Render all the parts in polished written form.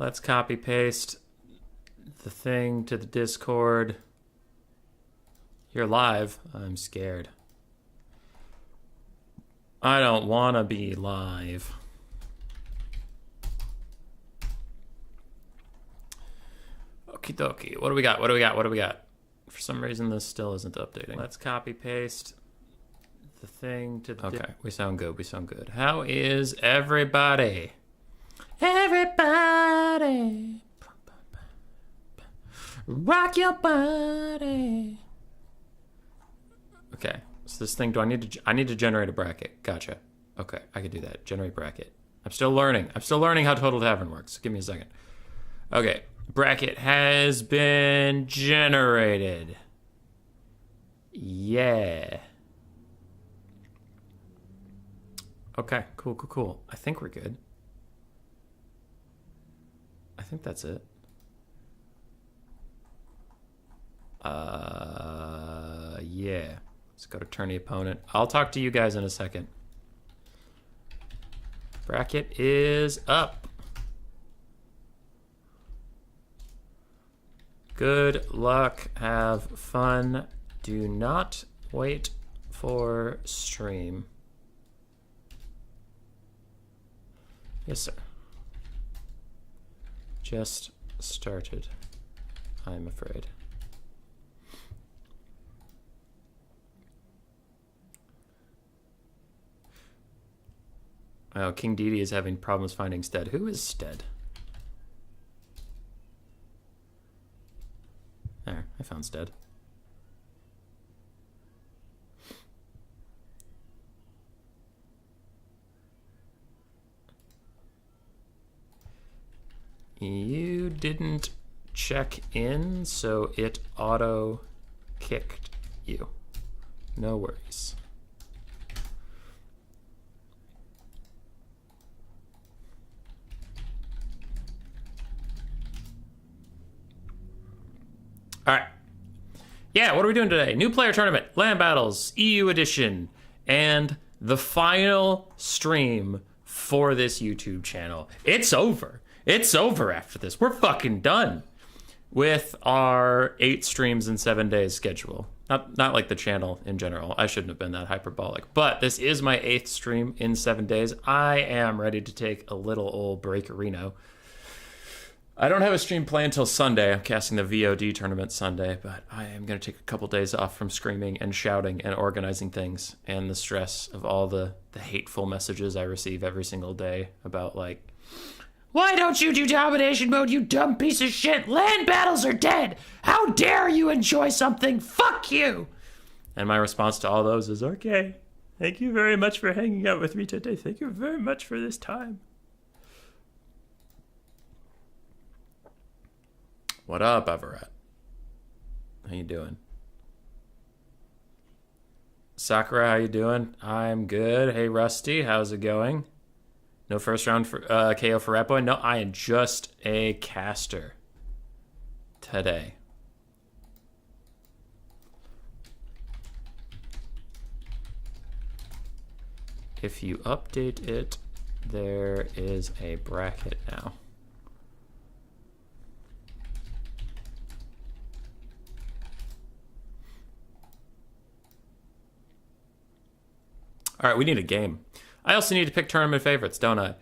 Let's copy paste the thing to the Discord. You're live. I'm scared. I don't want to be live. Okie dokie. What do we got? What do we got? What do we got? For some reason, this still isn't updating. Let's copy paste the thing to the... Okay, we sound good. We sound good. How is everybody? Everybody. Rock your body. Okay, so this thing, I need to generate a bracket. Gotcha. Okay, I can do that. Generate bracket. I'm still learning. I'm still learning how Total Tavern works. Give me a second. Okay, bracket has been generated. Yeah. Okay, cool. I think we're good. I think that's it. Yeah. Let's go to tourney opponent. I'll talk to you guys in a second. Bracket is up. Good luck. Have fun. Do not wait for stream. Yes, sir. Just started, I'm afraid. Oh, King Dedede is having problems finding Stead. Who is Stead? There, I found Stead. You didn't check in, so it auto-kicked you. No worries. All right. Yeah, what are we doing today? New player tournament, LAN battles, EU edition, and the final stream for this YouTube channel. It's over. It's over after this. We're fucking done with our 8 streams in 7 days schedule. Not like the channel in general. I shouldn't have been that hyperbolic. But this is my 8th stream in 7 days. I am ready to take a little old breakerino. I don't have a stream planned until Sunday. I'm casting the VOD tournament Sunday, but I am going to take a couple days off from screaming and shouting and organizing things and the stress of all the hateful messages I receive every single day about, like, why don't you do domination mode, you dumb piece of shit? LAN battles are dead. How dare you enjoy something? Fuck you. And my response to all those is, okay, thank you very much for hanging out with me today. Thank you very much for this time. What up, Everett? How you doing? Sakura, how you doing? I'm good. Hey, Rusty, how's it going? No first round for KO for Rat Boy? No, I am just a caster today. If you update it, there is a bracket now. All right, we need a game. I also need to pick tournament favorites, don't I?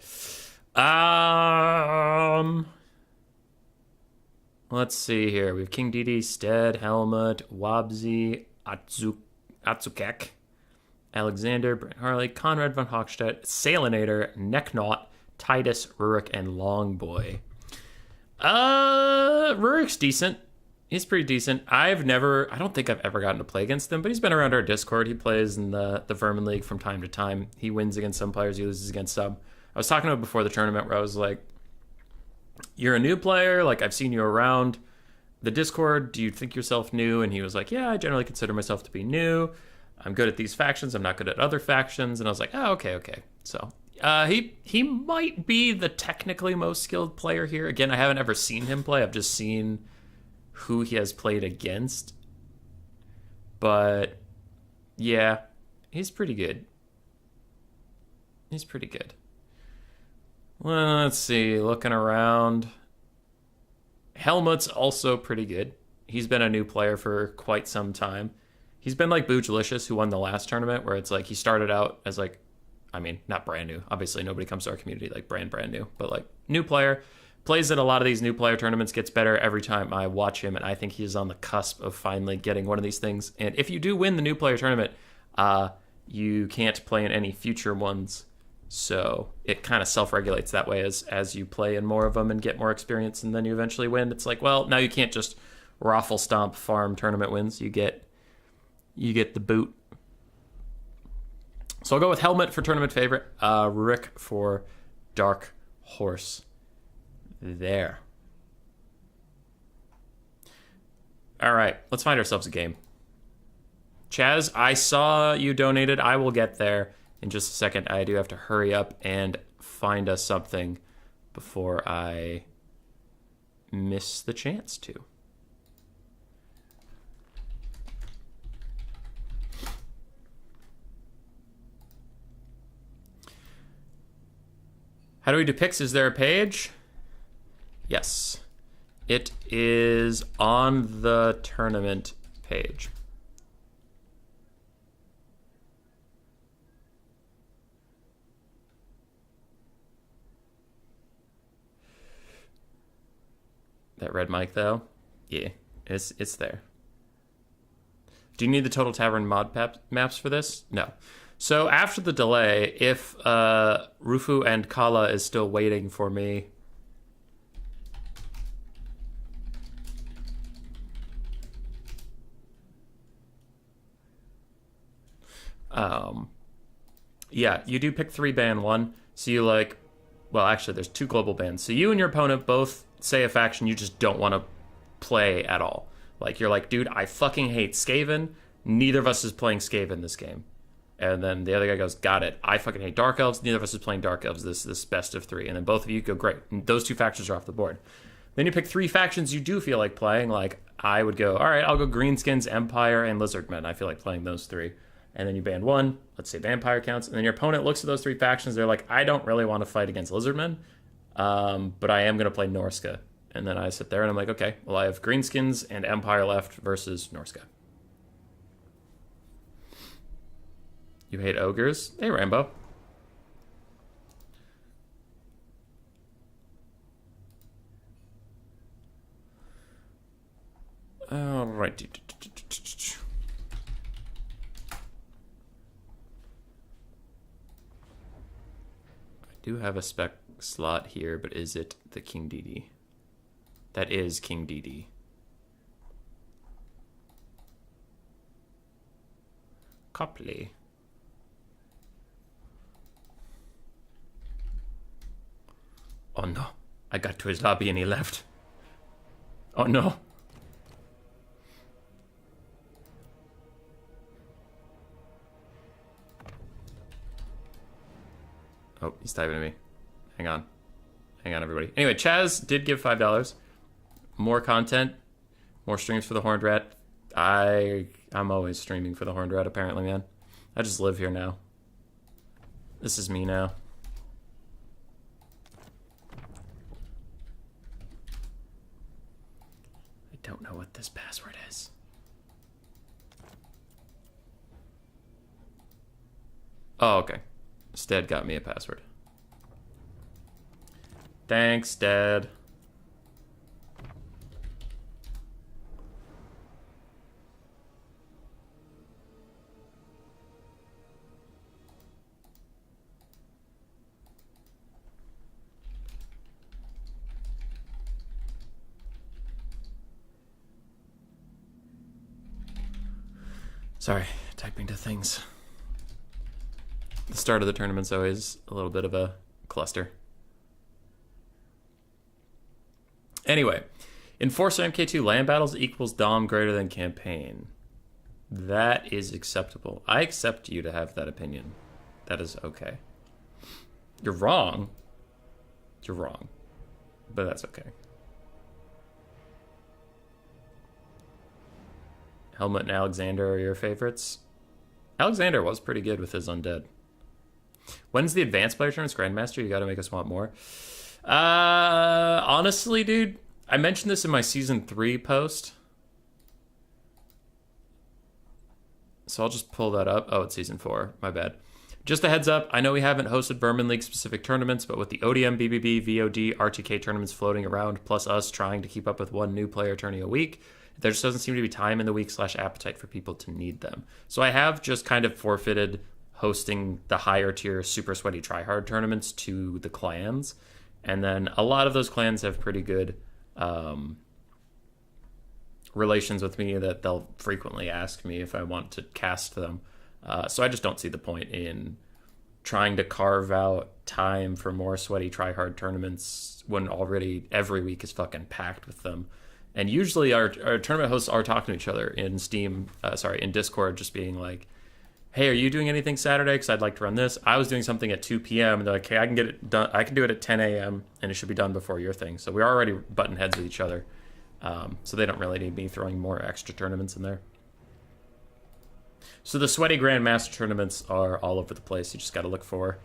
Let's see here. We have King Dedede, Stead, Helmut, Wabzi, Atsukek, Alexander, Brent Harley, Conrad von Hochstedt, Salinator, Necknot, Titus, Rurik, and Longboy. Rurik's decent. He's pretty decent. I don't think I've ever gotten to play against him, but he's been around our Discord. He plays in the Vermin League from time to time. He wins against some players, he loses against some. I was talking to him before the tournament where I was like, you're a new player, like I've seen you around the Discord, do you think yourself new? And he was like, yeah, I generally consider myself to be new. I'm good at these factions, I'm not good at other factions. And I was like, oh, okay. So he might be the technically most skilled player here. Again, I haven't ever seen him play. I've just seen who he has played against. But yeah, he's pretty good. Well, let's see. Looking around, Helmut's also pretty good. He's been a new player for quite some time. He's been like Bootylicious, who won the last tournament, where it's like he started out as like, I mean, not brand new. Obviously, nobody comes to our community like brand new, but like new player. Plays at a lot of these new player tournaments, gets better every time I watch him, and I think he's on the cusp of finally getting one of these things. And if you do win the new player tournament, you can't play in any future ones. So it kind of self-regulates that way as you play in more of them and get more experience, and then you eventually win. It's like, well, now you can't just raffle stomp farm tournament wins. You get the boot. So I'll go with Helmet for tournament favorite, Rick for Dark Horse. There. All right, let's find ourselves a game. Chaz, I saw you donated. I will get there in just a second. I do have to hurry up and find us something before I miss the chance to. How do we do picks? Is there a page? Yes. It is on the tournament page. That red mic, though? Yeah, it's there. Do you need the Total Tavern mod maps for this? No. So after the delay, if Rufu and Kala is still waiting for me... yeah, you do pick 3, ban 1. So you like... Well, actually, there's 2 global bans. So you and your opponent both say a faction you just don't want to play at all. Like, you're like, dude, I fucking hate Skaven. Neither of us is playing Skaven this game. And then the other guy goes, got it. I fucking hate Dark Elves. Neither of us is playing Dark Elves this best of 3. And then both of you go, great. And those 2 factions are off the board. Then you pick 3 factions you do feel like playing. Like, I would go, all right, I'll go Greenskins, Empire, and Lizardmen. I feel like playing those 3. And then you ban 1. Let's say Vampire counts. And then your opponent looks at those 3 factions. They're like, I don't really want to fight against Lizardmen. But I am going to play Norska. And then I sit there and I'm like, okay, well, I have Greenskins and Empire left versus Norska. You hate ogres? Hey, Rambo. All right. I do have a spec slot here, but is it the King DD? That is King DD. Copley. Oh no, I got to his lobby and he left. Oh no. Oh, he's typing to me. Hang on. Hang on, everybody. Anyway, Chaz did give $5. More content, more streams for the Horned Rat. I'm always streaming for the Horned Rat, apparently, man. I just live here now. This is me now. I don't know what this password is. Oh, okay. Stead got me a password. Thanks, Dad. Sorry, typing to things. The start of the tournament's always a little bit of a cluster. Anyway, Enforcer MK2 land battles equals Dom greater than campaign. That is acceptable. I accept you to have that opinion. That is okay. You're wrong. You're wrong. But that's okay. Helmut and Alexander are your favorites? Alexander was pretty good with his undead. When's the advanced player tournaments? Grandmaster, you gotta make us want more. Honestly, dude, I mentioned this in my season 3 post. So I'll just pull that up. Oh, it's season 4. My bad. Just a heads up, I know we haven't hosted Berman League specific tournaments, but with the ODM, BBB, VOD, RTK tournaments floating around, plus us trying to keep up with one new player tourney a week, there just doesn't seem to be time in the week / appetite for people to need them. So I have just kind of forfeited hosting the higher tier super sweaty tryhard tournaments to the clans. And then a lot of those clans have pretty good relations with me that they'll frequently ask me if I want to cast them. So I just don't see the point in trying to carve out time for more sweaty tryhard tournaments when already every week is fucking packed with them. And usually our tournament hosts are talking to each other in in Discord, just being like, hey, are you doing anything Saturday? Because I'd like to run this. I was doing something at 2 p.m. and they're like, hey, I can get it done. I can do it at 10 a.m. and it should be done before your thing. So we're already butting heads with each other. So they don't really need me throwing more extra tournaments in there. So the sweaty Grandmaster tournaments are all over the place. You just got to look for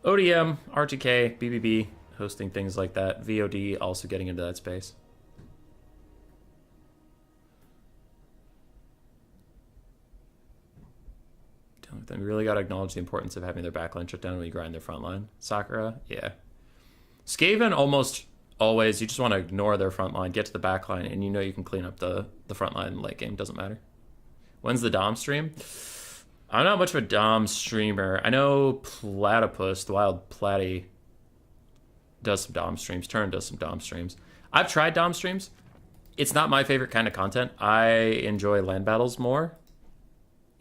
ODM, RTK, BBB, hosting things like that. VOD also getting into that space. We really got to acknowledge the importance of having their backline shut down when you grind their front line. Sakura, yeah. Skaven almost always, you just want to ignore their front line, get to the back line, and you know you can clean up the front line in the late game. Doesn't matter. When's the Dom stream? I'm not much of a Dom streamer. I know Platypus, the Wild Platy, does some Dom streams. Turn does some Dom streams. I've tried Dom streams. It's not my favorite kind of content. I enjoy land battles more.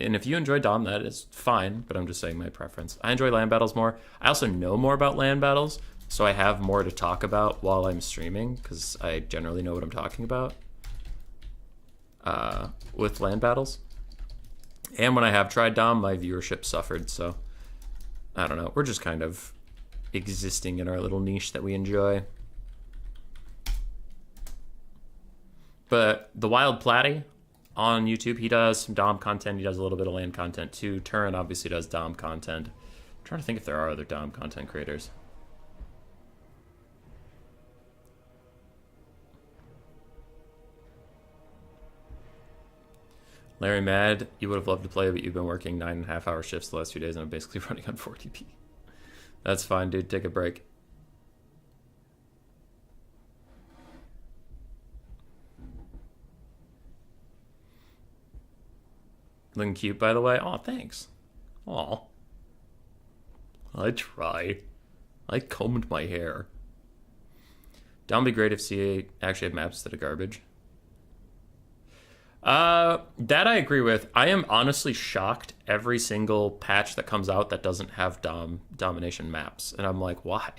And if you enjoy Dom, that is fine, but I'm just saying my preference. I enjoy land battles more. I also know more about land battles, so I have more to talk about while I'm streaming, because I generally know what I'm talking about with land battles. And when I have tried Dom, my viewership suffered, so I don't know. We're just kind of existing in our little niche that we enjoy. But the Wild Platy on YouTube, he does some Dom content. He does a little bit of land content too. Turin obviously does Dom content. I'm trying to think if there are other Dom content creators. Larry Mad, you would have loved to play, but you've been working 9.5-hour shifts the last few days and I'm basically running on 40p. That's fine, dude. Take a break. Looking cute, by the way. Oh, thanks. Aw. I try. I combed my hair. Dom would be great if CA actually had maps that are garbage. That I agree with. I am honestly shocked every single patch that comes out that doesn't have domination maps. And I'm like, why?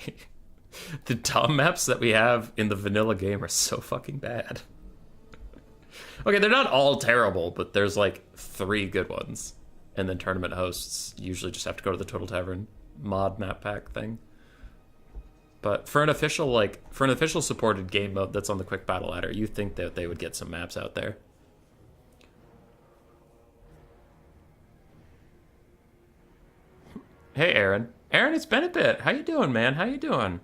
The Dom maps that we have in the vanilla game are so fucking bad. Okay, they're not all terrible, but there's like 3 good ones. And then tournament hosts usually just have to go to the Total Tavern mod map pack thing. But for an official supported game mode that's on the quick battle ladder, you think that they would get some maps out there. Hey, Aaron. Aaron, it's been a bit. How you doing, man? How you doing?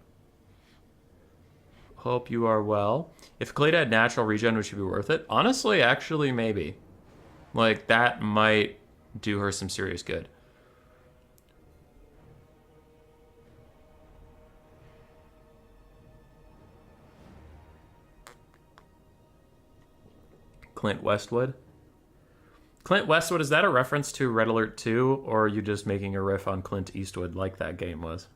Hope you are well. If Kaleda had natural regen, would she be worth it? Honestly, actually, maybe. Like, that might do her some serious good. Clint Westwood. Clint Westwood, is that a reference to Red Alert 2, or are you just making a riff on Clint Eastwood like that game was?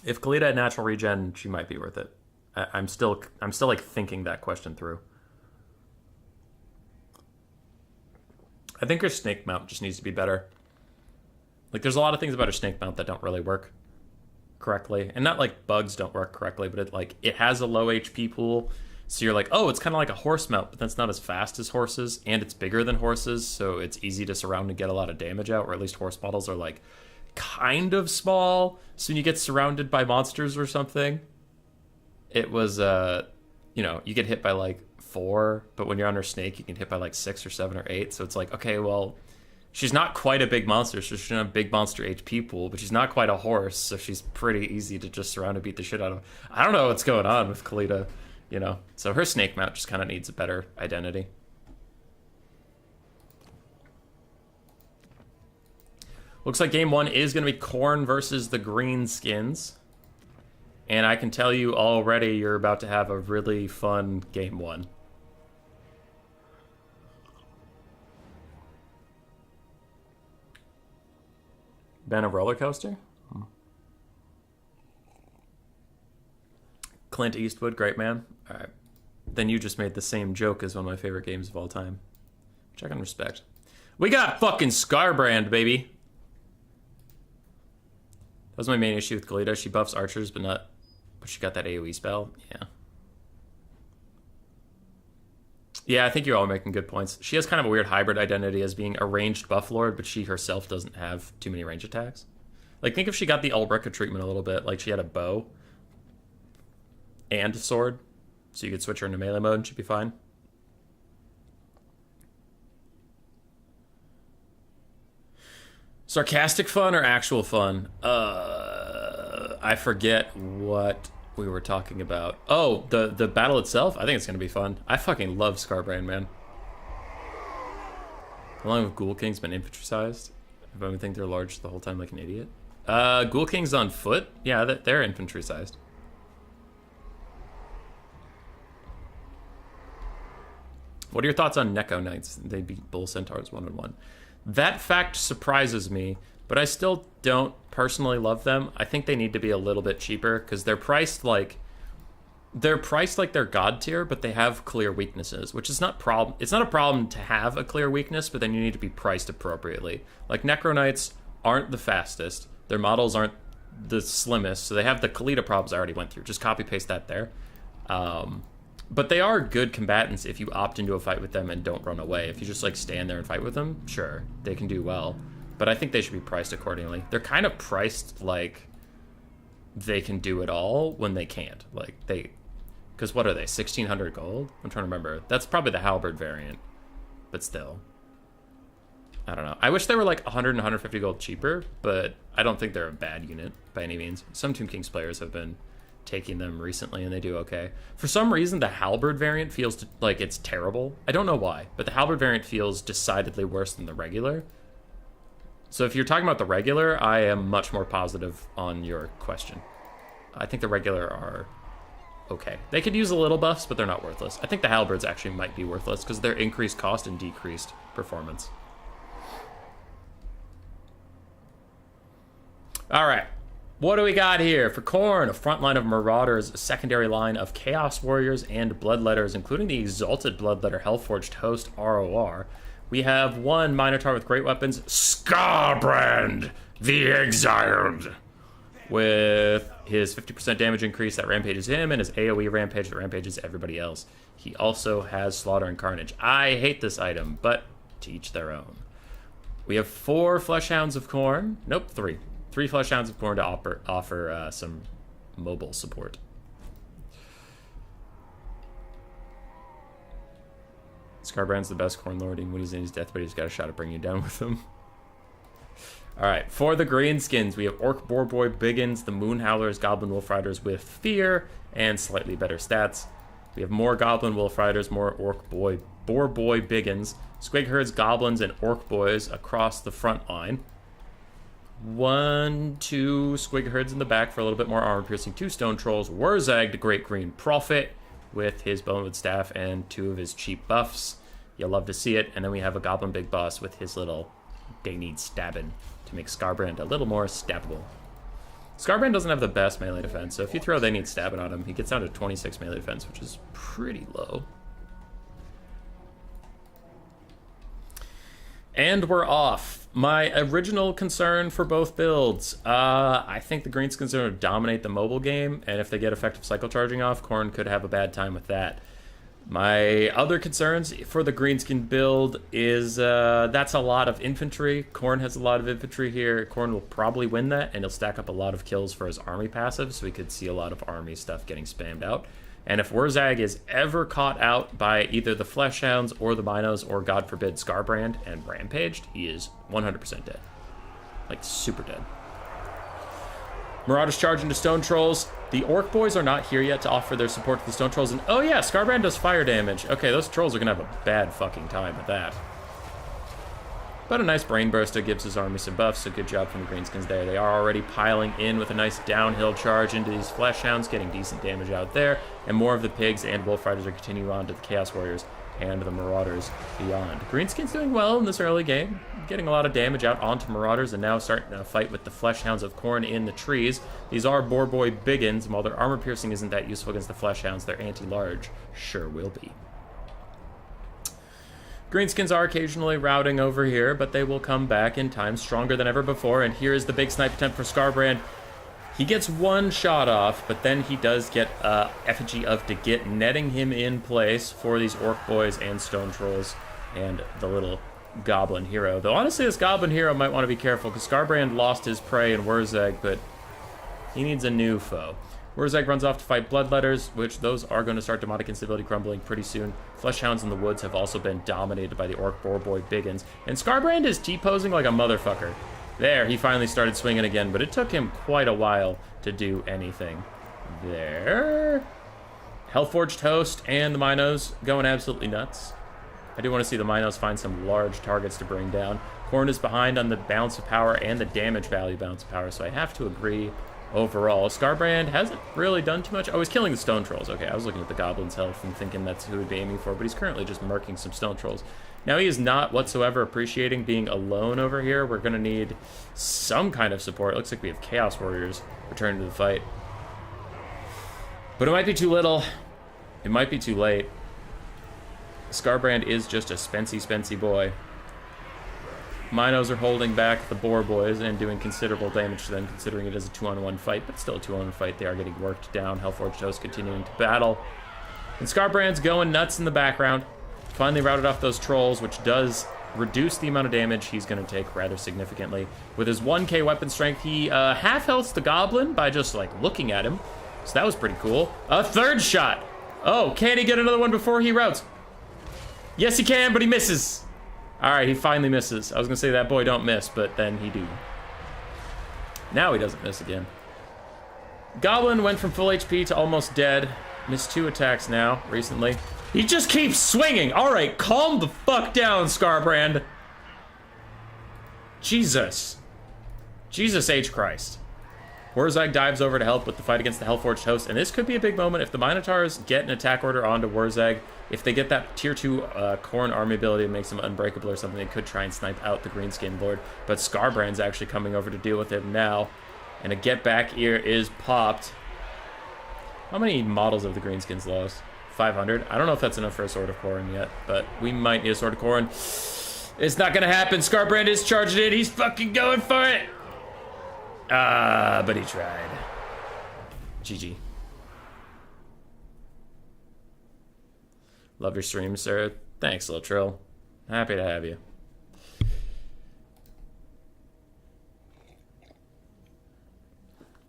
If Kaleda had natural regen, she might be worth it. I'm still like thinking that question through. I think her snake mount just needs to be better. Like, there's a lot of things about her snake mount that don't really work correctly, and not like bugs don't work correctly, but it has a low HP pool. So you're like, oh, it's kind of like a horse mount, but that's not as fast as horses, and it's bigger than horses, so it's easy to surround and get a lot of damage out, or at least horse models are like kind of small, so when you get surrounded by monsters or something, it was, you get hit by like 4, but when you're on her snake, you can hit by like 6 or 7 or 8, so it's like, okay, well, She's not quite a big monster, so she's not a big monster HP pool, but she's not quite a horse, so she's pretty easy to just surround and beat the shit out of. I don't know what's going on with Kalita, you know. So her snake mount just kind of needs a better identity. Looks like game one is going to be Korn versus the Greenskins. And I can tell you already you're about to have a really fun game one. Been a roller coaster? Clint Eastwood, great man. All right. Then you just made the same joke as one of my favorite games of all time, which I can respect. We got fucking Scarbrand, baby. That was my main issue with Kalita. She buffs archers, but she got that AoE spell. Yeah. Yeah, I think you're all making good points. She has kind of a weird hybrid identity as being a ranged buff lord, but she herself doesn't have too many range attacks. Like, think if she got the Ulrika treatment a little bit, like she had a bow and a sword, so you could switch her into melee mode and she'd be fine. Sarcastic fun or actual fun? I forget what we were talking about. Oh, the battle itself? I think it's going to be fun. I fucking love Scarbrand, man. How long have Ghoul Kings been infantry-sized? If I think they're large the whole time like an idiot. Ghoul Kings on foot? Yeah, they're infantry-sized. What are your thoughts on Neko Knights? They beat Bull Centaurs 1-on-1. That fact surprises me, but I still don't personally love them. I think they need to be a little bit cheaper because they're priced like they're god tier, but they have clear weaknesses, which is not problem. It's not a problem to have a clear weakness, but then you need to be priced appropriately. Like Necro Knights aren't the fastest. Their models aren't the slimmest, so they have the Kalita problems I already went through. Just copy paste that there. But they are good combatants if you opt into a fight with them and don't run away. If you just like stand there and fight with them, sure, they can do well. But I think they should be priced accordingly. They're kind of priced like they can do it all when they can't. Like because what are they, 1,600 gold? I'm trying to remember. That's probably the halberd variant, but still. I don't know. I wish they were like 100 and 150 gold cheaper, but I don't think they're a bad unit by any means. Some Tomb Kings players have been taking them recently and they do okay. For some reason, the halberd variant feels like it's terrible. I don't know why, but the halberd variant feels decidedly worse than the regular. So if you're talking about the regular, I am much more positive on your question. I think the regular are okay. They could use a little buffs, but they're not worthless. I think the halberds actually might be worthless because they're increased cost and decreased performance. All right. What do we got here? For Khorne, a front line of Marauders, a secondary line of Chaos Warriors and Bloodletters, including the Exalted Bloodletter Hellforged Host, ROR. We have one Minotaur with great weapons, Scarbrand, the Exiled. With his 50% damage increase, that rampages him, and his AoE rampage that rampages everybody else. He also has Slaughter and Carnage. I hate this item, but to each their own. We have 4 Fleshhounds of Khorne. Nope, 3. 3 Fleshhounds of Khorne to offer some mobile support. Scarbrand's the best Khorne Lord, even when he's in his death, but he's got a shot at bringing you down with him. Alright, for the Greenskins, we have Orc Boarboy Biggins, the Moon Howlers, Goblin Wolf Riders with Fear, and slightly better stats. We have more Goblin Wolf Riders, more Orc Boarboy Biggins, Squig Herds, Goblins, and Orc Boys across the front line. 1, 2 Squig Herds in the back for a little bit more armor-piercing. 2 Stone Trolls, Wurzag, the Great Green Prophet, with his Bonewood Staff and 2 of his cheap buffs. You'll love to see it. And then we have a Goblin Big Boss with his little They Need Stabbing to make Scarbrand a little more stabbable. Scarbrand doesn't have the best melee defense, so if you throw They Need Stabbing on him, he gets down to 26 melee defense, which is pretty low. And we're off. My original concern for both builds, I think the Greenskins are going to dominate the mobile game, and if they get effective cycle charging off, Khorne could have a bad time with that. My other concerns for the Greenskin build is that's a lot of infantry. Khorne has a lot of infantry here. Khorne will probably win that, and he'll stack up a lot of kills for his army passive, so we could see a lot of army stuff getting spammed out. And if Wurzag is ever caught out by either the Fleshhounds or the Minos or, God forbid, Scarbrand and Rampaged, he is 100% dead. Like, super dead. Marauders charge into Stone Trolls. The Orc Boys are not here yet to offer their support to the Stone Trolls. And, oh yeah, Scarbrand does fire damage. Okay, those Trolls are going to have a bad fucking time with that. But a nice Brain Burster gives his army some buffs, so good job from the Greenskins there. They are already piling in with a nice downhill charge into these Fleshhounds, getting decent damage out there. And more of the Pigs and Wolf Riders are continuing on to the Chaos Warriors and the Marauders beyond. Greenskins doing well in this early game, getting a lot of damage out onto Marauders, and now starting to fight with the Fleshhounds of Khorne in the trees. These are Boar Boy Biggins, and while their armor piercing isn't that useful against the Fleshhounds, their anti-large sure will be. Greenskins are occasionally routing over here, but they will come back in time stronger than ever before, and here is the big snipe attempt for Scarbrand. He gets one shot off, but then he does get Effigy of Degit, netting him in place for these Orc Boys and Stone Trolls and the little Goblin Hero. Though honestly, this Goblin Hero might want to be careful, because Scarbrand lost his prey in Wurzag, but he needs a new foe. Wurzag runs off to fight Bloodletters, which those are going to start demonic instability crumbling pretty soon. Fleshhounds in the woods have also been dominated by the Orc Boar Boy Biggins. And Scarbrand is T-posing like a motherfucker. There, he finally started swinging again, but it took him quite a while to do anything. There. Hellforged Host and the Minos going absolutely nuts. I do want to see the Minos find some large targets to bring down. Khorne is behind on the bounce of power and the damage value bounce of power, so I have to agree. Overall, Scarbrand hasn't really done too much. Oh, he's killing the Stone Trolls. Okay, I was looking at the Goblin's health and thinking that's who he'd be aiming for, but he's currently just murking some Stone Trolls. Now, he is not whatsoever appreciating being alone over here. We're going to need some kind of support. It looks like we have Chaos Warriors returning to the fight. But it might be too little. It might be too late. Scarbrand is just a spency boy. Minos are holding back the Boar Boys and doing considerable damage to them, considering it is a 2-on-1 fight, but still a 2-on-1 fight. They are getting worked down. Hellforged Host continuing to battle. And Scarbrand's going nuts in the background. Finally routed off those Trolls, which does reduce the amount of damage he's going to take rather significantly. With his 1k weapon strength, he half-healths the Goblin by just, like, looking at him. So that was pretty cool. A third shot! Oh, can he get another one before he routs? Yes, he can, but he misses. All right, he finally misses. I was going to say that boy don't miss, but then he do. Now he doesn't miss again. Goblin went from full HP to almost dead. Missed 2 attacks now, recently. He just keeps swinging. All right, calm the fuck down, Scarbrand. Jesus. Jesus H. Christ. Wurzag dives over to help with the fight against the Hellforged Host, and this could be a big moment if the Minotaurs get an attack order onto Wurzag. If they get that tier 2 Khorne army ability that makes them unbreakable or something, they could try and snipe out the Greenskin Lord. But Scarbrand's actually coming over to deal with him now, and a get back ear is popped. How many models have the Greenskins lost? 500? I don't know if that's enough for a Sword of Khorne yet, but we might need a Sword of Khorne. It's not gonna happen. Scarbrand is charging in. He's fucking going for it. But he tried. GG. Love your stream, sir. Thanks, Lil Trill. Happy to have you.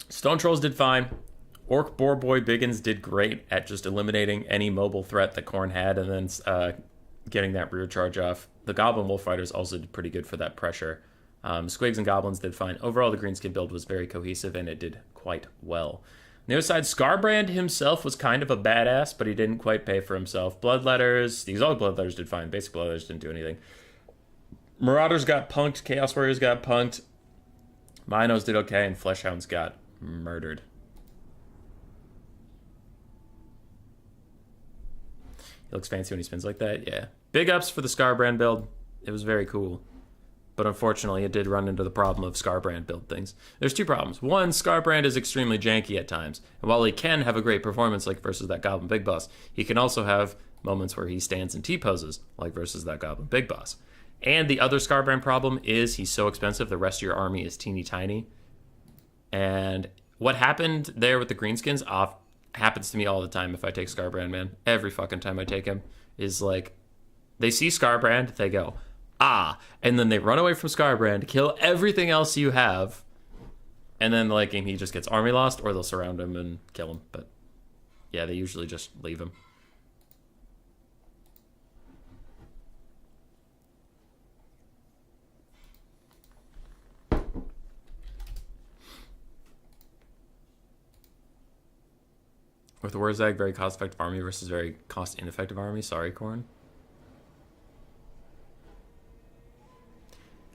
Stone Trolls did fine. Orc Boar Boy Biggins did great at just eliminating any mobile threat that Khorne had and then getting that rear charge off. The Goblin Wolf Riders also did pretty good for that pressure. Squigs and Goblins did fine. Overall, the Greenskin build was very cohesive, and it did quite well. On the other side, Scarbrand himself was kind of a badass, but he didn't quite pay for himself. Bloodletters, these all Bloodletters did fine. Basic Bloodletters didn't do anything. Marauders got punked. Chaos Warriors got punked. Minos did okay, and Fleshhounds got murdered. He looks fancy when he spins like that, yeah. Big ups for the Scarbrand build. It was very cool. But unfortunately, it did run into the problem of Scarbrand build things. There's 2 problems. One, Scarbrand is extremely janky at times. And while he can have a great performance like versus that Goblin Big Boss, he can also have moments where he stands in T-poses like versus that Goblin Big Boss. And the other Scarbrand problem is he's so expensive, the rest of your army is teeny tiny. And what happened there with the Greenskins happens to me all the time if I take Scarbrand, man. Every fucking time I take him is like, they see Scarbrand, they go, and then they run away from Scarbrand, kill everything else you have, and then like he just gets army lost, or they'll surround him and kill him. But Yeah, they usually just leave him. With Warzag, very cost-effective army versus very cost-ineffective army. Sorry, Corn.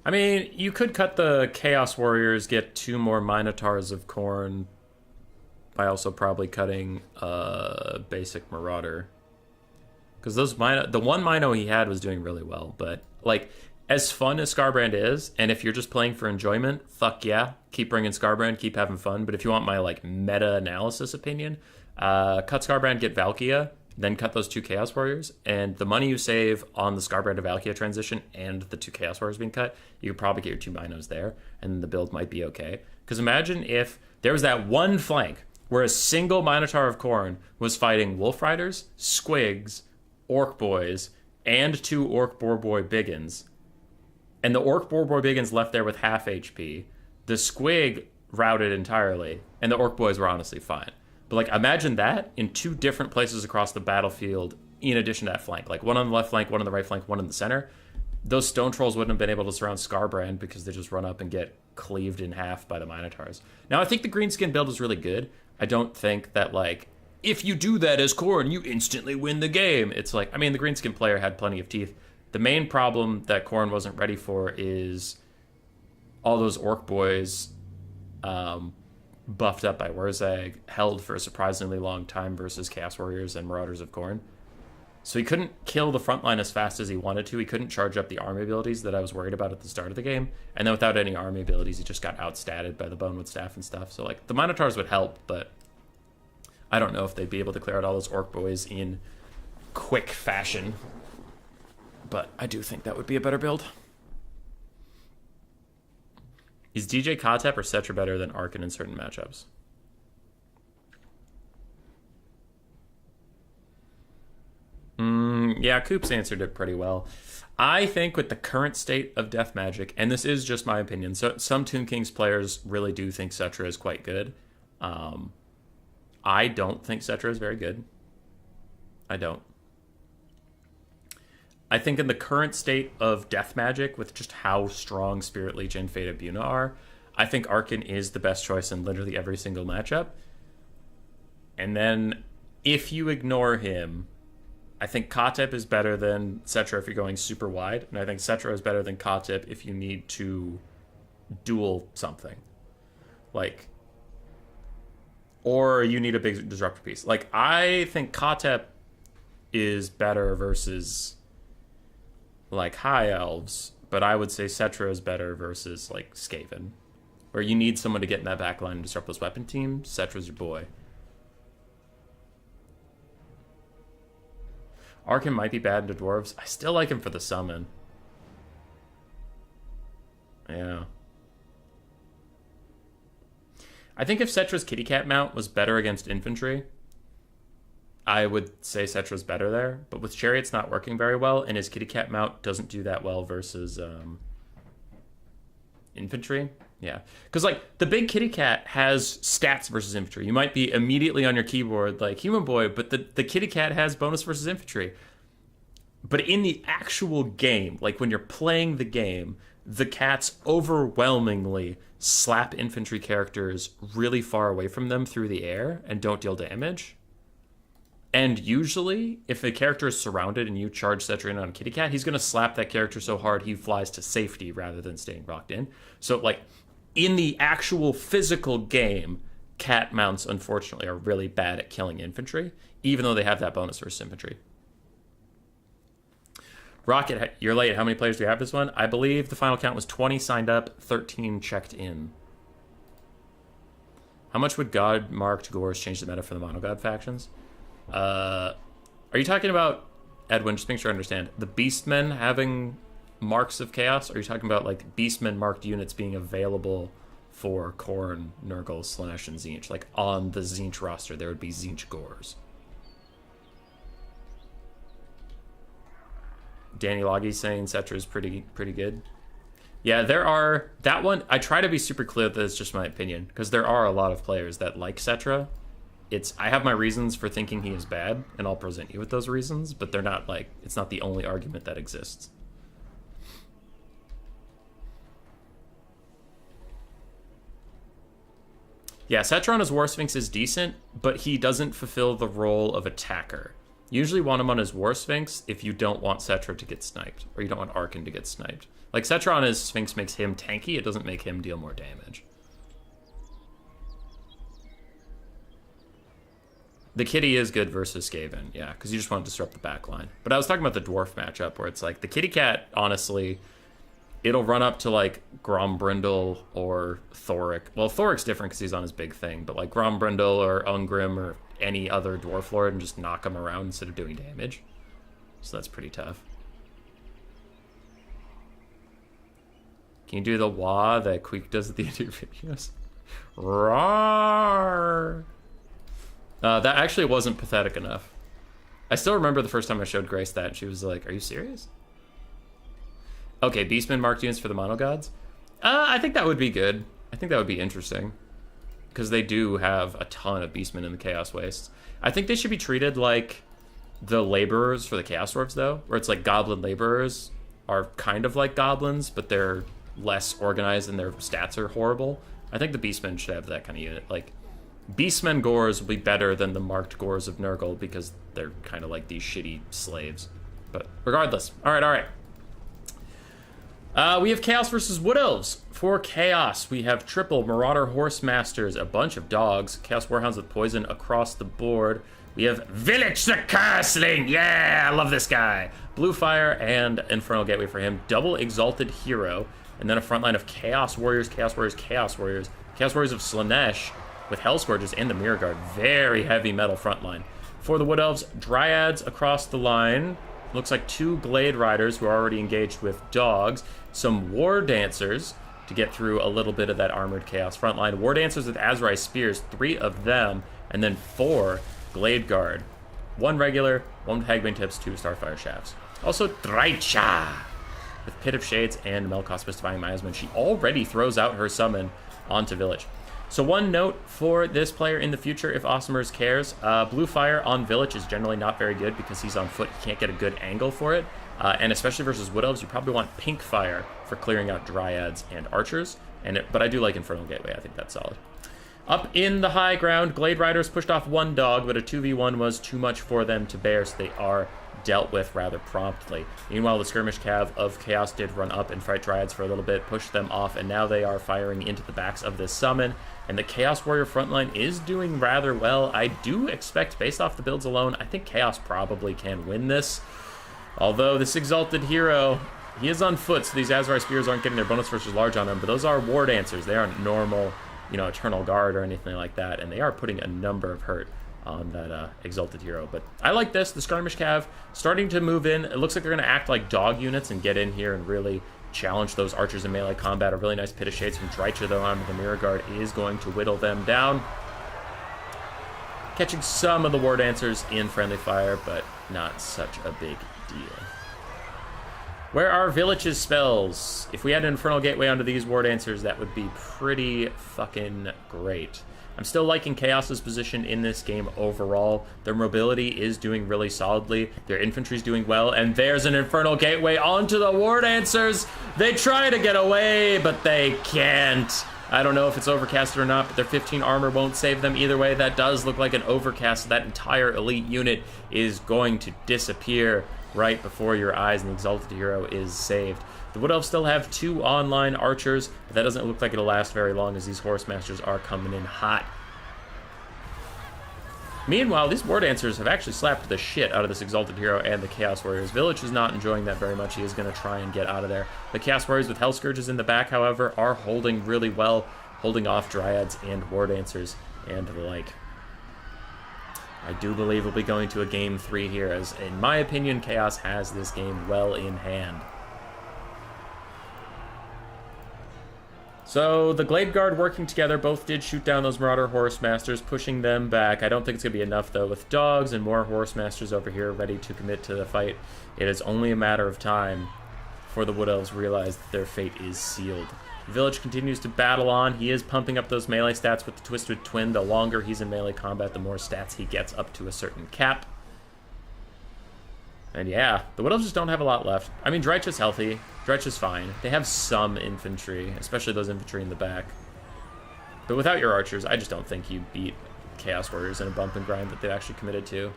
I mean, you could cut the Chaos Warriors, get 2 more Minotaurs of Corn by also probably cutting basic Marauder. Because the one Mino he had was doing really well, but like as fun as Scarbrand is, and if you're just playing for enjoyment, fuck yeah, keep bringing Scarbrand, keep having fun. But if you want my like meta analysis opinion, cut Scarbrand, get Valkia, then cut those 2 Chaos Warriors, and the money you save on the Scarbrand to Valkia transition and the 2 Chaos Warriors being cut, you could probably get your 2 Minos there, and the build might be okay. Because imagine if there was that one flank where a single Minotaur of Khorne was fighting Wolf Riders, Squigs, Orc Boys, and 2 Orc Boar-Boy Biggins. And the Orc Boar-Boy Biggins left there with half HP. The Squig routed entirely, and the Orc Boys were honestly fine. But like, imagine that in 2 different places across the battlefield in addition to that flank. Like, one on the left flank, one on the right flank, one in the center. Those Stone Trolls wouldn't have been able to surround Scarbrand because they just run up and get cleaved in half by the Minotaurs. Now, I think the Greenskin build is really good. I don't think that, like, if you do that as Khorne, you instantly win the game. It's like, I mean, the Greenskin player had plenty of teeth. The main problem that Khorne wasn't ready for is all those Orc Boys buffed up by Warzag, held for a surprisingly long time versus Chaos Warriors and Marauders of Khorne. So he couldn't kill the front line as fast as he wanted to. He couldn't charge up the army abilities that I was worried about at the start of the game. And then without any army abilities, he just got outstatted by the Bonewood Staff and stuff. So, like, the Minotaurs would help, but I don't know if they'd be able to clear out all those Orc Boys in quick fashion. But I do think that would be a better build. Is DJ Kotep or Cetra better than Arkin in certain matchups? Yeah, Coops answered it pretty well. I think with the current state of Death Magic, and this is just my opinion, so some Tomb Kings players really do think Cetra is quite good. I don't think Cetra is very good. I don't. I think in the current state of Death Magic, with just how strong Spirit Leech and Fate of Buna are, I think Arkin is the best choice in literally every single matchup. And then, if you ignore him, I think Kotep is better than Cetra if you're going super wide, and I think Cetra is better than Kotep if you need to duel something. Like, or you need a big disruptor piece. Like, I think Kotep is better versus, like, High Elves, but I would say Cetra is better versus, like, Skaven. Where you need someone to get in that back line and disrupt those weapon teams, Cetra's your boy. Arkin might be bad into Dwarves. I still like him for the summon. Yeah. I think if Cetra's Kitty Cat mount was better against infantry, I would say Cetra's better there. But with Chariot's not working very well, and his Kitty Cat mount doesn't do that well versus infantry. Yeah. Because, like, the big Kitty Cat has stats versus infantry. You might be immediately on your keyboard like Human Boy, but the Kitty Cat has bonus versus infantry. But in the actual game, like when you're playing the game, the cats overwhelmingly slap infantry characters really far away from them through the air and don't deal damage. And usually, if a character is surrounded and you charge Cetra in on Kitty Cat, he's going to slap that character so hard he flies to safety rather than staying locked in. So, like, in the actual physical game, cat mounts, unfortunately, are really bad at killing infantry, even though they have that bonus versus infantry. Rocket, you're late. How many players do you have this one? I believe the final count was 20 signed up, 13 checked in. How much would God-marked Gores change the meta for the Monogod factions? Are you talking about, Edwin, just make sure I understand, the Beastmen having marks of chaos? Or are you talking about, like, Beastmen marked units being available for Khorne, Nurgle, Slaanesh, and Tzeentch? Like, on the Tzeentch roster, there would be Tzeentch Gores. Danny Loggy saying Cetra is pretty good. Yeah, there are... That one, I try to be super clear that it's just my opinion, because there are a lot of players that like Cetra. I have my reasons for thinking he is bad, and I'll present you with those reasons, but they're not like, it's not the only argument that exists. Yeah, Cetron as War Sphinx is decent, but he doesn't fulfill the role of attacker. You usually want him on his War Sphinx if you don't want Cetra to get sniped, or you don't want Arkan to get sniped. Like, Cetron as Sphinx makes him tanky, it doesn't make him deal more damage. The kitty is good versus Skaven, yeah, because you just want to disrupt the backline. But I was talking about the dwarf matchup, where it's like, the kitty cat, honestly, it'll run up to, like, Grombrindle or Thoric. Well, Thoric's different because he's on his big thing, but, like, Grombrindle or Ungrim or any other dwarf lord and just knock him around instead of doing damage. So that's pretty tough. Can you do the wah that Queek does at the end of your videos? Roar! That actually wasn't pathetic enough. I still remember the first time I showed Grace that, and she was like, are you serious? Okay, Beastman marked units for the Mono Gods. I think that would be good. I think that would be interesting. Because they do have a ton of Beastmen in the Chaos Wastes. I think they should be treated like the laborers for the Chaos Dwarves, though. Where it's like goblin laborers are kind of like goblins, but they're less organized and their stats are horrible. I think the Beastmen should have that kind of unit. Like, Beastmen Gores will be better than the marked Gores of Nurgle because they're kind of like these shitty slaves. But regardless. Alright. We have Chaos versus Wood Elves. For Chaos, we have triple Marauder Horse Masters, a bunch of dogs, Chaos Warhounds with poison across the board. We have Village the Cursling. Yeah, I love this guy. Blue Fire and Infernal Gateway for him. Double Exalted Hero. And then a front line of Chaos Warriors, Chaos Warriors, Chaos Warriors. Chaos Warriors of Slanesh with Hell Scourges and the Mirror Guard. Very heavy metal front line. For the Wood Elves, Dryads across the line. Looks like 2 Glade Riders who are already engaged with dogs. Some War Dancers to get through a little bit of that armored Chaos frontline. War Dancers with Azrai Spears, 3 of them, and then 4 Glade Guard. 1 regular, 1 with Hagbane Tips, 2 Starfire Shafts. Also, Drycha with Pit of Shades and Melkospus Divine Miasma. She already throws out her summon onto Village. So one note for this player in the future, if Awesomers cares, Blue Fire on Village is generally not very good because he's on foot. You can't get a good angle for it. And especially versus Wood Elves, you probably want Pink Fire for clearing out Dryads and Archers. But I do like Infernal Gateway. I think that's solid. Up in the high ground, Glade Riders pushed off 1 dog, but a 2v1 was too much for them to bear, so they are dealt with rather promptly. Meanwhile, the Skirmish Cav of Chaos did run up and fight Dryads for a little bit, pushed them off, and now they are firing into the backs of this summon. And the Chaos Warrior frontline is doing rather well. I do expect, based off the builds alone, I think Chaos probably can win this. Although this Exalted Hero, he is on foot, so these Azrai Spears aren't getting their bonus versus large on him, but those are War Dancers. They aren't normal, Eternal Guard or anything like that, and they are putting a number of hurt on that Exalted Hero. But I like this. The Skirmish Cav starting to move in. It looks like they're going to act like dog units and get in here and really challenge those archers in melee combat. A really nice Pit of Shades from Drycha, though, onto the Mirror Guard is going to whittle them down. Catching some of the War Dancers in friendly fire, but not such a big deal. Where are Village's spells? If we had an Infernal Gateway onto these War Dancers, that would be pretty fucking great. I'm still liking Chaos's position in this game overall. Their mobility is doing really solidly. Their infantry's doing well, and there's an Infernal Gateway onto the War Dancers. They try to get away, but they can't. I don't know if it's overcasted or not, but their 15 armor won't save them either way. That does look like an overcast. That entire elite unit is going to disappear right before your eyes, and the Exalted Hero is saved. The Wood Elves still have 2 online archers, but that doesn't look like it'll last very long as these Horse Masters are coming in hot. Meanwhile, these War Dancers have actually slapped the shit out of this Exalted Hero and the Chaos Warriors. Village is not enjoying that very much. He is going to try and get out of there. The Chaos Warriors with Hell Scourges in the back, however, are holding really well, holding off Dryads and War Dancers and the like. I do believe we'll be going to a Game 3 here, as, in my opinion, Chaos has this game well in hand. So the Glade Guard working together both did shoot down those Marauder Horse Masters, pushing them back. I don't think it's going to be enough, though. With dogs and more Horse Masters over here ready to commit to the fight, it is only a matter of time before the Wood Elves realize that their fate is sealed. Village continues to battle on. He is pumping up those melee stats with the Twisted Twin. The longer he's in melee combat, the more stats he gets up to a certain cap. And yeah, the Wood Elves just don't have a lot left. I mean, Drycha's healthy. Drycha's fine. They have some infantry, especially those infantry in the back. But without your archers, I just don't think you beat Chaos Warriors in a bump and grind that they've actually committed to.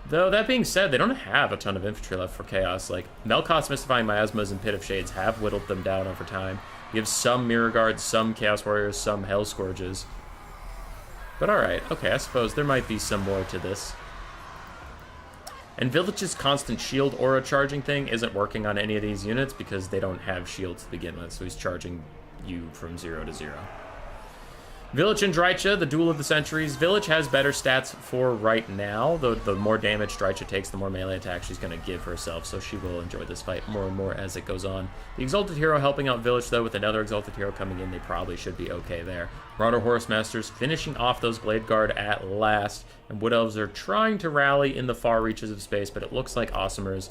Though, that being said, they don't have a ton of infantry left for Chaos. Like, Melkoth's Mystifying Miasmas and Pit of Shades have whittled them down over time. You have some Mirror Guards, some Chaos Warriors, some Hell Scourges. But alright, okay, I suppose there might be some more to this. And Village's constant shield aura charging thing isn't working on any of these units because they don't have shields to begin with, so he's charging you from 0 to 0. Village and Drycha, the duel of the centuries. Village has better stats for right now, though the more damage Drycha takes, the more melee attack she's going to give herself, so she will enjoy this fight more and more as it goes on. The Exalted Hero helping out Village, though, with another Exalted Hero coming in, they probably should be okay there. Marauder Horse Masters finishing off those Blade Guard at last, and Wood Elves are trying to rally in the far reaches of space, but it looks like Awesomers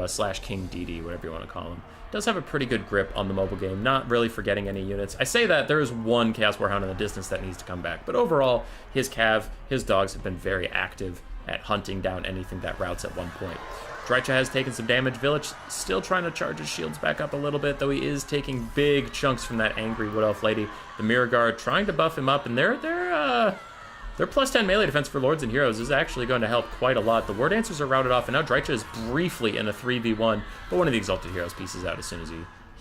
slash King DD, whatever you want to call him, does have a pretty good grip on the mobile game, not really forgetting any units. I say that there is one Chaos Warhound in the distance that needs to come back, but overall, his cav, his dogs have been very active at hunting down anything that routes at one point. Drycha has taken some damage. Village still trying to charge his shields back up a little bit, though he is taking big chunks from that angry Wood Elf lady. The Mirror Guard trying to buff him up, and their plus 10 melee defense for Lords and Heroes is actually going to help quite a lot. The War Dancers are routed off, and now Drycha is briefly in a 3v1, but one of the Exalted Heroes pieces out as soon as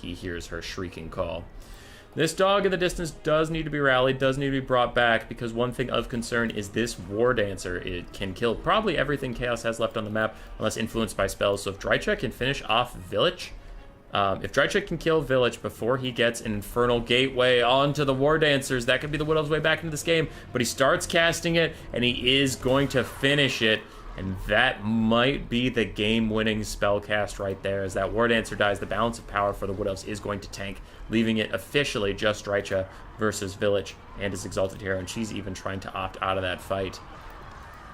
he hears her shrieking call. This dog in the distance does need to be rallied, does need to be brought back, because one thing of concern is this War Dancer. It can kill probably everything Chaos has left on the map, unless influenced by spells. So if Drycha can finish off Village, if Drycha can kill Village before he gets an Infernal Gateway onto the War Dancers, that could be the Wood Elves' way back into this game. But he starts casting it, and he is going to finish it. And that might be the game-winning spell cast right there. As that War Dancer dies, the balance of power for the Wood Elves is going to tank, leaving it officially just Drycha versus Village and his Exalted Hero. And she's even trying to opt out of that fight.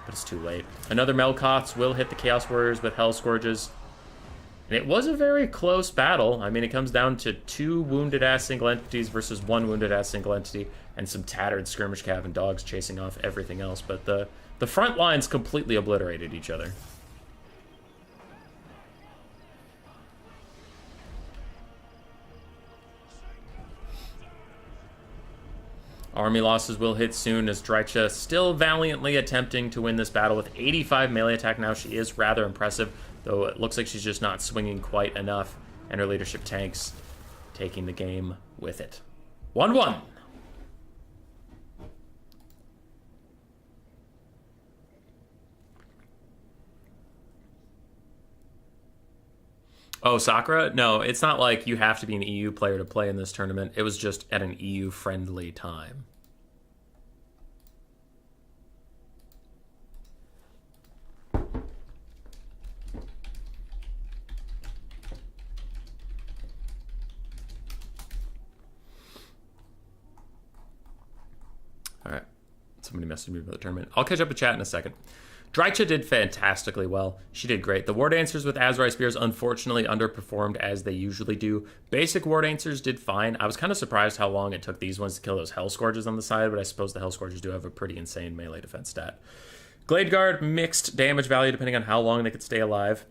But it's too late. Another Melkoth's will hit the Chaos Warriors with Hell Scourges. And it was a very close battle. I mean, it comes down to 2 wounded-ass single entities versus 1 wounded-ass single entity, and some tattered skirmish cav and dogs chasing off everything else. But the front lines completely obliterated each other. Army losses will hit soon as Drycha still valiantly attempting to win this battle with 85 melee attack now. She is rather impressive, though it looks like she's just not swinging quite enough, and her leadership tanks taking the game with it. 1-1. Oh, Sakura? No, it's not like you have to be an EU player to play in this tournament. It was just at an EU-friendly time. All right. Somebody messaged me about the tournament. I'll catch up with chat in a second. Drycha did fantastically well. She did great. The War Dancers with Azrai Spears unfortunately underperformed as they usually do. Basic War Dancers did fine. I was kind of surprised how long it took these ones to kill those Hell Scourges on the side, but I suppose the Hell Scourges do have a pretty insane melee defense stat. Glade Guard, mixed damage value depending on how long they could stay alive.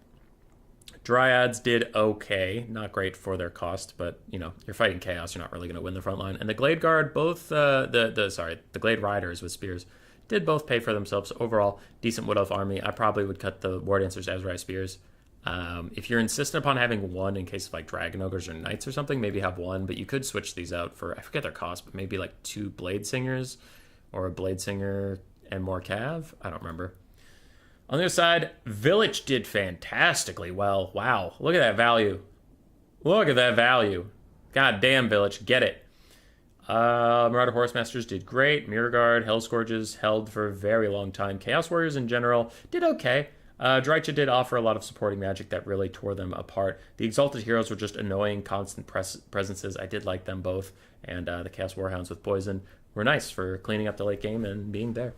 Dryads did okay. Not great for their cost, but, you know, you're fighting Chaos. You're not really going to win the front line. And the Glade Guard, both, the Glade Riders with Spears did both pay for themselves. Overall, decent Wood Elf army. I probably would cut the War Dancers Azrai Spears. If you're insistent upon having one in case of like Dragon Ogres or Knights or something, maybe have one, but you could switch these out for, I forget their cost, but maybe like 2 Blade Singers or a Blade Singer and more Cav. I don't remember. On the other side, Village did fantastically well. Wow, look at that value. Look at that value. God damn, Village, get it. Marauder Horse Masters did great. Mirror Guard, Hell Scourges held for a very long time. Chaos Warriors in general did okay. Drycha did offer a lot of supporting magic that really tore them apart. The Exalted Heroes were just annoying, constant presences. I did like them both. And the Chaos Warhounds with Poison were nice for cleaning up the late game and being there.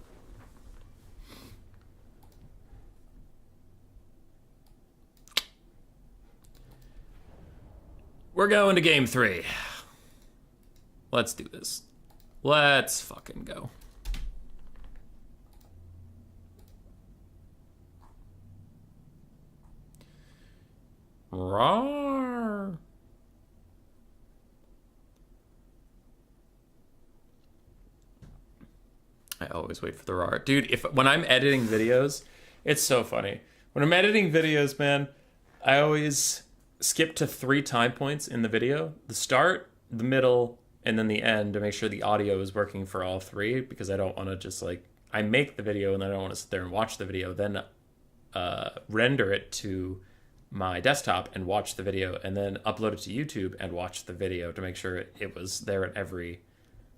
We're going to game 3. Let's do this. Let's fucking go. Roar. I always wait for the roar. Dude, when I'm editing videos, it's so funny. When I'm editing videos, man, I always skip to 3 time points in the video. The start, the middle, and then the end to make sure the audio is working for all 3, because I don't want to just like, I make the video and then I don't want to sit there and watch the video, then render it to my desktop and watch the video, and then upload it to YouTube and watch the video to make sure it was there at every,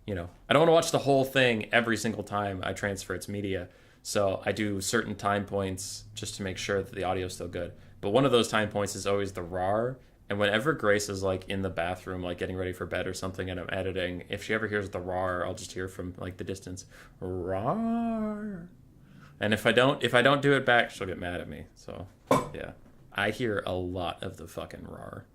you know, I don't want to watch the whole thing every single time I transfer its media. So I do certain time points just to make sure that the audio is still good. But one of those time points is always the RAR. And whenever Grace is like in the bathroom, like getting ready for bed or something, and I'm editing, if she ever hears the RAR, I'll just hear from like the distance, RAR. And if I don't do it back, she'll get mad at me. So yeah, I hear a lot of the fucking RAR.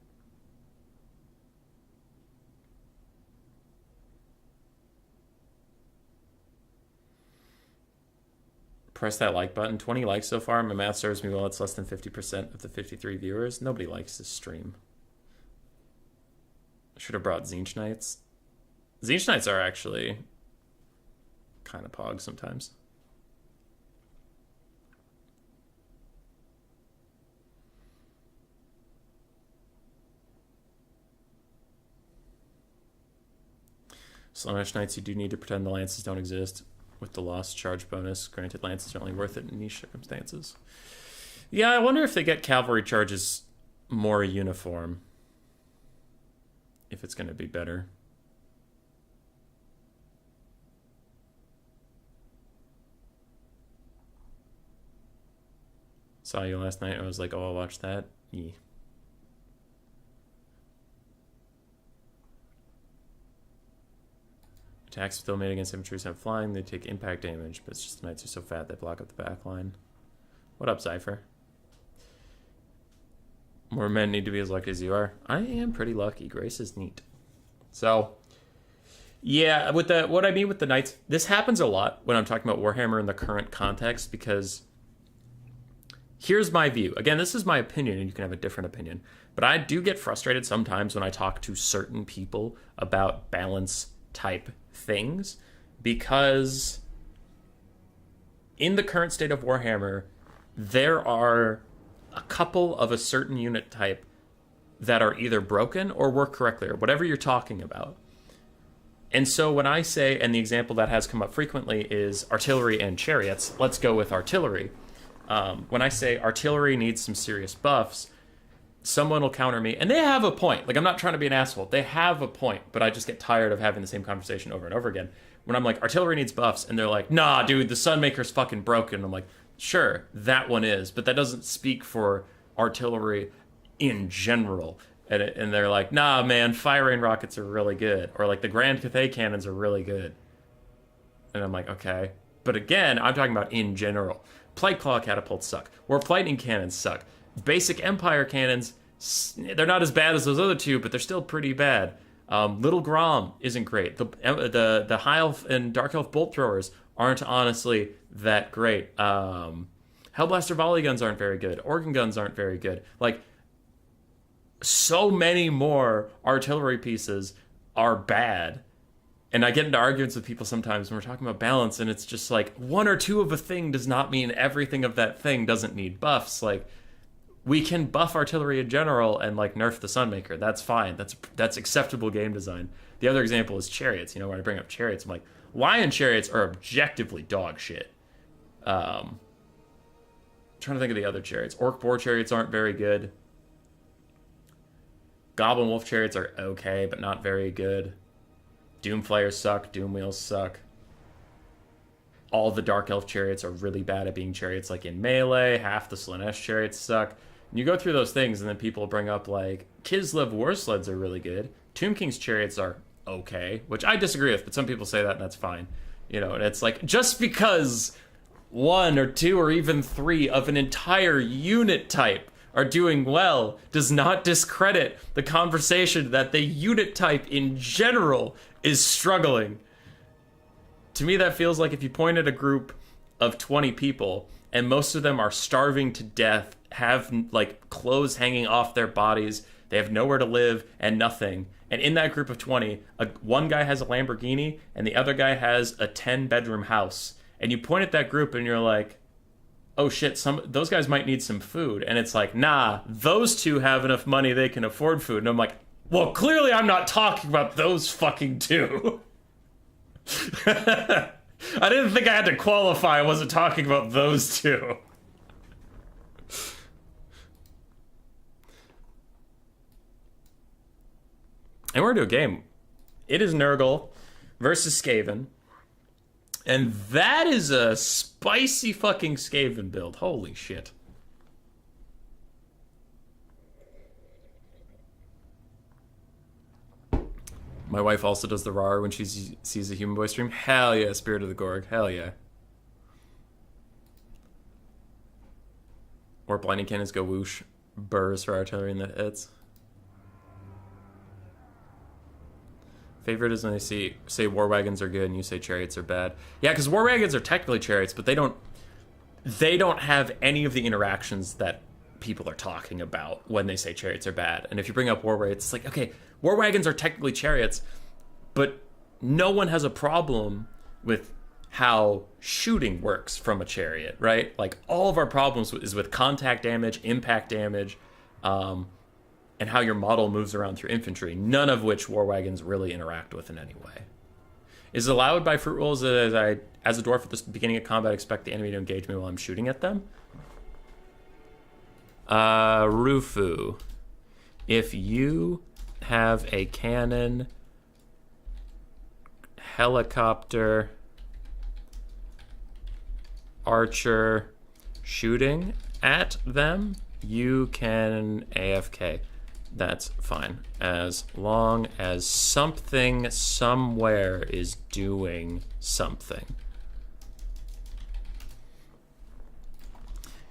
Press that like button. 20 likes so far. My math serves me well. It's less than 50% of the 53 viewers. Nobody likes this stream. I should have brought Zinch Knights. Zinch Knights are actually kind of pog sometimes. Slaanesh Knights, you do need to pretend the lances don't exist. With the lost charge bonus, granted, lances are only worth it in niche circumstances. Yeah, I wonder if they get cavalry charges more uniform. If it's going to be better. Saw you last night. I was like, oh, I'll watch that. Yeah. Attacks still made against infantry have flying. They take impact damage, but it's just the knights are so fat they block up the back line. What up, Cypher? More men need to be as lucky as you are. I am pretty lucky. Grace is neat. So, yeah, with what I mean with the knights, this happens a lot when I'm talking about Warhammer in the current context, because here's my view. Again, this is my opinion, and you can have a different opinion. But I do get frustrated sometimes when I talk to certain people about balance type things, because in the current state of Warhammer, there are a couple of a certain unit type that are either broken or work correctly, or whatever you're talking about. And so when I say, and the example that has come up frequently is artillery and chariots, let's go with artillery. When I say artillery needs some serious buffs, someone will counter me, and they have a point. Like, I'm not trying to be an asshole. They have a point, but I just get tired of having the same conversation over and over again. When I'm like, artillery needs buffs, and they're like, nah, dude, the Sunmaker's fucking broken. I'm like, sure, that one is, but that doesn't speak for artillery in general. And they're like, nah, man, firing rockets are really good. Or like, the Grand Cathay cannons are really good. And I'm like, okay. But again, I'm talking about in general. Plate claw catapults suck. Warp lightning cannons suck. Basic Empire cannons, they're not as bad as those other two, but they're still pretty bad. Little Grom isn't great. The High Elf and Dark Elf bolt throwers aren't honestly that great. Hellblaster volley guns aren't very good. Organ guns aren't very good. Like, so many more artillery pieces are bad. And I get into arguments with people sometimes when we're talking about balance, and it's just like, one or two of a thing does not mean everything of that thing doesn't need buffs. Like, we can buff artillery in general and like nerf the Sunmaker. That's fine. That's acceptable game design. The other example is chariots. You know, when I bring up chariots, I'm like, lion chariots are objectively dog shit. Trying to think of the other chariots. Orc boar chariots aren't very good. Goblin wolf chariots are okay, but not very good. Doom flayers suck. Doom wheels suck. All the Dark Elf chariots are really bad at being chariots like in melee. Half the Slaanesh chariots suck. And you go through those things, and then people bring up, like, Kislev war sleds are really good. Tomb King's chariots are okay, which I disagree with, but some people say that, and that's fine. You know, and it's like, just because 1 or 2 or even 3 of an entire unit type are doing well does not discredit the conversation that the unit type in general is struggling. To me, that feels like if you point at a group of 20 people and most of them are starving to death, have like clothes hanging off their bodies, they have nowhere to live and nothing. And in that group of 20, one guy has a Lamborghini and the other guy has a 10-bedroom house. And you point at that group and you're like, oh shit, those guys might need some food. And it's like, nah, those two have enough money they can afford food. And I'm like, well, clearly I'm not talking about those fucking two. I didn't think I had to qualify. I wasn't talking about those two. And we're going to a game. It is Nurgle versus Skaven. And that is a spicy fucking Skaven build. Holy shit. My wife also does the RAR when she sees a Human Boy stream. Hell yeah, Spirit of the Gorg. Hell yeah. Or Blinding Cannons go whoosh. Burrs for artillery in the hits. Favorite is when they say war wagons are good and you say chariots are bad. Yeah, because war wagons are technically chariots, but they don't have any of the interactions that people are talking about when they say chariots are bad. And if you bring up war wagons, it's like, okay, war wagons are technically chariots, but no one has a problem with how shooting works from a chariot, right? Like all of our problems is with contact damage, impact damage, and how your model moves around through infantry, none of which war wagons really interact with in any way. Is it allowed by fruit rules that as a dwarf at the beginning of combat, expect the enemy to engage me while I'm shooting at them? Rufu. If you have a cannon, helicopter, archer shooting at them, you can AFK. That's fine, as long as something somewhere is doing something.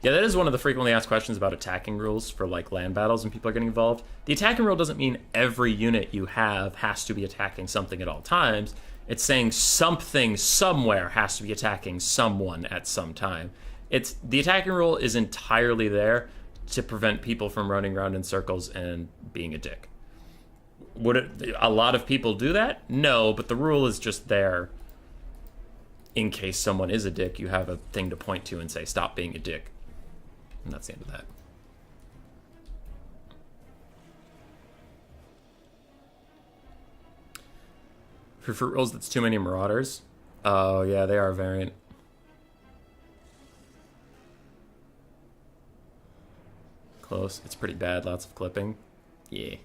Yeah, that is one of the frequently asked questions about attacking rules for like land battles and people are getting involved. The attacking rule doesn't mean every unit you have has to be attacking something at all times. It's saying something somewhere has to be attacking someone at some time. The attacking rule is entirely there to prevent people from running around in circles and being a dick. Would a lot of people do that? No, but the rule is just there in case someone is a dick. You have a thing to point to and say, stop being a dick. And that's the end of that. For fruit rolls, that's too many marauders. Oh, yeah, they are a variant. Close. It's pretty bad. Lots of clipping. Yeah.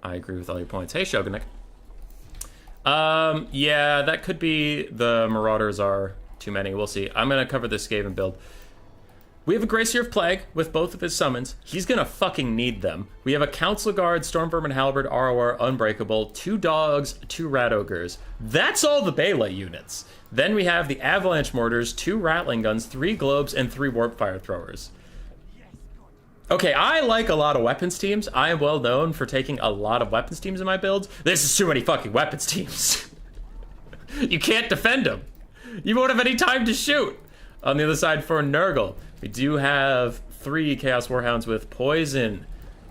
I agree with all your points. Hey, Shogunik. Yeah, that could be the Marauders are too many. We'll see. I'm going to cover this Skaven build. We have a Gracier of Plague with both of his summons. He's going to fucking need them. We have a Council Guard, Stormvermin Halberd, ROR, Unbreakable, 2 dogs, 2 Rat Ogres. That's all the Bela units. Then we have the Avalanche Mortars, 2 Rattling Guns, 3 Globes, and 3 Warp Fire Throwers. Okay, I like a lot of weapons teams. I am well known for taking a lot of weapons teams in my builds. This is too many fucking weapons teams. You can't defend them. You won't have any time to shoot. On the other side for Nurgle, we do have 3 Chaos Warhounds with Poison,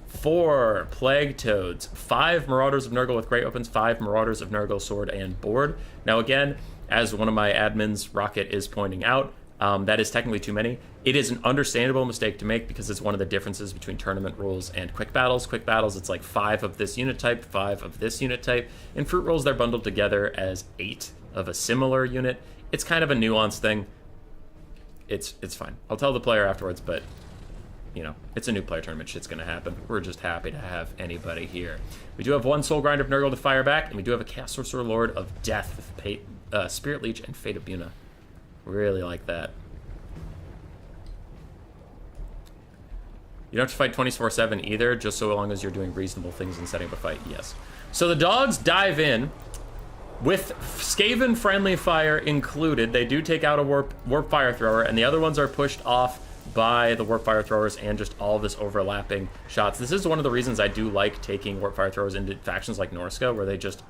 4 Plague Toads, 5 Marauders of Nurgle with Great Weapons, 5 Marauders of Nurgle Sword and Board. Now again, as one of my admins, Rocket, is pointing out, that is technically too many. It is an understandable mistake to make because it's one of the differences between tournament rules and quick battles. Quick battles, it's like 5 of this unit type, 5 of this unit type. In fruit rolls, they're bundled together as 8 of a similar unit. It's kind of a nuanced thing. It's fine. I'll tell the player afterwards, but, you know, it's a new player tournament. Shit's going to happen. We're just happy to have anybody here. We do have 1 Soul Grinder of Nurgle to fire back, and we do have a Chaos Sorcerer Lord of Death with Spirit Leech and Fate of Buna. Really like that. You don't have to fight 24/7 either, just so long as you're doing reasonable things and setting up a fight. Yes. So the dogs dive in with Skaven friendly fire included. They do take out a warp fire thrower, and the other ones are pushed off by the warp fire throwers and just all this overlapping shots. This is one of the reasons I do like taking warp fire throwers into factions like Norska, where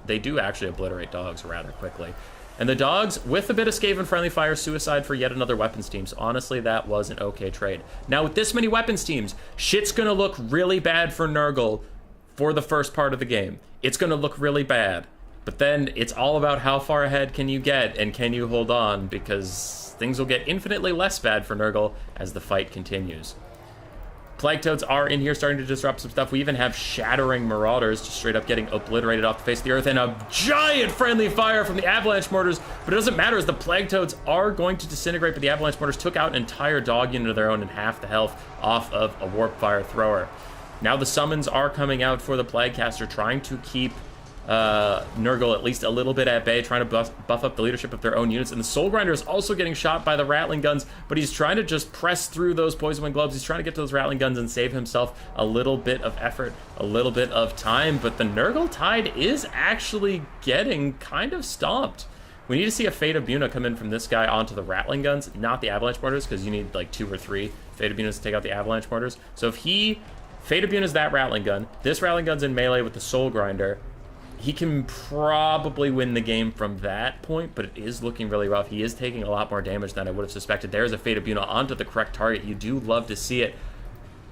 they do actually obliterate dogs rather quickly. And the dogs, with a bit of Skaven friendly fire, suicide for yet another weapons team. So honestly, that was an okay trade. Now with this many weapons teams, shit's gonna look really bad for Nurgle for the first part of the game. It's gonna look really bad. But then it's all about how far ahead can you get and can you hold on, because things will get infinitely less bad for Nurgle as the fight continues. Plague Toads are in here starting to disrupt some stuff. We even have Shattering Marauders just straight up getting obliterated off the face of the earth, and a giant friendly fire from the Avalanche Mortars. But it doesn't matter, as the Plague Toads are going to disintegrate, but the Avalanche Mortars took out an entire dog unit of their own and half the health off of a Warp Fire Thrower. Now the summons are coming out for the Plaguecaster, trying to keep Nurgle at least a little bit at bay, trying to buff up the leadership of their own units. And the Soul Grinder is also getting shot by the Rattling Guns, but he's trying to just press through those Poison Wind Globes. He's trying to get to those Rattling Guns and save himself a little bit of effort, a little bit of time. But the Nurgle tide is actually getting kind of stomped. We need to see a Fate of Buna come in from this guy onto the Rattling Guns, not the Avalanche Mortars, because you need like 2 or 3 Fate of Bunas to take out the Avalanche Mortars. So if he Fate of Buna is that Rattling Gun, this Rattling Gun's in melee with the Soul Grinder, he can probably win the game from that point, but it is looking really rough. He is taking a lot more damage than I would have suspected. There's a Fate of Buna onto the correct target. You do love to see it.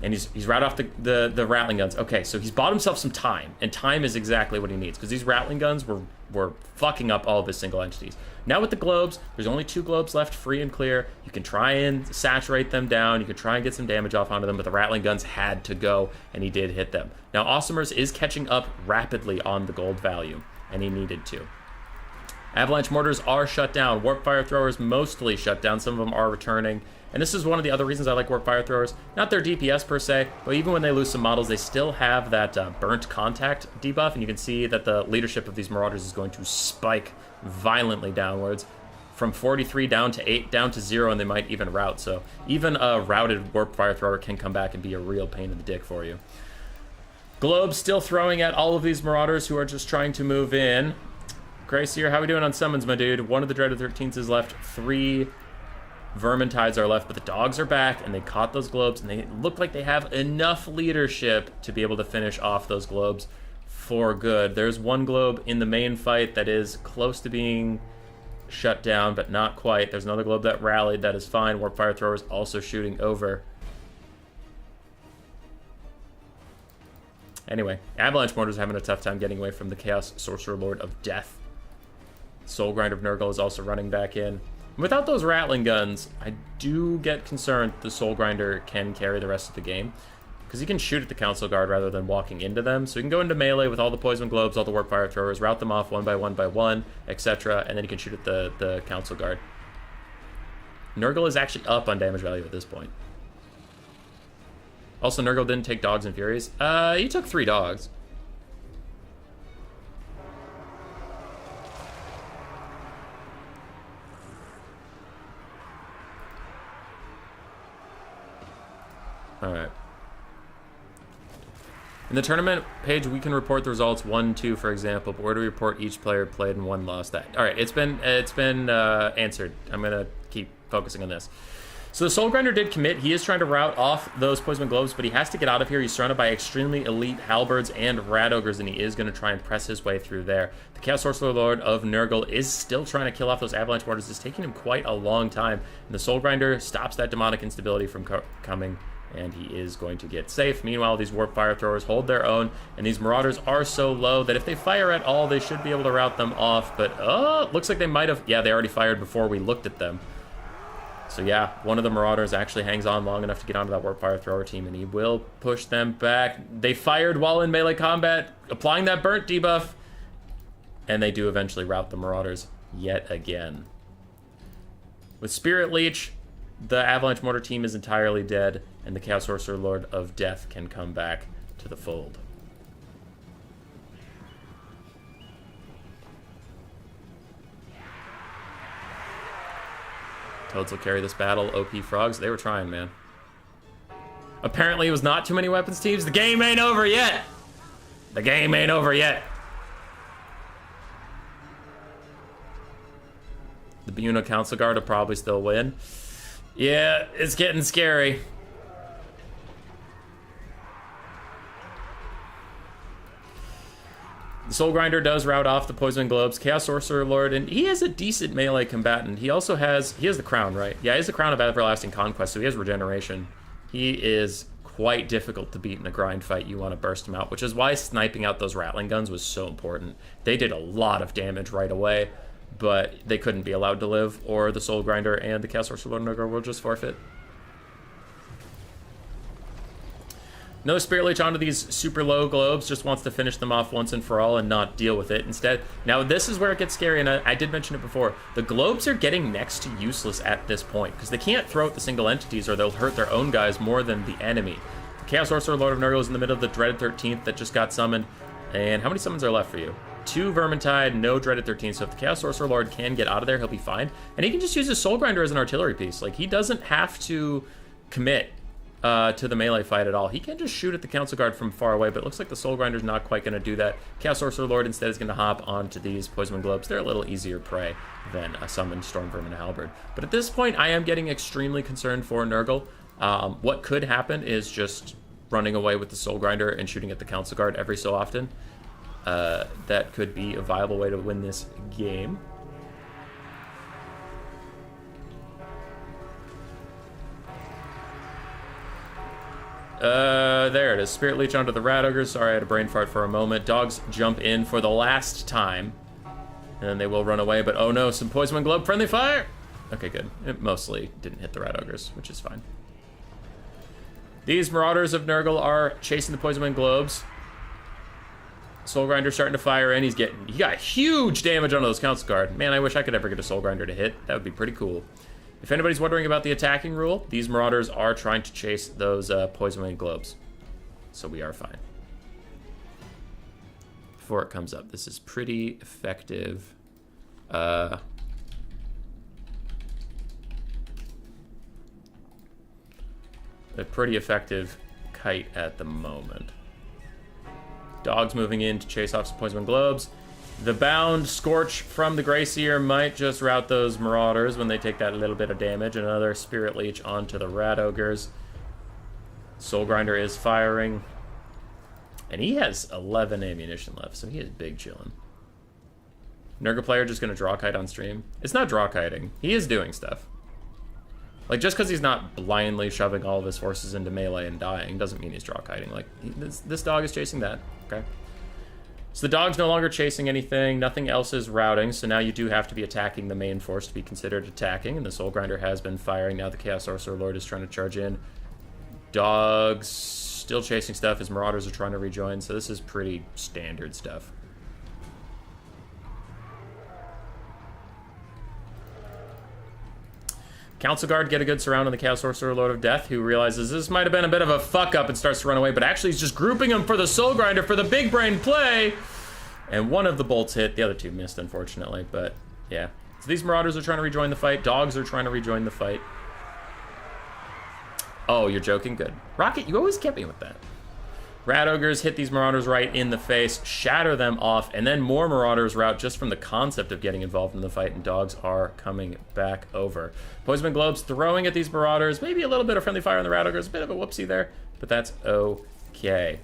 And he's right off the Rattling Guns. Okay, so he's bought himself some time, and time is exactly what he needs, because these Rattling Guns were fucking up all of his single entities. Now with the globes, there's only 2 globes left, free and clear. You can try and saturate them down. You can try and get some damage off onto them, but the Rattling Guns had to go, and he did hit them. Now Awesomers is catching up rapidly on the gold value, and he needed to. Avalanche Mortars are shut down. Warp Fire Throwers mostly shut down. Some of them are returning. And this is one of the other reasons I like Warp Fire Throwers. Not their DPS per se, but even when they lose some models, they still have that burnt contact debuff, and you can see that the leadership of these Marauders is going to spike violently downwards from 43 down to 8, down to 0, and they might even rout. So even a routed Warp Fire Thrower can come back and be a real pain in the dick for you. Globe still throwing at all of these Marauders who are just trying to move in. Gracier, how we doing on summons, my dude? One of the Dreaded 13s is left. 3 Vermintides are left, but the dogs are back, and they caught those globes, and they look like they have enough leadership to be able to finish off those globes for good. There's one globe in the main fight that is close to being shut down, but not quite. There's another globe that rallied. That is fine. Warp Fire Thrower is also shooting over. Anyway, Avalanche Mortars having a tough time getting away from the Chaos Sorcerer Lord of Death. Soul Grinder of Nurgle is also running back in. Without those Rattling Guns, I do get concerned the Soul Grinder can carry the rest of the game, because he can shoot at the Council Guard rather than walking into them. So he can go into melee with all the Poison Globes, all the Warp Fire Throwers, route them off one by one, etc., and then he can shoot at the Council Guard. Nurgle is actually up on damage value at this point. Also, Nurgle didn't take Dogs and Furies. He took 3 dogs. Alright. In the tournament page, we can report the results 1-2, for example, but where do we report each player played and 1 lost that? Alright, it's been answered. I'm gonna keep focusing on this. So the Soul Grinder did commit. He is trying to route off those Poison Globes, but he has to get out of here. He's surrounded by extremely elite Halberds and Rat Ogres, and he is going to try and press his way through there. The Chaos Sorcerer Lord of Nurgle is still trying to kill off those Avalanche Mortars. It's taking him quite a long time, and the Soul Grinder stops that demonic instability from coming, and he is going to get safe. Meanwhile, these Warp Fire Throwers hold their own, and these Marauders are so low that if they fire at all, they should be able to rout them off. But, looks like they might have... Yeah, they already fired before we looked at them. So yeah, one of the Marauders actually hangs on long enough to get onto that Warp Fire Thrower team, and he will push them back. They fired while in melee combat, applying that burnt debuff, and they do eventually rout the Marauders yet again. With Spirit Leech, the Avalanche Mortar team is entirely dead, and the Chaos Sorcerer Lord of Death can come back to the fold. Toads will carry this battle. OP Frogs, they were trying, man. Apparently it was not too many weapons teams. The game ain't over yet. The game ain't over yet. The Buna Council Guard will probably still win. Yeah, it's getting scary. The Soul Grinder does route off the Poison Globes. Chaos Sorcerer Lord, and he has a decent melee combatant. He also has the crown, right? Yeah, he has the crown of Everlasting Conquest, so he has regeneration. He is quite difficult to beat in a grind fight. You want to burst him out, which is why sniping out those Rattling Guns was so important. They did a lot of damage right away, but they couldn't be allowed to live, or the Soul Grinder and the Chaos Sorcerer Lord Nurgle will just forfeit. No Spirit Leech onto these super low globes, just wants to finish them off once and for all and not deal with it instead. Now this is where it gets scary, and I did mention it before. The globes are getting next to useless at this point, because they can't throw out the single entities or they'll hurt their own guys more than the enemy. The Chaos Sorcerer Lord of Nurgle is in the middle of the Dreaded 13th that just got summoned. And how many summons are left for you? 2 Vermintide, no Dreaded 13th, so if the Chaos Sorcerer Lord can get out of there, he'll be fine. And he can just use his Soul Grinder as an artillery piece. Like, he doesn't have to commit to the melee fight at all. He can just shoot at the Council Guard from far away, but it looks like the Soul Grinder's not quite going to do that. Chaos Sorcerer Lord instead is going to hop onto these Poison Globes. They're a little easier prey than a summoned Storm Vermin Halberd. But at this point, I am getting extremely concerned for Nurgle. What could happen is just running away with the Soul Grinder and shooting at the Council Guard every so often. That could be a viable way to win this game. There it is. Spirit Leech onto the Rat Ogres. Sorry, I had a brain fart for a moment. Dogs jump in for the last time. And then they will run away, but oh no, some Poison Wind Globe friendly fire! Okay, good. It mostly didn't hit the Rat Ogres, which is fine. These Marauders of Nurgle are chasing the Poison Wind Globes. Soul Grinder starting to fire in. He got huge damage on those Council Guard. Man, I wish I could ever get a Soul Grinder to hit. That would be pretty cool. If anybody's wondering about the attacking rule, these Marauders are trying to chase those Poison Wind Globes. So we are fine. Before it comes up, this is pretty effective. A pretty effective kite at the moment. Dogs moving in to chase off some Poison Wind Globes. The Bound Scorch from the Greyseer might just rout those Marauders when they take that little bit of damage. Another Spirit Leech onto the Rat Ogres. Soul Grinder is firing. And he has 11 ammunition left, so he is big chillin'. Nurgle player just gonna draw kite on stream. It's not draw kiting. He is doing stuff. Like, just because he's not blindly shoving all of his forces into melee and dying doesn't mean he's draw kiting. Like, this dog is chasing that, okay? So the dog's no longer chasing anything. Nothing else is routing, so now you do have to be attacking the main force to be considered attacking, and the Soul Grinder has been firing. Now the Chaos Sorcerer Lord is trying to charge in. Dogs still chasing stuff. His Marauders are trying to rejoin, so this is pretty standard stuff. Council Guard get a good surround on the Chaos Sorcerer Lord of Death, who realizes this might have been a bit of a fuck-up and starts to run away, but actually he's just grouping them for the Soul Grinder for the big brain play! And one of the bolts hit. The other two missed, unfortunately, but yeah. So these Marauders are trying to rejoin the fight. Dogs are trying to rejoin the fight. Oh, you're joking? Good. Rocket, you always get me with that. Rat Ogres hit these Marauders right in the face, shatter them off, and then more Marauders rout just from the concept of getting involved in the fight, and dogs are coming back over. Poison Wind Globes throwing at these Marauders, maybe a little bit of friendly fire on the Rat Ogres, a bit of a whoopsie there, but that's okay.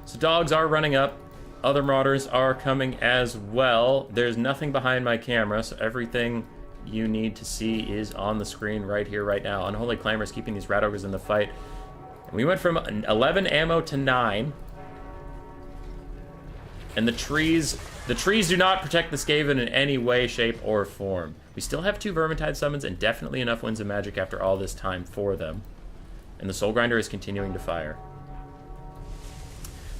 So dogs are running up. Other Marauders are coming as well. There's nothing behind my camera, so everything you need to see is on the screen right here, right now. Unholy Clamor is keeping these Rat Ogres in the fight. We went from 11 ammo to 9. And the trees do not protect the Skaven in any way, shape, or form. We still have 2 Vermintide summons and definitely enough Winds of Magic after all this time for them. And the Soul Grinder is continuing to fire.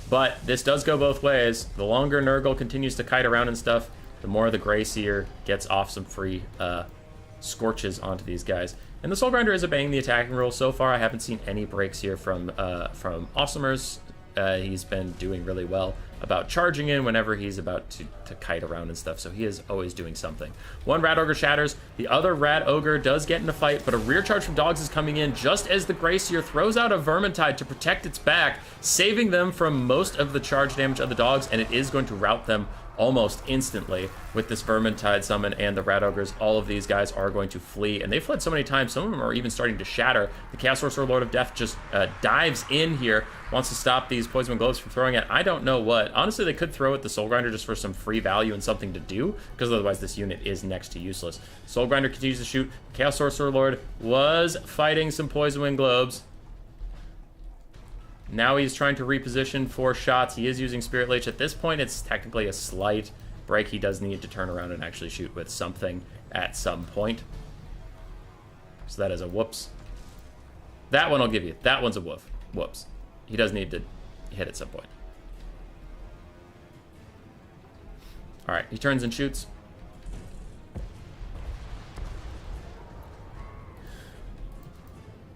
But this does go both ways. The longer Nurgle continues to kite around and stuff, the more the Greyseer gets off some free scorches onto these guys. And the Soul Grinder is obeying the attacking rule. So far, I haven't seen any breaks here from Awesomers. He's been doing really well about charging in whenever he's about to kite around and stuff, so he is always doing something. One Rat Ogre shatters. The other Rat Ogre does get in a fight, but a rear charge from Dogs is coming in just as the Greyseer throws out a Vermintide to protect its back, saving them from most of the charge damage of the Dogs, and it is going to rout them almost instantly with this Vermintide summon and the Rat Ogres. All of these guys are going to flee, and they've fled so many times, some of them are even starting to shatter. The Chaos Sorcerer Lord of Death just dives in here, wants to stop these Poison Globes from throwing it. I don't know what. Honestly, they could throw at the Soul Grinder just for some free value and something to do, because otherwise this unit is next to useless. Soul Grinder continues to shoot. Chaos Sorcerer Lord was fighting some Poison Wind Globes. Now he's trying to reposition for shots. He is using Spirit Leech. At this point, it's technically a slight break. He does need to turn around and actually shoot with something at some point. So that is a whoops. That one I'll give you. That one's a woof. Whoops. He does need to hit at some point. All right, he turns and shoots.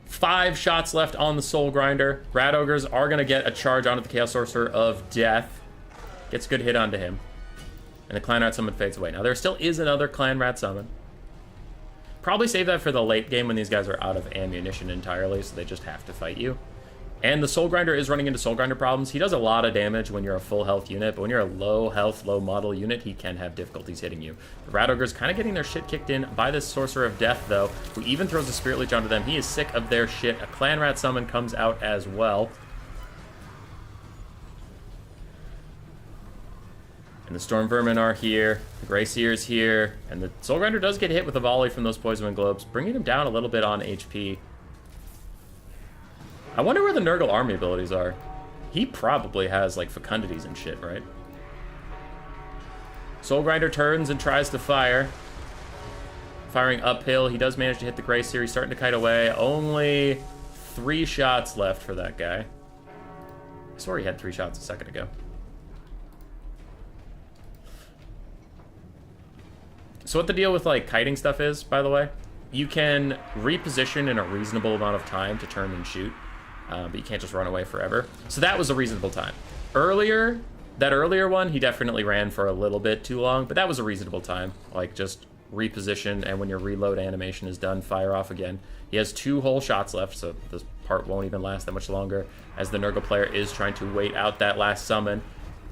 Five shots left on the Soul Grinder. Rat Ogres are going to get a charge onto the Chaos Sorcerer of Death. Gets a good hit onto him. And the Clan Rat Summon fades away. Now, there still is another Clan Rat Summon. Probably save that for the late game when these guys are out of ammunition entirely, so they just have to fight you. And the Soul Grinder is running into Soul Grinder problems. He does a lot of damage when you're a full health unit, but when you're a low health, low model unit, he can have difficulties hitting you. The Rat Ogre's kind of getting their shit kicked in by this Sorcerer of Death, though, who even throws a Spirit Leech onto them. He is sick of their shit. A Clan Rat Summon comes out as well. And the Storm Vermin are here, the Grey Seer's here, and the Soul Grinder does get hit with a volley from those Poison Wind Globes, bringing him down a little bit on HP. I wonder where the Nurgle army abilities are. He probably has, like, fecundities and shit, right? Soul Grinder turns and tries to fire. Firing uphill. He does manage to hit the Grey Seer. He's starting to kite away. Only 3 shots left for that guy. I swore he had 3 shots a second ago. So what the deal with, like, kiting stuff is, by the way, you can reposition in a reasonable amount of time to turn and shoot. But you can't just run away forever. So that was a reasonable time. That earlier one, he definitely ran for a little bit too long, but that was a reasonable time. Like, just reposition, and when your reload animation is done, fire off again. He has 2 whole shots left, so this part won't even last that much longer, as the Nurgle player is trying to wait out that last summon.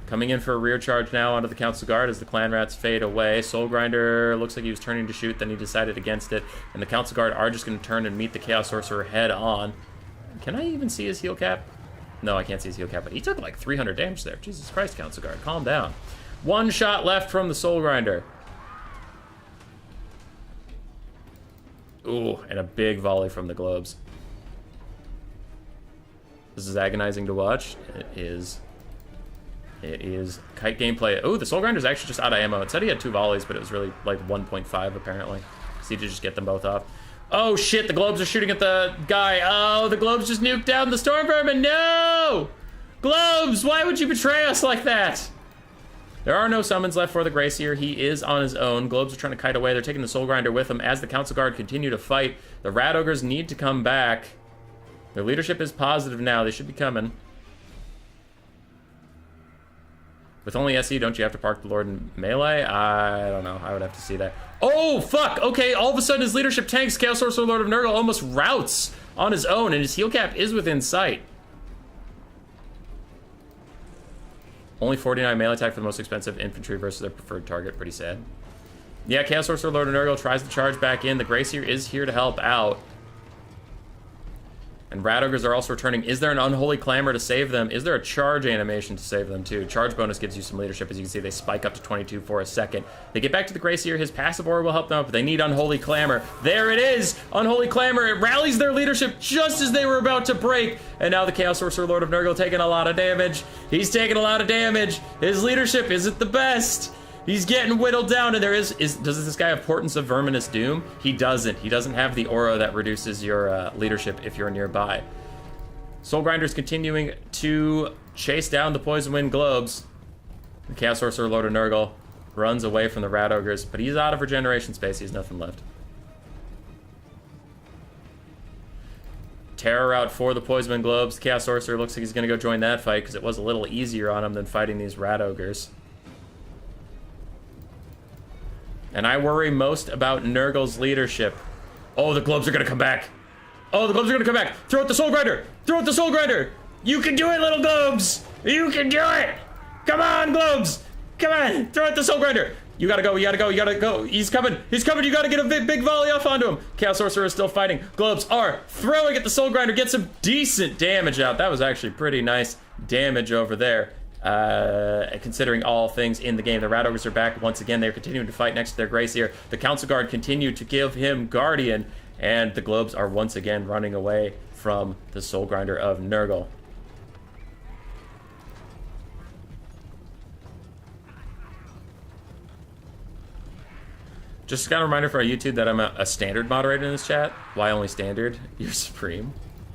Coming in for a rear charge now onto the Council Guard as the Clan Rats fade away. Soul Grinder looks like he was turning to shoot, then he decided against it, and the Council Guard are just going to turn and meet the Chaos Sorcerer head on. Can I even see his heal cap? No, I can't see his heal cap, but he took like 300 damage there. Jesus Christ, Council Guard, calm down. 1 shot left from the Soul Grinder. Ooh, and a big volley from the Globes. This is agonizing to watch. It is. It is kite gameplay. Oh, the Soul Grinder's actually just out of ammo. It said he had 2 volleys, but it was really like 1.5 apparently. So he did just get them both off. Oh shit, the Globes are shooting at the guy. Oh, the Globes just nuked down the Storm Vermin. No! Globes, why would you betray us like that? There are no summons left for the Grey Seer. He is on his own. Globes are trying to kite away. They're taking the Soul Grinder with them as the Council Guard continue to fight. The Rat Ogres need to come back. Their leadership is positive now. They should be coming. With only SE, don't you have to park the Lord in melee? I don't know. I would have to see that. Oh, fuck! Okay, all of a sudden his leadership tanks. Chaos Sorcerer Lord of Nurgle almost routs on his own, and his heal cap is within sight. Only 49 melee attack for the most expensive infantry versus their preferred target. Pretty sad. Yeah, Chaos Sorcerer Lord of Nurgle tries to charge back in. The Grey Seer is here to help out. And Rat Ogres are also returning. Is there an Unholy Clamor to save them? Is there a charge animation to save them too? Charge bonus gives you some leadership. As you can see, they spike up to 22 for a second. They get back to the Grey Seer. His passive aura will help them out, but they need Unholy Clamor. There it is! Unholy Clamor. It rallies their leadership just as they were about to break. And now the Chaos Sorcerer Lord of Nurgle taking a lot of damage. He's taking a lot of damage. His leadership isn't the best. He's getting whittled down, and does this guy have Portents of Verminous Doom? He doesn't. He doesn't have the aura that reduces your leadership if you're nearby. Soul Grinder's continuing to chase down the Poison Wind Globes. The Chaos Sorcerer Lord of Nurgle runs away from the Rat Ogres, but he's out of regeneration space. He has nothing left. Terror out for the Poison Wind Globes. The Chaos Sorcerer looks like he's going to go join that fight because it was a little easier on him than fighting these Rat Ogres. And I worry most about Nurgle's leadership. Oh, the Globes are going to come back. Oh, the Globes are going to come back. Throw out the Soul Grinder. Throw out the Soul Grinder. You can do it, little Globes. You can do it. Come on, Globes. Come on, throw it the Soul Grinder. You gotta go, you gotta go, you gotta go. He's coming, you gotta get a big volley off onto him. Chaos Sorcerer is still fighting. Globes are throwing at the Soul Grinder, get some decent damage out. That was actually pretty nice damage over there. Considering all things in the game. The Rat Ogres are back once again. They're continuing to fight next to their Gracier. The Council Guard continue to give him Guardian, and the Globes are once again running away from the Soul Grinder of Nurgle. Just got a reminder for our YouTube that I'm a standard moderator in this chat. Why only standard? You're supreme.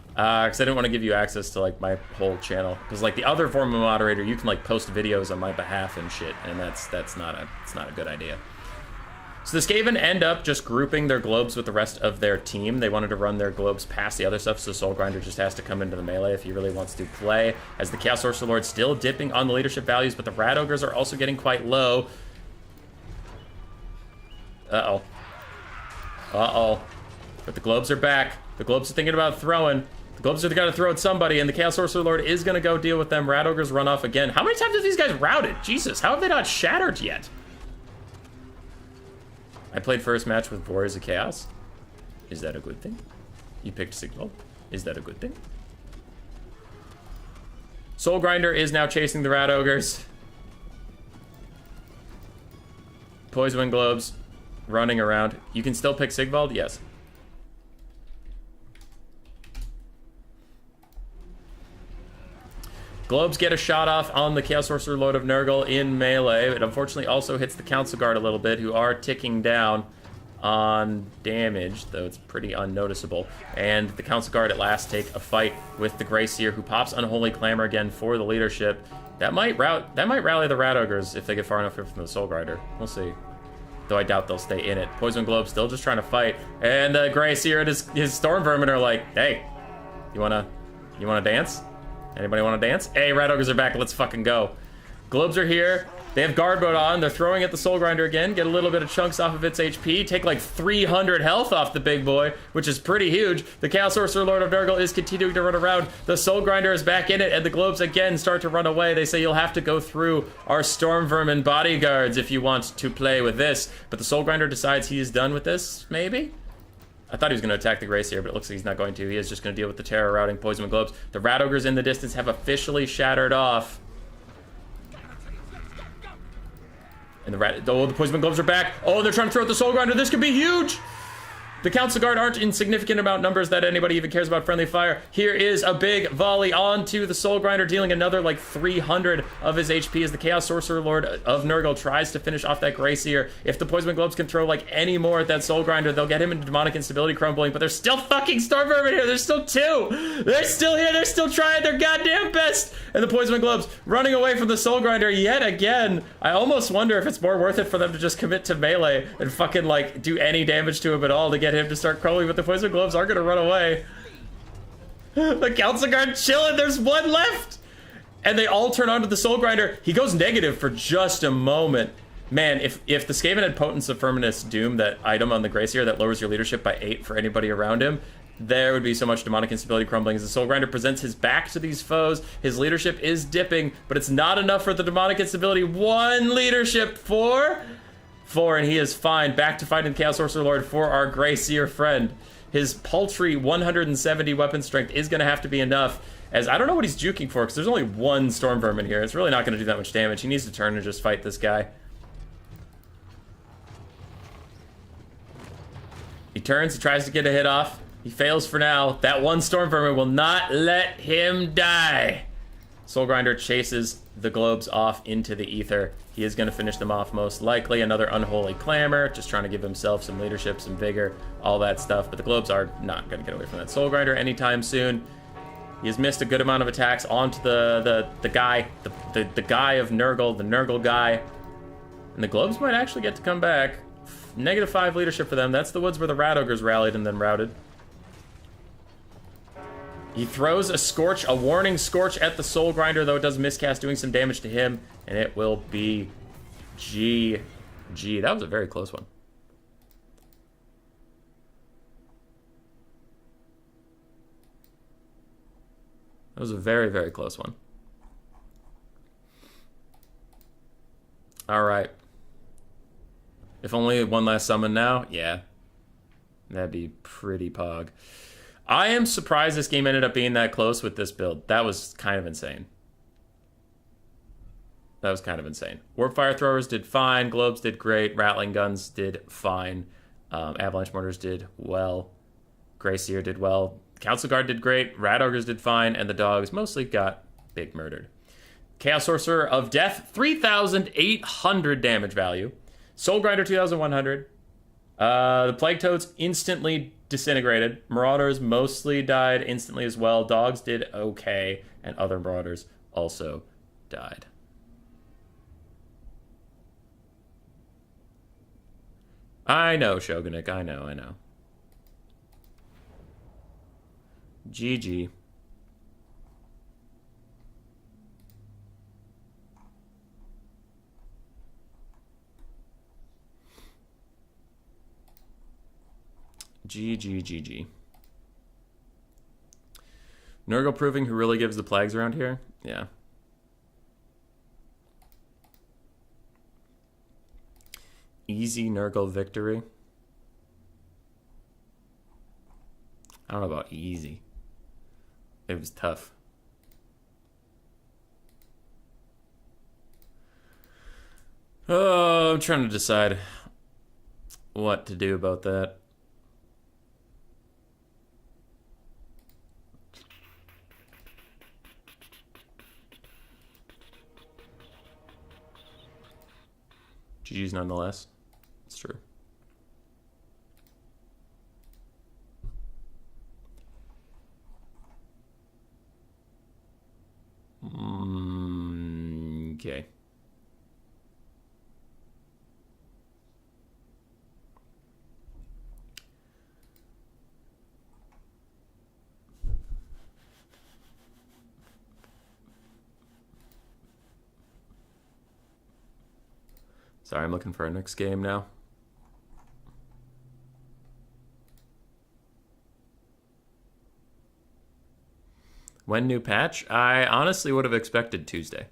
Because I didn't want to give you access to like my whole channel. Because like the other form of moderator, you can like post videos on my behalf and shit, and it's not a good idea. So the Skaven end up just grouping their Globes with the rest of their team. They wanted to run their Globes past the other stuff, so Soul Grinder just has to come into the melee if he really wants to play. As the Chaos Sorcerer Lord still dipping on the leadership values, but the Rat Ogres are also getting quite low. Uh-oh. Uh-oh. But the Globes are back. The Globes are thinking about throwing. The Globes are gonna throw at somebody, and the Chaos Sorcerer Lord is gonna go deal with them. Rat Ogres run off again. How many times have these guys routed? Jesus, how have they not shattered yet? I played first match with Warriors of Chaos. Is that a good thing? You picked Sigval. Is that a good thing? Soul Grinder is now chasing the Rat Ogres. Poison Globes running around. You can still pick Sigvald? Yes. Globes get a shot off on the Chaos Sorcerer Lord of Nurgle in melee. It unfortunately also hits the Council Guard a little bit, who are ticking down on damage, though it's pretty unnoticeable. And the Council Guard at last take a fight with the Gracier, who pops Unholy Clamor again for the leadership. That might rally the Rat Ogres if they get far enough from the Soul Grinder. We'll see. Though I doubt they'll stay in it. Poison Globe still just trying to fight. And the Gracier and his Storm Vermin are like, hey, you wanna dance? Anybody want to dance? Hey, Rat Ogres are back. Let's fucking go. Globes are here. They have guard mode on. They're throwing at the Soul Grinder again. Get a little bit of chunks off of its HP. Take like 300 health off the big boy, which is pretty huge. The Chaos Sorcerer Lord of Nurgle is continuing to run around. The Soul Grinder is back in it, and the Globes again start to run away. They say you'll have to go through our Storm Vermin bodyguards if you want to play with this. But the Soul Grinder decides he is done with this, maybe? I thought he was going to attack the Gracier, but it looks like he's not going to. He is just going to deal with the Terror routing Poison Globes. The Rat Ogres in the distance have officially shattered off. And the Poison Globes are back. Oh, they're trying to throw at the Soul Grinder. This could be huge. The Council Guard aren't in significant amount numbers that anybody even cares about friendly fire. Here is a big volley onto the Soul Grinder, dealing another like 300 of his HP as the Chaos Sorcerer Lord of Nurgle tries to finish off that Gracier. If the Poison Globes can throw like any more at that Soul Grinder, they'll get him into Demonic Instability Crumbling, but there's still fucking Storm Vermin here. There's still two. They're still here. They're still trying their goddamn best. And the Poison Globes running away from the Soul Grinder yet again. I almost wonder if it's more worth it for them to just commit to melee and fucking like do any damage to him at all to get him to start crumbling, but the Poison Globes are gonna run away. The Council Guard chilling, there's one left! And they all turn onto the Soul Grinder. He goes negative for just a moment. Man, if the Skaven had Potence of Firmness Doom, that item on the Gracier that lowers your leadership by 8 for anybody around him, there would be so much Demonic Instability Crumbling. As the Soul Grinder presents his back to these foes, his leadership is dipping, but it's not enough for the Demonic Instability. 1 leadership, 4, and he is fine. Back to fighting the Chaos Sorcerer Lord for our Gracier friend. His paltry 170 weapon strength is going to have to be enough, as I don't know what he's juking for, because there's only 1 Storm Vermin here. It's really not going to do that much damage. He needs to turn and just fight this guy. He turns, he tries to get a hit off. He fails for now. That 1 Storm Vermin will not let him die. Soul Grinder chases the Globes off into the ether. He is going to finish them off most likely. Another Unholy Clamor, just trying to give himself some leadership, some vigor, all that stuff. But the Globes are not going to get away from that Soul Grinder anytime soon. He has missed a good amount of attacks onto the guy of Nurgle, the Nurgle guy. And the Globes might actually get to come back. -5 leadership for them. That's the woods where the Rat Ogres rallied and then routed. He throws a Scorch, a warning Scorch at the Soul Grinder, though it does miscast, doing some damage to him, and it will be GG. That was a very close one. That was a very, very close one. All right. If only one last summon now? Yeah. That'd be pretty pog. I am surprised this game ended up being that close with this build. That was kind of insane. That was kind of insane. Warp Fire Throwers did fine. Globes did great. Rattling Guns did fine. Avalanche Mortars did well. Grayseer did well. Council Guard did great. Rat Ogres did fine. And the dogs mostly got big murdered. Chaos Sorcerer of Death, 3,800 damage value. Soul Grinder, 2,100. The Plague Toads instantly disintegrated. Marauders mostly died instantly as well. Dogs did okay. And other Marauders also died. I know, Shogunik. I know. GG. GG. Nurgle proving who really gives the plagues around here? Yeah. Easy Nurgle victory. I don't know about easy. It was tough. Oh, I'm trying to decide what to do about that. GG's nonetheless. It's true. Okay. Sorry, I'm looking for our next game now. When new patch? I honestly would have expected Tuesday.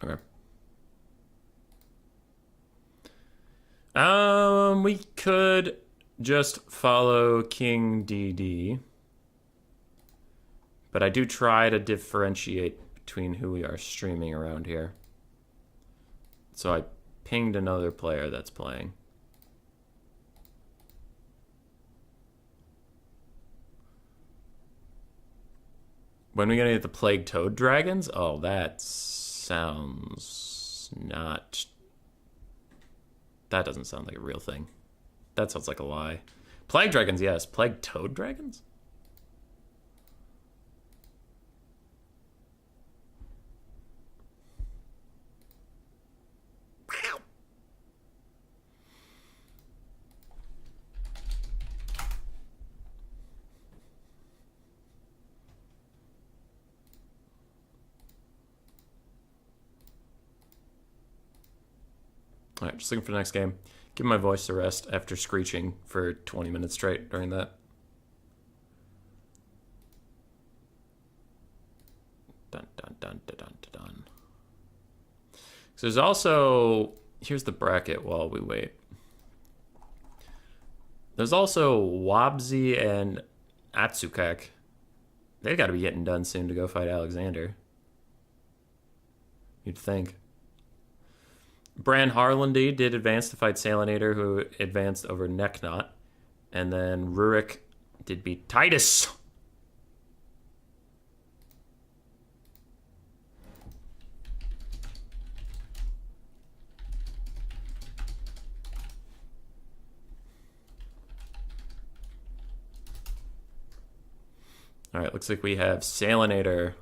Okay. We could just follow King DD. But I do try to differentiate between who we are streaming around here. So I pinged another player that's playing. When are we gonna get the Plague Toad Dragons? Oh, that sounds not... That doesn't sound like a real thing. That sounds like a lie. Plague Dragons, yes. Plague Toad Dragons? All right, just looking for the next game. Give my voice a rest after screeching for 20 minutes straight during that. Dun, dun, dun, dun, dun, dun, dun. So there's also... Here's the bracket while we wait. There's also Wabzi and Atsukak. They've got to be getting done soon to go fight Alexander. You'd think. Bran Harlandy did advance to fight Salinator, who advanced over Necknot. And then Rurik did beat Titus. All right, looks like we have Salinator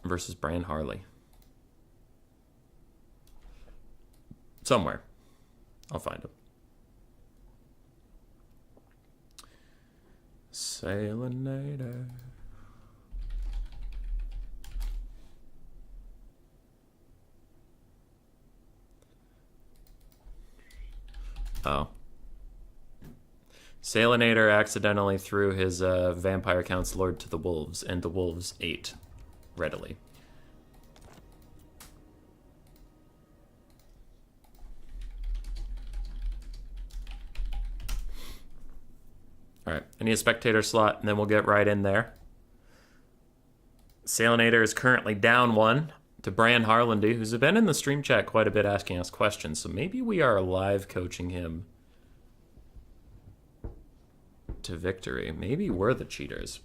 versus Bran Harley. Somewhere. I'll find him. Salinator. Oh. Salinator accidentally threw his vampire count's lord to the wolves, and the wolves ate readily. All right, I need a spectator slot, and then we'll get right in there. Salinator is currently down 1 to Bran Harlandy, who's been in the stream chat quite a bit asking us questions, so maybe we are live coaching him to victory. Maybe we're the cheaters.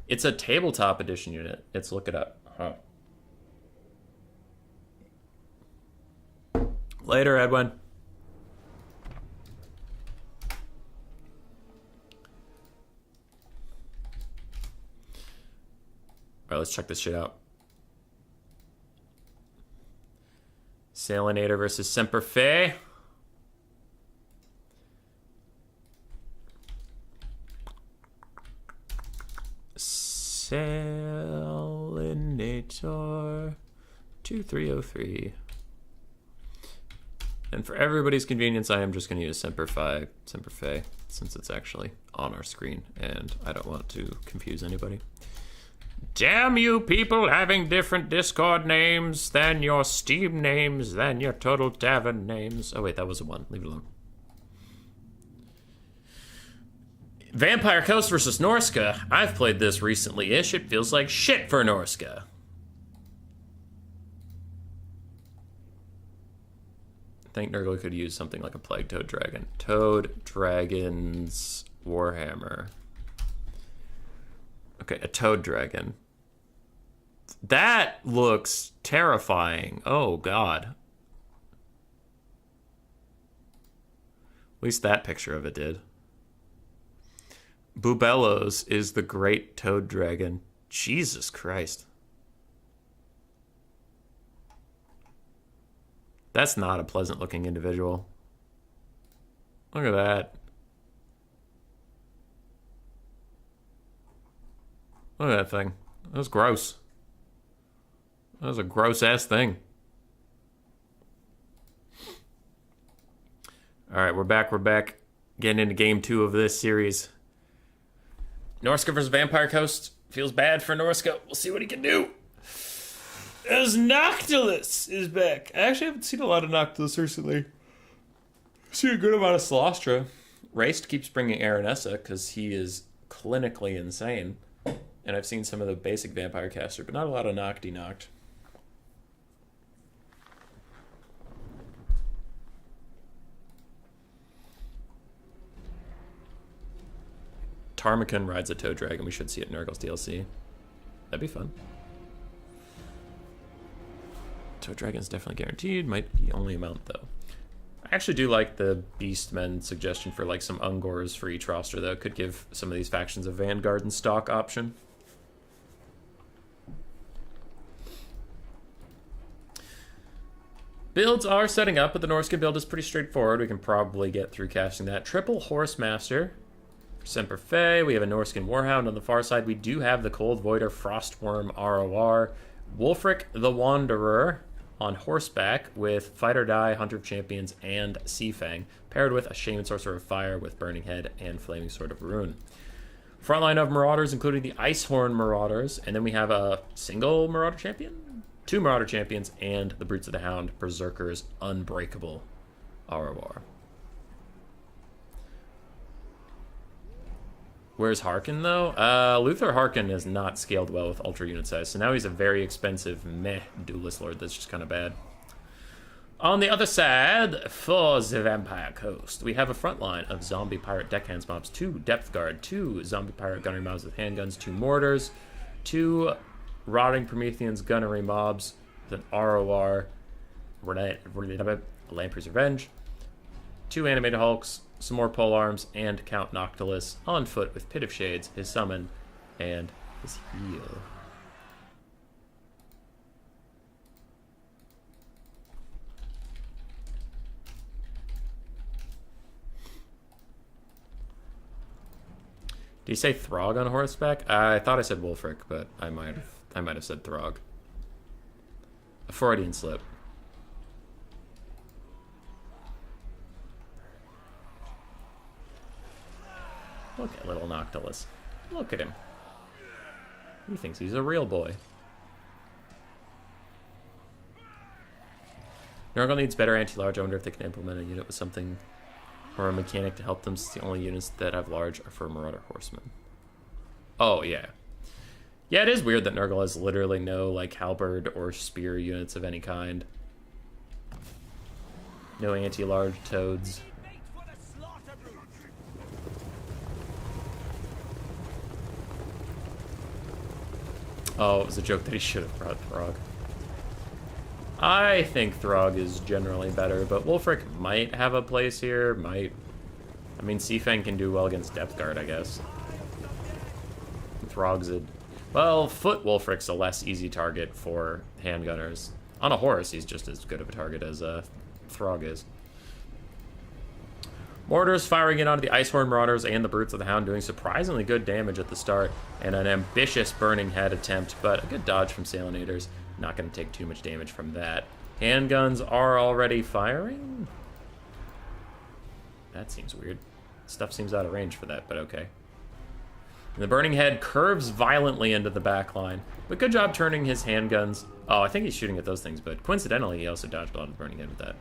It's a tabletop edition unit. Let's look it up. Huh. Later, Edwin. All right, let's check this shit out. Salinator versus Semper Fae. Salinator 2303. And for everybody's convenience, I am just going to use Semper Fae, since it's actually on our screen, and I don't want to confuse anybody. Damn you people having different Discord names than your Steam names, than your Total Tavern names. Oh wait, that was a 1. Leave it alone. Vampire Coast versus Norska. I've played this recently-ish. It feels like shit for Norska. I think Nurgle could use something like a Plague Toad Dragon. Toad Dragon's Warhammer. Okay, a Toad Dragon. That looks terrifying. Oh, God. At least that picture of it did. Bubellos is the great Toad Dragon. Jesus Christ. That's not a pleasant looking individual. Look at that. Look at that thing. That was gross. That was a gross ass thing. Alright, we're back. Getting into game 2 of this series. Norska versus Vampire Coast. Feels bad for Norska. We'll see what he can do. As Noctilus is back. I actually haven't seen a lot of Noctilus recently. I've seen a good amount of Celostra. Raced keeps bringing Aranessa because he is clinically insane. And I've seen some of the basic Vampire Caster, but not a lot of Nocti-Noct. Tarmakan rides a Toad Dragon. We should see it in Nurgle's DLC. That'd be fun. Toad Dragon's definitely guaranteed. Might be only amount, though. I actually do like the Beastmen suggestion for like some Ungors for each roster, though. Could give some of these factions a Vanguard and stock option. Builds are setting up, but the Norskin build is pretty straightforward. We can probably get through casting that. Triple Horsemaster for Semper Fae. We have a Norskin Warhound on the far side. We do have the Cold Voider Frostworm ROR. Wolfric the Wanderer on horseback with Fight or Die, Hunter of Champions, and Seafang, paired with a Shaman Sorcerer of Fire with Burning Head and Flaming Sword of Ruin. Frontline of Marauders, including the Icehorn Marauders, and then we have a single Marauder Champion, 2 Marauder Champions, and the Brutes of the Hound, Berserkers Unbreakable ROR. Where's Harkin, though? Luther Harkin has not scaled well with Ultra unit size, so now he's a very expensive meh Duelist Lord that's just kind of bad. On the other side, for the Vampire Coast, we have a front line of Zombie Pirate Deckhands mobs, 2 Depth Guard, 2 Zombie Pirate Gunnery mobs with handguns, 2 Mortars, 2 Rotting Prometheans Gunnery mobs with an ROR, Lamprey's Revenge, 2 Animated Hulks, some more polearms, and Count Noctilus on foot with Pit of Shades, his summon, and his heal. Do you say Throg on horseback? I thought I said Wulfric, but I might have said Throg. A Freudian slip. Look at little Noctilus. Look at him. He thinks he's a real boy. Nurgle needs better anti-large. I wonder if they can implement a unit with something or a mechanic to help them, since the only units that have large are for Marauder Horsemen. Oh, yeah. Yeah, it is weird that Nurgle has literally no, like, halberd or spear units of any kind. No anti-large toads. Oh, it was a joke that he should have brought Throg. I think Throg is generally better, but Wulfric might have a place here. Might. I mean, Seafang can do well against Depth Guard, I guess. Throg's a... Well, Foot Wulfric's a less easy target for handgunners. On a horse, he's just as good of a target as Throg is. Mortars firing in onto the Icehorn Marauders and the Brutes of the Hound, doing surprisingly good damage at the start, and an ambitious Burning Head attempt, but a good dodge from Salinators. Not going to take too much damage from that. Handguns are already firing? That seems weird. Stuff seems out of range for that, but okay. And the Burning Head curves violently into the back line, but good job turning his handguns. Oh, I think he's shooting at those things, but coincidentally, he also dodged a lot of the Burning Head with that.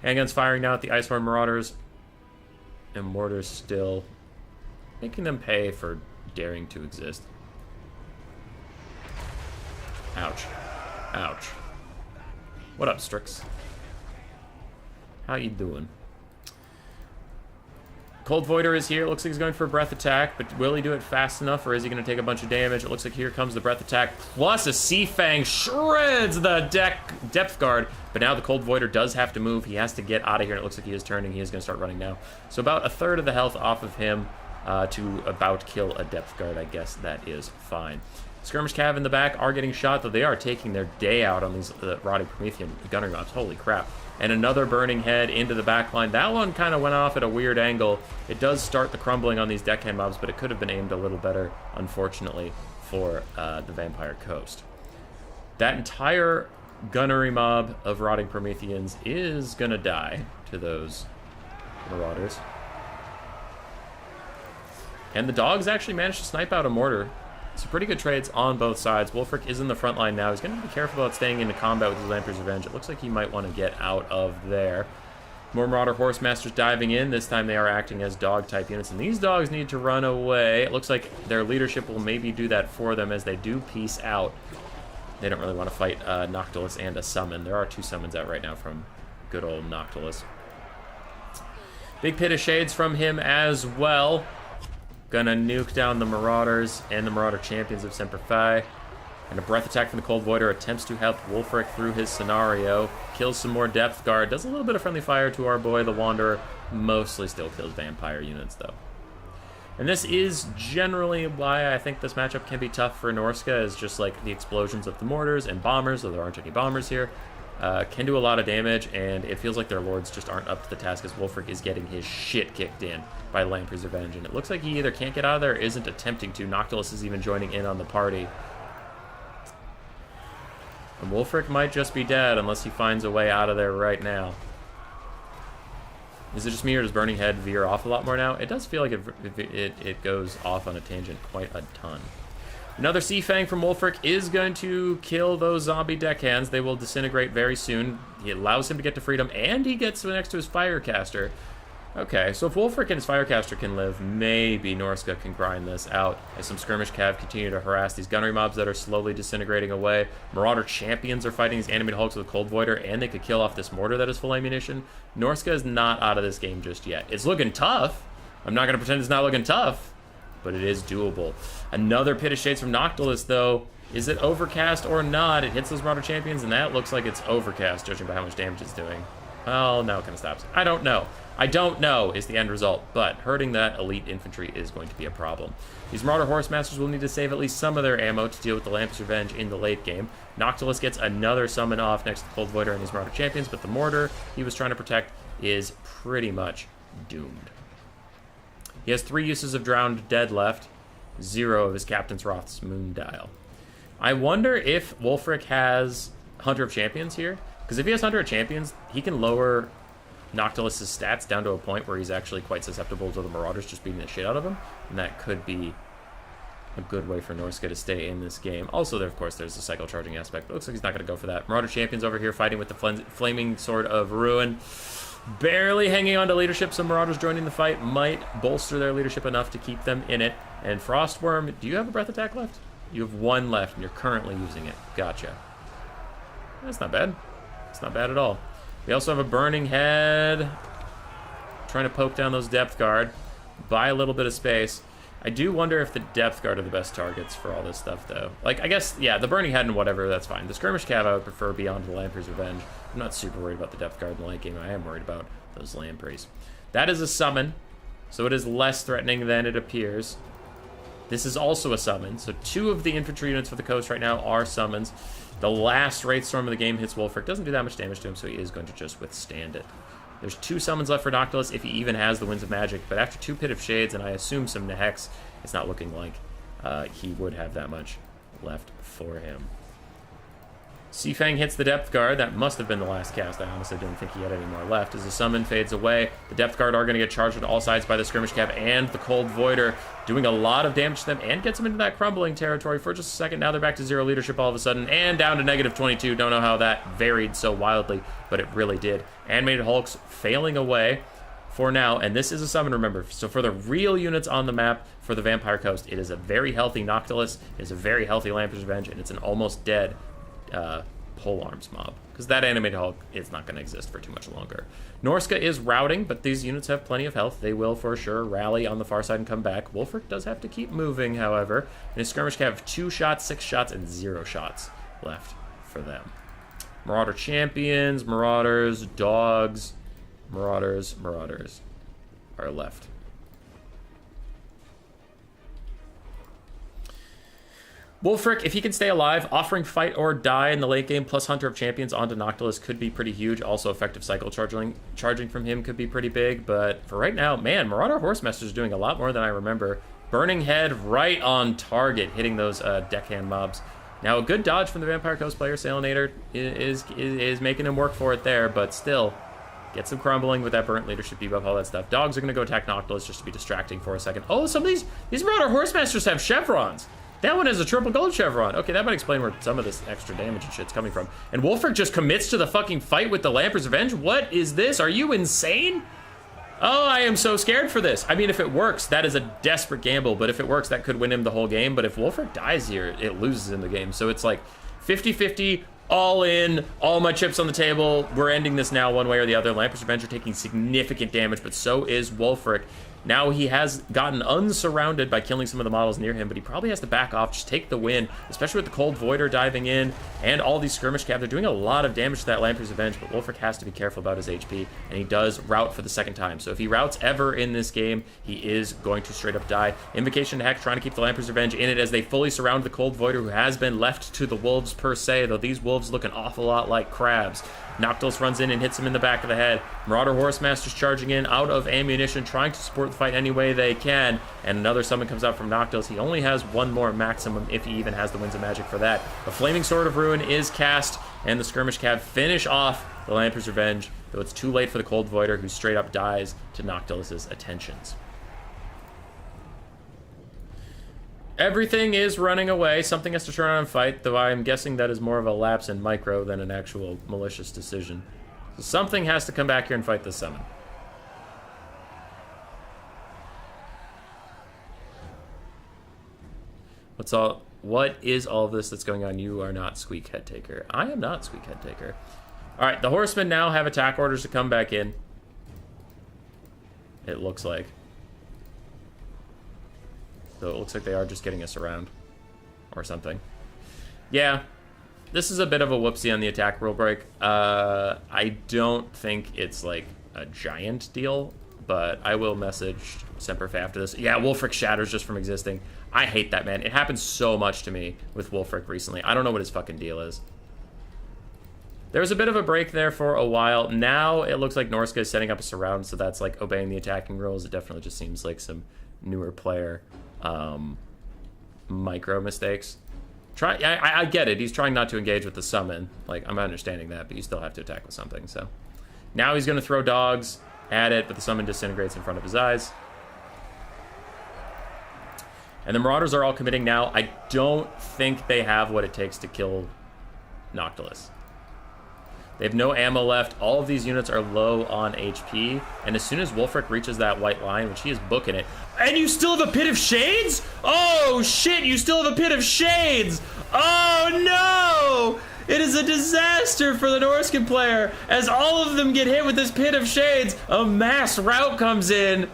Handguns firing now at the Icehorn Marauders, and Mortars still making them pay for daring to exist. Ouch. Ouch. What up, Strix? How you doing? Cold Voider is here. Looks like he's going for a breath attack, but will he do it fast enough, or is he going to take a bunch of damage? It looks like here comes the breath attack, plus a Seafang shreds the Depth Guard, but now the Cold Voider does have to move. He has to get out of here, and it looks like he is turning. He is going to start running now. So about a third of the health off of him to about kill a Depth Guard. I guess that is fine. Skirmish Cav in the back are getting shot, though they are taking their day out on these Rotting Promethean gunnery mobs. Holy crap. And another Burning Head into the back line. That one kind of went off at a weird angle. It does start the crumbling on these deckhand mobs, but it could have been aimed a little better, unfortunately, for the Vampire Coast. That entire gunnery mob of Rotting Prometheans is going to die to those Marauders. And the dogs actually managed to snipe out a mortar. So pretty good trades on both sides. Wulfric is in the front line now. He's going to be careful about staying into combat with his Lamprey's Revenge. It looks like he might want to get out of there. More Marauder Horsemasters diving in. This time they are acting as dog-type units, and these dogs need to run away. It looks like their leadership will maybe do that for them as they do peace out. They don't really want to fight Noctilus and a summon. There are 2 summons out right now from good old Noctilus. Big Pit of Shades from him as well. Gonna nuke down the Marauders and the Marauder Champions of Semper Fi. And a breath attack from the Cold Voider attempts to help Wulfric through his scenario. Kills some more Depth Guard. Does a little bit of friendly fire to our boy, the Wanderer. Mostly still kills Vampire units, though. And this is generally why I think this matchup can be tough for Norska, is just like the explosions of the Mortars and Bombers, though there aren't any Bombers here. Can do a lot of damage, and it feels like their lords just aren't up to the task as Wulfric is getting his shit kicked in by Lamprey's Revenge, and it looks like he either can't get out of there or isn't attempting to. Noctilus is even joining in on the party. And Wulfric might just be dead unless he finds a way out of there right now. Is it just me, or does Burning Head veer off a lot more now? It does feel like it goes off on a tangent quite a ton. Another Seafang from Wulfric is going to kill those zombie deckhands. They will disintegrate very soon. He allows him to get to freedom, and he gets next to his Firecaster. Okay, so if Wolfric and his Firecaster can live, maybe Norska can grind this out as some Skirmish Cav continue to harass these Gunnery mobs that are slowly disintegrating away. Marauder Champions are fighting these Animated Hulks with a Cold Voider, and they could kill off this Mortar that is full ammunition. Norska is not out of this game just yet. It's looking tough. I'm not going to pretend it's not looking tough, but it is doable. Another Pit of Shades from Noctilus, though. Is it Overcast or not? It hits those Marauder Champions, and that looks like it's Overcast, judging by how much damage it's doing. Well, now it kind of stops. I don't know. I don't know is the end result, but hurting that elite infantry is going to be a problem. These Marauder Horsemasters will need to save at least some of their ammo to deal with the Lamps Revenge in the late game. Noctilus gets another summon off next to the Cold Voider and these Marauder Champions, but the Mortar he was trying to protect is pretty much doomed. He has 3 uses of Drowned Dead left, 0 of his Captain's Wrath's Moon Dial. I wonder if Wolfric has Hunter of Champions here, because if he has Hunter of Champions, he can lower Noctilus' stats down to a point where he's actually quite susceptible to the Marauders just beating the shit out of him, and that could be a good way for Norska to stay in this game. Also, there, of course, there's the cycle charging aspect, but it looks like he's not going to go for that. Marauder Champions over here fighting with the Flaming Sword of Ruin. Barely hanging on to leadership. Some Marauders joining the fight might bolster their leadership enough to keep them in it. And Frostworm, do you have a Breath Attack left? You have 1 left, and you're currently using it. Gotcha. That's not bad. It's not bad at all. We also have a Burning Head. Trying to poke down those Depth Guard. Buy a little bit of space. I do wonder if the Depth Guard are the best targets for all this stuff, though. Like, I guess, yeah, the Burning Head and whatever, that's fine. The Skirmish Cav I would prefer beyond the Lamprey's Revenge. I'm not super worried about the Depth Guard in the late game. I am worried about those Lampreys. That is a summon, so it is less threatening than it appears. This is also a summon, so 2 of the infantry units for the coast right now are summons. The last Wraith Storm of the game hits Wolfric. Doesn't do that much damage to him, so he is going to just withstand it. There's 2 summons left for Noctilus, if he even has the Winds of Magic, but after 2 Pit of Shades, and I assume some Nehex, it's not looking like he would have that much left for him. Seafang hits the Depth Guard. That must have been the last cast. I honestly didn't think he had any more left. As the summon fades away, the Depth Guard are going to get charged on all sides by the Skirmish Cav and the Cold Voider, doing a lot of damage to them and gets them into that crumbling territory for just a second. Now they're back to 0 leadership all of a sudden and down to -22. Don't know how that varied so wildly, but it really did. Animated Hulks failing away for now, and this is a summon, remember. So for the real units on the map for the Vampire Coast, it is a very healthy Noctilus, it is a very healthy Lamprey's Revenge, and it's an almost dead Polearms mob, because that Animated Hulk is not going to exist for too much longer. Norska is routing, but these units have plenty of health. They will for sure rally on the far side and come back. Wolfric does have to keep moving, however, and his Skirmish Cav have 2 shots, 6 shots, and 0 shots left for them. Marauder Champions, Marauders, Dogs, Marauders are left. Wolfric, if he can stay alive, offering Fight or Die in the late game plus Hunter of Champions onto Noctilus could be pretty huge. Also, effective cycle charging from him could be pretty big. But for right now, man, Marauder Horsemaster is doing a lot more than I remember. Burning Head right on target, hitting those deckhand mobs. Now, a good dodge from the Vampire Coast player, Salinator, is making him work for it there, but still, get some crumbling with that burnt leadership debuff, all that stuff. Dogs are going to go attack Noctilus just to be distracting for a second. Oh, some of these Marauder Horsemasters have chevrons. That one has a triple gold chevron. Okay, that might explain where some of this extra damage and shit's coming from. And Wolfric just commits to the fucking fight with the Lamprey's Revenge? What is this? Are you insane? Oh, I am so scared for this. I mean, if it works, that is a desperate gamble. But if it works, that could win him the whole game. But if Wolfric dies here, it loses in the game. So it's like 50-50, all in, all my chips on the table. We're ending this now one way or the other. Lamprey's Revenge are taking significant damage, but so is Wolfric. Now he has gotten unsurrounded by killing some of the models near him, but he probably has to back off, just take the win, especially with the Cold Voider diving in, and all these Skirmish Cav. They're doing a lot of damage to that Lamprey's Revenge, but Wolfric has to be careful about his HP, and he does rout for the second time. So if he routs ever in this game, he is going to straight up die. Invocation to Hex trying to keep the Lamprey's Revenge in it as they fully surround the Cold Voider, who has been left to the wolves per se, though these wolves look an awful lot like crabs. Noctilus runs in and hits him in the back of the head. Marauder Horsemasters charging in out of ammunition, trying to support the fight any way they can. And another summon comes out from Noctilus. He only has 1 more maximum if he even has the Winds of Magic for that. The Flaming Sword of Ruin is cast, and the Skirmish Cav finish off the Lamprey's Revenge, though it's too late for the Cold Voider, who straight up dies to Noctilus's attentions. Everything is running away. Something has to turn on and fight, though I'm guessing that is more of a lapse in micro than an actual malicious decision. So something has to come back here and fight this summon. What is all this that's going on? You are not Squeak Head Taker. I am not Squeak Head Taker. All right, the horsemen now have attack orders to come back in. It looks like. So it looks like they are just getting us around. Or something. Yeah. This is a bit of a whoopsie on the attack rule break. I don't think it's like a giant deal, but I will message Semperfe after this. Yeah, Wulfric shatters just from existing. I hate that, man. It happens so much to me with Wulfric recently. I don't know what his fucking deal is. There was a bit of a break there for a while. Now it looks like Norska is setting up a surround, so that's like obeying the attacking rules. It definitely just seems like some newer player micro mistakes. I get it. He's trying not to engage with the summon. Like, I'm understanding that, but you still have to attack with something, so. Now he's going to throw dogs at it, but the summon disintegrates in front of his eyes. And the Marauders are all committing now. I don't think they have what it takes to kill Noctilus. They have no ammo left. All of these units are low on HP. And as soon as Wulfric reaches that white line, which he is booking it. And you still have a Pit of Shades? Oh, shit, you still have a Pit of Shades. Oh, no. It is a disaster for the Norscan player. As all of them get hit with this Pit of Shades, a mass rout comes in.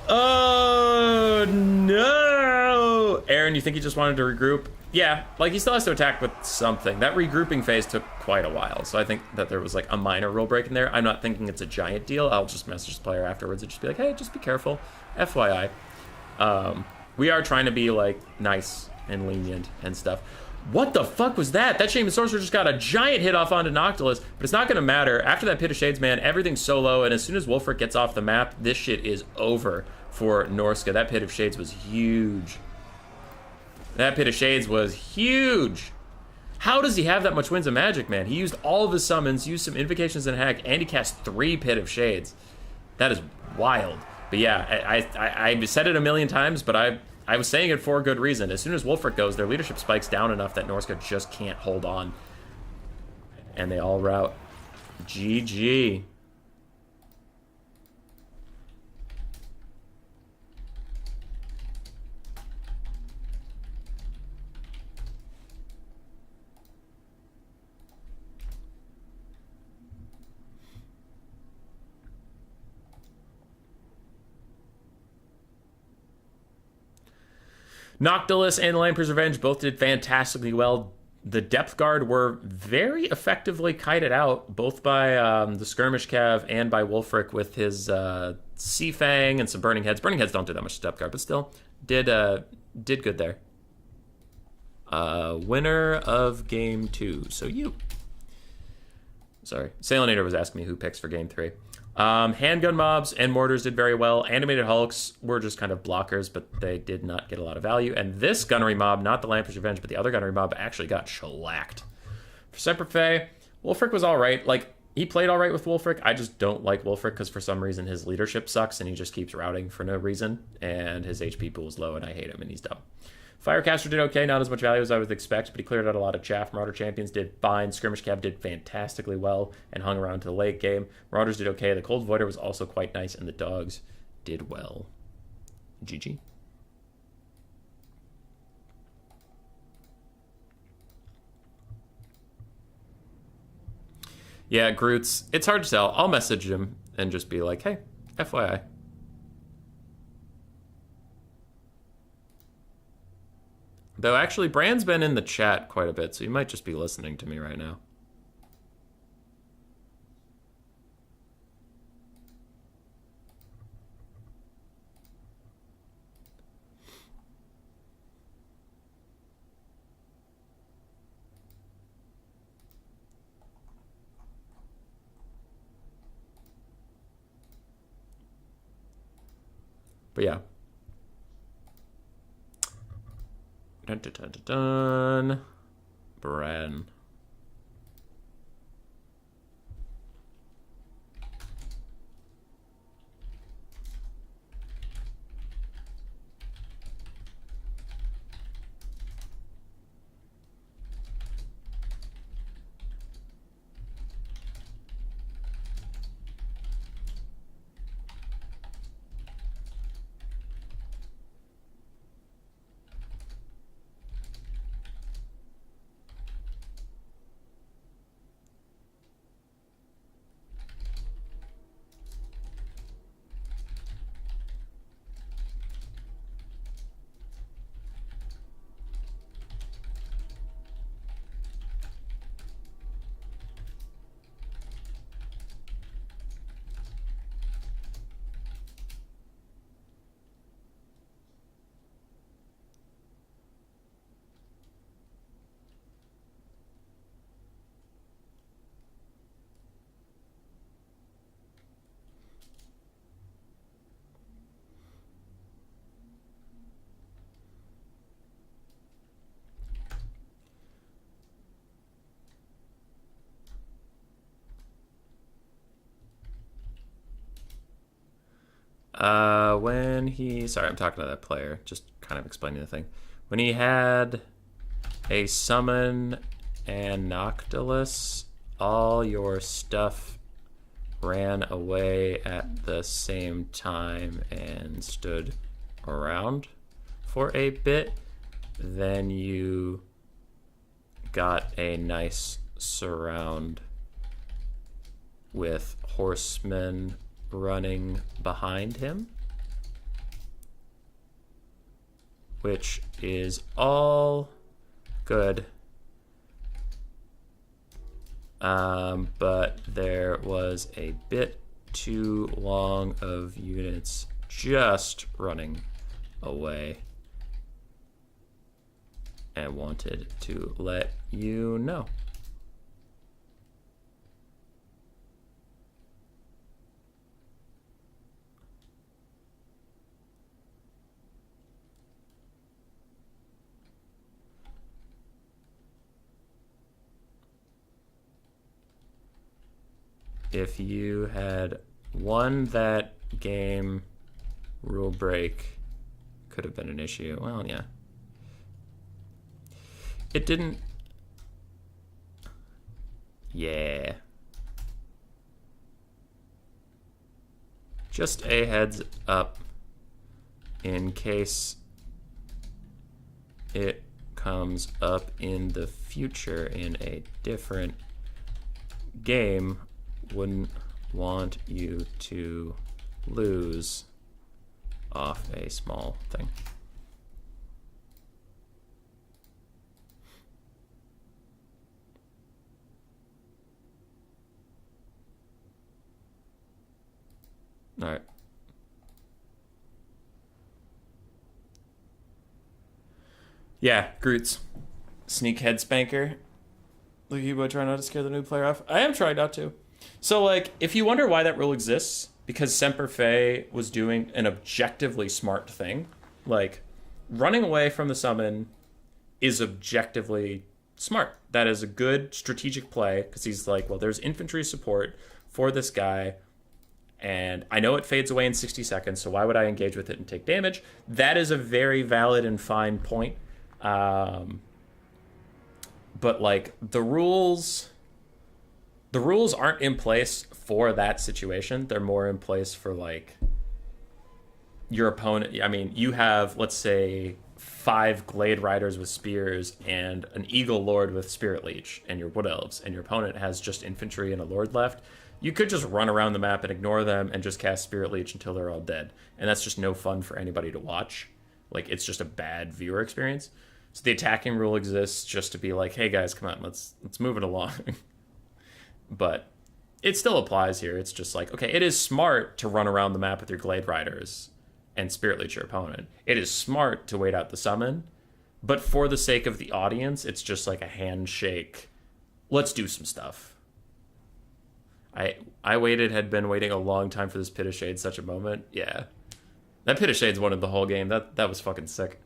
Oh, no. Aaron, you think he just wanted to regroup? Yeah, like, he still has to attack with something. That regrouping phase took quite a while, so I think that there was, like, a minor rule break in there. I'm not thinking it's a giant deal. I'll just message the player afterwards and just be like, hey, just be careful. FYI. We are trying to be, like, nice and lenient and stuff. What the fuck was that? That Shaman Sorcerer just got a giant hit off onto Noctilus, but it's not going to matter. After that Pit of Shades, man, everything's so low, and as soon as Wulfric gets off the map, this shit is over for Norska. That Pit of Shades was huge. That Pit of Shades was huge. How does he have that much Winds of Magic, man? He used all of his summons, used some Invocations and Hack, and he cast 3 Pit of Shades. That is wild. But yeah, I said it a million times, but I was saying it for a good reason. As soon as Wulfric goes, their leadership spikes down enough that Norska just can't hold on. And they all rout. GG. Noctilus and Lamprey's Revenge both did fantastically well. The Depth Guard were very effectively kited out, both by the Skirmish Cav and by Wulfric with his Sea Fang and some Burning Heads. Burning Heads don't do that much Depth Guard, but still did good there. Winner of Game 2. So you. Sorry. Salinator was asking me who picks for Game 3. Handgun mobs and mortars did very well. Animated hulks were just kind of blockers, but they did not get a lot of value. And this gunnery mob, not the Lamprey's Revenge, but the other gunnery mob, actually got shellacked. For Semperfe, Wulfric was all right. Like, he played all right with Wulfric. I just don't like Wulfric because for some reason his leadership sucks and he just keeps routing for no reason. And his HP pool is low and I hate him and he's dumb. Firecaster did okay, not as much value as I would expect, but he cleared out a lot of chaff. Marauder Champions did fine. Skirmish Cab did fantastically well and hung around to the late game. Marauders did okay. The Cold Voider was also quite nice, and the Dogs did well. GG. Yeah, Groots. It's hard to tell. I'll message him and just be like, hey, FYI. Though, actually, Brand's been in the chat quite a bit, so you might just be listening to me right now. But yeah. Dun, dun, dun, dun, dun. Bran. Sorry, I'm talking to that player, just kind of explaining the thing. When he had a summon and Noctilus, all your stuff ran away at the same time and stood around for a bit. Then you got a nice surround with horsemen running behind him, which is all good. But there was a bit too long of units just running away, and wanted to let you know. If you had won that game, rule break could have been an issue. Well, yeah. It didn't. Yeah. Just a heads up in case it comes up in the future in a different game. Wouldn't want you to lose off a small thing. All right. Yeah, Groots. Sneak head spanker. Look at you, boy, trying not to scare the new player off. I am trying not to. So, like, if you wonder why that rule exists, because Semper Fae was doing an objectively smart thing. Like, running away from the summon is objectively smart. That is a good strategic play, because he's like, well, there's infantry support for this guy, and I know it fades away in 60 seconds, so why would I engage with it and take damage? That is a very valid and fine point. But, like, the rules aren't in place for that situation. They're more in place for, like, your opponent. I mean, you have, let's say, 5 Glade Riders with spears and an Eagle Lord with Spirit Leech and your Wood Elves, and your opponent has just infantry and a Lord left. You could just run around the map and ignore them and just cast Spirit Leech until they're all dead. And that's just no fun for anybody to watch. Like, it's just a bad viewer experience. So the attacking rule exists just to be like, hey guys, come on, let's move it along. But it still applies here. It's just like, okay, it is smart to run around the map with your Glade Riders and Spirit Leech your opponent. It is smart to wait out the summon, but for the sake of the audience, it's just like a handshake. Let's do some stuff. I had been waiting a long time for this Pit of Shade, such a moment. Yeah. That Pit of Shade's won the whole game. That was fucking sick.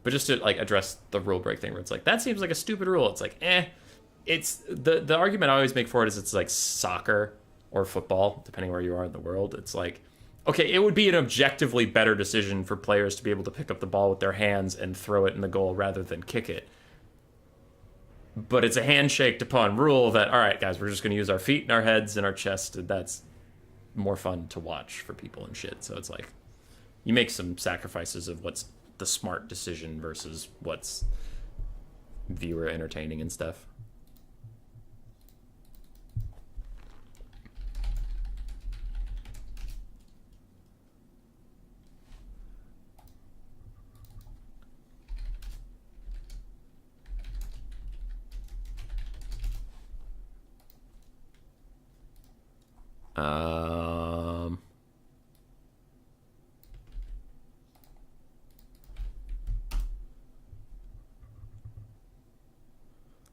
But just to, like, address the rule break thing where it's like, that seems like a stupid rule. It's like, it's the argument I always make for it is it's like soccer or football, depending where you are in the world. It's like, okay, it would be an objectively better decision for players to be able to pick up the ball with their hands and throw it in the goal rather than kick it. But it's a handshake upon rule that, all right, guys, we're just going to use our feet and our heads and our chest, and that's more fun to watch for people and shit. So it's like, you make some sacrifices of what's the smart decision versus what's viewer entertaining and stuff.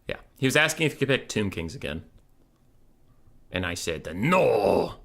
Yeah, he was asking if he could pick Tomb Kings again, and I said no.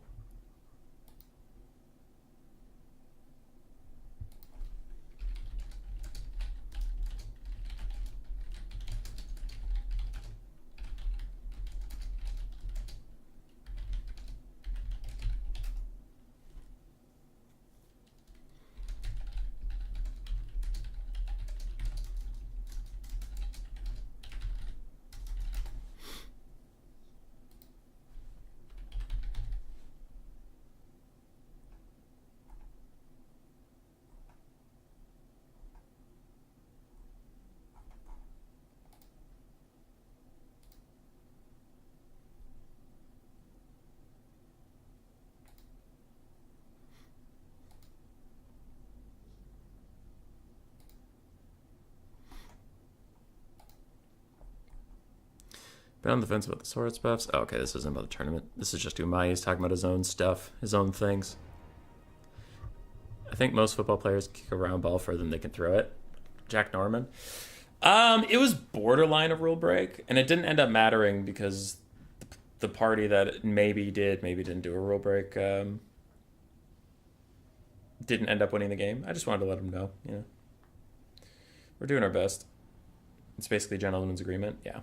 Been on the fence about the swords buffs. Oh, okay, this isn't about the tournament. This is just Umai. He's talking about his own stuff, his own things. I think most football players kick a round ball further than they can throw it. Jack Norman. It was borderline a rule break, and it didn't end up mattering because the party that maybe didn't do a rule break, didn't end up winning the game. I just wanted to let them know, you know. We're doing our best. It's basically a gentleman's agreement, yeah.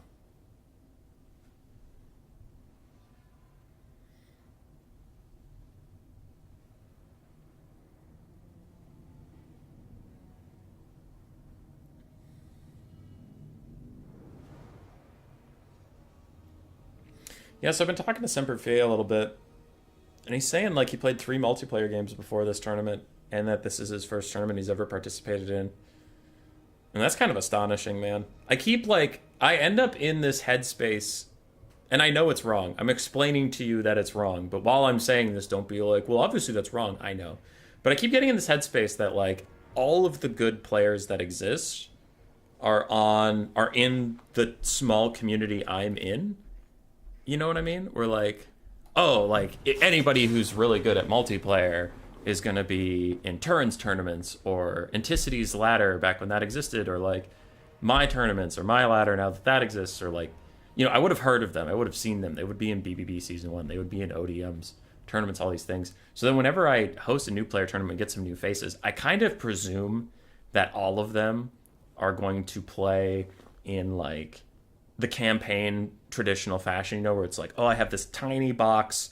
Yeah, so I've been talking to Semper Fi a little bit, and he's saying like he played 3 multiplayer games before this tournament, and that this is his first tournament he's ever participated in. And that's kind of astonishing, man. I end up in this headspace, and I know it's wrong. I'm explaining to you that it's wrong, but while I'm saying this, don't be like, well, obviously that's wrong. I know. But I keep getting in this headspace that like all of the good players that exist are in the small community I'm in. You know what I mean? We're like, oh, like anybody who's really good at multiplayer is going to be in Turin's tournaments or Anticity's ladder back when that existed, or like my tournaments or my ladder now that exists, or like, you know, I would have heard of them. I would have seen them. They would be in BBB Season 1. They would be in ODMs, tournaments, all these things. So then whenever I host a new player tournament and get some new faces, I kind of presume that all of them are going to play in like the campaign traditional fashion, you know, where it's like, oh, I have this tiny box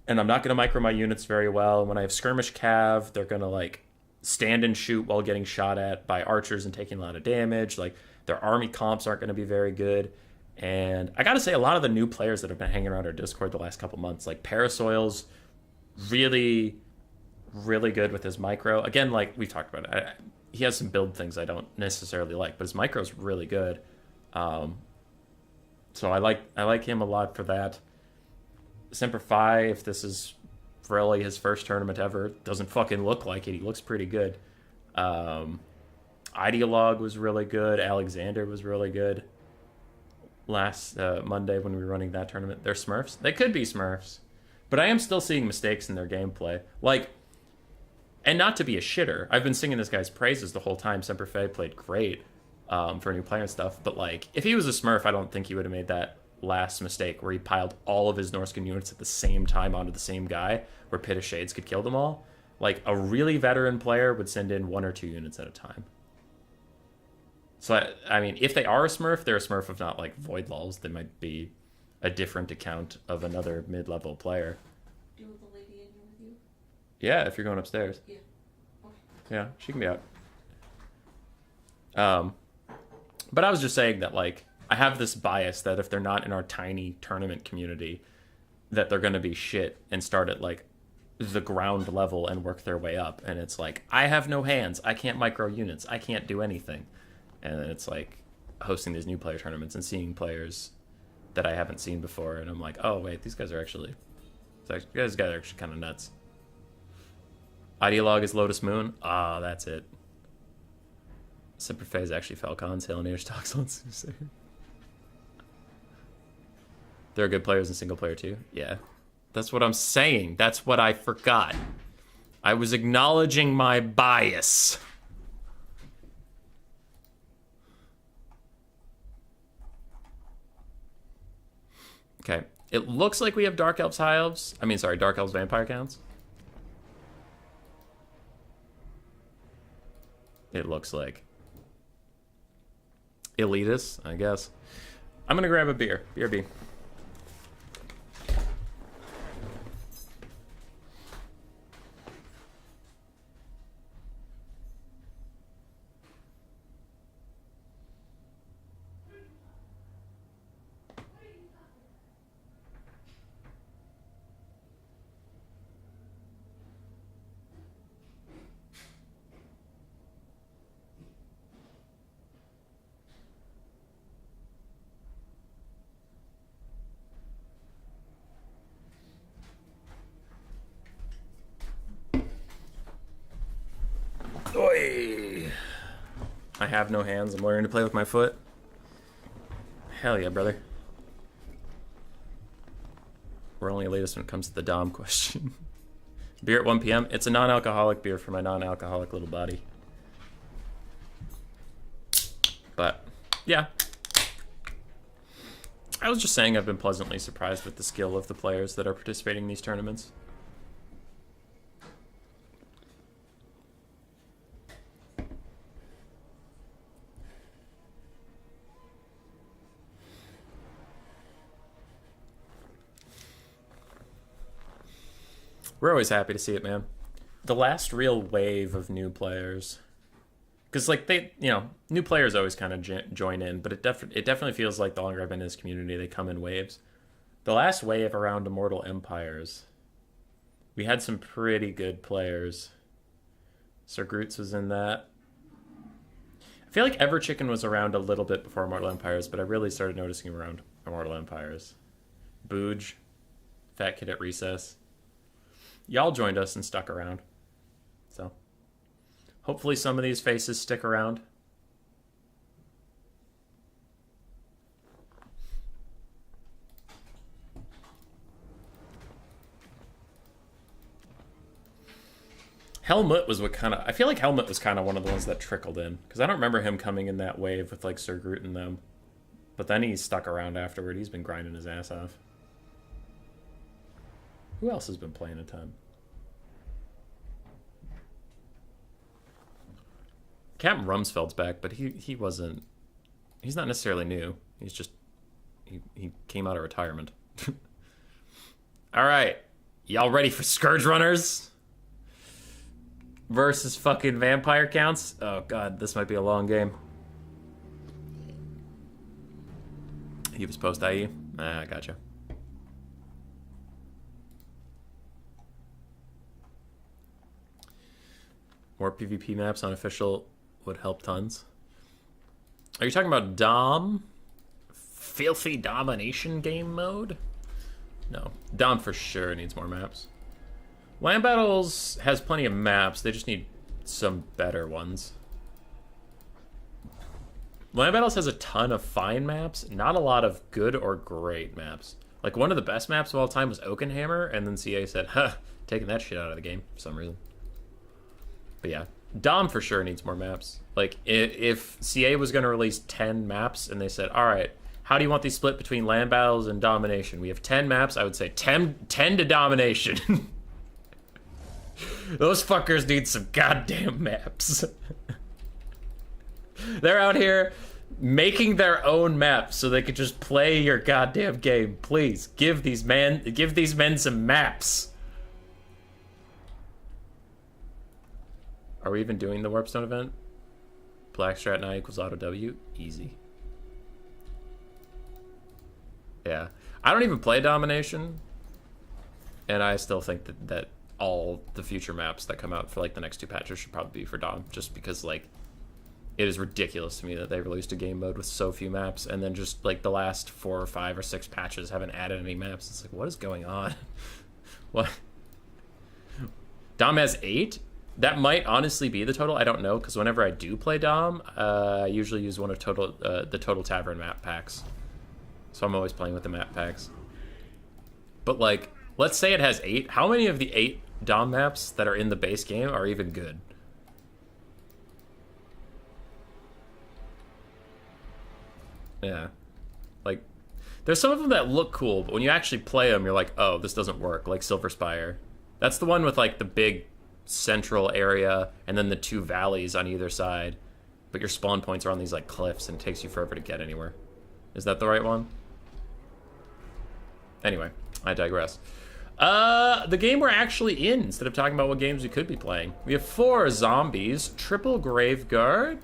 and I'm not going to micro my units very well. And when I have skirmish cav, they're going to like stand and shoot while getting shot at by archers and taking a lot of damage. Like their army comps aren't going to be very good. And I got to say, a lot of the new players that have been hanging around our Discord the last couple months, like Parasoil's really, really good with his micro. Again, like we've talked about it, he has some build things I don't necessarily like, but his micro's really good. So I like him a lot for that. Semper Fi, if this is really his first tournament ever, doesn't fucking look like it. He looks pretty good. Ideologue was really good. Alexander was really good. Last Monday when we were running that tournament, they're Smurfs. They could be Smurfs, but I am still seeing mistakes in their gameplay. Like, and not to be a shitter, I've been singing this guy's praises the whole time. Semper Fi played great for a new player and stuff, but like, if he was a Smurf, I don't think he would have made that last mistake where he piled all of his Norscan units at the same time onto the same guy, where Pit of Shades could kill them all. Like, a really veteran player would send in 1 or 2 units at a time. So, I mean, if they are a Smurf, they're a Smurf of not, like, Void Lulls. They might be a different account of another mid-level player. Do you want the lady in here with you? Yeah, if you're going upstairs. Yeah. Okay. Yeah, she can be out. But I was just saying that, like, I have this bias that if they're not in our tiny tournament community, that they're going to be shit and start at, like, the ground level and work their way up. And it's like, I have no hands. I can't micro units. I can't do anything. And then it's like hosting these new player tournaments and seeing players that I haven't seen before. And I'm like, oh, wait, these guys are actually kind of nuts. Ideologue is Lotus Moon. Ah, that's it. Semper Fi is actually Falcons. Hellnators talks on Soothsayer. There are good players in single player too. Yeah. That's what I'm saying. That's what I forgot. I was acknowledging my bias. Okay. It looks like we have Dark Elves, High Elves. Dark Elves, Vampire counts. It looks like. Elitists, I guess. I'm gonna grab a beer. BRB. Oi. I have no hands. I'm learning to play with my foot. Hell yeah, brother. only elitist when it comes to the Dom question. Beer at 1 p.m. It's a non-alcoholic beer for my non-alcoholic little body. But, yeah. I was just saying I've been pleasantly surprised with the skill of the players that are participating in these tournaments. We're always happy to see it, man. The last real wave of new players, because like they, new players always kind of join in, but it definitely feels like the longer I've been in this community, they come in waves. The last wave around Immortal Empires, we had some pretty good players. Sir Groots was in that. I feel like Everchicken was around a little bit before Immortal Empires, but I really started noticing him around Immortal Empires. Booj, Fat Kid at Recess. Y'all joined us and stuck around. So, hopefully some of these faces stick around. Helmut was what kind of... I feel like Helmut was kind of one of the ones that trickled in. Because I don't remember him coming in that wave with like Sir Groot and them. But then he stuck around afterward. He's been grinding his ass off. Who else has been playing a ton? Captain Rumsfeld's back, but he wasn't... He's not necessarily new. He's just... He came out of retirement. Alright. Y'all ready for Scourge Runners? Versus fucking Vampire Counts? Oh god, this might be a long game. He was post-IE? Ah, gotcha. More PvP maps on official would help tons. Are you talking about Dom? Filthy Domination game mode? No. Dom for sure needs more maps. Land Battles has plenty of maps. They just need some better ones. Land Battles has a ton of fine maps. Not a lot of good or great maps. Like, one of the best maps of all time was Oakenhammer, and then CA said, huh, taking that shit out of the game for some reason. But yeah, Dom for sure needs more maps. Like, if CA was going to release 10 maps and they said, all right, how do you want these split between Land Battles and Domination? We have 10 maps. I would say 10 to Domination. Those fuckers need some goddamn maps. They're out here making their own maps so they could just play your goddamn game. Please, give these men some maps. Are we even doing the Warpstone event? Black Strat now equals auto W? Easy. Yeah. I don't even play Domination. And I still think that all the future maps that come out for like the next 2 patches should probably be for Dom. Just because like it is ridiculous to me that they released a game mode with so few maps and then just like the last 4 or 5 or 6 patches haven't added any maps. It's like, what is going on? What? Dom has 8? That might honestly be the total. I don't know, because whenever I do play Dom, I usually use one of the Total Tavern map packs. So I'm always playing with the map packs. But like, let's say it has 8. How many of the 8 Dom maps that are in the base game are even good? Yeah. Like, there's some of them that look cool, but when you actually play them, you're like, oh, this doesn't work. Like Silver Spire. That's the one with like the big central area and then the 2 valleys on either side, but your spawn points are on these like cliffs and it takes you forever to get anywhere. Is that the right one? Anyway, I digress. The game we're actually in, instead of talking about what games we could be playing, we have 4 zombies, triple Graveguard,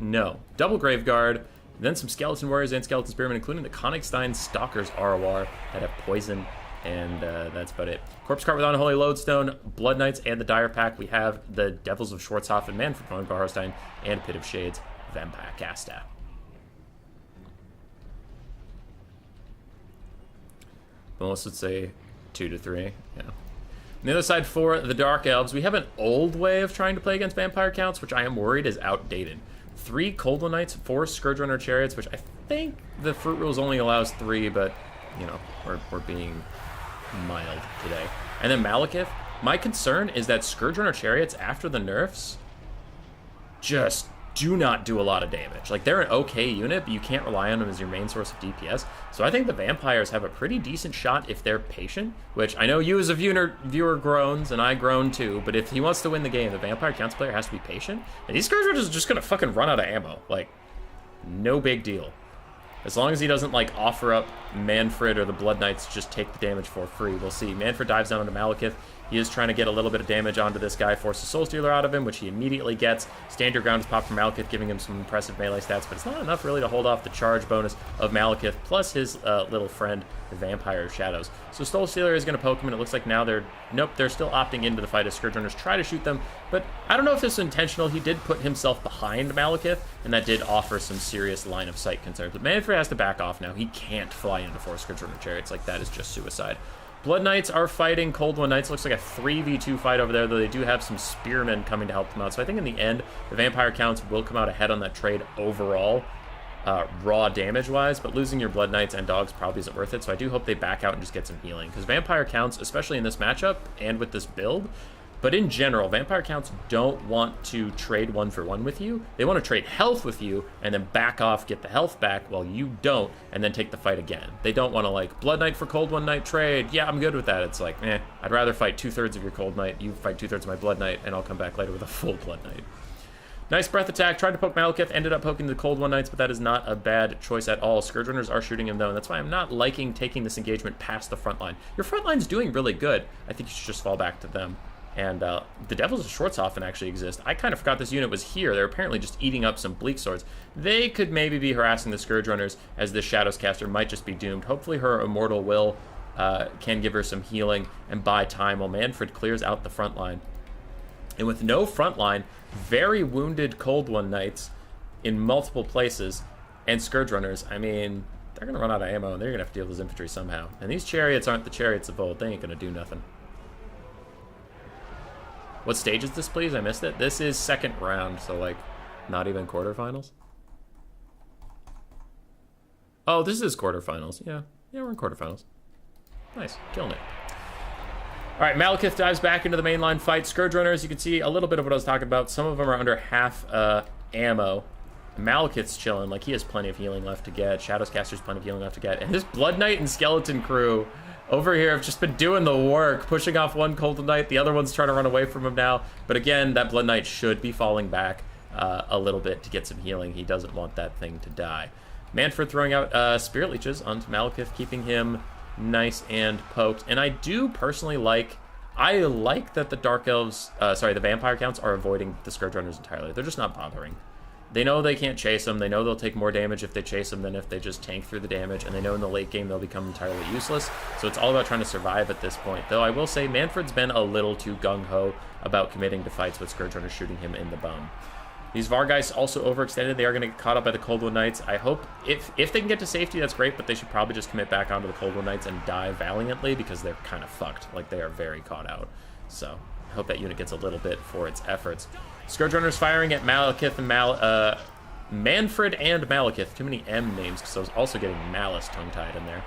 no, double Graveguard, then some Skeleton Warriors and Skeleton Spearmen, including the Konigstein Stalkers ROR that have poison. And that's about it. Corpse Cart with Unholy Lodestone, Blood Knights, and the Dire Pack. We have the Devils of Schwarzhofen, Manfred von Barstein, and Pit of Shades, Vampire Casta. Most would say 2 to 3. Yeah. On the other side, for the Dark Elves, we have an old way of trying to play against Vampire Counts, which I am worried is outdated. 3 Coldland Knights, 4 Scourge Runner Chariots, which I think the Fruit Rules only allows 3, but, you know, we're being mild today. And then Malekith, my concern is that Scourge Runner Chariots, after the nerfs, just do not do a lot of damage. Like, they're an okay unit, but you can't rely on them as your main source of DPS. So I think the Vampires have a pretty decent shot if they're patient, which I know you as a viewer groans, and I groan too, but if he wants to win the game, the Vampire Counts player has to be patient. And these Scourge Runners are just going to fucking run out of ammo. Like, no big deal. As long as he doesn't, like, offer up Manfred or the Blood Knights to just take the damage for free. We'll see. Manfred dives down onto Malekith. He is trying to get a little bit of damage onto this guy, forces Soul Stealer out of him, which he immediately gets. Stand Your Ground is popped from Malekith, giving him some impressive melee stats, but it's not enough really to hold off the charge bonus of Malekith, plus his little friend, the Vampire of Shadows. So Soul Stealer is going to poke him, and it looks like now they're still opting into the fight as Scourge Runners try to shoot them, but I don't know if this is intentional. He did put himself behind Malekith, and that did offer some serious line of sight concerns. But Manfred has to back off now. He can't fly into 4 Scourge Runner Chariots. Like, that is just suicide. Blood Knights are fighting Cold One Knights. Looks like a 3v2 fight over there, though they do have some spearmen coming to help them out. So I think in the end, the Vampire Counts will come out ahead on that trade overall, raw damage-wise, but losing your Blood Knights and Dogs probably isn't worth it. So I do hope they back out and just get some healing, because Vampire Counts, especially in this matchup and with this build, but in general, Vampire Counts don't want to trade 1-for-1 with you. They want to trade health with you and then back off, get the health back while you don't, and then take the fight again. They don't want to, like, Blood Knight for Cold One Knight trade. Yeah, I'm good with that. It's like, I'd rather fight 2/3 of your Cold Knight, you fight 2/3 of my Blood Knight, and I'll come back later with a full Blood Knight. Nice breath attack. Tried to poke Malekith, ended up poking the Cold One Knights, but that is not a bad choice at all. Scourge Runners are shooting him, though, and that's why I'm not liking taking this engagement past the front line. Your front line's doing really good. I think you should just fall back to them. And the Devils of Schwarzhofen actually exist. I kind of forgot this unit was here. They're apparently just eating up some Bleak Swords. They could maybe be harassing the Scourge Runners, as this Shadows caster might just be doomed. Hopefully her Immortal Will can give her some healing and buy time while Manfred clears out the front line. And with no front line, very wounded Cold One Knights in multiple places, and Scourge Runners, I mean, they're going to run out of ammo, and they're going to have to deal with this infantry somehow. And these Chariots aren't the Chariots of old. They ain't going to do nothing. What stage is this, please? I missed it. This is second round, so, like, not even quarterfinals. Oh, this is quarterfinals. Yeah, we're in quarterfinals. Nice. Killing it. All right, Malekith dives back into the mainline fight. Scourge Runners, you can see a little bit of what I was talking about. Some of them are under half ammo. Malekith's chilling. Like, he has plenty of healing left to get. Shadows Caster's plenty of healing left to get. And this Blood Knight and Skeleton crew over here have just been doing the work, pushing off one Cold Knight. The other one's trying to run away from him now. But again, that Blood Knight should be falling back a little bit to get some healing. He doesn't want that thing to die. Manfred throwing out Spirit Leeches onto Malekith, keeping him nice and poked. And I do personally like that the Dark Elves, the Vampire Counts are avoiding the Scourge Runners entirely. They're just not bothering. They know they can't chase them. They know they'll take more damage if they chase them than if they just tank through the damage. And they know in the late game they'll become entirely useless. So it's all about trying to survive at this point. Though I will say Manfred's been a little too gung-ho about committing to fights with Scourge Runners shooting him in the bum. These Vargeist also overextended. They are going to get caught up by the Cold One Knights. I hope if they can get to safety, that's great, but they should probably just commit back onto the Cold One Knights and die valiantly, because they're kind of fucked. Like, they are very caught out. So I hope that unit gets a little bit for its efforts. Scourge Runners firing at Malekith and Manfred and Malekith. Too many M names, because I was also getting Malice tongue-tied in there.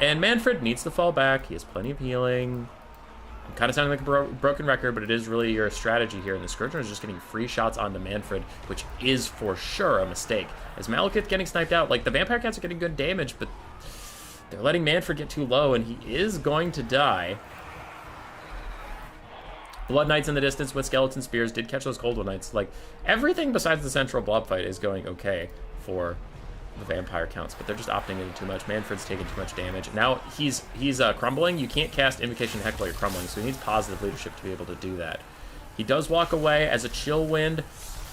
And Manfred needs to fall back. He has plenty of healing. I'm kind of sounding like a broken record, but it is really your strategy here. And the Scourge Runners are just getting free shots onto Manfred, which is for sure a mistake. As Malekith getting sniped out, like, the Vampire Cats are getting good damage, but they're letting Manfred get too low, and he is going to die. Blood Knights in the distance with Skeleton Spears did catch those Cold One Knights. Like, everything besides the central blob fight is going okay for the Vampire Counts, but they're just opting in too much. Manfred's taking too much damage. Now he's crumbling. You can't cast Invocation Heck while you're crumbling, so he needs positive leadership to be able to do that. He does walk away as a chill wind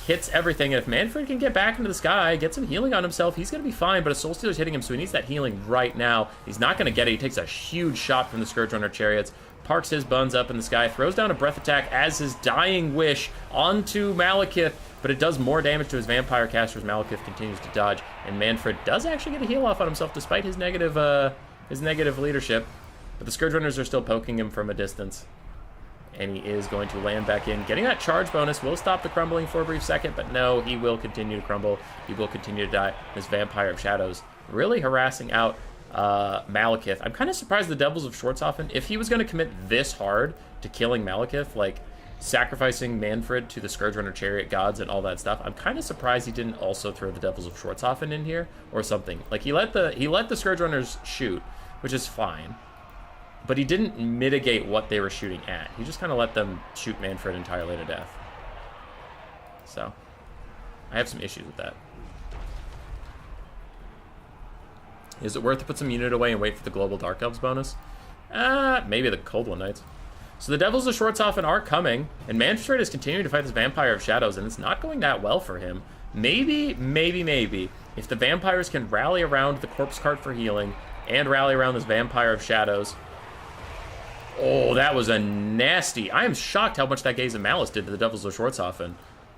hits everything, and if Manfred can get back into the sky, get some healing on himself, he's going to be fine, but a Soul Stealer's hitting him, so he needs that healing right now. He's not going to get it. He takes a huge shot from the Scourge Runner Chariots, parks his buns up in the sky, throws down a breath attack as his dying wish onto Malekith, but it does more damage to his Vampire Caster as Malekith continues to dodge, and Manfred does actually get a heal off on himself despite his negative leadership, but the Scourge Runners are still poking him from a distance, and he is going to land back in. Getting that charge bonus will stop the crumbling for a brief second, but no, he will continue to crumble. He will continue to die. This Vampire of Shadows really harassing out Malekith. I'm kind of surprised the Devils of Schwarzhofen, if he was going to commit this hard to killing Malekith, like sacrificing Manfred to the Scourge Runner Chariot Gods and all that stuff, I'm kind of surprised he didn't also throw the Devils of Schwarzhofen in here or something. Like he let the Scourge Runners shoot, which is fine, but he didn't mitigate what they were shooting at. He just kind of let them shoot Manfred entirely to death. So I have some issues with that. Is it worth to put some unit away and wait for the Global Dark Elves bonus? Maybe the Cold One Knights. So the Devils of Schwarzhofen are coming, and Manfred is continuing to fight this Vampire of Shadows, and it's not going that well for him. Maybe, if the Vampires can rally around the Corpse Cart for healing, and rally around this Vampire of Shadows. Oh, that was a nasty... I am shocked how much that Gaze of Malice did to the Devils of Schwarzhofen.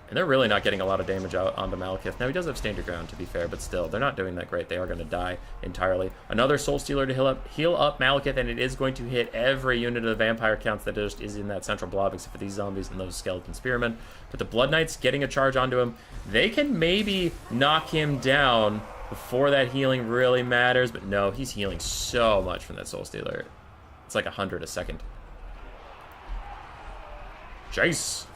And they're really not getting a lot of damage out onto Malekith. Now, he does have Stand Your Ground, to be fair, but still, they're not doing that great. They are going to die entirely. Another Soul Stealer to heal up Malekith, and it is going to hit every unit of the Vampire counts that just is in that central blob, except for these zombies and those Skeleton Spearmen. But the Blood Knights getting a charge onto him. They can maybe knock him down before that healing really matters, but no, he's healing so much from that Soul Stealer. It's like 100 a second. Chase!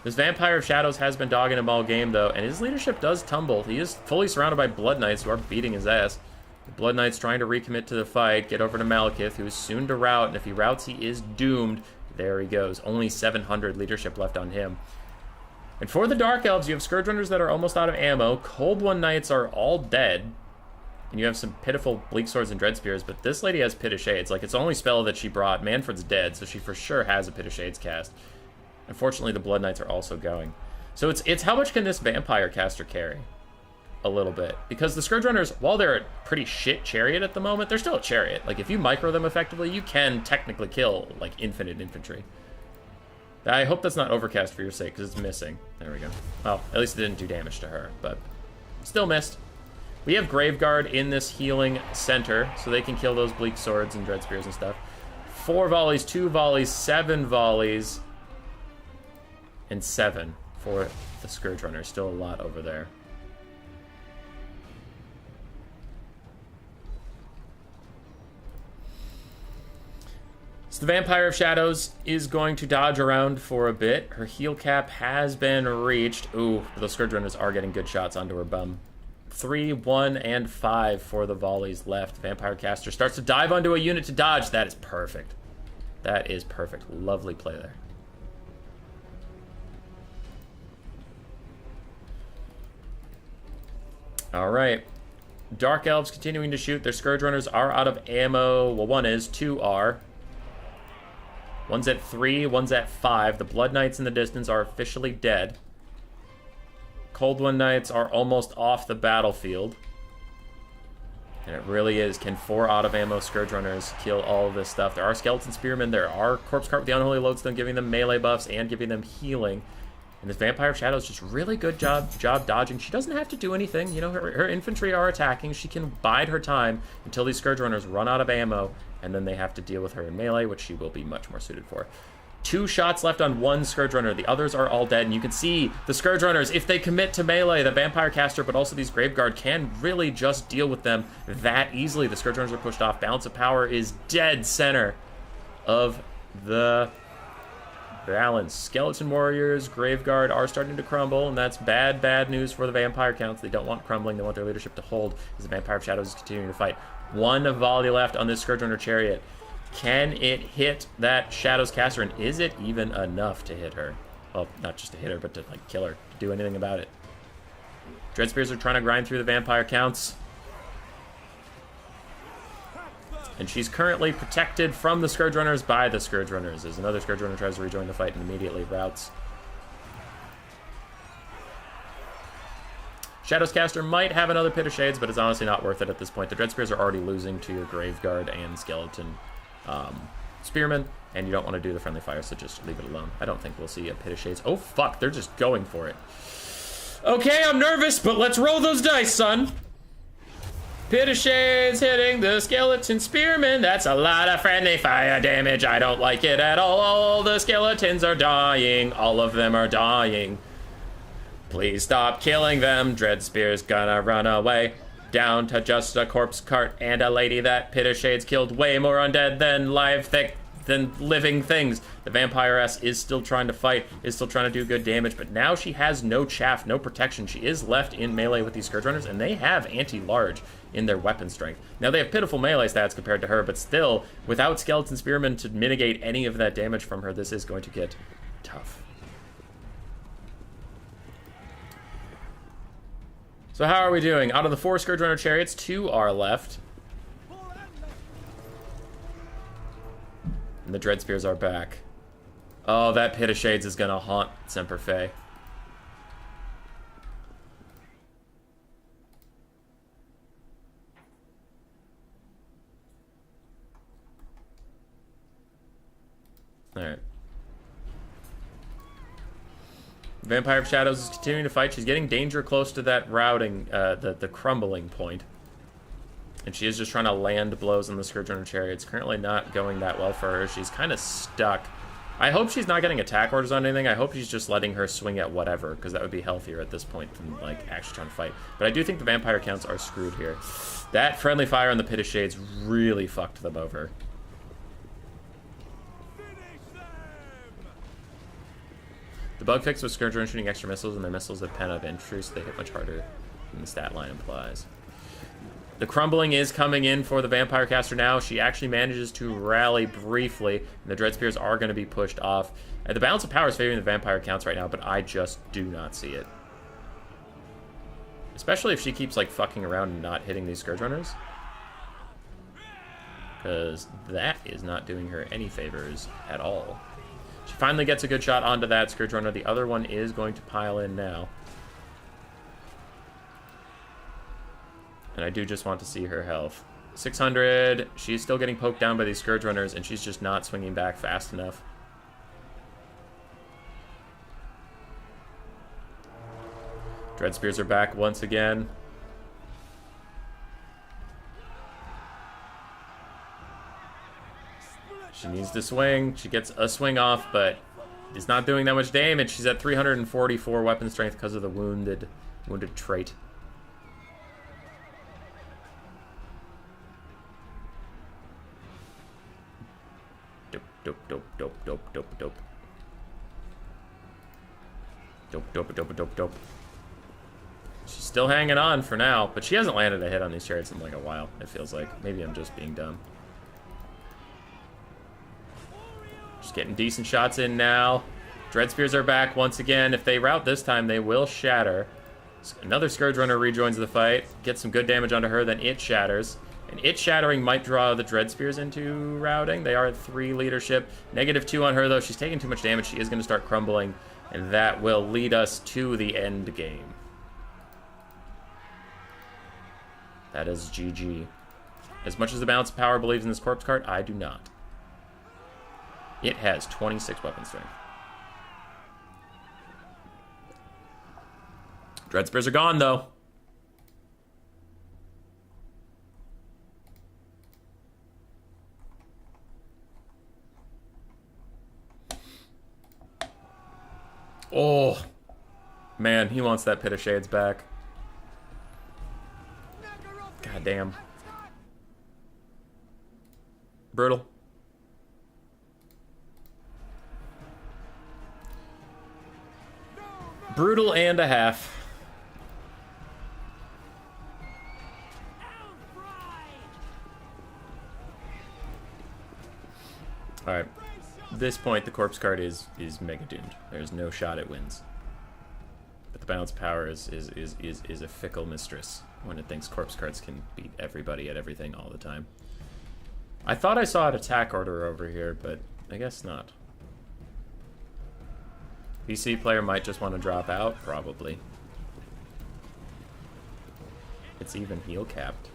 This Vampire of Shadows has been dogging him all game, though, and his leadership does tumble. He is fully surrounded by Blood Knights, who are beating his ass. The Blood Knights trying to recommit to the fight, get over to Malekith, who is soon to rout, and if he routs, he is doomed. There he goes. Only 700 leadership left on him. And for the Dark Elves, you have Scourge Runners that are almost out of ammo. Cold One Knights are all dead. And you have some pitiful Bleak Swords and Dread Spears, but this lady has Pit of Shades. Like, it's the only spell that she brought. Manfred's dead, so she for sure has a Pit of Shades cast. Unfortunately, the Blood Knights are also going. So it's how much can this Vampire caster carry? A little bit. Because the Scourge Runners, while they're a pretty shit chariot at the moment, they're still a chariot. Like, if you micro them effectively, you can technically kill, like, infinite infantry. I hope that's not overcast for your sake, because it's missing. There we go. Well, at least it didn't do damage to her, but still missed. We have Graveguard in this healing center, so they can kill those Bleak Swords and Dread Spears and stuff. 4 volleys, 2 volleys, 7 volleys, and 7 for the Scourge Runner. Still a lot over there. So the Vampire of Shadows is going to dodge around for a bit. Her heal cap has been reached. Ooh, those Scourge Runners are getting good shots onto her bum. 3, 1, and 5 for the volleys left. Vampire caster starts to dive onto a unit to dodge. That is perfect. That is perfect. Lovely play there. All right. Dark Elves continuing to shoot. Their Scourge Runners are out of ammo. Well, one is. 2 are. One's at 3. One's at 5. The Blood Knights in the distance are officially dead. Cold One Knights are almost off the battlefield. And it really is. Can 4 out of ammo Scourge Runners kill all of this stuff? There are Skeleton Spearmen. There are Corpse Cart with the Unholy Lodestone, giving them melee buffs and giving them healing. And this Vampire of Shadows just really good job dodging. She doesn't have to do anything. You know, her infantry are attacking. She can bide her time until these Scourge Runners run out of ammo, and then they have to deal with her in melee, which she will be much more suited for. 2 shots left on 1 Scourge Runner. The others are all dead, and you can see the Scourge Runners, if they commit to melee, the Vampire Caster, but also these Graveguard, can really just deal with them that easily. The Scourge Runners are pushed off. Balance of Power is dead center of the balance. Skeleton Warriors, Graveguard are starting to crumble, and that's bad news for the Vampire counts. They don't want crumbling. They want their leadership to hold as the Vampire of Shadows is continuing to fight. 1 volley left on this Scourge Runner Chariot. Can it hit that Shadows caster, and is it even enough to hit her? Well, not just to hit her, but to, like, kill her, to do anything about it. Dread Spears are trying to grind through the Vampire counts. And she's currently protected from the Scourge Runners by the Scourge Runners, as another Scourge Runner tries to rejoin the fight and immediately routs. Shadows Caster might have another Pit of Shades, but it's honestly not worth it at this point. The Dread Spears are already losing to your Graveguard and Skeleton Spearmen, and you don't want to do the friendly fire, so just leave it alone. I don't think we'll see a Pit of Shades. Oh, fuck, they're just going for it. Okay, I'm nervous, but let's roll those dice, son. Pit of Shades hitting the Skeleton Spearmen. That's a lot of friendly fire damage. I don't like it at all. All the skeletons are dying. All of them are dying. Please stop killing them. Dread Spear's gonna run away. Down to just a corpse cart and a lady. That pit of shades killed way more undead than living things. The vampiress is still trying to fight, is still trying to do good damage, but now she has no chaff, no protection. She is left in melee with these Scourge Runners, and they have anti-large in their weapon strength. Now, they have pitiful melee stats compared to her, but still, without Skeleton Spearmen to mitigate any of that damage from her, this is going to get tough. So how are we doing? Out of the 4 Scourge Runner chariots, 2 are left. And the Dread Spears are back. Oh, that Pit of Shades is gonna haunt Semper Fi. Alright. Vampire of Shadows is continuing to fight. She's getting danger close to that routing, the crumbling point. And she is just trying to land blows on the Scourge Runner chariot. It's currently not going that well for her. She's kind of stuck. I hope she's not getting attack orders on anything. I hope she's just letting her swing at whatever, because that would be healthier at this point than, like, actually trying to fight. But I do think the vampire counts are screwed here. That friendly fire on the Pit of Shades really fucked them over. The bug fix was Scourge Runner shooting extra missiles, and their missiles have pen of infantry, so they hit much harder than the stat line implies. The crumbling is coming in for the Vampire Caster now. She actually manages to rally briefly, and the Dread Spears are going to be pushed off. And the balance of power is favoring the Vampire counts right now, but I just do not see it. Especially if she keeps, like, fucking around and not hitting these Scourge Runners. Because that is not doing her any favors at all. She finally gets a good shot onto that Scourge Runner. The other one is going to pile in now. And I do just want to see her health. 600. She's still getting poked down by these Scourge Runners, and she's just not swinging back fast enough. Dread Spears are back once again. She needs to swing. She gets a swing off, but it's not doing that much damage. She's at 344 weapon strength because of the wounded trait. Dope, dope, dope, dope, dope, dope. Dope, dope, dope, dope, dope. She's still hanging on for now, but she hasn't landed a hit on these chariots in like a while, it feels like. Maybe I'm just being dumb. Just getting decent shots in now. Dread Spears are back once again. If they rout this time, they will shatter. Another Scourge Runner rejoins the fight. Gets some good damage onto her, then it shatters. And it shattering might draw the Dread Spears into routing. They are at 3 leadership. -2 on her, though. She's taking too much damage. She is going to start crumbling. And that will lead us to the end game. That is GG. As much as the balance of power believes in this corpse cart, I do not. It has 26 weapon strength. Dread Spears are gone, though. Oh, man, he wants that Pit of Shades back. God damn. Brutal. Brutal and a half. Alright. At this point, the corpse card is mega doomed. There's no shot it wins. But the balance of power is a fickle mistress when it thinks corpse cards can beat everybody at everything all the time. I thought I saw an attack order over here, but I guess not. PC player might just want to drop out, probably. It's even heal capped.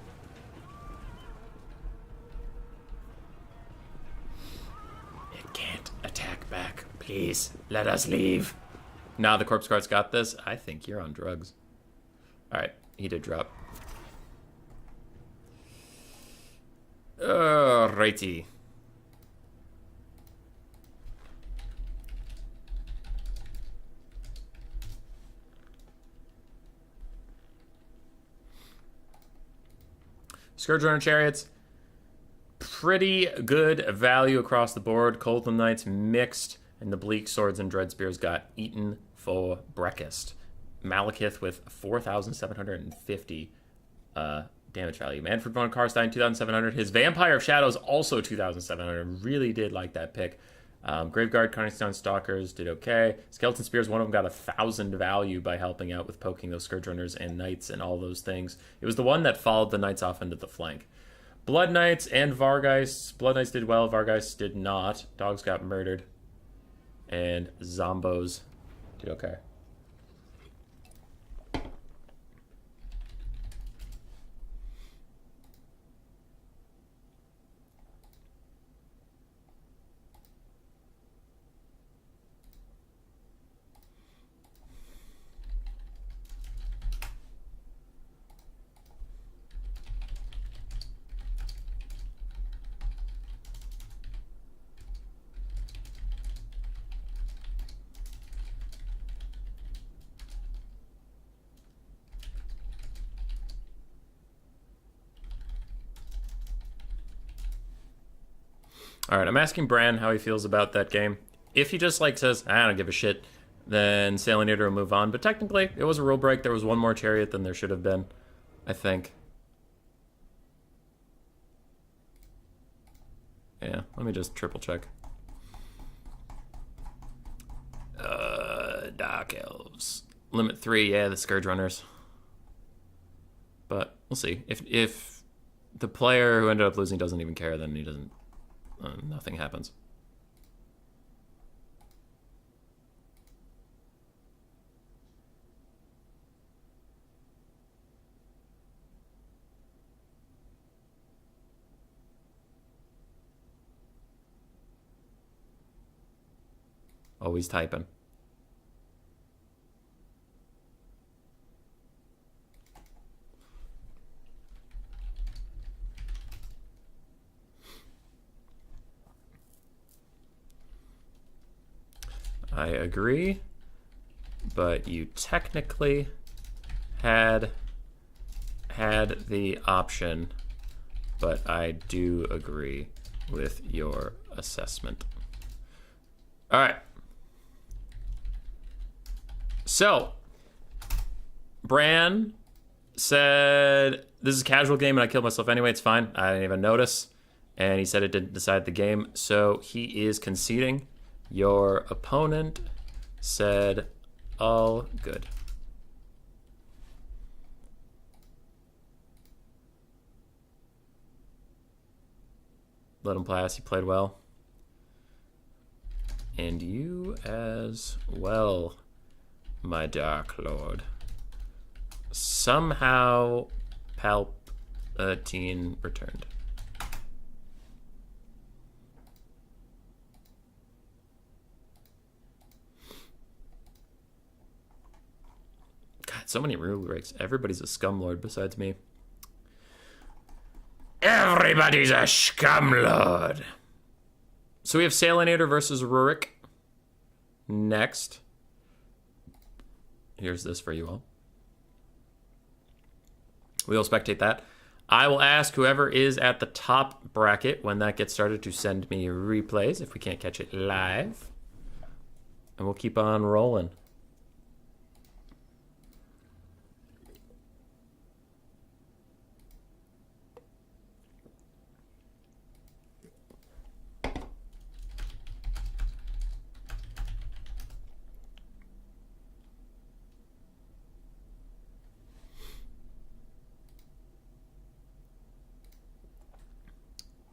It can't attack back. Please, let us leave. Nah, the corpse card's got this. I think you're on drugs. Alright, he did drop. Righty. Scourge Runner Chariots, pretty good value across the board. Coldland Knights mixed, and the Bleak Swords and Dread Spears got eaten for breakfast. Malekith with 4,750 damage value. Manfred von Karstein, 2,700. His Vampire of Shadows, also 2,700. Really did like that pick. Graveguard, Carningstone Stalkers did okay. Skeleton Spears, one of them got 1,000 value by helping out with poking those Scourge Runners and Knights and all those things. It was the one that followed the Knights off into the flank. Blood Knights and Vargeists. Blood Knights did well, Vargeists did not. Dogs got murdered. And Zombos did okay. All right, I'm asking Bran how he feels about that game. If he just like says, I don't give a shit, then Salinator will move on. But technically, it was a rule break. There was one more chariot than there should have been, I think. Yeah, let me just triple check. Dark Elves. Limit 3, yeah, the Scourge Runners. But we'll see. If the player who ended up losing doesn't even care, then he doesn't... nothing happens. Always typing. I agree, but you technically had the option, but I do agree with your assessment. All right. So, Bran said, this is a casual game and I killed myself anyway. It's fine. I didn't even notice. And he said it didn't decide the game. So he is conceding. Your opponent said, all good. Let him pass. He played well. And you as well, my Dark Lord. Somehow Palpatine returned. God, so many rule breaks. Everybody's a scumlord besides me. Everybody's a scumlord. So we have Salinator versus Rurik next. Here's this for you all. We'll spectate that. I will ask whoever is at the top bracket when that gets started to send me replays if we can't catch it live. And we'll keep on rolling.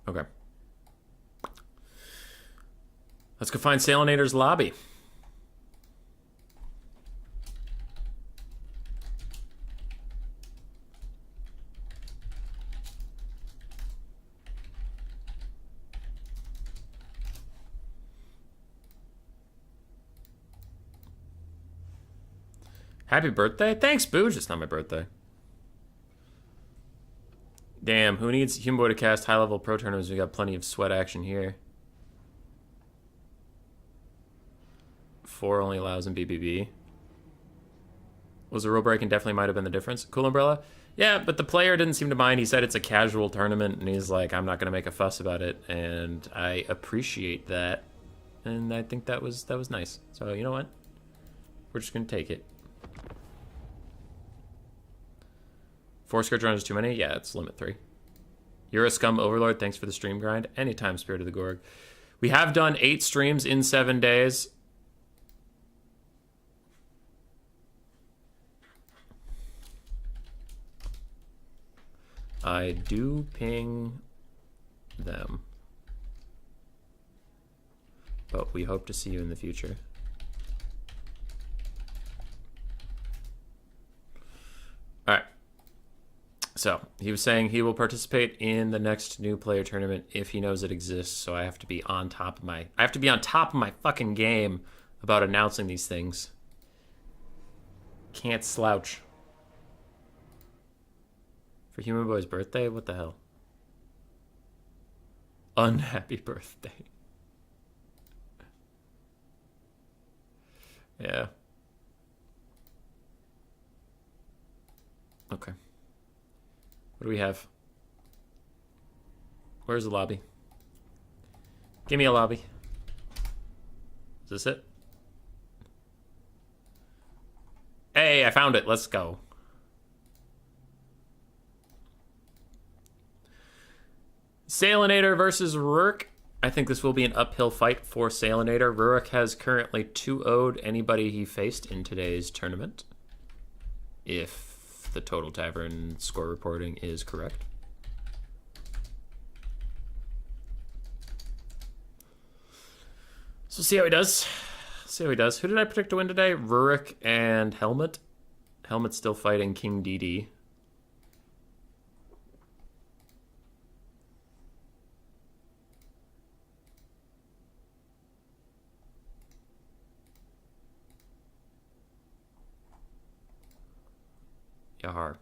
Okay. Let's go find Salinator's lobby. Happy birthday? Thanks, Booge. It's not my birthday. Damn, who needs Human Boy to cast high-level pro tournaments? We got plenty of sweat action here. 4 only allows in BBB. Was a rule break and definitely might have been the difference. Cool Umbrella? Yeah, but the player didn't seem to mind. He said it's a casual tournament, and he's like, I'm not going to make a fuss about it, and I appreciate that. And I think that was nice. So, you know what? We're just going to take it. 4 scourge runners too many? Yeah, it's limit 3. You're a scum overlord. Thanks for the stream grind. Anytime, Spirit of the Gorg. We have done 8 streams in 7 days. I do ping them. But we hope to see you in the future. Alright. So, he was saying he will participate in the next new player tournament if he knows it exists, so I have to be on top of my fucking game about announcing these things. Can't slouch. For Human Boy's birthday? What the hell? Unhappy birthday. Yeah. Okay. What do we have? Where's the lobby? Give me a lobby. Is this it? Hey, I found it. Let's go. Salinator versus Rurik. I think this will be an uphill fight for Salinator. Rurik has currently 2-0'd anybody he faced in today's tournament, if the Total Tavern score reporting is correct. So see how he does. See how he does. Who did I predict to win today? Rurik and Helmet. Helmet's still fighting King DD. Yahar.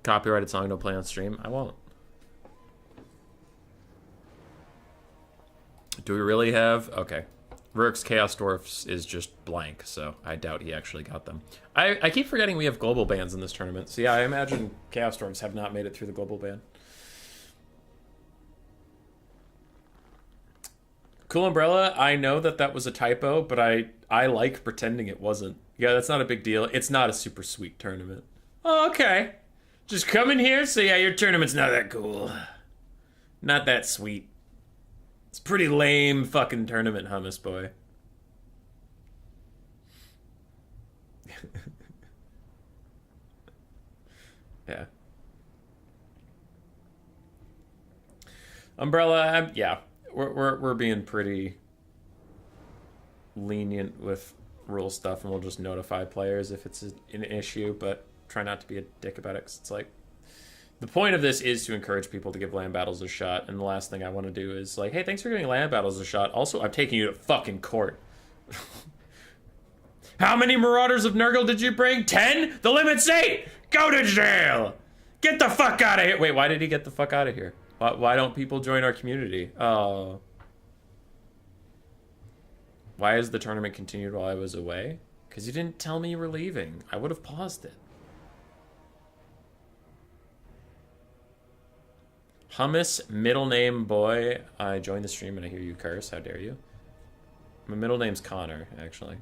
Copyrighted song, don't play on stream. I won't. Do we really have? Okay. Rurik's Chaos Dwarfs is just blank, so I doubt he actually got them. I keep forgetting we have global bans in this tournament. So yeah, I imagine Chaos Dwarfs have not made it through the global ban. Cool Umbrella, I know that was a typo, but I like pretending it wasn't. Yeah, that's not a big deal. It's not a super sweet tournament. Oh, okay. Just come in here, so yeah, your tournament's not that cool. Not that sweet. It's a pretty lame fucking tournament, Hummus Boy. Yeah. Umbrella, yeah. We're being pretty lenient with rule stuff, and we'll just notify players if it's an issue, but try not to be a dick about it, because it's like, the point of this is to encourage people to give land battles a shot, and the last thing I want to do is like, hey, thanks for giving land battles a shot. Also, I'm taking you to fucking court. How many Marauders of Nurgle did you bring? 10? The limit's 8! Go to jail! Get the fuck out of here! Wait, why did he get the fuck out of here? Why don't people join our community? Oh. Why has the tournament continued while I was away? Because you didn't tell me you were leaving. I would have paused it. Hummus, middle name boy. I joined the stream and I hear you curse. How dare you? My middle name's Connor, actually.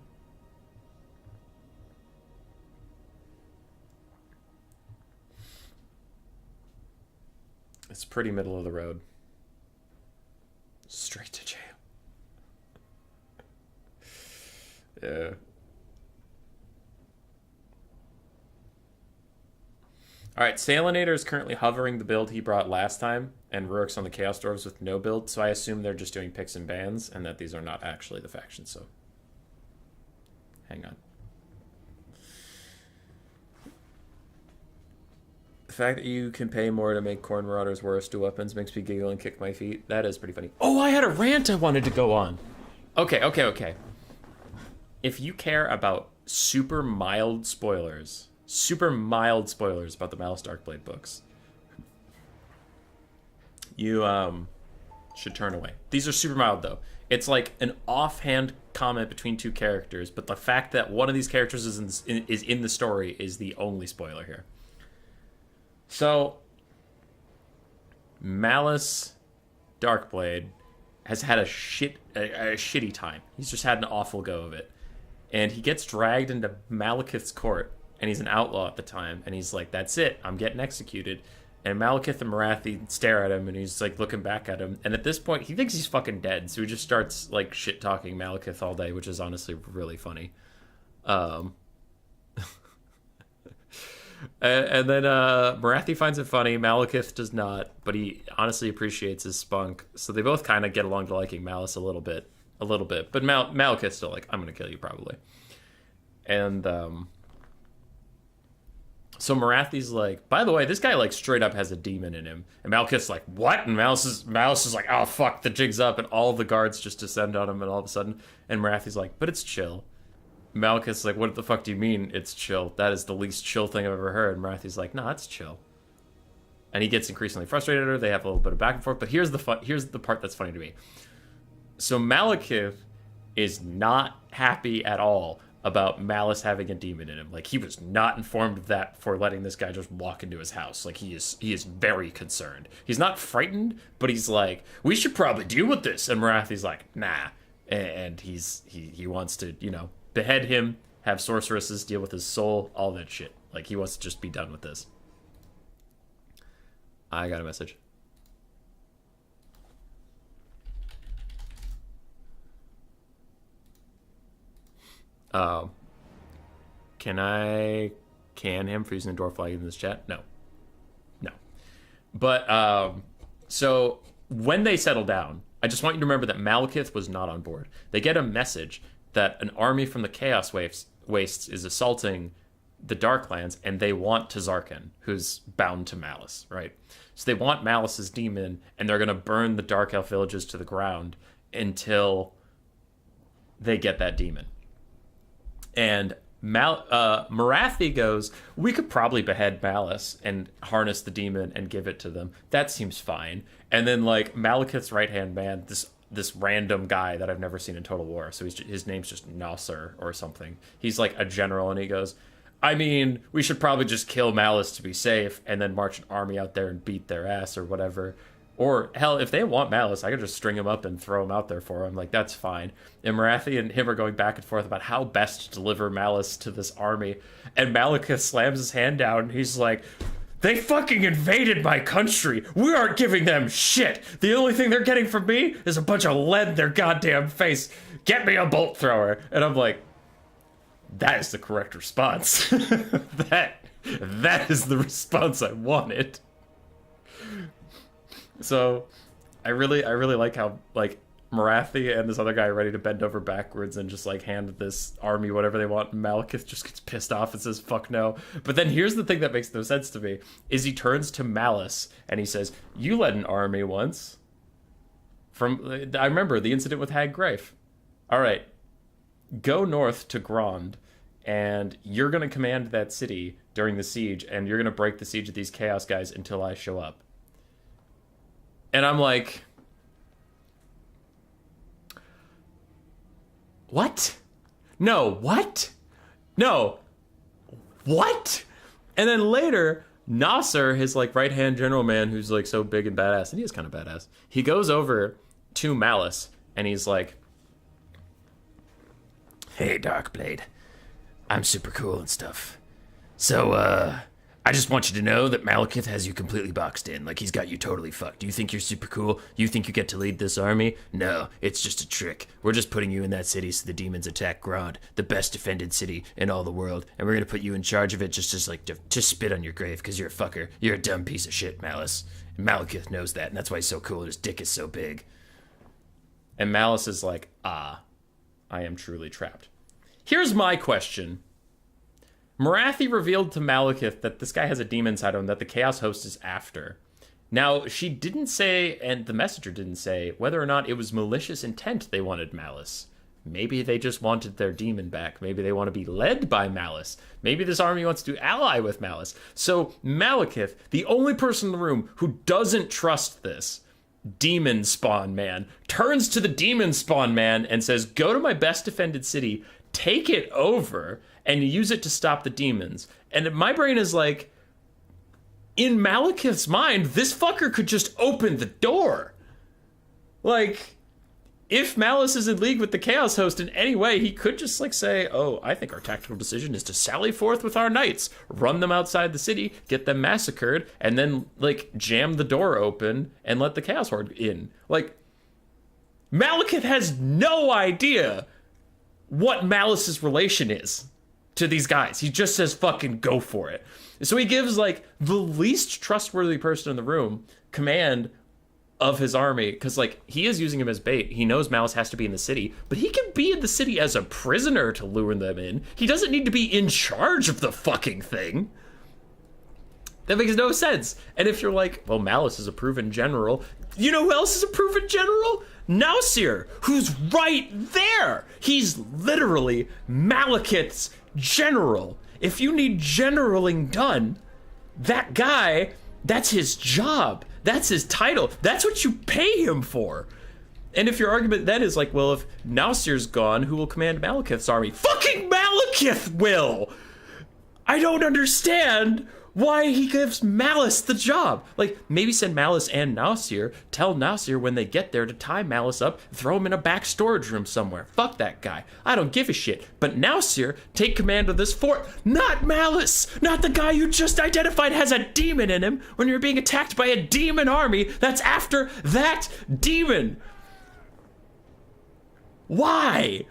It's pretty middle of the road. Straight to jail. Yeah. Alright, Salinator is currently hovering the build he brought last time, and Rurik's on the Chaos Dwarves with no build, so I assume they're just doing picks and bans, and that these are not actually the factions, so... Hang on. The fact that you can pay more to make Corn Marauders worse to weapons makes me giggle and kick my feet. That is pretty funny. Oh, I had a rant I wanted to go on! Okay. If you care about super mild spoilers about the Malice Darkblade books, you should turn away. These are super mild, though. It's like an offhand comment between two characters, but the fact that one of these characters is in the story is the only spoiler here. So, Malice Darkblade has had a shitty time. He's just had an awful go of it. And he gets dragged into Malekith's court, and he's an outlaw at the time, and he's like, that's it, I'm getting executed. And Malekith and Marathi stare at him, and he's like looking back at him. And at this point, he thinks he's fucking dead, so he just starts like shit talking Malekith all day, which is honestly really funny. And then Marathi finds it funny. Malekith does not, but he honestly appreciates his spunk. So they both kind of get along to liking Malice a little bit. But Malekith's still like, I'm gonna kill you probably. And so Marathi's like, by the way, this guy like straight up has a demon in him. And Malekith's like, what? And Malice is like, oh fuck, the jig's up. And all the guards just descend on him, and all of a sudden, and Marathi's like, but it's chill. Malekith's like, what the fuck do you mean it's chill? That is the least chill thing I've ever heard. And Marathi's like, no, it's chill. And he gets increasingly frustrated at her. They have a little bit of back and forth. But here's the part that's funny to me. So Malekith is not happy at all about Malice having a demon in him. Like, he was not informed of that for letting this guy just walk into his house. Like, he is very concerned. He's not frightened, but he's like, we should probably deal with this. And Marathi's like, nah. And he wants to, behead him, have sorceresses deal with his soul, all that shit. Like, he wants to just be done with this. I got a message. Can I can him for using the dwarf flag in this chat? No. But, so when they settle down, I just want you to remember that Malekith was not on board. They get a message that an army from the Chaos Wastes is assaulting the Darklands, and they want Tazarkan, who's bound to Malice, right? So they want Malice's demon, and they're going to burn the Dark Elf villages to the ground until they get that demon. And Marathi goes, we could probably behead Malice and harness the demon and give it to them. That seems fine. And then, like, Malekith's right-hand man, this random guy that I've never seen in Total War, so his name's just Nasser or something. He's like a general, and he goes, I mean, we should probably just kill Malice to be safe, and then march an army out there and beat their ass or whatever. Or, hell, if they want Malice, I could just string him up and throw him out there for him. Like, that's fine. And Marathi and him are going back and forth about how best to deliver Malice to this army. And Malekith slams his hand down, and he's like, they fucking invaded my country. We aren't giving them shit. The only thing they're getting from me is a bunch of lead in their goddamn face. Get me a bolt thrower. And I'm like, that is the correct response. that is the response I wanted. So I really like how, like, Marathi and this other guy are ready to bend over backwards and just, like, hand this army whatever they want. And Malekith just gets pissed off and says, fuck no. But then here's the thing that makes no sense to me, is he turns to Malice and he says, you led an army once. I remember the incident with Hag Grafe. All right, go north to Grond, and you're going to command that city during the siege, and you're going to break the siege of these Chaos guys until I show up. And I'm like, what? No, what? No, what? And then later, Nasser, his, like, right-hand general man who's, like, so big and badass, and he is kind of badass, he goes over to Malice, and he's like, hey, Darkblade, I'm super cool and stuff. So, I just want you to know that Malekith has you completely boxed in. Like, he's got you totally fucked. Do you think you're super cool? You think you get to lead this army? No, it's just a trick. We're just putting you in that city so the demons attack Grod, the best defended city in all the world, and we're gonna put you in charge of it to spit on your grave, because you're a fucker. You're a dumb piece of shit, Malice. And Malekith knows that, and that's why he's so cool and his dick is so big. And Malice is like, I am truly trapped. Here's my question. Marathi revealed to Malekith that this guy has a demon inside of him that the Chaos Host is after. Now, she didn't say, and the messenger didn't say, whether or not it was malicious intent they wanted Malice. Maybe they just wanted their demon back. Maybe they want to be led by Malice. Maybe this army wants to ally with Malice. So Malekith, the only person in the room who doesn't trust this, demon spawn man, turns to the demon spawn man and says, go to my best defended city, take it over, and use it to stop the demons. And my brain is like, in Malekith's mind, this fucker could just open the door. Like, if Malice is in league with the Chaos Host in any way, he could just, like, say, oh, I think our tactical decision is to sally forth with our knights, run them outside the city, get them massacred, and then, like, jam the door open and let the Chaos Horde in. Like, Malekith has no idea what Malice's relation is to these guys. He just says, fucking go for it. So he gives, like, the least trustworthy person in the room command of his army, because, like, he is using him as bait. He knows Malice has to be in the city, but he can be in the city as a prisoner to lure them in. He doesn't need to be in charge of the fucking thing. That makes no sense. And if you're like, well, Malice is a proven general, you know who else is a proven general? Nausir, who's right there. He's literally Malekith's general. If you need generaling done, that guy, that's his job. That's his title. That's what you pay him for. And if your argument then is like, well, if Nausir's gone, who will command Malekith's army? Fucking Malekith will! I don't understand why he gives Malice the job. Like, maybe send Malice and Nausir, tell Nausir when they get there to tie Malice up, throw him in a back storage room somewhere. Fuck that guy. I don't give a shit. But Nausir, take command of this fort. Not Malice! Not the guy you just identified has a demon in him when you're being attacked by a demon army that's after that demon. Why?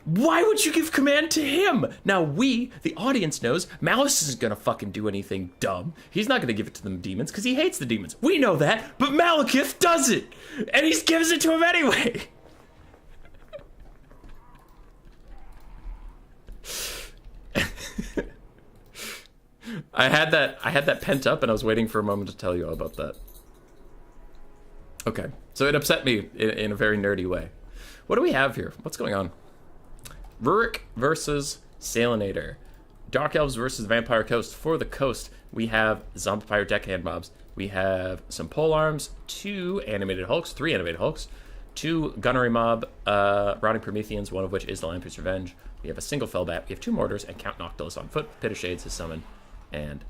Why would you give command to him? Now we, the audience, knows Malice isn't gonna fucking do anything dumb. He's not gonna give it to the demons because he hates the demons. We know that, but Malekith does it, and he gives it to him anyway. I had that pent up, and I was waiting for a moment to tell you all about that. Okay, so it upset me in a very nerdy way. What do we have here? What's going on? Rurik versus Salinator. Dark Elves versus Vampire Coast. For the Coast, we have Zombie Deckhand mobs. We have some polearms, 2 animated Hulks, 3 animated Hulks, 2 Gunnery mob, Rotting Prometheans, one of which is the Lampeter's Revenge. We have a single Fellbat. We have 2 Mortars, and Count Noctilus on foot. Pit of Shades, his summon, and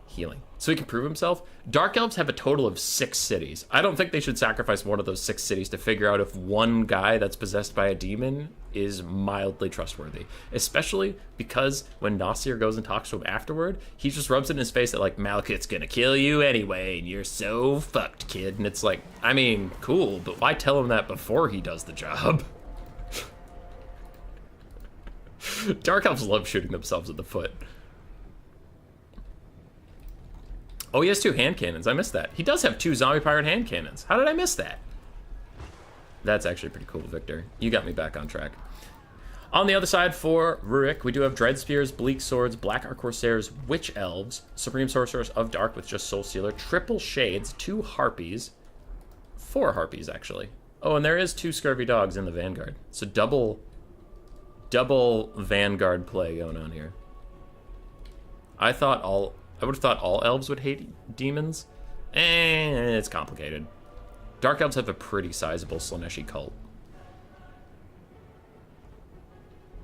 healing. So he can prove himself. Dark Elves have a total of 6 cities. I don't think they should sacrifice one of those 6 cities to figure out if one guy that's possessed by a demon is mildly trustworthy. Especially because when Nausir goes and talks to him afterward, he just rubs it in his face that, like, Malekith's gonna kill you anyway, and you're so fucked, kid. And it's like, I mean, cool, but why tell him that before he does the job? Dark Elves love shooting themselves in the foot. Oh, he has 2 hand cannons. I missed that. He does have 2 zombie pirate hand cannons. How did I miss that? That's actually pretty cool, Victor. You got me back on track. On the other side for Rurik, we do have Dread Spears, Bleak Swords, Black Arc Corsairs, Witch Elves, Supreme Sorcerers of Dark with just Soul Stealer, Triple Shades, 2 Harpies, 4 Harpies, actually. Oh, and there is 2 Scurvy Dogs in the Vanguard. So double Vanguard play going on here. I would have thought all elves would hate demons. It's complicated. Dark Elves have a pretty sizable Slaneshi cult.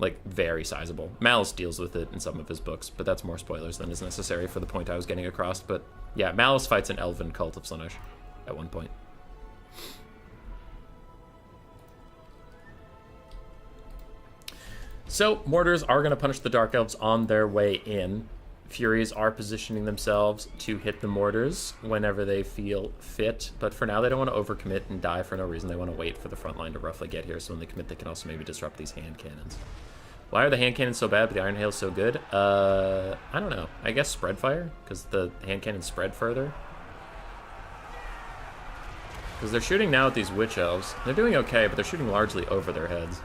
Like, very sizable. Malice deals with it in some of his books, but that's more spoilers than is necessary for the point I was getting across. But yeah, Malice fights an elven cult of Slanesh at one point. So, Mortars are going to punish the Dark Elves on their way in. Furies are positioning themselves to hit the Mortars whenever they feel fit, but for now they don't want to overcommit and die for no reason. They want to wait for the front line to roughly get here, so when they commit they can also maybe disrupt these hand cannons. Why are the hand cannons so bad but the Iron Hail so good? I don't know. I guess spread fire, because the hand cannons spread further. Because they're shooting now at these Witch Elves. They're doing okay, but they're shooting largely over their heads.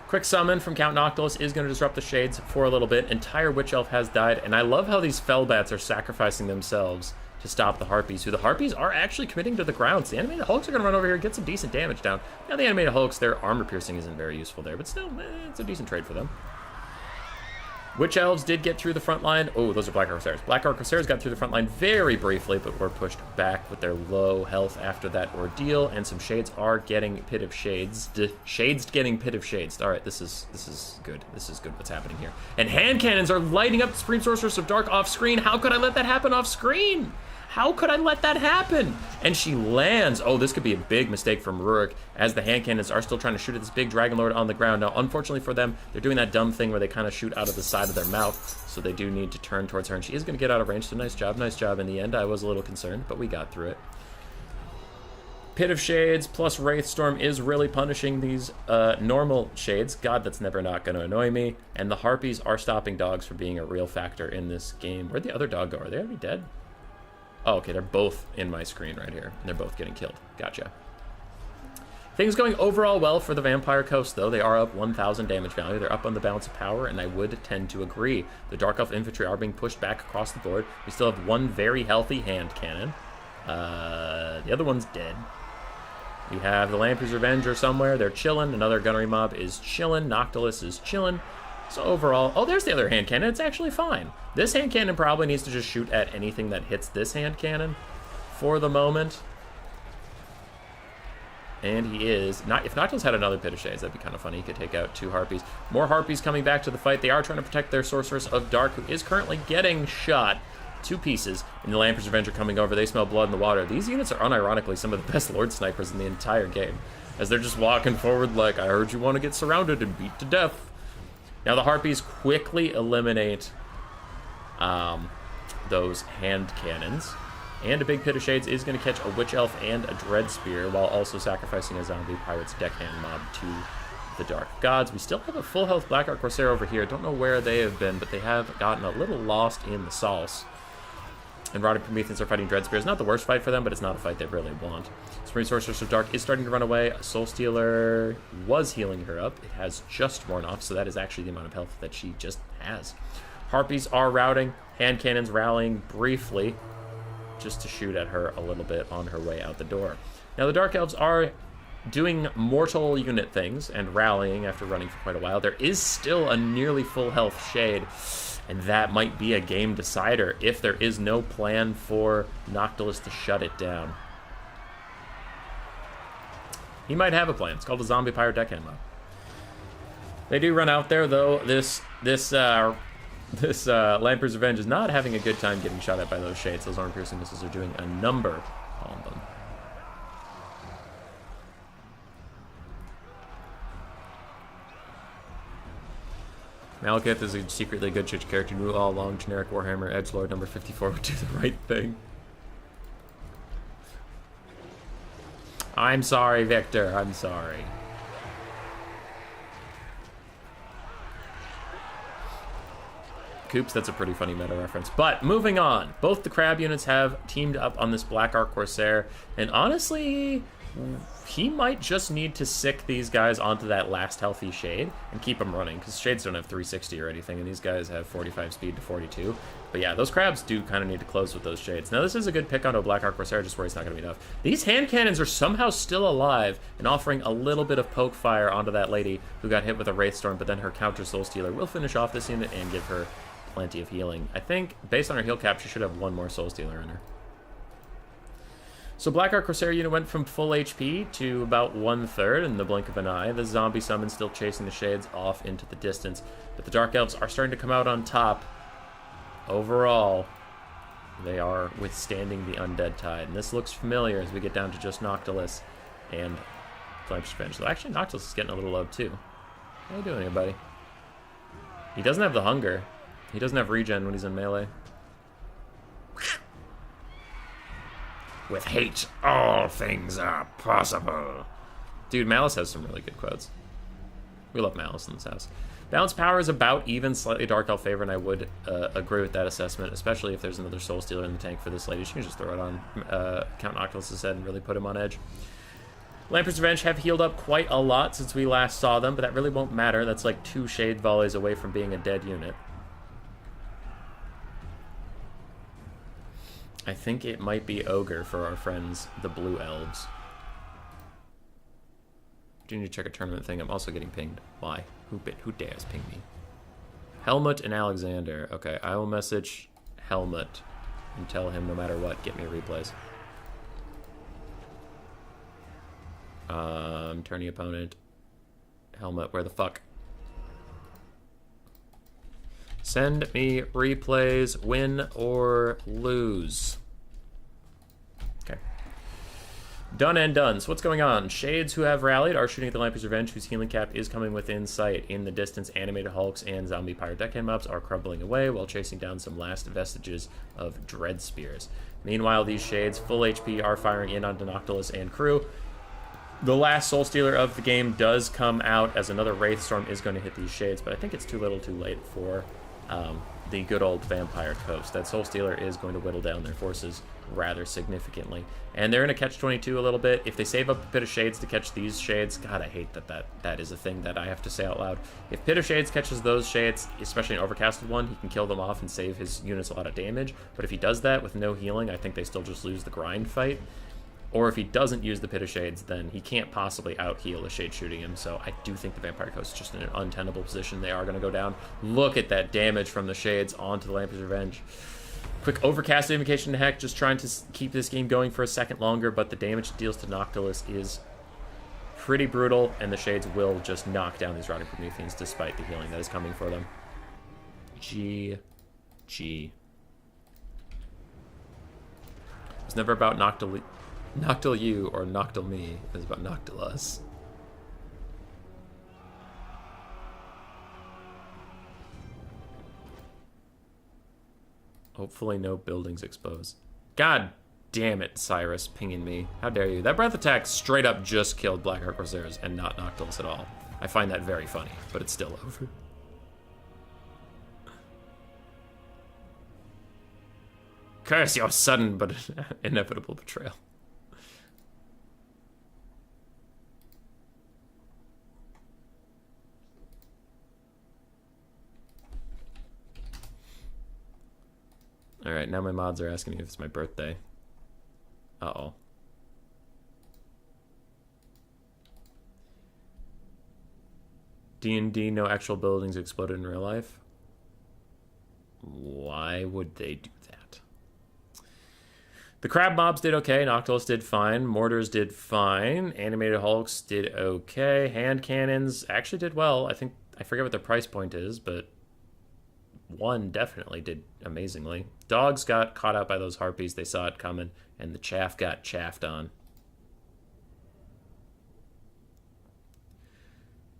Quick summon from Count Noctilus is going to disrupt the Shades for a little bit. Entire Witch Elf has died, and I love how these Fellbats are sacrificing themselves to stop the Harpies, who the Harpies are actually committing to the ground. So the animated Hulks are going to run over here and get some decent damage down. Now the animated Hulks, their armor piercing isn't very useful there, but still, it's a decent trade for them. Witch Elves did get through the front line. Oh, those are Black Corsairs. Black Corsairs got through the front line very briefly, but were pushed back with their low health after that ordeal, and some Shades are getting Pit of Shades. Shades getting Pit of Shades. All right, this is good. This is good what's happening here. And hand cannons are lighting up the Supreme Sorceress of Dark off screen. How could I let that happen off screen? How could I let that happen? And she lands. Oh, this could be a big mistake from Rurik, as the hand cannons are still trying to shoot at this big Dragon Lord on the ground. Now, unfortunately for them, they're doing that dumb thing where they kind of shoot out of the side of their mouth, so they do need to turn towards her, and she is going to get out of range, so nice job in the end. I was a little concerned, but we got through it. Pit of Shades plus Wraithstorm is really punishing these normal Shades. God, that's never not going to annoy me. And the Harpies are stopping dogs from being a real factor in this game. Where'd the other dog go? Are they already dead? Oh, okay, they're both in my screen right here. And they're both getting killed. Gotcha. Things going overall well for the Vampire Coast, though. They are up 1,000 damage value. They're up on the balance of power, and I would tend to agree. The Dark Elf infantry are being pushed back across the board. We still have one very healthy hand cannon. The other one's dead. We have the Lamprey's Revenger somewhere. They're chilling. Another gunnery mob is chilling. Noctilus is chilling. So overall, oh, there's the other hand cannon. It's actually fine. This hand cannon probably needs to just shoot at anything that hits this hand cannon for the moment. And he is not. If Noctilus had another Pit of Shades, that'd be kind of funny. He could take out 2 Harpies. More Harpies coming back to the fight. They are trying to protect their Sorceress of Dark, who is currently getting shot 2 pieces. And the Lamprey's Revenger coming over. They smell blood in the water. These units are unironically some of the best Lord Snipers in the entire game, as they're just walking forward like, I heard you want to get surrounded and beat to death. Now the Harpies quickly eliminate those hand cannons. And a big Pit of Shades is going to catch a Witch Elf and a Dread Spear, while also sacrificing a Zombie Pirate's Deckhand mob to the Dark Gods. We still have a full health Blackheart Corsair over here. Don't know where they have been, but they have gotten a little lost in the sauce. And Rotting Prometheans are fighting Dread Spears. Not the worst fight for them, but it's not a fight they really want. Supreme Sorceress of Dark is starting to run away. Soul Stealer was healing her up. It has just worn off, so that is actually the amount of health that she just has. Harpies are routing. Hand cannons rallying briefly, just to shoot at her a little bit on her way out the door. Now the Dark Elves are doing mortal unit things and rallying after running for quite a while. There is still a nearly full health Shade, and that might be a game decider if there is no plan for Noctilus to shut it down. He might have a plan. It's called a Zombie Pirate Deckhand mob. They do run out there, though. This Lamprey's Revenge is not having a good time getting shot at by those Shades. Those armor-piercing missiles are doing a number on them. Malekith is a secretly good church character. Knew all along generic Warhammer edgelord number 54 would do the right thing. I'm sorry, Victor. I'm sorry. Coops, that's a pretty funny meta reference. But moving on, both the crab units have teamed up on this Black Ark Corsair, and honestly, he might just need to sick these guys onto that last healthy Shade and keep them running, because Shades don't have 360 or anything, and these guys have 45 speed to 42. But yeah, those crabs do kind of need to close with those Shades. Now this is a good pick onto a Black Ark Corsair, just where it's not going to be enough. These hand cannons are somehow still alive and offering a little bit of poke fire onto that lady who got hit with a Wraithstorm, but then her counter Soul Stealer will finish off this unit and give her plenty of healing. I think, based on her heal cap, she should have 1 more Soul Stealer in her. So Black Ark Corsair unit went from full HP to about 1/3 in the blink of an eye. The zombie summon still chasing the Shades off into the distance, but the Dark Elves are starting to come out on top. Overall, they are withstanding the undead tide, and this looks familiar as we get down to just Noctilus and Lamprey's Revenge. So actually, Noctilus is getting a little low too. How you doing, everybody? He doesn't have the hunger. He doesn't have regen when he's in melee. With hate, all things are possible. Dude, Malice has some really good quotes. We love Malice in this house. Balance power is about even, slightly Dark Elf favor, and I would agree with that assessment, especially if there's another Soul Stealer in the tank for this lady. She can just throw it on Count Noctilus's head and really put him on edge. Lamprey's Revenge have healed up quite a lot since we last saw them, but that really won't matter. That's like 2 Shade volleys away from being a dead unit. I think it might be Ogre for our friends, the Blue Elves. Do you need to check a tournament thing? I'm also getting pinged. Why? Who dares ping me? Helmut and Alexander. Okay, I will message Helmut and tell him no matter what, get me replays. Tourney opponent. Helmut, where the fuck? Send me replays, win or lose. Okay. Done and done. So what's going on? Shades who have rallied are shooting at the Lampi's Revenge, whose healing cap is coming within sight. In the distance, animated Hulks and zombie pirate deckhand mobs are crumbling away while chasing down some last vestiges of Dread Spears. Meanwhile, these Shades, full HP, are firing in on Noctilus and crew. The last Soul Stealer of the game does come out as another Wraith Storm is going to hit these Shades, but I think it's too little too late for the good old Vampire Coast. That Soul Stealer is going to whittle down their forces rather significantly. And they're in a catch-22 a little bit. If they save up a Pit of Shades to catch these Shades, God, I hate that is a thing that I have to say out loud. If Pit of Shades catches those Shades, especially an overcasted one, he can kill them off and save his units a lot of damage. But if he does that with no healing, I think they still just lose the grind fight. Or if he doesn't use the Pit of Shades, then he can't possibly out-heal a Shade shooting him. So I do think the Vampire Coast is just in an untenable position. They are going to go down. Look at that damage from the Shades onto the Lampi's Revenge. Quick overcast invocation to Heck, just trying to keep this game going for a second longer, but the damage it deals to Noctilus is pretty brutal, and the Shades will just knock down these Rotting Prometheans despite the healing that is coming for them. GG. It's never about Noctil you or Noctil me. It's about Noctil us. Hopefully no buildings exposed. God damn it, Cyrus, pinging me. How dare you. That breath attack straight up just killed Blackheart Corsairs and not Noctilus at all. I find that very funny, but it's still over. Curse your sudden but inevitable betrayal. Alright, now my mods are asking me if it's my birthday. Uh-oh. D&D, no actual buildings exploded in real life? Why would they do that? The crab mobs did okay. Noctilus did fine. Mortars did fine. Animated Hulks did okay. Hand cannons actually did well. I forget what their price point is, but one definitely did amazingly. Dogs got caught out by those harpies. They saw it coming, and the chaff got chaffed on.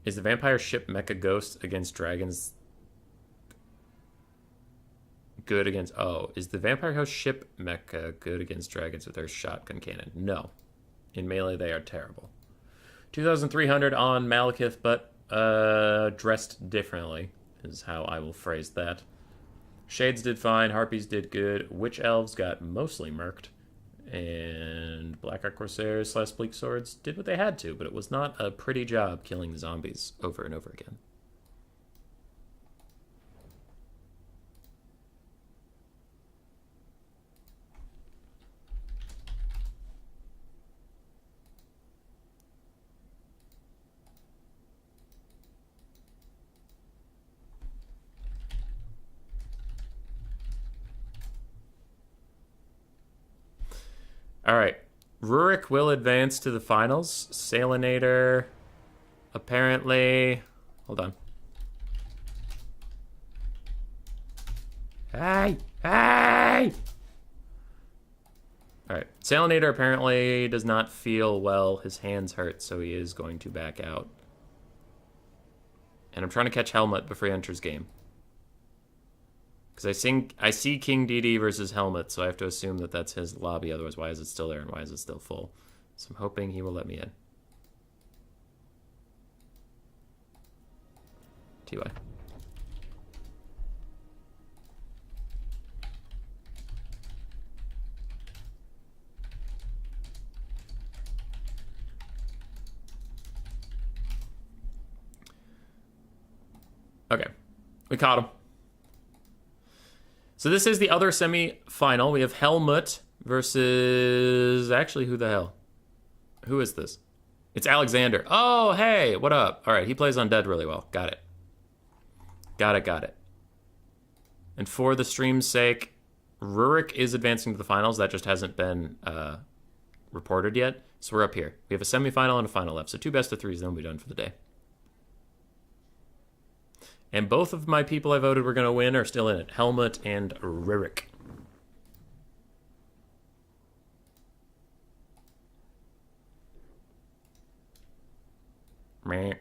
Is the vampire ship Mecha Ghost against dragons good against... Oh, is the vampire host ship Mecha good against dragons with their shotgun cannon? No. In melee, they are terrible. 2,300 on Malekith, but dressed differently is how I will phrase that. Shades did fine. Harpies did good. Witch Elves got mostly murked. And Blackheart Corsairs / Bleak Swords did what they had to, but it was not a pretty job killing the zombies over and over again. All right, Rurik will advance to the finals. Salinator, apparently... Hold on. Hey! Hey! All right, Salinator apparently does not feel well. His hands hurt, so he is going to back out. And I'm trying to catch Helmut before he enters game. Because I see King DD versus Helmut, so I have to assume that that's his lobby. Otherwise, why is it still there and why is it still full? So I'm hoping he will let me in. TY. Okay. We caught him. So this is the other semi-final. We have Helmut versus... Actually, who the hell? Who is this? It's Alexander. Oh, hey, what up? All right, he plays Undead really well. Got it. Got it. And for the stream's sake, Rurik is advancing to the finals. That just hasn't been reported yet. So we're up here. We have a semifinal and a final left. So 2 best of 3s, then we'll be done for the day. And both of my people I voted were going to win are still in it. Helmut and Rurik. Meh.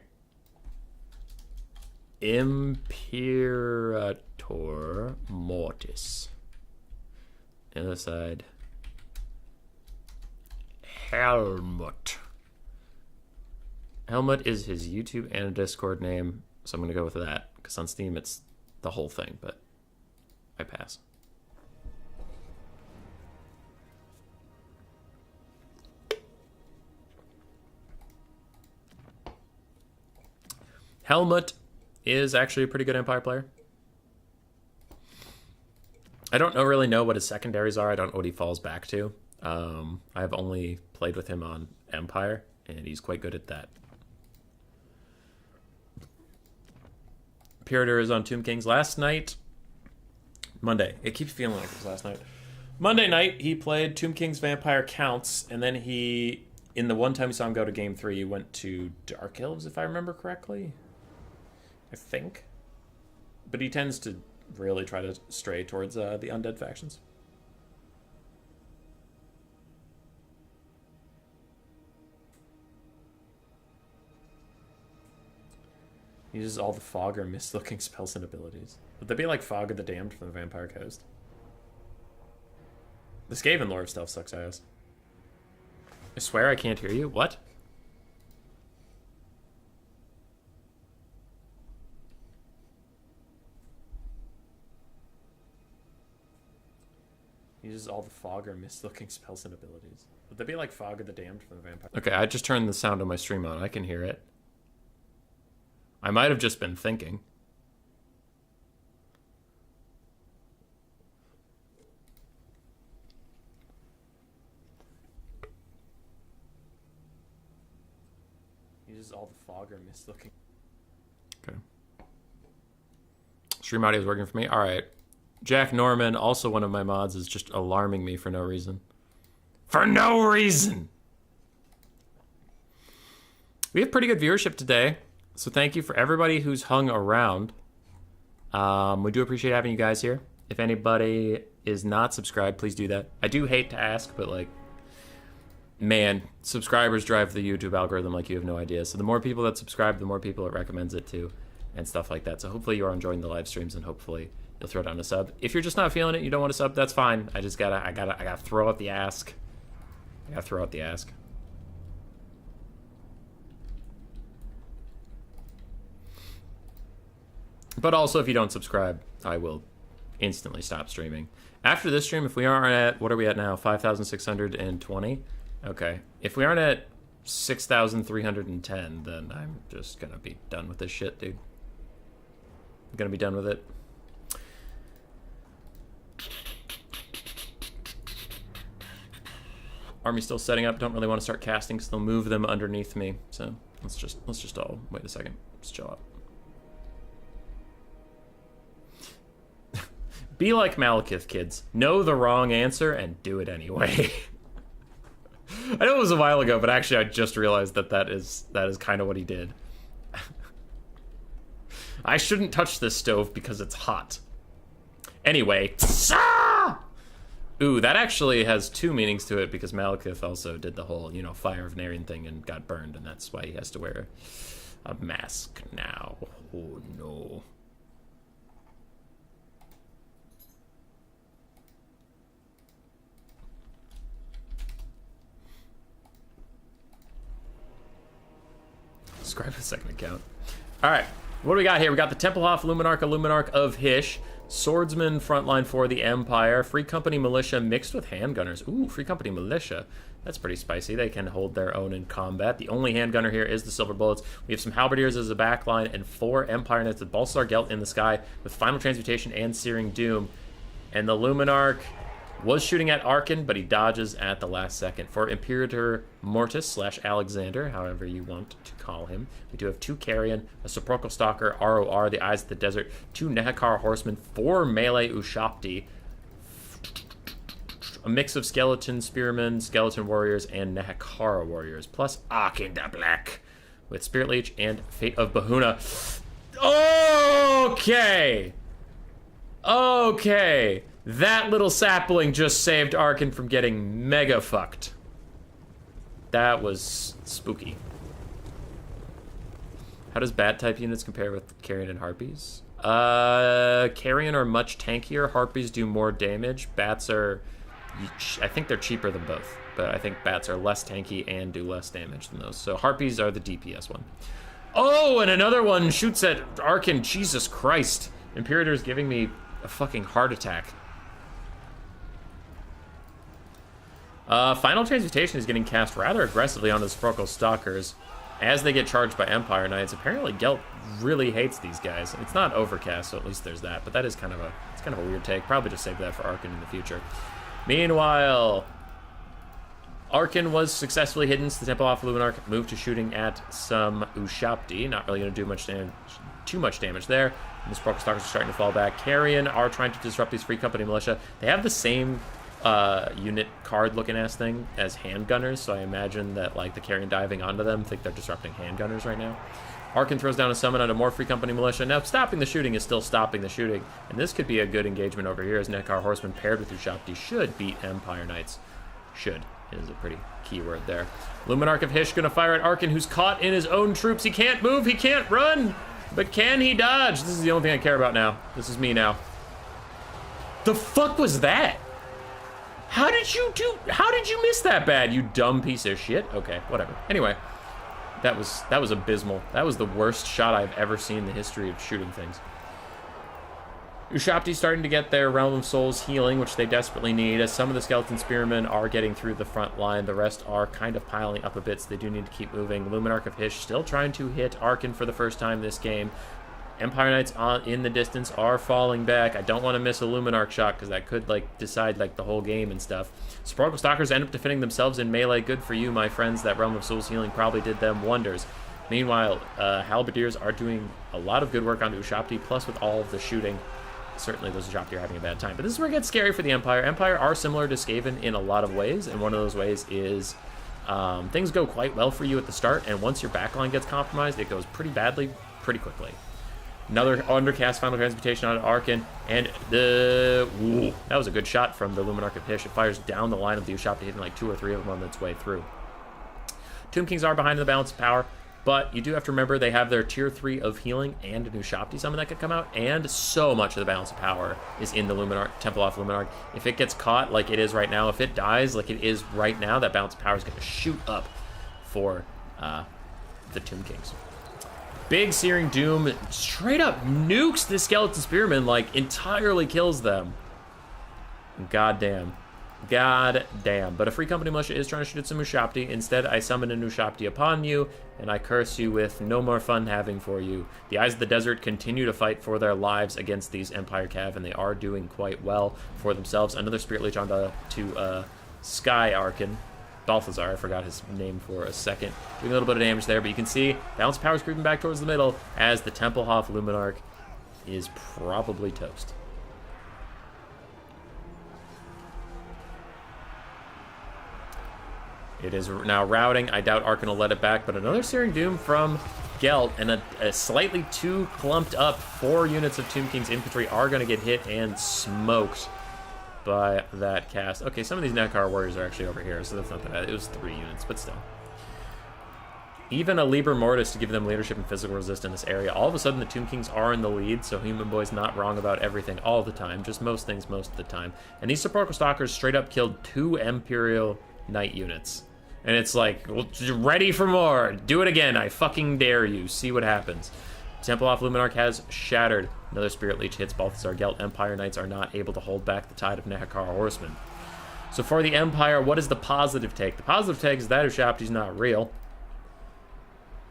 Imperator Mortis. The other side. Helmut. Helmut is his YouTube and a Discord name, so I'm going to go with that. Because on Steam it's the whole thing, but I pass. Helmut is actually a pretty good Empire player. I don't really know what his secondaries are. I don't know what he falls back to. I've only played with him on Empire, and he's quite good at that. Imperator is on Tomb Kings last night. Monday. It keeps feeling like it was last night. Monday night, he played Tomb Kings Vampire Counts, and then he, in the one time we saw him go to Game 3, he went to Dark Elves, if I remember correctly. I think. But he tends to really try to stray towards the undead factions. He uses all the fog or mist-looking spells and abilities. Would that be like Fog of the Damned from the Vampire Coast? The Skaven lore of stealth sucks ass. I swear I can't hear you. What? He uses all the fog or mist-looking spells and abilities. Would that be like Fog of the Damned from the Vampire? Okay, I just turned the sound on my stream on. I can hear it. I might have just been thinking. He uses all the fog or mist-looking. Okay. Stream audio is working for me. All right. Jack Norman, also one of my mods, is just alarming me for no reason. For no reason! We have pretty good viewership today, so thank you for everybody who's hung around. We do appreciate having you guys here. If anybody is not subscribed, please do that. I do hate to ask, but like, man, subscribers drive the YouTube algorithm like you have no idea. So the more people that subscribe, the more people it recommends it to, and stuff like that. So hopefully you are enjoying the live streams, and hopefully you'll throw down a sub. If you're just not feeling it, you don't want to sub, that's fine. I gotta throw out the ask. I gotta throw out the ask. But also, if you don't subscribe, I will instantly stop streaming. After this stream, if we aren't at, what are we at now? 5,620? Okay. If we aren't at 6,310, then I'm just gonna be done with this shit, dude. I'm gonna be done with it. Army still setting up. Don't really want to start casting because they'll move them underneath me. So let's just all wait a second. Just chill out. Be like Malekith, kids. Know the wrong answer and do it anyway. I know it was a while ago, but actually I just realized that is kind of what he did. I shouldn't touch this stove because it's hot. Anyway. Ooh, that actually has 2 meanings to it because Malekith also did the whole, you know, Fire of Narian thing and got burned, and that's why he has to wear a mask now. Oh, no. Subscribe to the second account. All right, what do we got here? We got the Templehof Luminarch, a Luminarch of Hysh, Swordsman frontline for the Empire, Free Company Militia mixed with handgunners. Ooh, Free Company Militia. That's pretty spicy. They can hold their own in combat. The only handgunner here is the Silver Bullets. We have some Halberdiers as a backline and 4 Empire Knights with Balsar Gelt in the sky with Final Transmutation and Searing Doom. And the Luminarch Was shooting at Arkin, but he dodges at the last second. For Imperator Mortis / Alexander, however you want to call him, we do have 2 Carrion, a Sepulchral Stalker, ROR, the Eyes of the Desert, 2 Nehekar Horsemen, 4 Melee Ushapti, a mix of Skeleton Spearmen, Skeleton Warriors, and Nehekara Warriors, plus Arkin the Black, with Spirit Leech and Fate of Bahuna. Okay! Okay! That little sapling just saved Arkin from getting mega fucked. That was spooky. How does Bat-type units compare with Carrion and Harpies? Carrion are much tankier. Harpies do more damage. Bats are... I think they're cheaper than both. But I think Bats are less tanky and do less damage than those. So Harpies are the DPS one. Oh, and another one shoots at Arkin. Jesus Christ. Imperator's giving me a fucking heart attack. Final Transmutation is getting cast rather aggressively on the Sepulchral Stalkers as they get charged by Empire Knights. Apparently, Gelt really hates these guys. It's not overcast, so at least there's that. But that is kind of a weird take. Probably just save that for Arkin in the future. Meanwhile, Arkin was successfully hidden. So the Temple off Luminarch moved to shooting at some Ushapti. Not really going to do too much damage there. And the Sepulchral Stalkers are starting to fall back. Carrion are trying to disrupt these Free Company militia. They have the same unit card looking ass thing as handgunners, so I imagine that like the Carrion diving onto them think they're disrupting handgunners right now. Arkin throws down a summon onto more Free Company militia. Now stopping the shooting is still stopping the shooting, and this could be a good engagement over here as Nehekar Horsemen paired with Ushapti should beat Empire Knights. Should is a pretty key word there. Luminarch of Hysh gonna fire at Arkin, who's caught in his own troops. He can't move, he can't run, but can he dodge? This is the only thing I care about now. This is me now. The fuck was that? How did you miss that bad, you dumb piece of shit? Okay, whatever. Anyway, that was abysmal. That was the worst shot I've ever seen in the history of shooting things. Ushapti's starting to get their Realm of Souls healing, which they desperately need, as some of the Skeleton Spearmen are getting through the front line. The rest are kind of piling up a bit, so they do need to keep moving. Luminarch of Hysh still trying to hit Arkin for the first time this game. Empire Knights in the distance are falling back. I don't want to miss a Luminarch shot because that could like decide like the whole game and stuff. Sepulchral Stalkers end up defending themselves in melee. Good for you, my friends. That Realm of Souls healing probably did them wonders. Meanwhile, Halberdiers are doing a lot of good work on Ushapti, plus with all of the shooting. Certainly those Ushapti are having a bad time. But this is where it gets scary for the Empire. Empire are similar to Skaven in a lot of ways, and one of those ways is things go quite well for you at the start, and once your backline gets compromised, it goes pretty badly pretty quickly. Another undercast Final Transmutation on Arkin, and that was a good shot from the Luminarch of Hysh. It fires down the line of the Ushapti, hitting like 2 or 3 of them on its way through. Tomb Kings are behind in the balance of power, but you do have to remember they have their tier 3 of healing and an Ushapti summon that could come out, and so much of the balance of power is in the Luminarch, Temple off Luminarch. If it gets caught like it is right now, if it dies like it is right now, that balance of power is going to shoot up for the Tomb Kings. Big Searing Doom straight up nukes the Skeleton Spearmen, like entirely kills them. Goddamn. Goddamn. But a Free Company militia is trying to shoot at some Ushapti. Instead, I summon an Ushapti upon you, and I curse you with no more fun having for you. The Eyes of the Desert continue to fight for their lives against these Empire Cav, and they are doing quite well for themselves. Another Spirit Leech onto Sky Arkin. Balthazar, I forgot his name for a second. Doing a little bit of damage there, but you can see balance power is creeping back towards the middle as the Templehof Luminarch is probably toast. It is now routing. I doubt Arkin will let it back, but another Searing Doom from Gelt, and a slightly too clumped up 4 units of Tomb King's infantry are going to get hit and smoked by that cast. Okay, some of these Nehekar warriors are actually over here, so that's not that bad. It was 3 units, but still. Even a Liber Mortis to give them leadership and physical resist in this area. All of a sudden, the Tomb Kings are in the lead, so Human Boy's not wrong about everything all the time, just most things most of the time. And these Sepulchral Stalkers straight up killed 2 Imperial Knight units. And it's like, well, ready for more. Do it again. I fucking dare you. See what happens. Temple off Luminarch has shattered. Another Spirit Leech hits Balthazar Gelt. Empire Knights are not able to hold back the tide of Nehekar Horsemen. So for the Empire, what is the positive take? The positive take is that Ushapti's not real.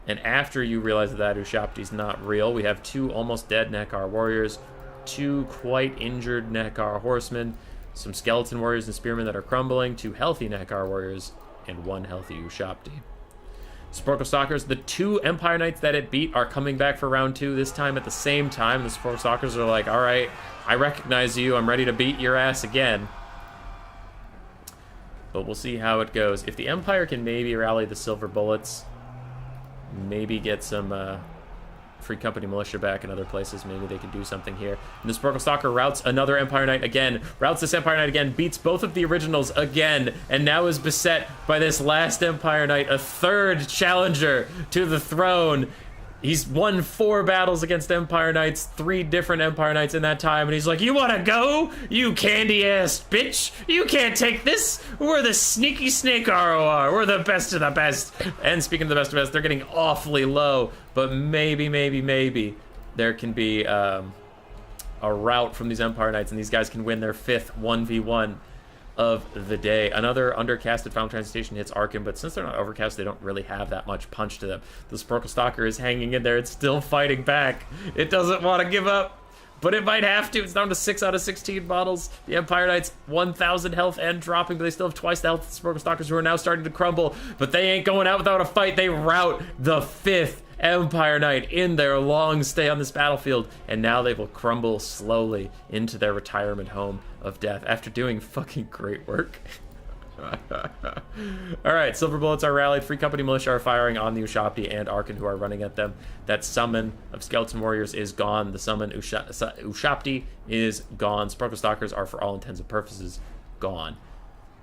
And after you realize that Ushapti's not real, we have 2 almost dead Nehekar warriors, 2 quite injured Nehekar horsemen, some Skeleton Warriors and Spearmen that are crumbling, 2 healthy Nekar Warriors, and 1 healthy Ushapti. Sepulchral Stalkers, the 2 Empire Knights that it beat are coming back for round 2 this time at the same time. The Sepulchral Stalkers are like, all right, I recognize you. I'm ready to beat your ass again. But we'll see how it goes. If the Empire can maybe rally the Silver Bullets, maybe get some Free Company Militia back in other places, maybe they can do something here. And the Sepulchral Stalker routs another Empire Knight again, routs this Empire Knight again, beats both of the originals again, and now is beset by this last Empire Knight, a 3rd challenger to the throne. He's won 4 battles against Empire Knights, 3 different Empire Knights in that time, and he's like, you wanna go? You candy-ass bitch? You can't take this? We're the sneaky snake ROR. We're the best of the best. And speaking of the best of the best, they're getting awfully low, but maybe there can be a rout from these Empire Knights, and these guys can win their 5th 1v1 of the day. Another undercasted Final Transmutation hits Arkin, but since they're not overcast, they don't really have that much punch to them. The Sepulchral Stalker is hanging in there. It's still fighting back. It doesn't want to give up, but it might have to. It's down to 6 out of 16 bottles. The Empire Knights, 1,000 health and dropping, but they still have twice the health of the Sepulchral Stalkers, who are now starting to crumble, but they ain't going out without a fight. They rout the 5th Empire Knight in their long stay on this battlefield, and now they will crumble slowly into their retirement home of death after doing fucking great work. Alright, Silver Bullets are rallied. Free Company Militia are firing on the Ushapti and Arkin, who are running at them. That summon of Skeleton Warriors is gone. The summon Ushapti is gone. Sepulchral Stalkers are, for all intents and purposes, gone.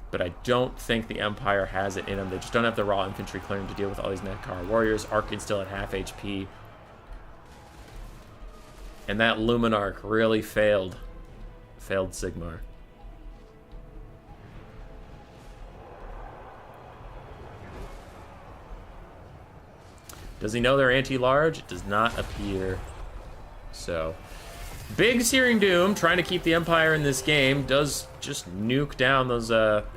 But I don't think the Empire has it in them. They just don't have the raw infantry clearing to deal with all these Nekar Warriors. Arkin's still at half HP. And that Luminarch really failed Sigmar. Does he know they're anti-large? It does not appear so. Big Searing Doom, trying to keep the Empire in this game, does just nuke down those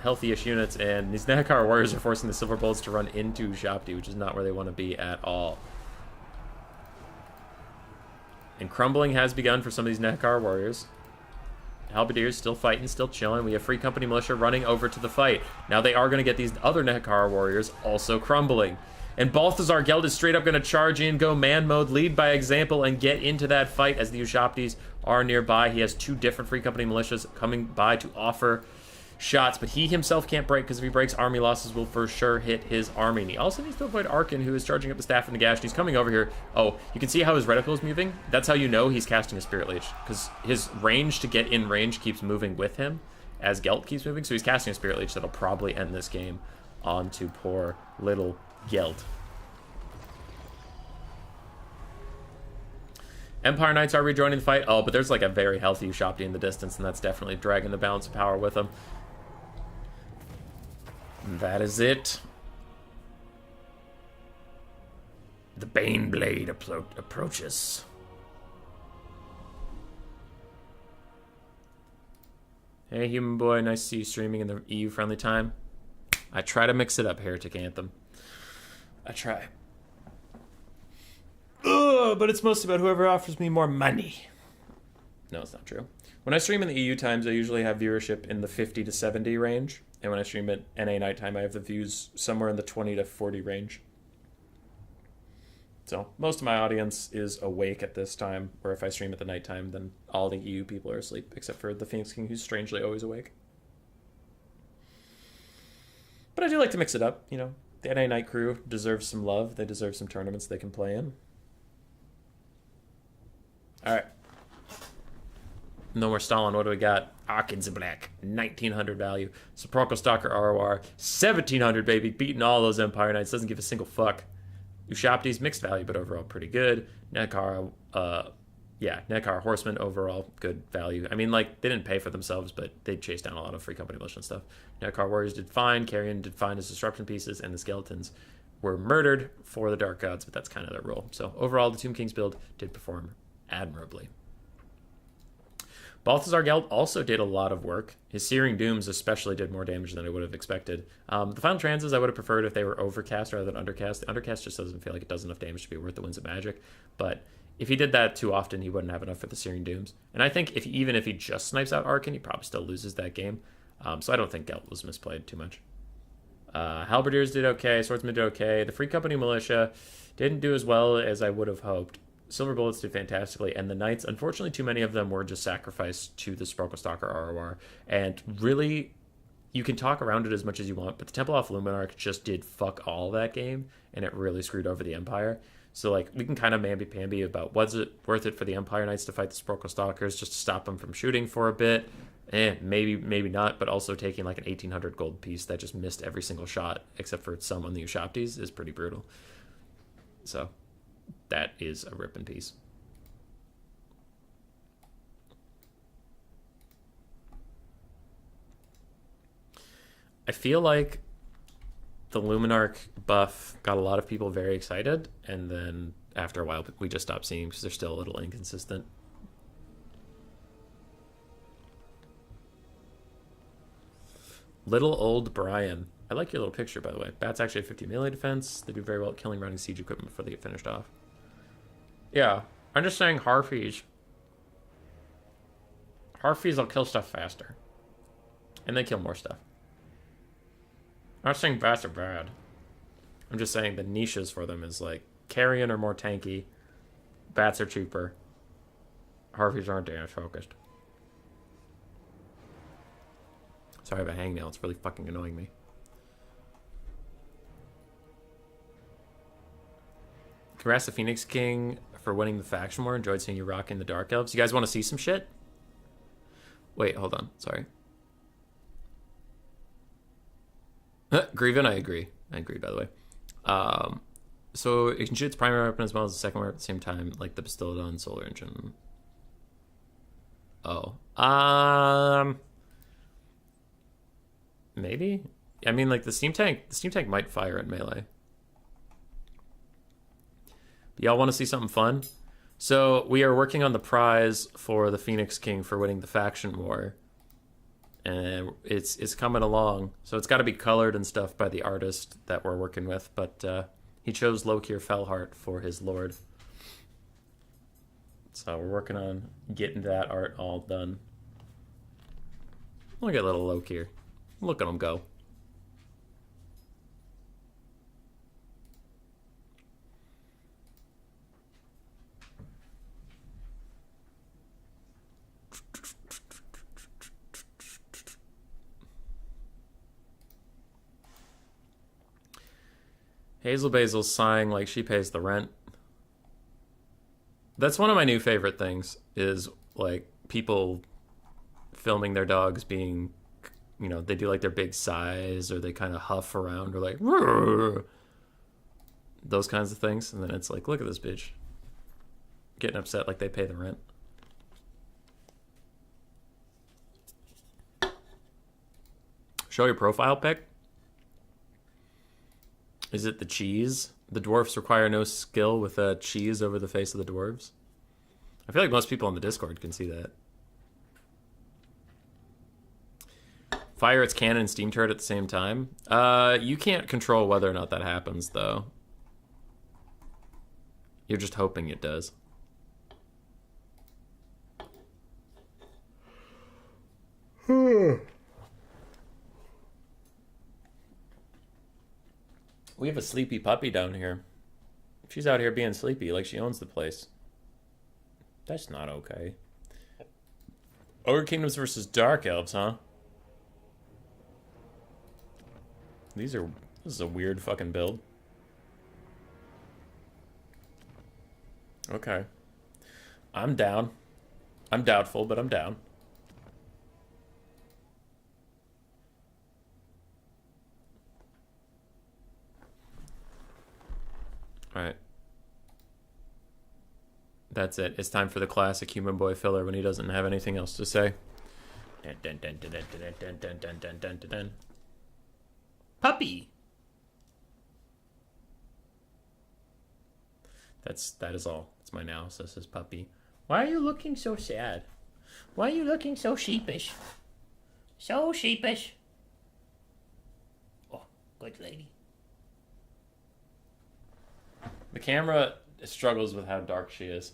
healthy-ish units, and these Nekar Warriors are forcing the Silver Bullets to run into Ushapti, which is not where they want to be at all. And crumbling has begun for some of these Nekar Warriors. Halberdiers still fighting, still chilling. We have Free Company Militia running over to the fight. Now they are going to get these other Nekar Warriors also crumbling. And Balthazar Geld is straight up going to charge in, go man mode, lead by example, and get into that fight as the Ushaptis are nearby. He has 2 different Free Company Militias coming by to offer shots, but he himself can't break, because if he breaks, army losses will for sure hit his army. And he also needs to avoid Arkin, who is charging up the Staff and the Gash, and he's coming over here. Oh, you can see how his reticle is moving? That's how you know he's casting a Spirit Leech, because his range to get in range keeps moving with him as Gelt keeps moving, so he's casting a Spirit Leech that'll probably end this game onto poor little Gelt. Empire Knights are rejoining the fight. Oh, but there's like a very healthy Ushapti in the distance, and that's definitely dragging the balance of power with him. And that is it. The Baneblade approaches. Hey, human boy, nice to see you streaming in the EU-friendly time. I try to mix it up, Heretic Anthem. I try. Ugh, but it's mostly about whoever offers me more money. No, it's not true. When I stream in the EU times, I usually have viewership in the 50 to 70 range. And when I stream at NA nighttime, I have the views somewhere in the 20 to 40 range. So most of my audience is awake at this time, or if I stream at the nighttime, then all the EU people are asleep, except for the Phoenix King, who's strangely always awake. But I do like to mix it up, you know. The NA night crew deserves some love. They deserve some tournaments they can play in. Alright. No more Stalin. What do we got? Arkin's Black. 1900 value. Sepulchral Stalker ROR. 1700, baby. Beating all those Empire Knights. Doesn't give a single fuck. Ushapti's mixed value, but overall pretty good. Nekar, Nekar Horsemen overall good value. I mean, like, they didn't pay for themselves, but they chased down a lot of Free Company Militia and stuff. Nekar Warriors did fine. Carrion did fine as disruption pieces, and the Skeletons were murdered for the Dark Gods, but that's kind of their role. So overall, the Tomb King's build did perform admirably. Balthazar Geld also did a lot of work. His Searing Dooms especially did more damage than I would have expected. The Final Transes I would have preferred if they were overcast rather than undercast. The undercast just doesn't feel like it does enough damage to be worth the Winds of Magic, but If he did that too often, he wouldn't have enough for the Searing Dooms. And I think even if he just snipes out Arkin, he probably still loses that game. So I don't think Gelt was misplayed too much. Halberdiers did okay. Swordsman did okay. The Free Company Militia didn't do as well as I would have hoped. Silver Bullets did fantastically. And the Knights, unfortunately, too many of them were just sacrificed to the Sparkle Stalker ROR. And really, you can talk around it as much as you want, but the Temple of Luminarch just did fuck all that game, and it really screwed over the Empire. So, like, we can kind of mamby-pamby about was it worth it for the Empire Knights to fight the Sparkle Stalkers just to stop them from shooting for a bit? Maybe not, but also taking like an 1,800 gold piece that just missed every single shot, except for some on the Ushabtis, is pretty brutal. So, that is a ripping piece. I feel like the Luminarch buff got a lot of people very excited, and then after a while we just stopped seeing because they're still a little inconsistent. Little Old Brian. I like your little picture, by the way. Bats actually have 50 melee defense. They do very well at killing running siege equipment before they get finished off. Yeah, I'm just saying Harpies. Harpies will kill stuff faster. And they kill more stuff. I'm not saying bats are bad. I'm just saying the niches for them is like Carrion are more tanky, bats are cheaper, Harpies aren't damage focused. Sorry, I have a hangnail. It's really fucking annoying me. Congrats to Phoenix King for winning the faction war. Enjoyed seeing you rocking the Dark Elves. You guys want to see some shit? Wait, hold on. Sorry. Grievin, I agree. I agree, by the way. So it can shoot its primary weapon as well as the second weapon at the same time, like the Bastillodon Solar Engine. Oh. Maybe? I mean, like, the steam tank might fire at melee. But y'all want to see something fun? So we are working on the prize for the Phoenix King for winning the faction war. And it's coming along. So it's got to be colored and stuff by the artist that we're working with. But he chose Lokir Fellheart for his lord. So we're working on getting that art all done. Look at little Lokir. Look at him go. Hazel Basil's sighing like she pays the rent. That's one of my new favorite things, is like people filming their dogs being, you know, they do like their big sighs or they kind of huff around or like "Rrr," those kinds of things. And then it's like, look at this bitch getting upset like they pay the rent. Show your profile pic. Is it the cheese? The dwarfs require no skill with a cheese over the face of the dwarves. I feel like most people on the Discord can see that. Fire its cannon and steam turret at the same time. You can't control whether or not that happens, though. You're just hoping it does. We have a sleepy puppy down here. She's out here being sleepy like she owns the place. That's not okay. Ogre Kingdoms versus Dark Elves, huh? This is a weird fucking build. Okay. I'm down. I'm doubtful, but I'm down. Alright. That's it. It's time for the classic human boy filler when he doesn't have anything else to say. Puppy! That is all. That's my analysis, is puppy. Why are you looking so sad? Why are you looking so sheepish? So sheepish. Oh, good lady. The camera struggles with how dark she is.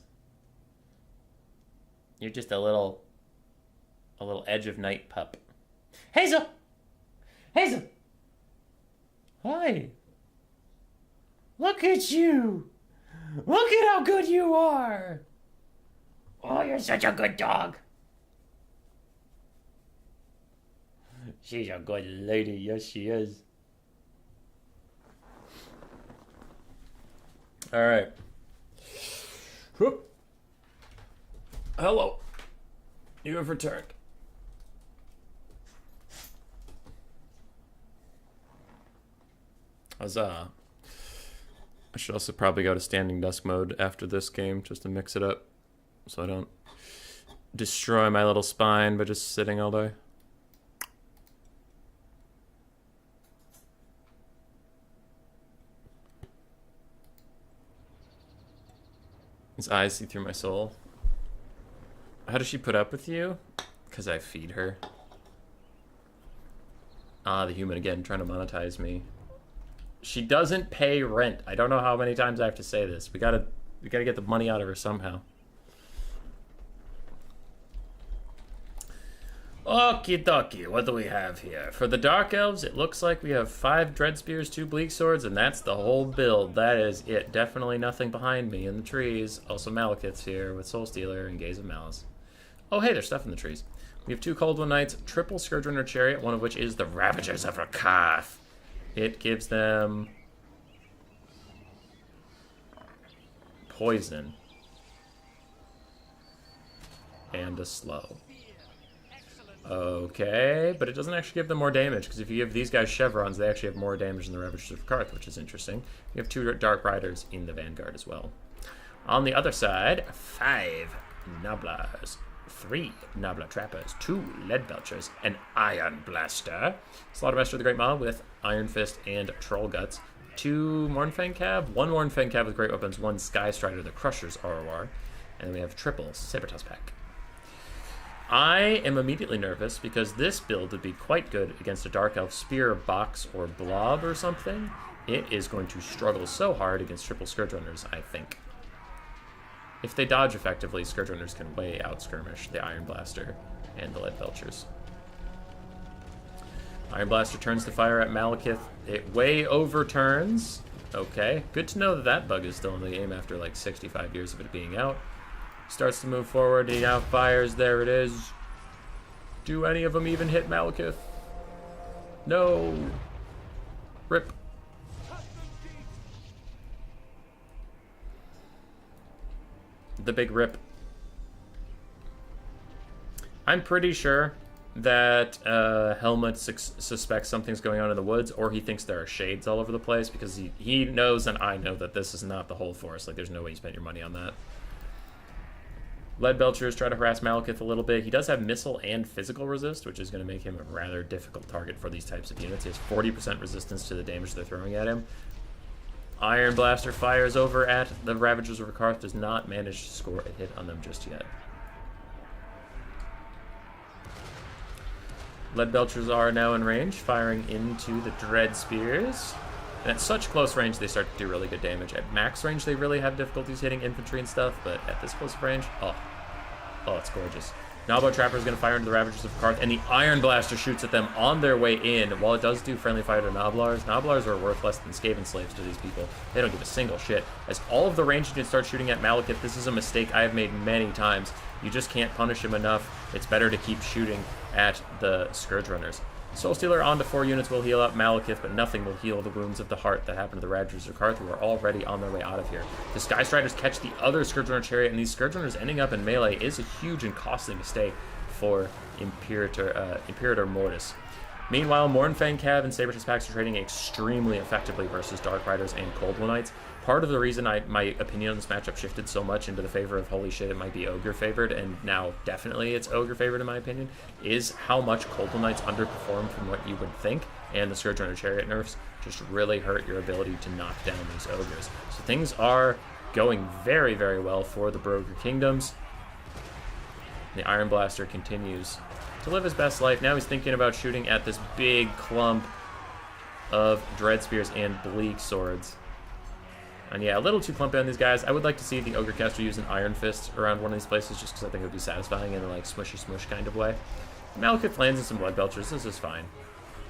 You're just a little edge of night pup. Hazel! Hazel! Hi. Look at you! Look at how good you are! Oh, you're such a good dog. She's a good lady, yes she is. Alright. Hello. You have returned. Huzzah. I should also probably go to standing desk mode after this game just to mix it up so I don't destroy my little spine by just sitting all day. His eyes see through my soul. How does she put up with you? Because I feed her. Ah, the human again, trying to monetize me. She doesn't pay rent. I don't know how many times I have to say this. We gotta get the money out of her somehow. Okie dokie, what do we have here? For the Dark Elves, it looks like we have 5 Dread Spears, 2 Bleak Swords, and that's the whole build. That is it. Definitely nothing behind me in the trees. Also Malekith's here with Soul Stealer and Gaze of Malice. Oh hey, there's stuff in the trees. We have 2 Cold One Knights, triple Scourgerunner Chariot, one of which is the Ravagers of Rakath. It gives them poison and a slow. Okay, but it doesn't actually give them more damage, because if you give these guys chevrons, they actually have more damage than the Ravagers of Karth, which is interesting. We have 2 Dark Riders in the Vanguard as well. On the other side, 5 Noblars, 3 Noblar Trappers, 2 Lead Belchers, an Iron Blaster, Slaughtermaster of the Great Maw with Iron Fist and Troll Guts, 2 Mournfang Cav, 1 Mournfang Cav with Great Weapons, 1 Sky Strider, the Crusher's ROR, and then we have triple Sabertusk Pack. I am immediately nervous because this build would be quite good against a Dark Elf Spear, Box, or Blob or something. It is going to struggle so hard against triple Scourgerunners, I think. If they dodge effectively, Scourgerunners can way out-skirmish the Iron Blaster and the Lead Belchers. Iron Blaster turns to fire at Malekith. It way overturns. Okay, good to know that that bug is still in the game after like 65 years of it being out. Starts to move forward, he now fires, there it is. Do any of them even hit Malekith? No. Rip. The big rip. I'm pretty sure that Helmut suspects something's going on in the woods, or he thinks there are shades all over the place, because he knows and I know that this is not the whole forest. Like, there's no way you spent your money on that. Lead Belchers try to harass Malekith a little bit. He does have missile and physical resist, which is going to make him a rather difficult target for these types of units. He has 40% resistance to the damage they're throwing at him. Iron Blaster fires over at the Ravagers of Rakath, does not manage to score a hit on them just yet. Lead Belchers are now in range, firing into the Dread Spears. And at such close range, they start to do really good damage. At max range, they really have difficulties hitting infantry and stuff, but at this close range, oh, it's gorgeous. Noblar Trapper is going to fire into the Ravagers of Karth, and the Iron Blaster shoots at them on their way in. While it does do friendly fire to Noblars, Noblars are worth less than Skaven slaves to these people. They don't give a single shit. As all of the ranged units start shooting at Malekith, this is a mistake I have made many times. You just can't punish him enough. It's better to keep shooting at the Scourgerunners. Soul Stealer onto 4 units will heal up Malekith, but nothing will heal the wounds of the heart that happened to the Ravagers of Karth, who are already on their way out of here. The Sky Striders catch the other Scourgerunner Chariot, and these Scourgerunners ending up in melee is a huge and costly mistake for Imperator Mortis. Meanwhile, Mournfang Cav and Sabertusk Packs are trading extremely effectively versus Dark Riders and Cold One Knights. Part of the reason my opinion on this matchup shifted so much into the favor of holy shit, it might be Ogre favored, and now definitely it's Ogre favored in my opinion, is how much Cold One Knights underperform from what you would think, and the Scourgerunner Chariot nerfs just really hurt your ability to knock down these Ogres. So things are going very, very well for the Broger Kingdoms. The Iron Blaster continues to live his best life. Now he's thinking about shooting at this big clump of Dread Spears and Bleak Swords. And yeah, a little too clumpy on these guys. I would like to see the Ogre Caster use an Iron Fist around one of these places just because I think it would be satisfying in a like smushy smush kind of way. Malekith lands in some Blood Belchers. This is fine.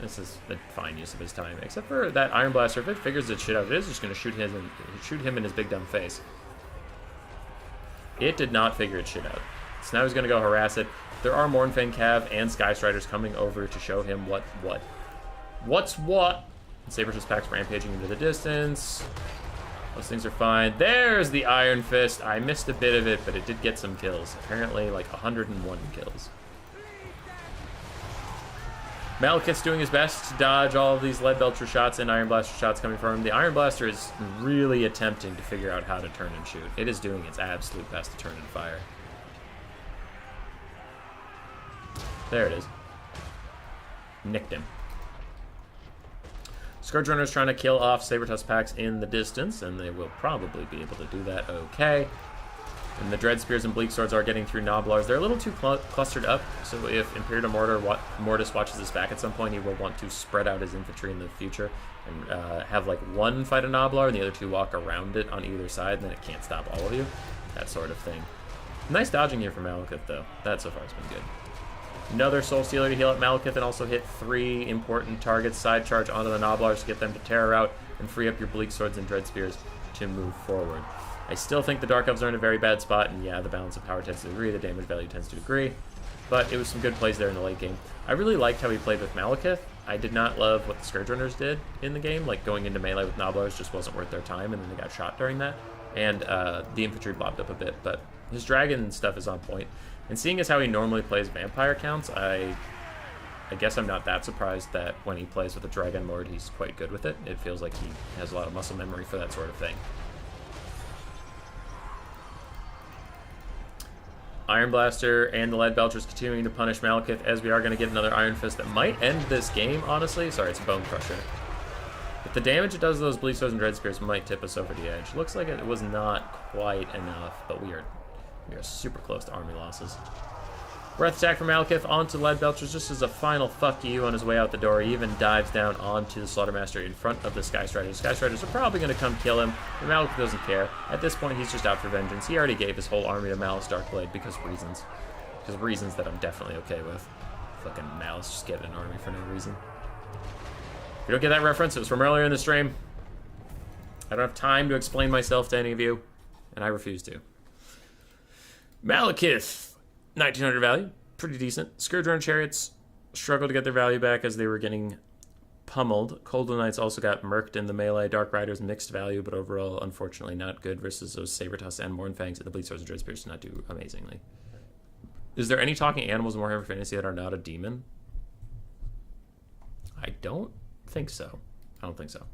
This is a fine use of his time. Except for that Iron Blaster. If it figures its shit out, it is just going to shoot him in his big dumb face. It did not figure its shit out. So now he's going to go harass it. There are Mournfang Cav and Sky Striders coming over to show him what's what. Saber-Tooth Pack's rampaging into the distance. Those things are fine. There's the Iron Fist. I missed a bit of it, but it did get some kills. Apparently, like 101 kills. Malekith's doing his best to dodge all of these Lead Belcher shots and Iron Blaster shots coming from him. The Iron Blaster is really attempting to figure out how to turn and shoot. It is doing its absolute best to turn and fire. There it is. Nicked him. Scourge Runner's trying to kill off Saber-Tusk Packs in the distance, and they will probably be able to do that okay. And the Dread Spears and Bleak Swords are getting through Noblars. They're a little too clustered up, so if Imperial Mortis watches this back at some point, he will want to spread out his infantry in the future and have like one fight a Noblar and the other two walk around it on either side, and then it can't stop all of you. That sort of thing. Nice dodging here from Malekith, though. That so far has been good. Another Soul Stealer to heal up Malekith and also hit 3 important targets. Side charge onto the Noblars to get them to Terror out and free up your Bleak Swords and Dread Spears to move forward. I still think the Dark Elves are in a very bad spot, and yeah, the balance of power tends to agree, the damage value tends to agree, but it was some good plays there in the late game. I really liked how he played with Malekith. I did not love what the Scourge Runners did in the game, like going into melee with Noblars just wasn't worth their time, and then they got shot during that, and the infantry blobbed up a bit, but his dragon stuff is on point. And seeing as how he normally plays vampire counts, I guess I'm not that surprised that when he plays with a Dragon Lord, he's quite good with it. It feels like he has a lot of muscle memory for that sort of thing. Iron Blaster and the Lead Belchers continuing to punish Malekith, as we are going to get another Iron Fist that might end this game, honestly. Sorry, it's a Bone Crusher. But the damage it does to those Bleak Swords and Dread Spears might tip us over the edge. Looks like it was not quite enough, but we are super close to army losses. Breath attack from Malekith onto Lead Belchers just as a final fuck you on his way out the door. He even dives down onto the Slaughtermaster in front of the Sky Striders. The Sky Striders are probably going to come kill him, but Malekith doesn't care. At this point, he's just out for vengeance. He already gave his whole army to Malice Darkblade because reasons. Because reasons that I'm definitely okay with. Fucking Malice just getting an army for no reason. If you don't get that reference, it was from earlier in the stream. I don't have time to explain myself to any of you, and I refuse to. Malekith, 1900 value, pretty decent. Scourge Runner Chariots struggled to get their value back as they were getting pummeled. Cold Knights also got murked in the melee. Dark Riders mixed value, but overall, unfortunately, not good versus those Saber-Tusks and Mournfangs, and the Bleak Swords and Dread Spears did not do amazingly. Is there any talking animals in Warhammer Fantasy that are not a demon? I don't think so. I don't think so. On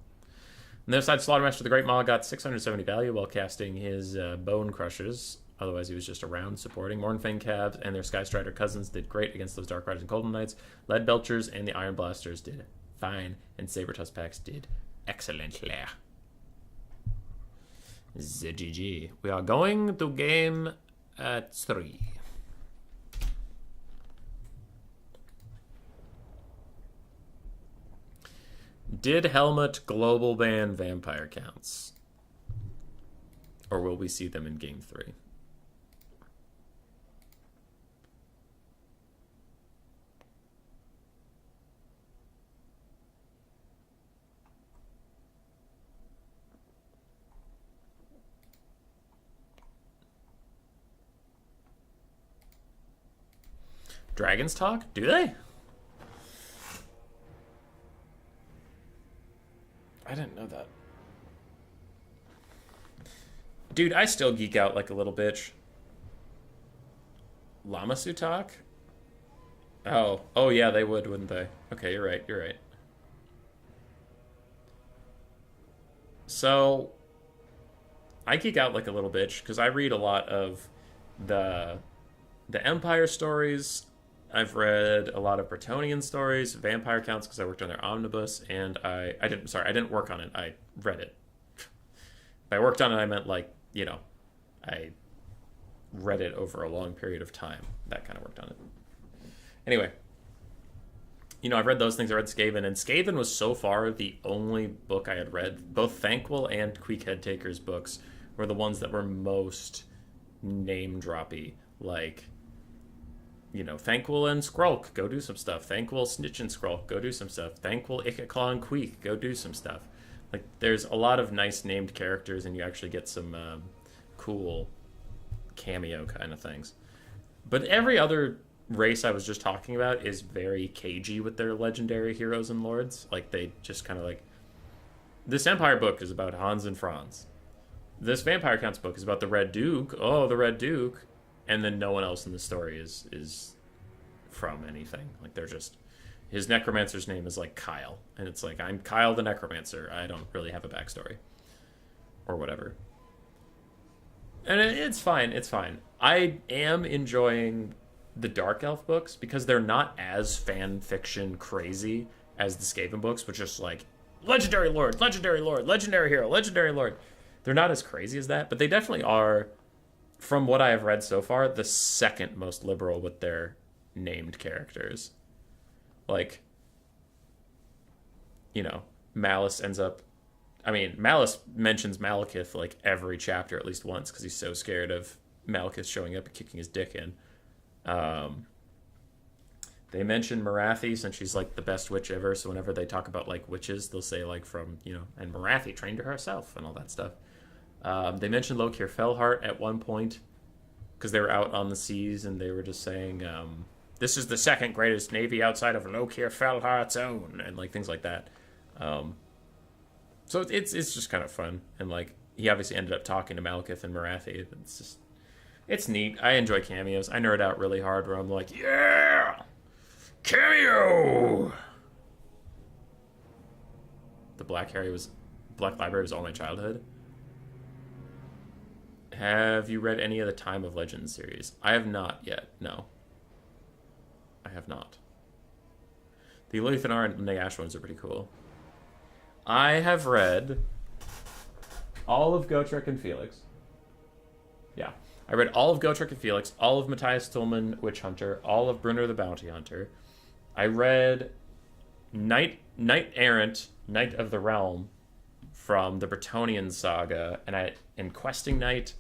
the other side, Slaughtermaster the Great Maw got 670 value while casting his Bone Crushers. Otherwise, he was just around supporting. Mournfang Cavs and their Sky Strider cousins did great against those Dark Riders and Golden Knights. Lead Belchers and the Iron Blasters did fine, and Saber-Tusk Packs did excellently. ZGG. We are going to game at 3. Did Helmut global ban vampire counts? Or will we see them in game 3? Dragons talk? Do they? I didn't know that. Dude, I still geek out like a little bitch. Lamasu talk? Oh yeah, they would, wouldn't they? Okay, you're right. So, I geek out like a little bitch because I read a lot of the Empire stories. I've read a lot of Bretonnian stories, vampire counts because I worked on their omnibus, and I didn't work on it. I read it. By worked on it, I meant like, you know, I read it over a long period of time. That kind of worked on it. Anyway, I've read those things. I read Skaven, and Skaven was so far the only book I had read. Both Thanquil and Queek Headtaker's books were the ones that were most name droppy. Like, Thanquil and Skrulk, go do some stuff. Thanquil, Snitch and Skrulk, go do some stuff. Thanquil, Ickaclaw, and Queek, go do some stuff. Like, there's a lot of nice named characters, and you actually get some cool cameo kind of things. But every other race I was just talking about is very cagey with their legendary heroes and lords. Like, they just kind of like... This Empire book is about Hans and Franz. This Vampire Counts book is about the Red Duke. Oh, the Red Duke. And then no one else in the story is from anything. Like, they're just... His necromancer's name is, like, Kyle. And it's like, I'm Kyle the necromancer. I don't really have a backstory. Or whatever. And it's fine. It's fine. I am enjoying the Dark Elf books because they're not as fan fiction crazy as the Skaven books, which just like, legendary lord, legendary hero, legendary lord. They're not as crazy as that, but they definitely are, from what I have read so far, the second most liberal with their named characters. Like, Malice ends up... Malice mentions Malekith, like, every chapter at least once because he's so scared of Malekith showing up and kicking his dick in. They mention Marathi since she's, like, the best witch ever, so whenever they talk about, like, witches, they'll say, like, from, and Marathi trained her herself and all that stuff. They mentioned Lokir Fellheart at one point because they were out on the seas and they were just saying, this is the second greatest navy outside of Lokir Fellheart's own, and, like, things like that. So it's just kind of fun. And, like, he obviously ended up talking to Malekith and Marathi. It's neat. I enjoy cameos. I nerd out really hard where I'm like, yeah! Cameo! The Black Library was all my childhood. Have you read any of the Time of Legends series? I have not yet, no. I have not. The Eleuthanar and Nagash ones are pretty cool. I have read all of Gotrek and Felix. Yeah. I read all of Gotrek and Felix, all of Matthias Stillman, Witch Hunter, all of Brunner the Bounty Hunter. I read Knight Errant, Knight of the Realm from the Bretonnian saga, and Questing Knight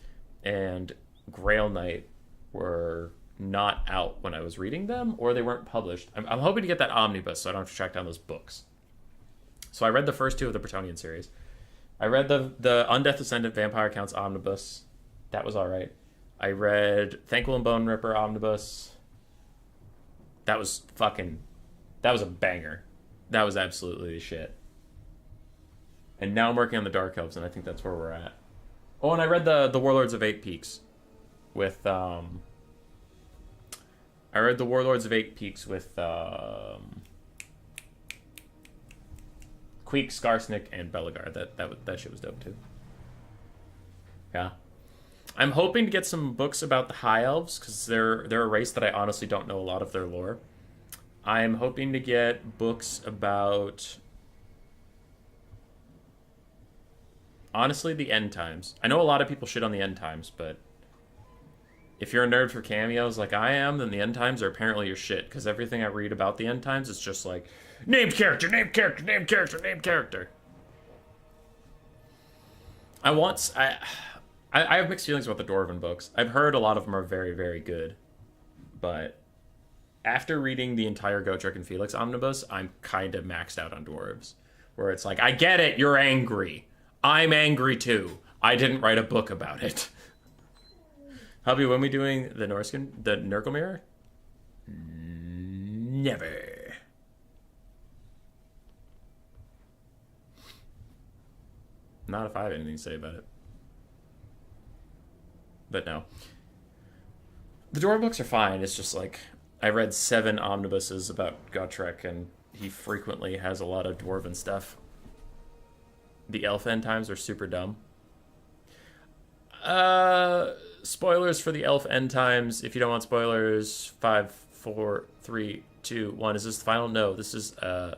and Grail Knight were not out when I was reading them, or they weren't published. I'm hoping to get that omnibus so I don't have to track down those books. So I read the first two of the Bretonnian series. I read the Undeath Ascendant Vampire Counts omnibus. That was all right. I read Thanquil and Bone Ripper omnibus. That was a banger. That was absolutely the shit. And now I'm working on the Dark Elves, and I think that's where we're at. Oh, and I read the Warlords of Eight Peaks with I read the Warlords of Eight Peaks with Queek, Skarsnik, and Belagar. That shit was dope too. Yeah. I'm hoping to get some books about the High Elves, because they're a race that I honestly don't know a lot of their lore. I'm hoping to get books about, honestly, the End Times. I know a lot of people shit on the End Times, but if you're a nerd for cameos like I am, then the End Times are apparently your shit, because everything I read about the End Times is just like, named character, named character, named character, named character. I have mixed feelings about the Dwarven books. I've heard a lot of them are very, very good. But after reading the entire Gotrek and Felix omnibus, I'm kind of maxed out on dwarves. Where it's like, I get it, you're angry. I'm angry too. I didn't write a book about it. Hubby, when we doing the Nurgle? Never. Not if I have anything to say about it. But no. The Dwarven books are fine. It's just like, I read 7 omnibuses about Gotrek, and he frequently has a lot of Dwarven stuff. The Elf End Times are super dumb. Spoilers for the Elf End Times. If you don't want spoilers, 5, 4, 3, 2, 1. Is this the final? No, this is the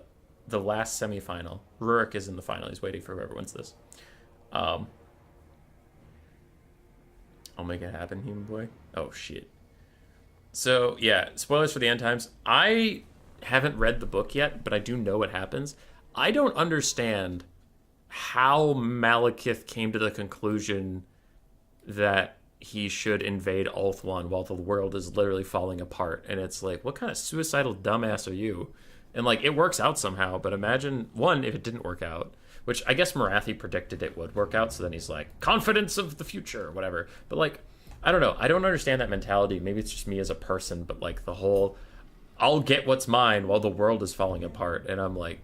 last semifinal. Rurik is in the final. He's waiting for whoever wins this. I'll make it happen, human boy. Oh, shit. So, yeah, spoilers for the End Times. I haven't read the book yet, but I do know what happens. I don't understand how Malekith came to the conclusion that he should invade Ulthuan while the world is literally falling apart. And it's like, what kind of suicidal dumbass are you? And like, it works out somehow, but imagine, one, if it didn't work out, which I guess Marathi predicted it would work out, so then he's like, confidence of the future, or whatever. But like, I don't know. I don't understand that mentality. Maybe it's just me as a person, but like the whole, I'll get what's mine while the world is falling apart. And I'm like,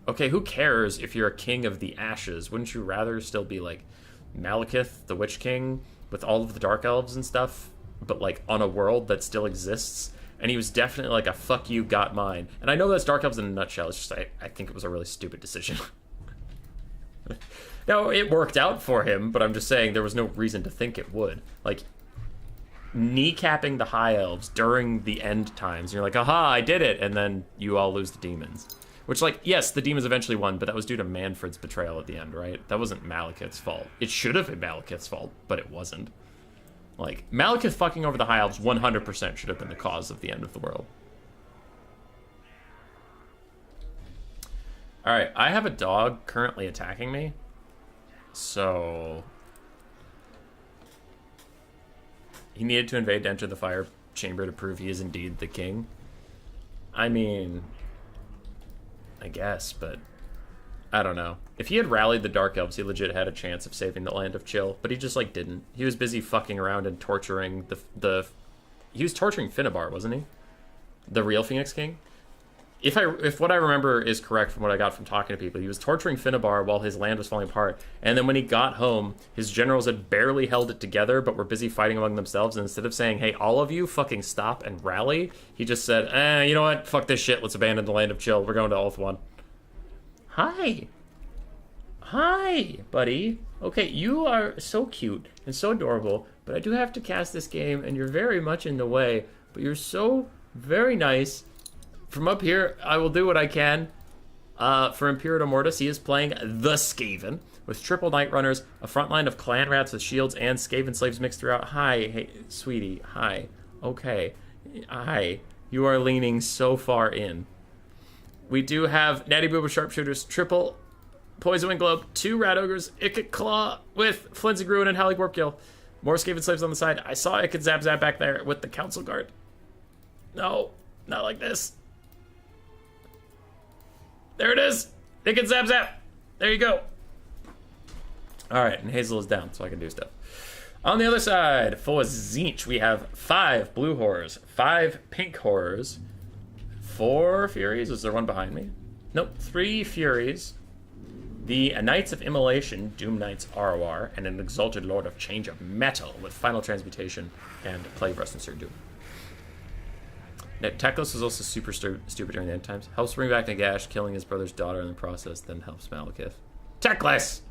okay, who cares if you're a king of the ashes? Wouldn't you rather still be like Malekith, the Witch King, with all of the Dark Elves and stuff, but like on a world that still exists? And he was definitely like a fuck you, got mine. And I know that's Dark Elves in a nutshell. It's just I think it was a really stupid decision. Now, it worked out for him, but I'm just saying there was no reason to think it would. Like, kneecapping the High Elves during the end times. And you're like, aha, I did it. And then you all lose the demons. Which, like, yes, the demons eventually won, but that was due to Manfred's betrayal at the end, right? That wasn't Malekith's fault. It should have been Malekith's fault, but it wasn't. Like, Malekith fucking over the High Elves 100% should have been the cause of the end of the world. Alright, I have a dog currently attacking me. So... he needed to invade to enter the fire chamber to prove he is indeed the king. I mean... I guess, but I don't know. If he had rallied the Dark Elves, he legit had a chance of saving the Land of Chill, but he just, like, didn't. He was busy fucking around and torturing the he was torturing Finnabar, wasn't he? The real Phoenix King? If what I remember is correct from what I got from talking to people, he was torturing Finnabar while his land was falling apart, and then when he got home, his generals had barely held it together, but were busy fighting among themselves, and instead of saying, hey, all of you fucking stop and rally, he just said, you know what, fuck this shit, let's abandon the Land of Chill, we're going to Ulthuan. Hi, buddy. Okay, you are so cute and so adorable, but I do have to cast this game, and you're very much in the way, but you're so very nice. From up here, I will do what I can. For Imperator Mortis, he is playing the Skaven with triple Night Runners, a front line of clan rats with shields and Skaven slaves mixed throughout. Hi, hey, sweetie, hi. Okay, hi. You are leaning so far in. We do have Natty Booba Sharpshooters, triple Poison Wing Globe, 2 Rat Ogres, Ikit Claw with Flinzy Gruin and Hally Warpkill. More Skaven slaves on the side. I saw Ikit Zap Zap back there with the Council Guard. No, not like this. There it is. It can zap zap. There you go. All right, and Hazel is down, so I can do stuff. On the other side, for Tzeentch, we have 5 blue horrors, 5 pink horrors, 4 furies. Is there one behind me? Nope, 3 furies. The Knights of Immolation, Doom Knights ROR, and an Exalted Lord of Change of Metal with Final Transmutation and Plague Rust and Sir Doom. Teklos was also super stupid during the end times. Helps bring back Nagash, killing his brother's daughter in the process, then helps Malekith. Teklos!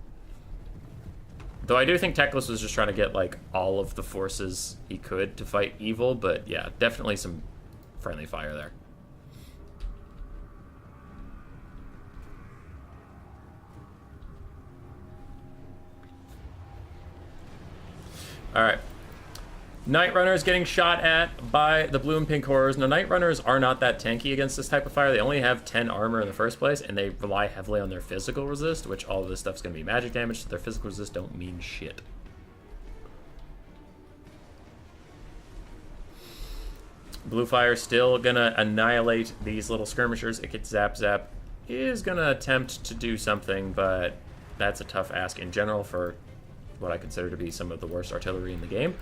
Though I do think Teklos was just trying to get, like, all of the forces he could to fight evil, but yeah, definitely some friendly fire there. Alright. Night Runners getting shot at by the blue and pink horrors. Now, Night Runners are not that tanky against this type of fire. They only have 10 armor in the first place, and they rely heavily on their physical resist, which all of this stuff's going to be magic damage, so their physical resist don't mean shit. Blue Fire still going to annihilate these little skirmishers. It gets Zap Zap. Is going to attempt to do something, but that's a tough ask in general for what I consider to be some of the worst artillery in the game.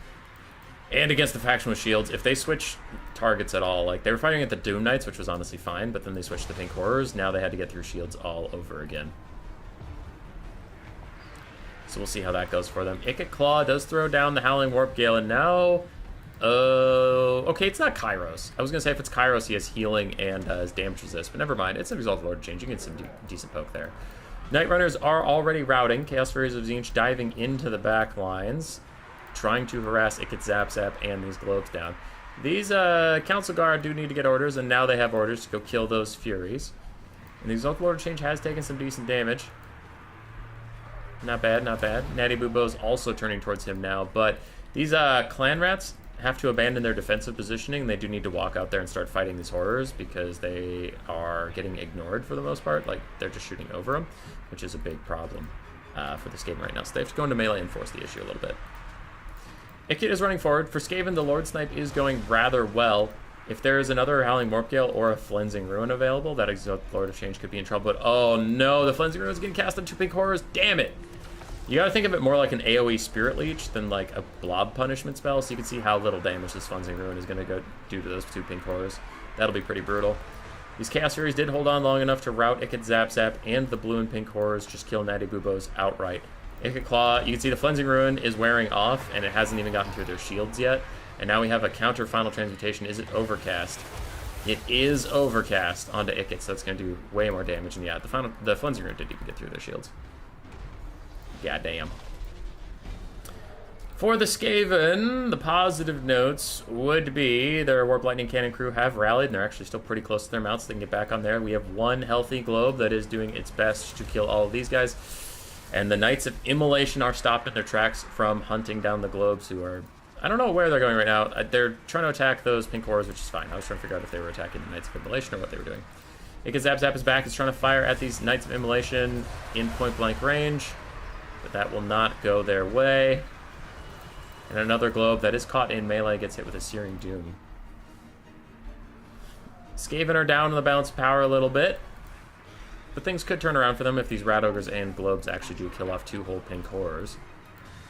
And against the faction with shields, if they switch targets at all, like they were fighting at the Doom Knights, which was honestly fine, but then they switched to Pink Horrors, now they had to get through shields all over again. So we'll see how that goes for them. Ikit Claw does throw down the Howling Warp Gale, and now... okay, it's not Kairos. I was going to say if it's Kairos, he has healing and has damage resist, but never mind. It's an Exalted Lord changing, it's some decent poke there. Night Runners are already routing. Chaos Furies of Tzeentch diving into the back lines, trying to harass Ikit Zap Zap and these globes down. These Council Guard do need to get orders, and now they have orders to go kill those Furies. And the Exalted Lord Change has taken some decent damage. Not bad, not bad. Natty Bubo's also turning towards him now, but these Clan Rats have to abandon their defensive positioning. They do need to walk out there and start fighting these horrors because they are getting ignored for the most part. Like, they're just shooting over them, which is a big problem for this game right now. So they have to go into melee and force the issue a little bit. Ikit is running forward. For Skaven, the Lord Snipe is going rather well. If there is another Howling Morpgale or a Flensing Ruin available, that Exalted Lord of Change could be in trouble. But oh no, the Flensing Ruin is getting cast on 2 pink horrors. Damn it! You gotta think of it more like an AoE Spirit Leech than like a blob punishment spell, so you can see how little damage this Flensing Ruin is gonna go do to those 2 pink horrors. That'll be pretty brutal. These Chaos Furies did hold on long enough to rout Ikit Zap Zap, and the blue and pink horrors just kill Natty Bubos outright. Ikit Claw, you can see the Flensing Ruin is wearing off, and it hasn't even gotten through their shields yet. And now we have a counter Final Transmutation. Is it Overcast? It is Overcast onto Ikit, so that's going to do way more damage. And yeah, the Flensing Ruin didn't even get through their shields. Goddamn. For the Skaven, the positive notes would be their Warp Lightning Cannon crew have rallied, and they're actually still pretty close to their mounts, so they can get back on there. We have 1 healthy globe that is doing its best to kill all of these guys. And the Knights of Immolation are stopped in their tracks from hunting down the globes, who are... I don't know where they're going right now. They're trying to attack those pink horrors, which is fine. I was trying to figure out if they were attacking the Knights of Immolation or what they were doing. Ikit Zap Zap is back. It's trying to fire at these Knights of Immolation in point-blank range, but that will not go their way. And another globe that is caught in melee gets hit with a Searing Doom. Skaven are down in the balance of power a little bit, but things could turn around for them if these Rat Ogres and globes actually do kill off 2 whole pink horrors.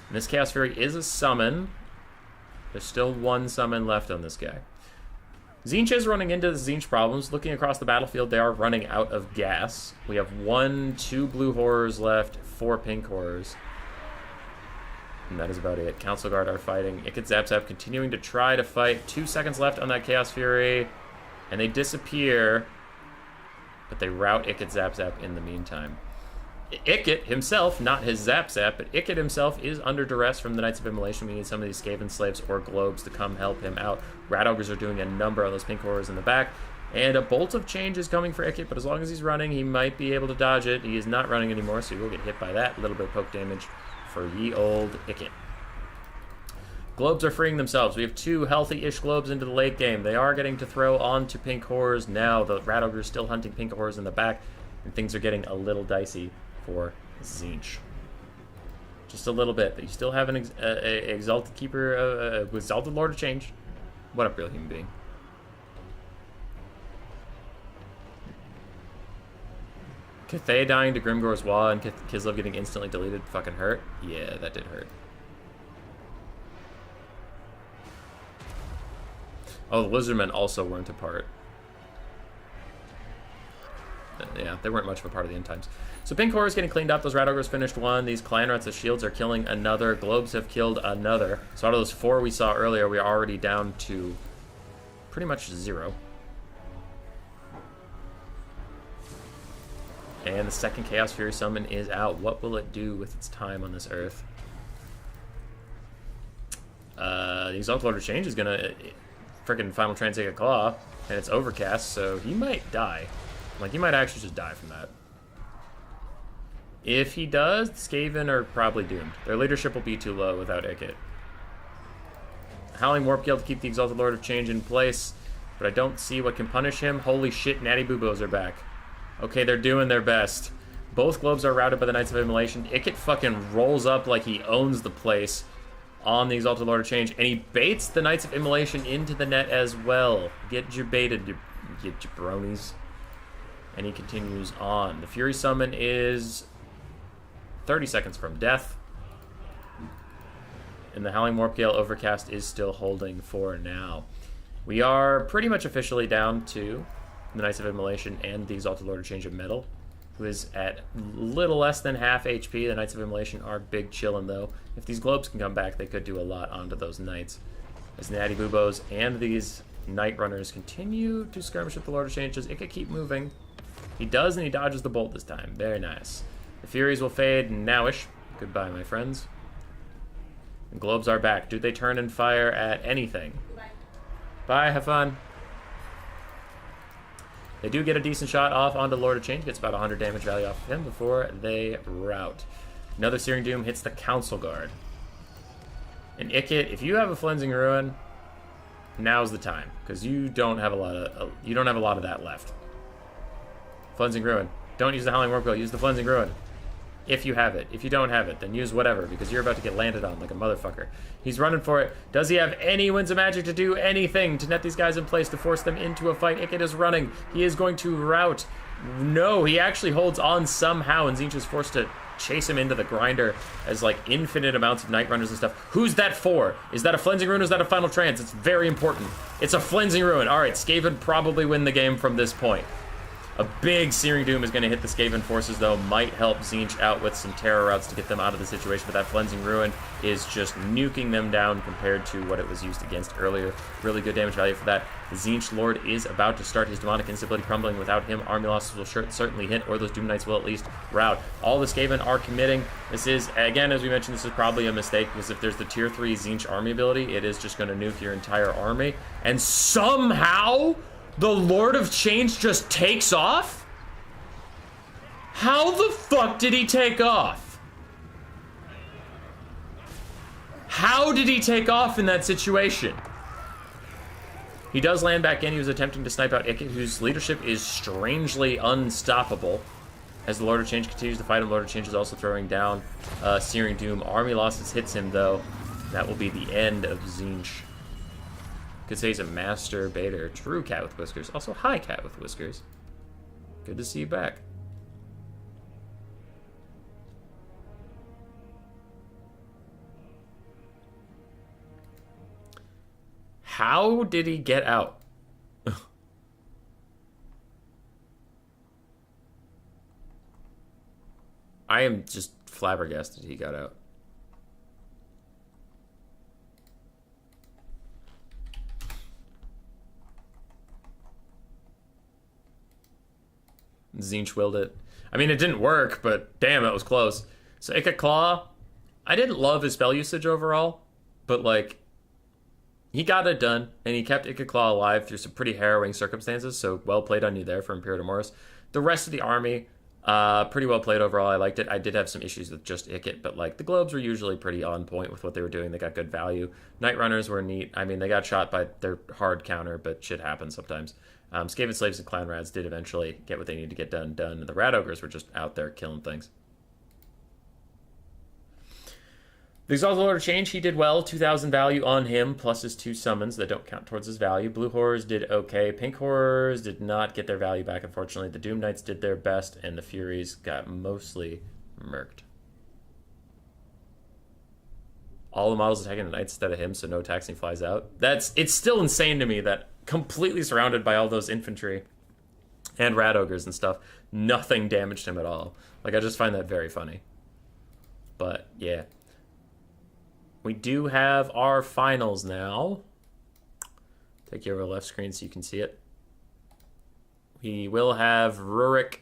And this Chaos Fury is a summon. There's still 1 summon left on this guy. Tzeentch is running into the Tzeentch problems. Looking across the battlefield, they are running out of gas. We have 2 blue horrors left, 4 pink horrors. And that is about it. Council Guard are fighting. Ikit Zap Zap continuing to try to fight. 2 seconds left on that Chaos Fury. And they disappear. But they rout Ikit Zap Zap in the meantime. Ikit himself, not his Zap Zap, but Ikit himself is under duress from the Knights of Immolation. We need some of these Skaven slaves or globes to come help him out. Rat Ogres are doing a number on those pink horrors in the back. And a Bolt of Change is coming for Ikit, but as long as he's running, he might be able to dodge it. He is not running anymore, so he will get hit by that. A little bit of poke damage for ye old Ikit. Globes are freeing themselves. We have 2 healthy-ish globes into the late game. They are getting to throw onto pink horrors now. The Rat Ogre is still hunting pink horrors in the back, and things are getting a little dicey for Tzeentch. Just a little bit, but you still have an Exalted Keeper, Exalted Lord of Change. What a real human being. Cathay dying to Grimgor's Wall and Kislev getting instantly deleted fucking hurt? Yeah, that did hurt. Oh, the Lizardmen also weren't a part. Yeah, they weren't much of a part of the end times. So pink horror is getting cleaned up. Those Rat Ogres finished 1. These Clan Rats of Shields are killing another. Globes have killed another. So out of those 4 we saw earlier, we are already down to pretty much 0. And the second Chaos Fury summon is out. What will it do with its time on this earth? The Exalted Lord of Change is gonna freaking Final Transmutate Claw, and it's Overcast, so he might die. Like, he might actually just die from that. If he does, the Skaven are probably doomed. Their leadership will be too low without Ikit. Howling Warpgale to keep the Exalted Lord of Change in place, but I don't see what can punish him. Holy shit, Natty Bubos are back. Okay, they're doing their best. Both globes are routed by the Knights of Immolation. Ikit fucking rolls up like he owns the place on the Exalted Lord of Change, and he baits the Knights of Immolation into the net as well. Get you baited, you jabronis. And he continues on. The Fury Summon is 30 seconds from death. And the Howling Warpgale Overcast is still holding for now. We are pretty much officially down to the Knights of Immolation and the Exalted Lord of Change of Metal, who is at little less than half HP. The Knights of Immolation are big chillin' though. If these globes can come back, they could do a lot onto those Knights. As Natty Bubos and these Knight Runners continue to skirmish with the Lord of Change, does Ikit keep moving? He does, and he dodges the bolt this time. Very nice. The Furies will fade nowish. Goodbye, my friends. The globes are back. Do they turn and fire at anything? Bye. Bye, have fun. They do get a decent shot off onto Lord of Change. Gets about 100 damage value off of him before they rout. Another Searing Doom hits the Council Guard. And Ikit, if you have a Flensing Ruin, now's the time, because you don't have a lot of that left. Flensing Ruin. Don't use the Howling Wurmcoil, use the Flensing Ruin. If you have it. If you don't have it, then use whatever, because you're about to get landed on like a motherfucker. He's running for it. Does he have any Winds of Magic to do anything to net these guys in place to force them into a fight? Icket is running. He is going to rout. No, he actually holds on somehow, and Tzeentch is forced to chase him into the grinder as like infinite amounts of Night Runners and stuff. Who's that for? Is that a Flensing Ruin or is that a Final Trance? It's very important. It's a Flensing Ruin. All right, Skaven probably win the game from this point. A big Searing Doom is going to hit the Skaven forces, though. Might help Tzeentch out with some terror routes to get them out of the situation, but that Flensing Ruin is just nuking them down compared to what it was used against earlier. Really good damage value for that. The Tzeentch Lord is about to start his demonic instability crumbling. Without him, army losses will certainly hit, or those Doom Knights will at least rout. All the Skaven are committing. This is, again, as we mentioned, this is probably a mistake, because if there's the tier 3 Tzeentch army ability, it is just going to nuke your entire army. And somehow the Lord of Change just takes off? How the fuck did he take off? How did he take off in that situation? He does land back in. He was attempting to snipe out Icket, whose leadership is strangely unstoppable. As the Lord of Change continues to fight him, Lord of Change is also throwing down Searing Doom. Army losses hits him, though. That will be the end of Tzeentch. Could say he's a master baiter. True cat with whiskers. Also, hi, cat with whiskers. Good to see you back. How did he get out? I am just flabbergasted he got out. Tzeentch willed it. I mean, it didn't work, but damn, it was close. So Icket Claw, I didn't love his spell usage overall, but like, he got it done, and he kept Icket Claw alive through some pretty harrowing circumstances, so well played on you there for Imperator Morris. The rest of the army, pretty well played overall. I liked it. I did have some issues with just Icket, but like, the Globes were usually pretty on point with what they were doing. They got good value. Night Runners were neat. I mean, they got shot by their hard counter, but shit happens sometimes. Skaven Slaves and Clan Rads did eventually get what they needed to get done. And the Rat Ogres were just out there killing things. The Exalted Lord of Change, he did well. 2,000 value on him, plus his 2 summons that don't count towards his value. Blue Horrors did okay. Pink Horrors did not get their value back, unfortunately. The Doom Knights did their best, and the Furies got mostly murked. All the models attacking the Knights instead of him, so no taxing flies out. It's still insane to me that completely surrounded by all those infantry and rat ogres and stuff, nothing damaged him at all. Like, I just find that very funny. But yeah, we do have our finals now. Take you over the left screen so you can see it. We will have Rurik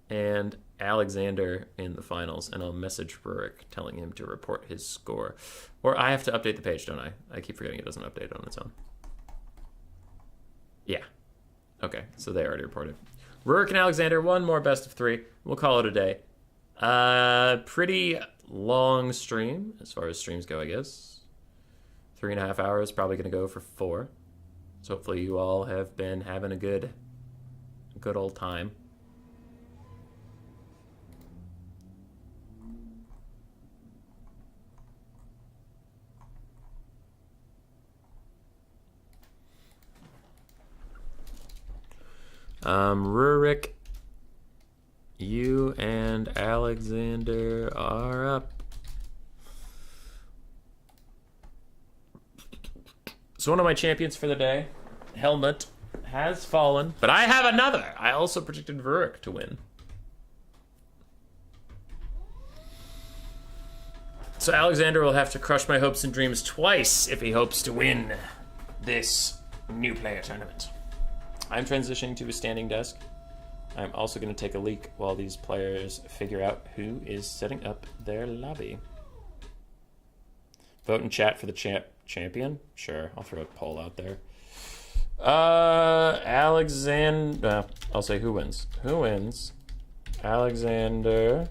and Alexander in the finals, and I'll message Rurik telling him to report his score. Or I have to update the page, don't I? I keep forgetting it doesn't update on its own. Yeah. Okay, so they already reported. Rurik and Alexander, one more best of 3. We'll call it a day. Pretty long stream, as far as streams go, I guess. 3.5 hours, probably going to go for 4. So hopefully you all have been having a good old time. Rurik, you and Alexander are up. So one of my champions for the day, Helmut, has fallen, but I have another. I also predicted Rurik to win. So Alexander will have to crush my hopes and dreams twice if he hopes to win this new player tournament. I'm transitioning to a standing desk. I'm also going to take a leak while these players figure out who is setting up their lobby. Vote in chat for the champion? Sure, I'll throw a poll out there. Alexander... I'll say who wins. Who wins? Alexander...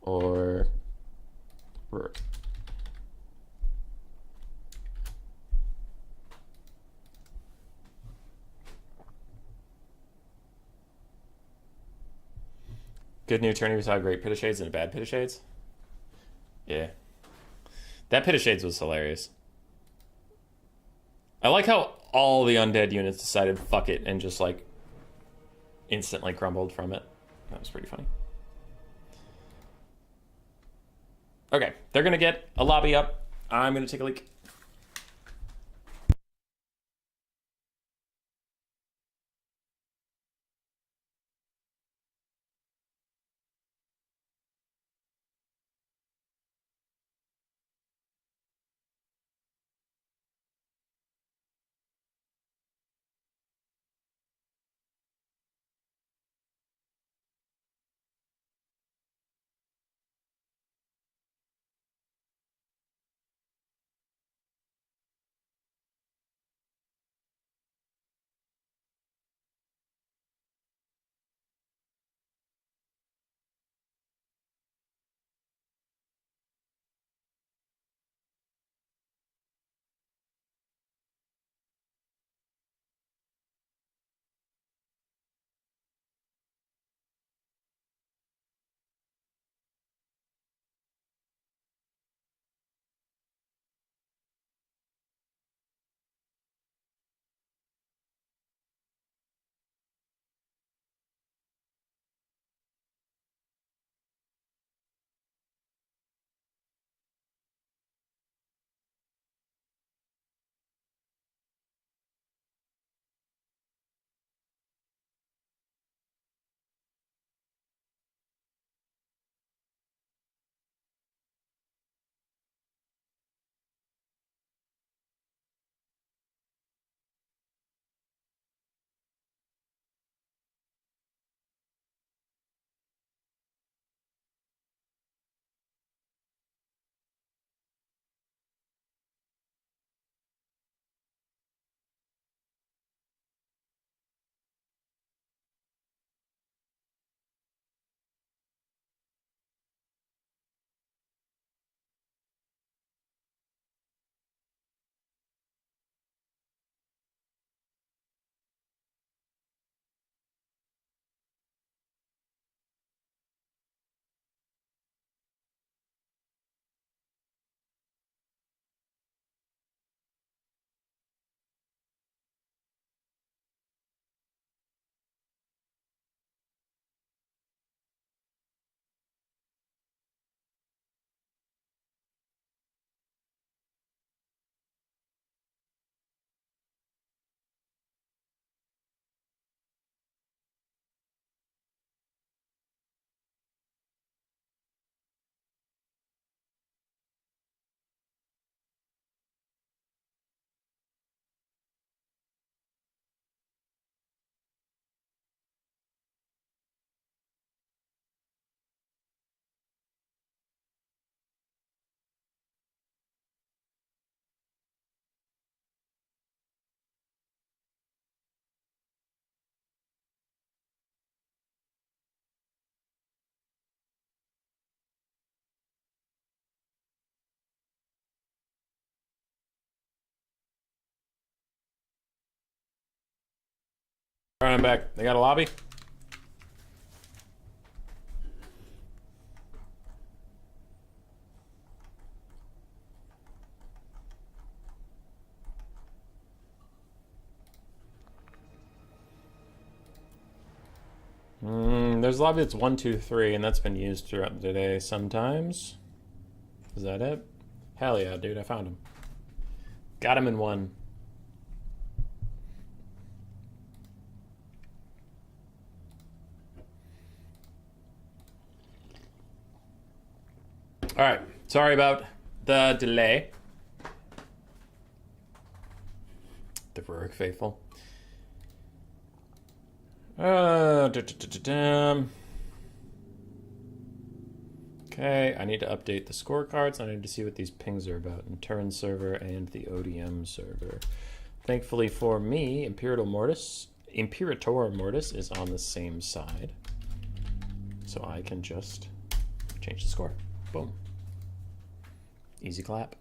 or... Rurik. Good new tourney. We saw a great Pit of Shades and a bad Pit of Shades. Yeah. That Pit of Shades was hilarious. I like how all the undead units decided fuck it and just like instantly crumbled from it. That was pretty funny. Okay, they're gonna get a lobby up. I'm gonna take a leak. All right, I'm back. They got a lobby? There's a lobby that's 1, 2, 3, and that's been used throughout the day sometimes. Is that it? Hell yeah, dude, I found him. Got him in one. All right, sorry about the delay. The Rurik faithful. Okay, I need to update the scorecards. I need to see what these pings are about in Turin server and the ODM server. Thankfully for me, Imperator Mortis is on the same side. So I can just change the score. Boom. Easy clap.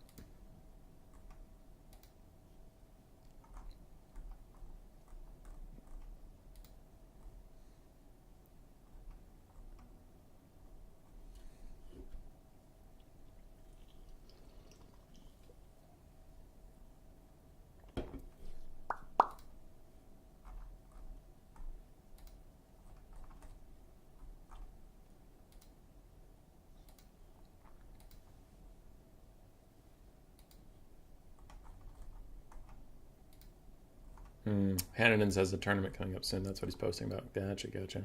Hannanen says the tournament coming up soon. That's what he's posting about. Gotcha.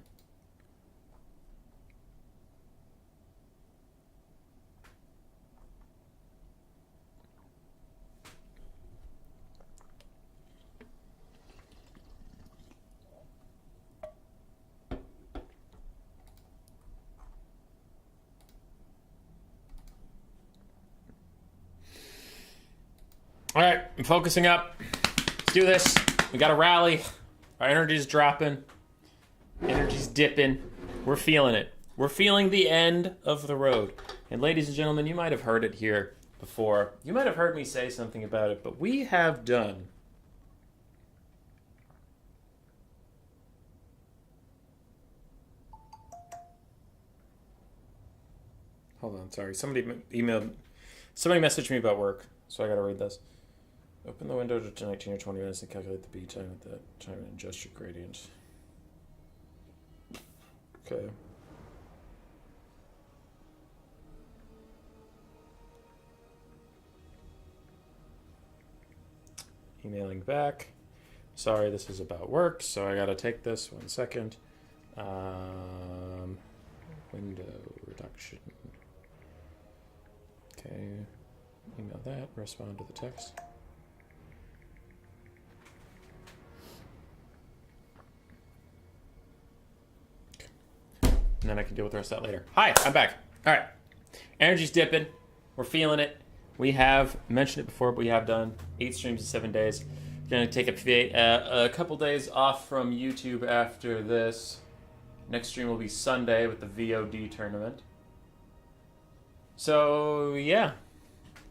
All right, I'm focusing up. Let's do this. We got to rally. Our energy's dropping. Energy's dipping. We're feeling it. We're feeling the end of the road. And ladies and gentlemen, you might have heard it here before. You might have heard me say something about it, but we have done Hold on, sorry. Somebody messaged me about work, so I got to read this. Open the window to 19 or 20 minutes and calculate the beat time with the time and adjust your gradient. Okay. Emailing back. Sorry, this is about work, so I gotta take this 1 second. Window reduction. Okay. Email that, respond to the text. And then I can deal with the rest of that later. Hi, I'm back. All right. Energy's dipping. We're feeling it. We have mentioned it before, but we have done 8 streams in 7 days. Going to take a couple days off from YouTube after this. Next stream will be Sunday with the VOD tournament. So, yeah.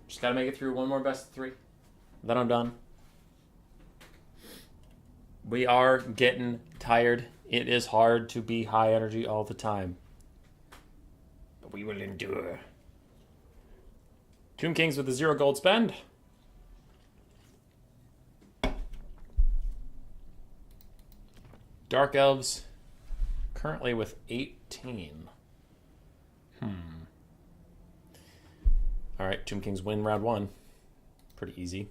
Just got to make it through one more best of 3. Then I'm done. We are getting tired. It is hard to be high energy all the time. But we will endure. Tomb Kings with a 0 gold spend. Dark Elves currently with 18. Alright, Tomb Kings win round 1. Pretty easy.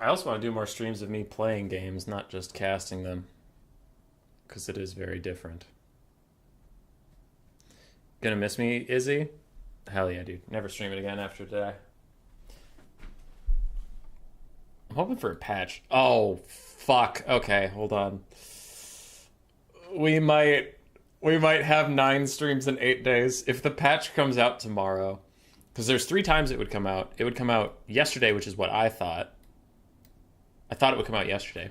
I also want to do more streams of me playing games, not just casting them. Because it is very different. Gonna miss me, Izzy? Hell yeah, dude. Never stream it again after today. I'm hoping for a patch. Oh, fuck. Okay, hold on. We might have 9 streams in 8 days. If the patch comes out tomorrow, because there's 3 times it would come out. It would come out yesterday, which is what I thought. I thought it would come out yesterday.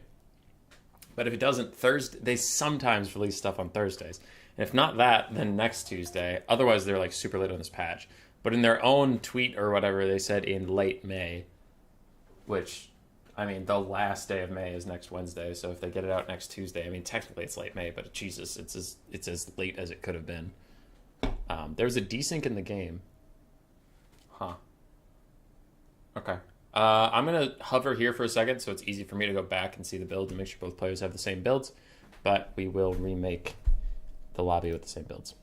But if it doesn't, Thursday, they sometimes release stuff on Thursdays. And if not that, then next Tuesday. Otherwise, they're like super late on this patch. But in their own tweet or whatever, they said in late May. Which, I mean, the last day of May is next Wednesday. So if they get it out next Tuesday, I mean, technically it's late May. But Jesus, it's as late as it could have been. There's a desync in the game. Huh. Okay. I'm going to hover here for a second so it's easy for me to go back and see the build and make sure both players have the same builds. But we will remake the lobby with the same builds.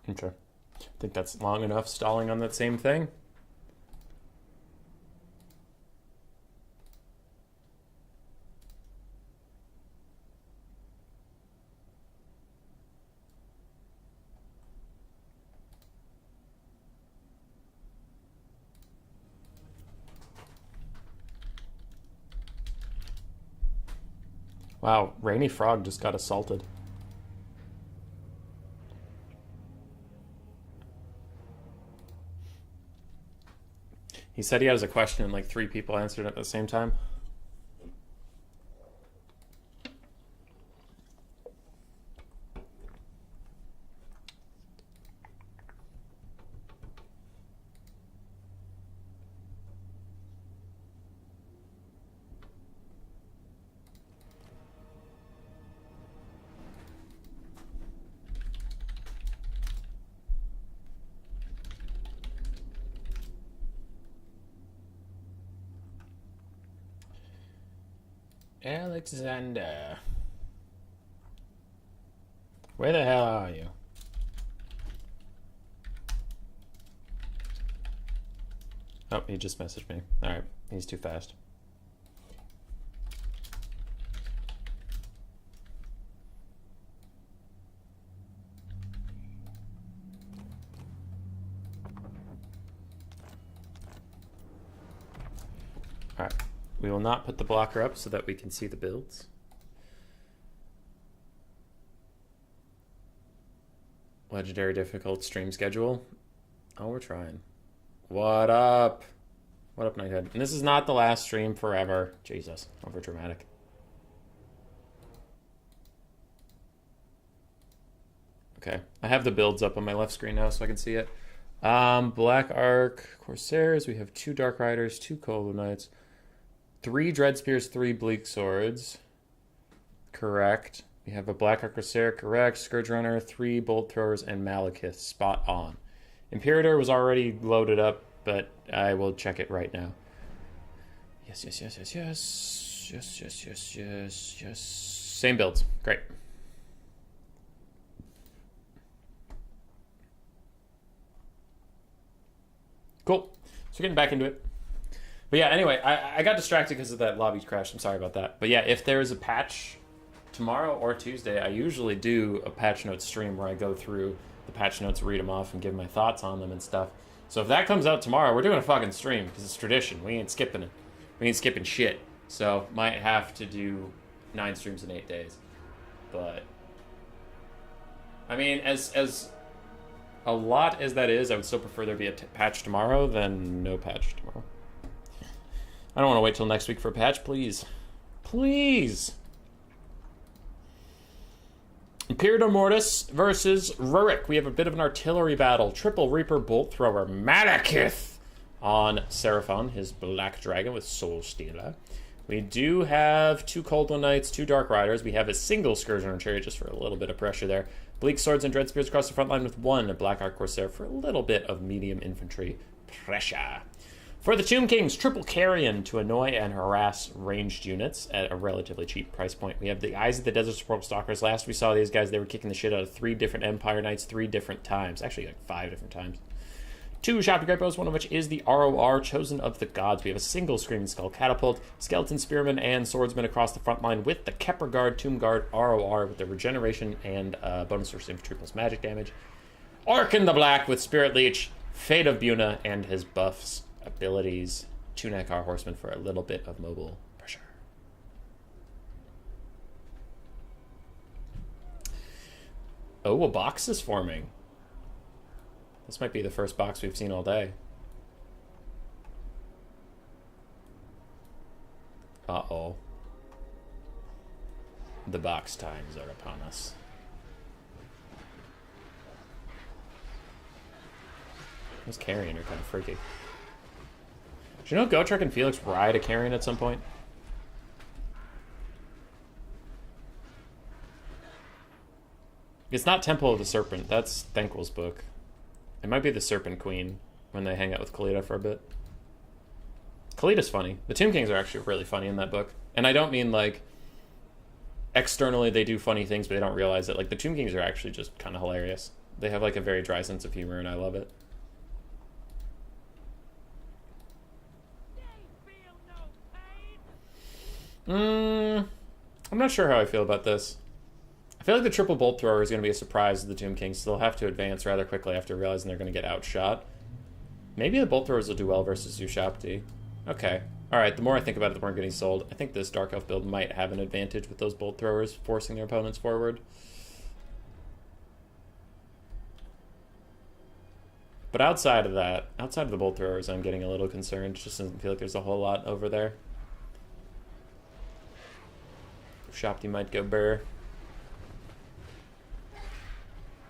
Okay. I think that's long enough stalling on that same thing. Wow, Rainy Frog just got assaulted. He said he has a question and like 3 people answered it at the same time. Alexander. Where the hell are you? Oh, he just messaged me. Alright, he's too fast. Alright, we will not put the blocker up so that we can see the builds. Legendary difficult stream schedule. Oh, we're trying. What up? What up, Nighthead? And this is not the last stream forever. Jesus, over dramatic. Okay, I have the builds up on my left screen now so I can see it. Black Arc Corsairs. We have 2 Dark Riders, 2 Colo Knights, 3 Dread Spears, 3 Bleak Swords. Correct. We have a Black Arc Corsair, correct. Scourge Runner, 3 Bolt Throwers, and Malekith, spot on. Imperator was already loaded up, but I will check it right now. Yes, yes, yes, yes, yes. Yes, yes, yes, yes, yes. Same builds. Great. Cool. So we're getting back into it. But yeah, anyway, I got distracted because of that lobby crash. I'm sorry about that. But yeah, if there is a patch tomorrow or Tuesday, I usually do a patch notes stream where I go through the patch notes, read them off, and give my thoughts on them and stuff. So if that comes out tomorrow, we're doing a fucking stream because it's tradition. We ain't skipping it. We ain't skipping shit. So might have to do 9 streams in 8 days. But I mean, as a lot as that is, I would still prefer there be a patch tomorrow than no patch tomorrow. I don't want to wait till next week for a patch, please. Please! Imperator Mortis versus Rurik. We have a bit of an artillery battle. Triple Reaper Bolt Thrower Malekith on Seraphon, his Black Dragon with Soul Stealer. We do have 2 Cold One Knights, 2 Dark Riders. We have a single Scourge Runner Chariot just for a little bit of pressure there. Bleak Swords and Dread Spears across the front line with 1 Black Arc Corsair for a little bit of medium infantry pressure. For the Tomb Kings, triple Carrion to annoy and harass ranged units at a relatively cheap price point. We have the Eyes of the Desert Scroll Stalkers. Last we saw these guys, they were kicking the shit out of 3 different Empire Knights 3 different times. Actually, like 5 different times. 2 Shopty Gripos, one of which is the ROR, Chosen of the Gods. We have a single Screaming Skull Catapult, Skeleton Spearman, and Swordsman across the front line with the Kepler Guard, Tomb Guard, ROR with the regeneration and bonus source infantry plus magic damage. Orc in the Black with Spirit Leech, Fate of Buna, and his buffs, abilities. 2 Nakar Horsemen for a little bit of mobile pressure. Oh, a box is forming. This might be the first box we've seen all day. Uh-oh. The box times are upon us. Those Carrion are kind of freaky. Do you know Gotrek and Felix ride a Carrion at some point? It's not Temple of the Serpent. That's Thanquil's book. It might be the Serpent Queen when they hang out with Kalita for a bit. Kalita's funny. The Tomb Kings are actually really funny in that book. And I don't mean, like, externally they do funny things, but they don't realize it. Like, the Tomb Kings are actually just kind of hilarious. They have, like, a very dry sense of humor, and I love it. I'm not sure how I feel about this. I feel like the triple bolt thrower is going to be a surprise to the Tomb Kings, so they'll have to advance rather quickly after realizing they're going to get outshot. Maybe the bolt throwers will do well versus Ushapti. Okay. Alright, the more I think about it, the more I'm getting sold. I think this Dark Elf build might have an advantage with those bolt throwers forcing their opponents forward. But outside of that, outside of the bolt throwers, I'm getting a little concerned. It just doesn't feel like there's a whole lot over there. Ushapti might go burr.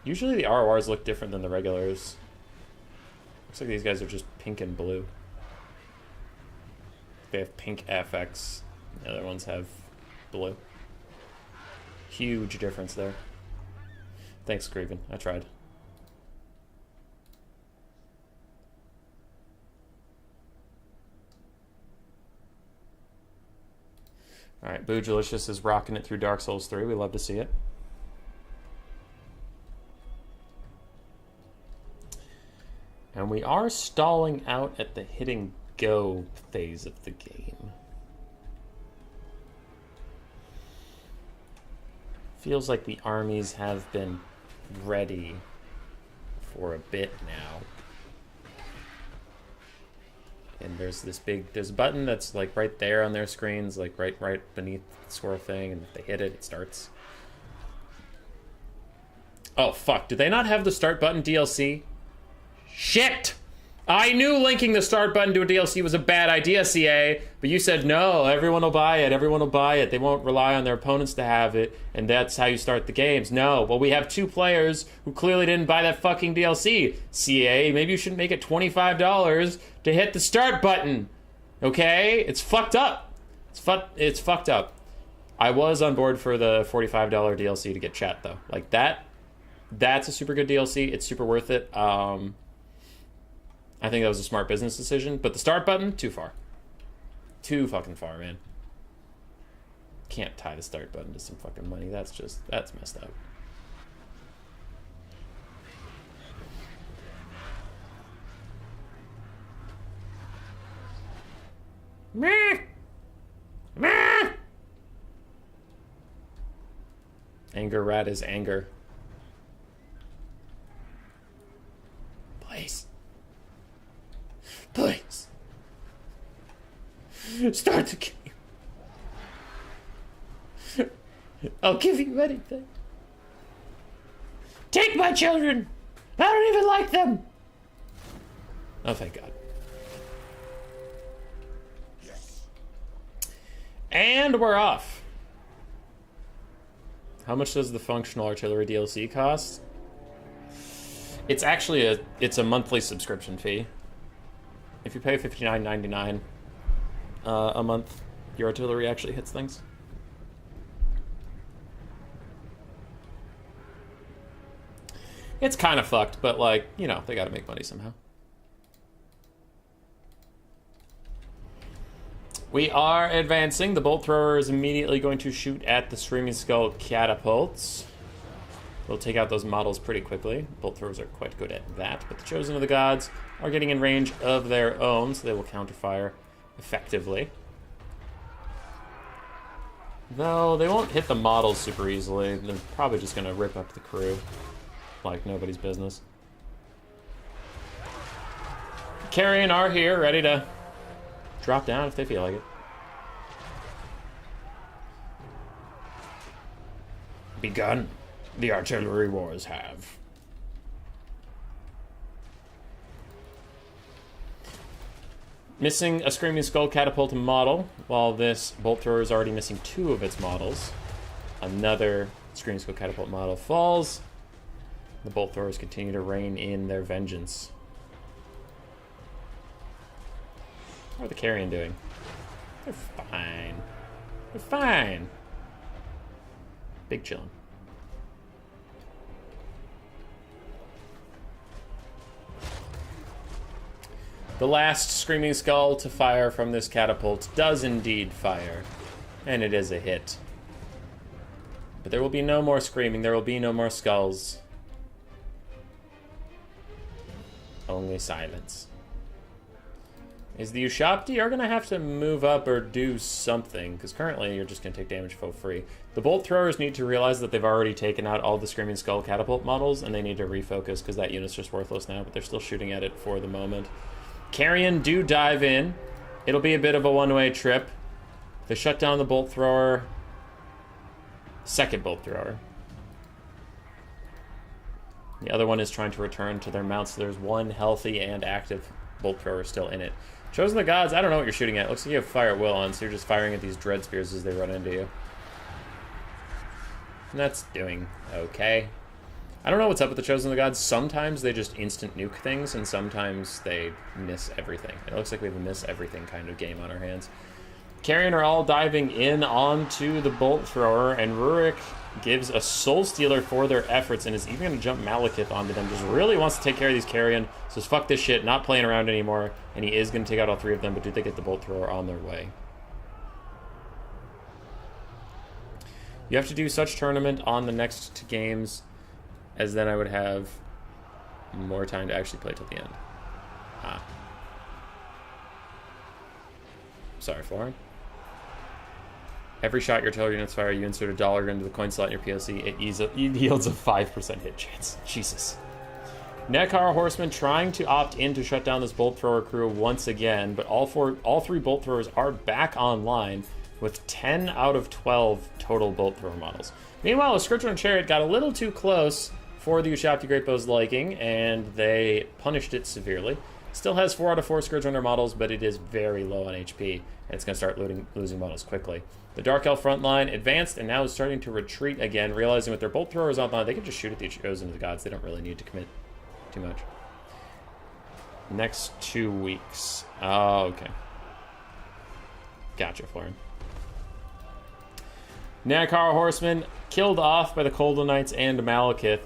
Usually the RORs look different than the regulars. Looks like these guys are just pink and blue. They have pink FX. The other ones have blue. Huge difference there. Thanks, Graven. I tried. Alright, Boojilicious is rocking it through Dark Souls 3. We love to see it. And we are stalling out at the hitting go phase of the game. Feels like the armies have been ready for a bit now. And there's a button that's like right there on their screens, like right beneath the squirrel thing, and if they hit it, it starts. Oh fuck, did they not have the start button DLC? Shit! I knew linking the start button to a DLC was a bad idea, CA, but you said no, everyone will buy it, they won't rely on their opponents to have it, and that's how you start the games. No, well we have 2 players who clearly didn't buy that fucking DLC. CA, maybe you shouldn't make it $25 to hit the start button, okay? It's fucked up. It's fucked up. I was on board for the $45 DLC to get chat, though. Like, that's a super good DLC. It's super worth it. I think that was a smart business decision, but the start button, too far. Too fucking far, man. Can't tie the start button to some fucking money. That's messed up. Meh. Meh. Anger rat is anger. Please. Please. Start the game. I'll give you anything. Take my children. I don't even like them. Oh, thank God. Yes. And we're off. How much does the functional artillery DLC cost? It's actually a monthly subscription fee. If you pay $59.99 a month, your artillery actually hits things. It's kind of fucked, but like, you know, they gotta make money somehow. We are advancing. The bolt thrower is immediately going to shoot at the Screaming Skull catapults. We'll take out those models pretty quickly. Bolt throwers are quite good at that, but the Chosen of the Gods are getting in range of their own, so they will counterfire effectively. Though they won't hit the models super easily. They're probably just going to rip up the crew like nobody's business. Carrion are here, ready to drop down if they feel like it. Begun. The artillery wars have. Missing a Screaming Skull catapult model, while this bolt thrower is already missing 2 of its models. Another Screaming Skull catapult model falls. The bolt throwers continue to rein in their vengeance. How are the Carrion doing? They're fine. They're fine. Big chillin'. The last Screaming Skull to fire from this catapult does indeed fire, and it is a hit. But there will be no more screaming, there will be no more skulls. Only silence. Is the Ushabti are going to have to move up or do something, because currently you're just going to take damage for free. The bolt throwers need to realize that they've already taken out all the Screaming Skull catapult models, and they need to refocus, because that unit's just worthless now, but they're still shooting at it for the moment. Carrion do dive in. It'll be a bit of a one-way trip. They shut down the bolt thrower. Second bolt thrower. The other one is trying to return to their mounts. So there's one healthy and active bolt thrower still in it. Chosen of the Gods, I don't know what you're shooting at. Looks like you have fire at will on, so you're just firing at these dread spears as they run into you. And that's doing okay. I don't know what's up with the Chosen of the Gods. Sometimes they just instant nuke things, and sometimes they miss everything. It looks like we have a miss everything kind of game on our hands. Carrion are all diving in onto the bolt thrower, and Rurik gives a Soul Stealer for their efforts, and is even going to jump Malekith onto them. Just really wants to take care of these Carrion. Says, fuck this shit, not playing around anymore. And he is going to take out all 3 of them, but do they get the bolt thrower on their way? You have to do such tournament on the next games, as then I would have more time to actually play till the end. Ah. Sorry, Florin. Every shot your artillery units fire, you insert $1 into the coin slot in your POC. It yields a 5% hit chance. Jesus. Nekar Horseman trying to opt in to shut down this bolt thrower crew once again, but all three bolt throwers are back online with 10 out of 12 total bolt thrower models. Meanwhile, a Scourger and Chariot got a little too close for the Ushabti Greatbow's liking, and they punished it severely. Still has 4 out of 4 Scourge Runner models, but it is very low on HP, and it's going to start losing models quickly. The Dark Elf front line advanced and now is starting to retreat again, realizing with their bolt throwers online, they can just shoot at the Chosen of the Gods. They don't really need to commit too much. Next 2 weeks. Oh, okay. Gotcha, Florin. Nakara Horseman killed off by the Coldwell Knights and Malekith.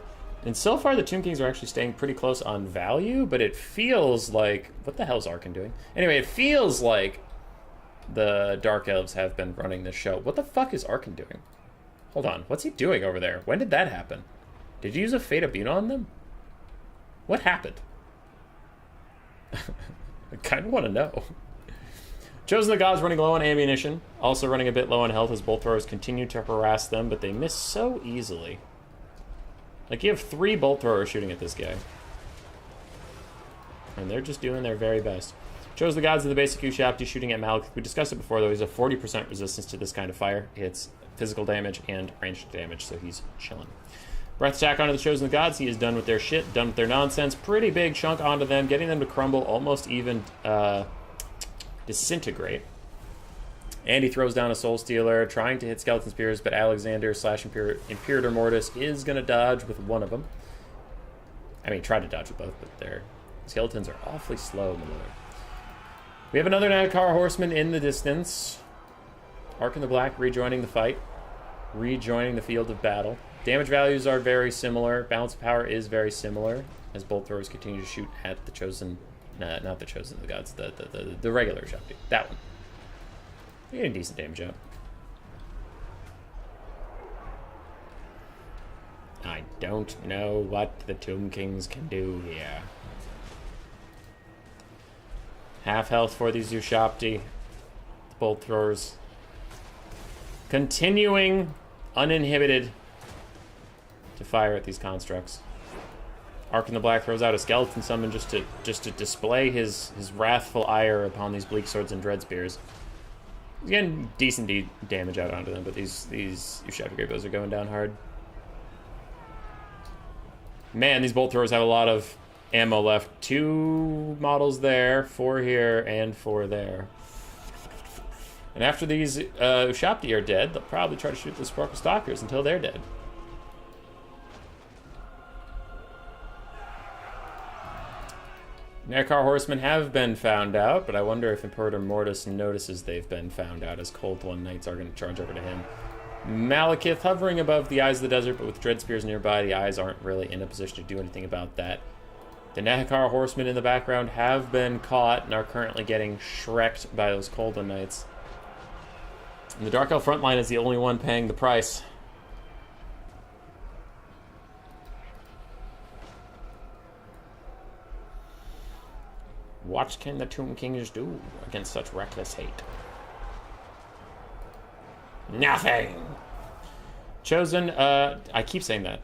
And so far, the Tomb Kings are actually staying pretty close on value, but it feels like... What the hell's Arkan doing? Anyway, it feels like the Dark Elves have been running this show. What the fuck is Arkan doing? Hold on. What's he doing over there? When did that happen? Did you use a Fate of Buna on them? What happened? I kind of want to know. Chosen of the Gods running low on ammunition. Also running a bit low on health as bolt throwers continue to harass them, but they miss so easily. Like, you have 3 bolt throwers shooting at this guy. And they're just doing their very best. Chose the Gods of the basic Ushabti shooting at Malekith. We discussed it before, though. He's a 40% resistance to this kind of fire. It's physical damage and ranged damage, so he's chilling. Breath attack onto the Chosen of the Gods. He is done with their shit, done with their nonsense. Pretty big chunk onto them, getting them to crumble, almost even disintegrate. And he throws down a Soul Stealer, trying to hit Skeleton Spears, but Alexander / Imperator Mortis is going to dodge with one of them. I mean, try to dodge with both, but their skeletons are awfully slow, my lord. We have another Nakar Horseman in the distance. Arkan the Black rejoining the fight, rejoining the field of battle. Damage values are very similar. Balance of power is very similar, as bolt throwers continue to shoot at the Chosen... not the Chosen of the Gods, the regular Ushabti. That one. You're getting decent damage out. I don't know what the Tomb Kings can do here. Half health for these Ushabti. The bolt throwers. Continuing, uninhibited, to fire at these constructs. Arkan the Black throws out a skeleton summon just to display his wrathful ire upon these bleak swords and dread spears. He's getting decent damage out onto them, but these Ushabti Greatbows are going down hard. Man, these bolt throwers have a lot of ammo left. 2 models there, 4 here, and 4 there. And after these Ushabti are dead, they'll probably try to shoot the Sparkle Stalkers until they're dead. Nekar Horsemen have been found out, but I wonder if Imperator Mortis notices they've been found out, as Coldwell Knights are going to charge over to him. Malekith hovering above the Eyes of the Desert, but with Dread Spears nearby, the Eyes aren't really in a position to do anything about that. The Nekar Horsemen in the background have been caught and are currently getting shreked by those Coldwell Knights. And the Dark Elf front line is the only one paying the price. What can the Tomb Kings do against such reckless hate? Nothing! Chosen, I keep saying that.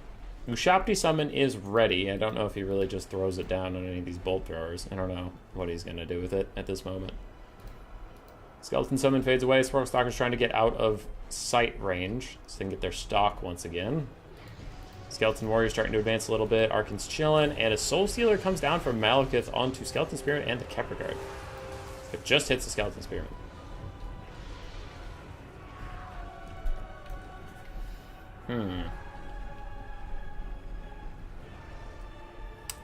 Ushabti summon is ready. I don't know if he really just throws it down on any of these bolt throwers. I don't know what he's going to do with it at this moment. Skeleton summon fades away. Sparkle Stalker's trying to get out of sight range so they can get their stock once again. Skeleton Warrior's starting to advance a little bit. Arkan's chilling, and a Soul Stealer comes down from Malekith onto Skeleton Spearman and the Kepler Guard. It just hits the Skeleton Spearman.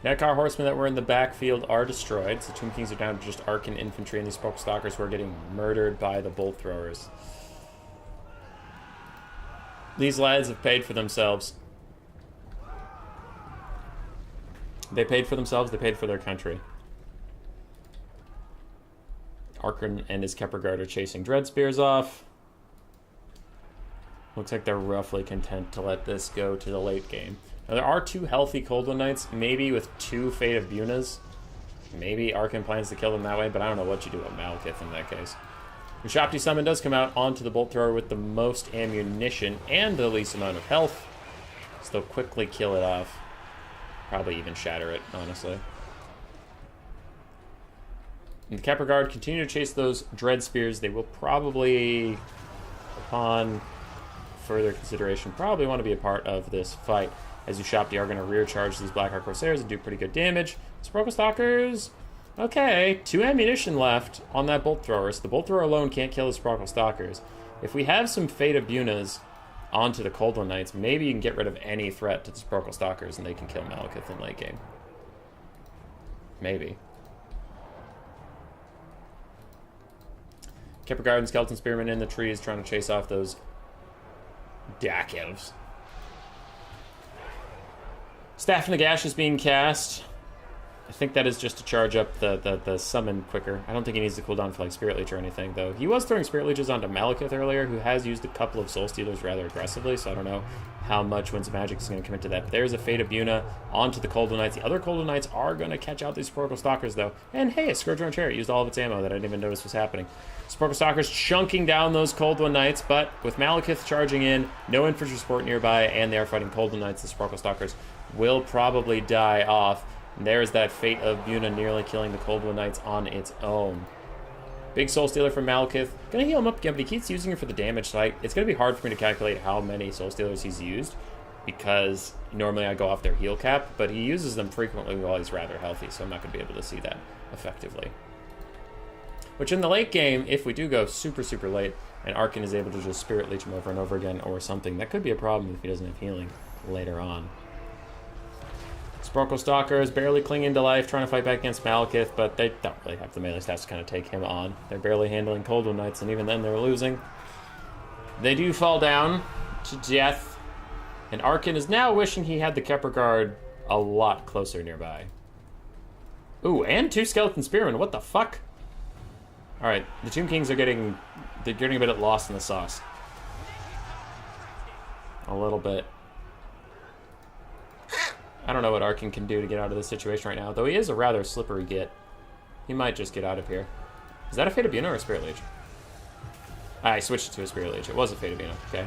Nekar Horsemen that were in the backfield are destroyed. So the Tomb Kings are down to just Arkan Infantry and these Sparkle Stalkers who are getting murdered by the Bolt Throwers. These lads have paid for themselves. They paid for themselves, they paid for their country. Arkan and his Kepler Guard are chasing Dread Spears off. Looks like they're roughly content to let this go to the late game. Now, there are 2 healthy Cold One Knights, maybe with 2 Fate of Bunas. Maybe Arkin plans to kill them that way, but I don't know what you do with Malekith in that case. Ushapti Summon does come out onto the Bolt Thrower with the most ammunition and the least amount of health. So they'll quickly kill it off. Probably even shatter it, honestly. And the Kepler Guard continue to chase those Dread Spears. They will probably, upon further consideration, probably want to be a part of this fight, as Ushapti are going to rear charge these Blackheart Corsairs and do pretty good damage. Sparkle Stalkers, okay, 2 ammunition left on that Bolt Thrower, so the Bolt Thrower alone can't kill the Sparkle Stalkers. If we have some Fate of Bunas onto the Cold One Knights, maybe you can get rid of any threat to the Sparkle Stalkers and they can kill Malekith in late game. Maybe. Kepler Guard and Skeleton Spearman in the trees trying to chase off those Dak Elves. Staff Nagash is being cast. I think that is just to charge up the summon quicker. I don't think he needs to cool down for like Spirit Leech or anything, though. He was throwing Spirit Leeches onto Malekith earlier, who has used a couple of Soul Stealers rather aggressively, so I don't know how much Winds of Magic is going to commit to that. But there's a Fate of Buna onto the Cold One Knights. The other Cold One Knights are going to catch out these Sparkle Stalkers, though. And hey, a Scourge on Chariot used all of its ammo that I didn't even notice was happening. Sparkle Stalkers chunking down those Cold One Knights, but with Malekith charging in, no infantry support nearby, and they are fighting Cold One Knights, the Sparkle Stalkers will probably die off. And there's that Fate of Buna nearly killing the Cold One Knights on its own. Big Soul Stealer from Malekith. Gonna heal him up again, but he keeps using it for the damage, so it's gonna be hard for me to calculate how many Soul Stealers he's used, because normally I go off their heal cap, but he uses them frequently while he's rather healthy, so I'm not gonna be able to see that effectively. Which in the late game, if we do go super, super late, and Arkin is able to just Spirit Leech him over and over again or something, that could be a problem if he doesn't have healing later on. Sparkle Stalkers barely clinging to life, trying to fight back against Malekith, but they don't really have the melee stats to kind of take him on. They're barely handling Cold One Knights, and even then they're losing. They do fall down to death, and Arkin is now wishing he had the Kepler Guard a lot closer nearby. Ooh, and 2 Skeleton Spearmen, what the fuck? Alright, the Tomb Kings are getting a bit lost in the sauce. A little bit. I don't know what Arkin can do to get out of this situation right now, though he is a rather slippery git. He might just get out of here. Is that a Fate of Buna or a Spirit Leech? I switched it to a Spirit Leech. It was a Fate of Buna, okay.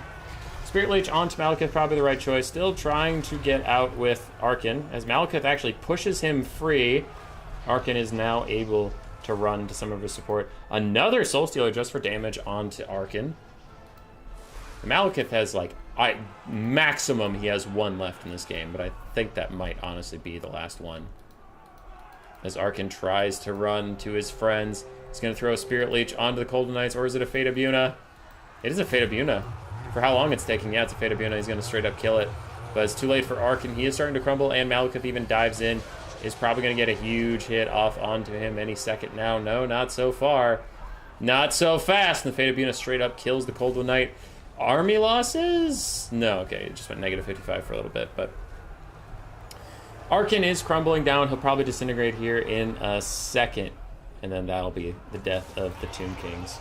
Spirit Leech onto Malekith, probably the right choice. Still trying to get out with Arkin. As Malekith actually pushes him free, Arkin is now able to run to some of his support. Another Soul Stealer just for damage onto Arkin. Malekith has, like, maximum he has 1 left in this game, but I think that might honestly be the last one. As Arkin tries to run to his friends, he's going to throw a Spirit Leech onto the Cold One Knights, or is it a Fate of Buna? It is a Fate of Buna. For how long it's taking, yeah, it's a Fate of Buna. He's going to straight up kill it. But it's too late for Arkin. He is starting to crumble, and Malekith even dives in. Is probably going to get a huge hit off onto him any second now. No, not so far. Not so fast. And the Fate of Buna straight up kills the Cold One Knight. Army losses? No, okay, it just went negative 55 for a little bit, but Arkin is crumbling down. He'll probably disintegrate here in a second, and then that'll be the death of the Tomb Kings.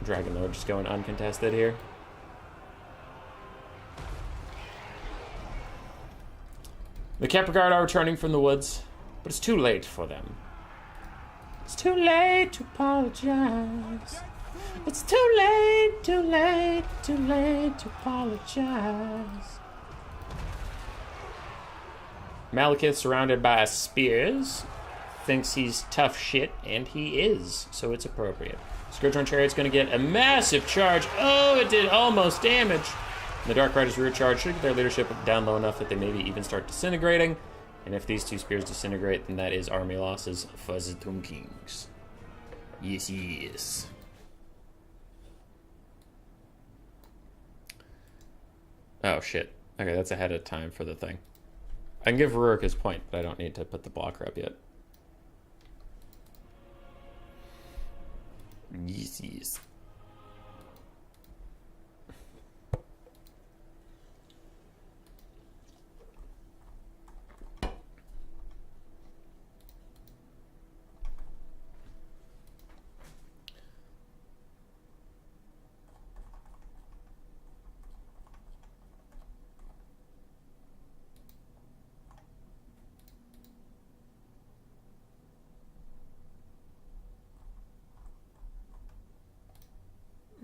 Dragon Lord just going uncontested here. The Kepler Guard are returning from the woods, but it's too late for them. It's too late to apologize. It's too late, too late, too late to apologize. Malekith, surrounded by spears, thinks he's tough shit, and he is, so it's appropriate. Scourge on Chariot's going to get a massive charge. Oh, it did almost damage. The Dark Riders rear charge should get their leadership down low enough that they maybe even start disintegrating. And if these 2 spears disintegrate, then that is army losses for the Tomb Kings. Yes, yes. Oh, shit. Okay, that's ahead of time for the thing. I can give Rurik his point, but I don't need to put the blocker up yet. Yes, yes.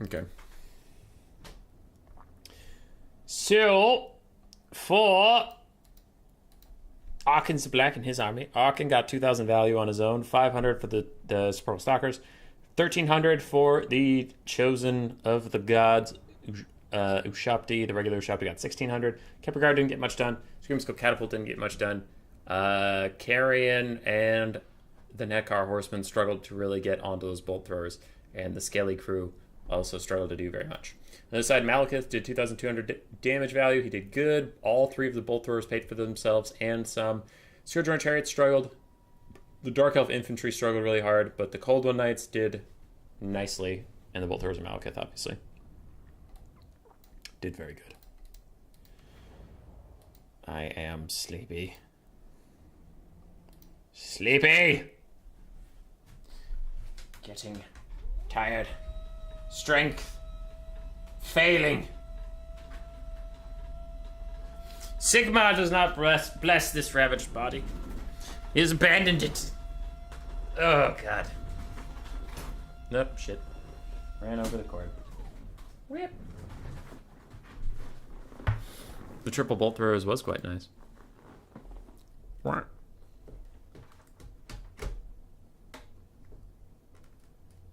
Okay. So, for Arkin's Black and his army, Arkin got 2,000 value on his own, 500 for the Purple Stalkers, 1,300 for the Chosen of the Gods, Ushapti. The regular Ushapti got 1,600. Kemper Guard didn't get much done. Screamskull Catapult didn't get much done. Carrion and the Nekar Horsemen struggled to really get onto those bolt throwers, and the Skelly crew also struggled to do very much. On the other side, Malekith did 2,200 damage value. He did good. All three of the bolt throwers paid for themselves and some. Scourge Chariots struggled. The Dark Elf Infantry struggled really hard, but the Cold One Knights did nicely, and the bolt throwers of Malekith, obviously, did very good. I am sleepy. Sleepy! Getting tired. Strength failing. Sigmar does not bless this ravaged body. He has abandoned it. Oh, God. Nope, shit. Ran over the cord. Whip. The triple bolt throwers was quite nice.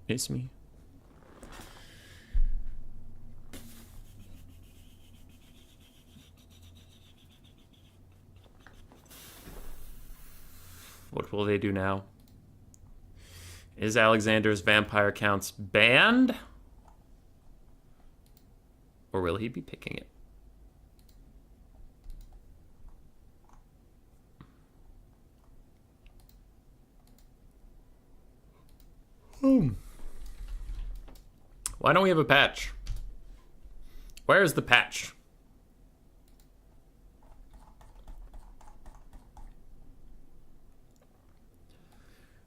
It's me. What will they do now? Is Alexander's vampire counts banned? Or will he be picking it? Why don't we have a patch? Where's the patch?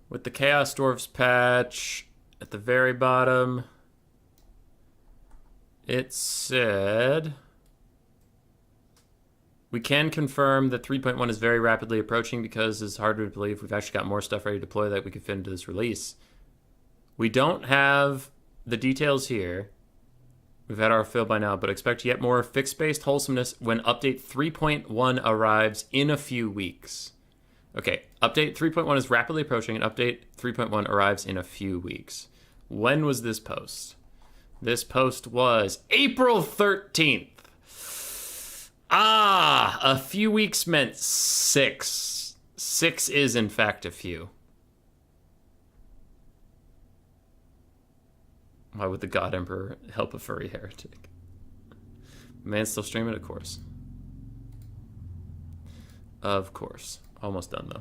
With the Chaos Dwarfs patch at the very bottom, it said we can confirm that 3.1 is very rapidly approaching because it's hard to believe we've actually got more stuff ready to deploy that we could fit into this release. We don't have the details here. We've had our fill by now, but expect yet more fixed-based wholesomeness when update 3.1 arrives in a few weeks. Okay, update 3.1 is rapidly approaching, and update 3.1 arrives in a few weeks. When was this post? This post was April 13th. Ah, a few weeks meant 6. 6 is, in fact, a few. Why would the God Emperor help a furry heretic? Man's still streaming, of course. Of course. Almost done, though.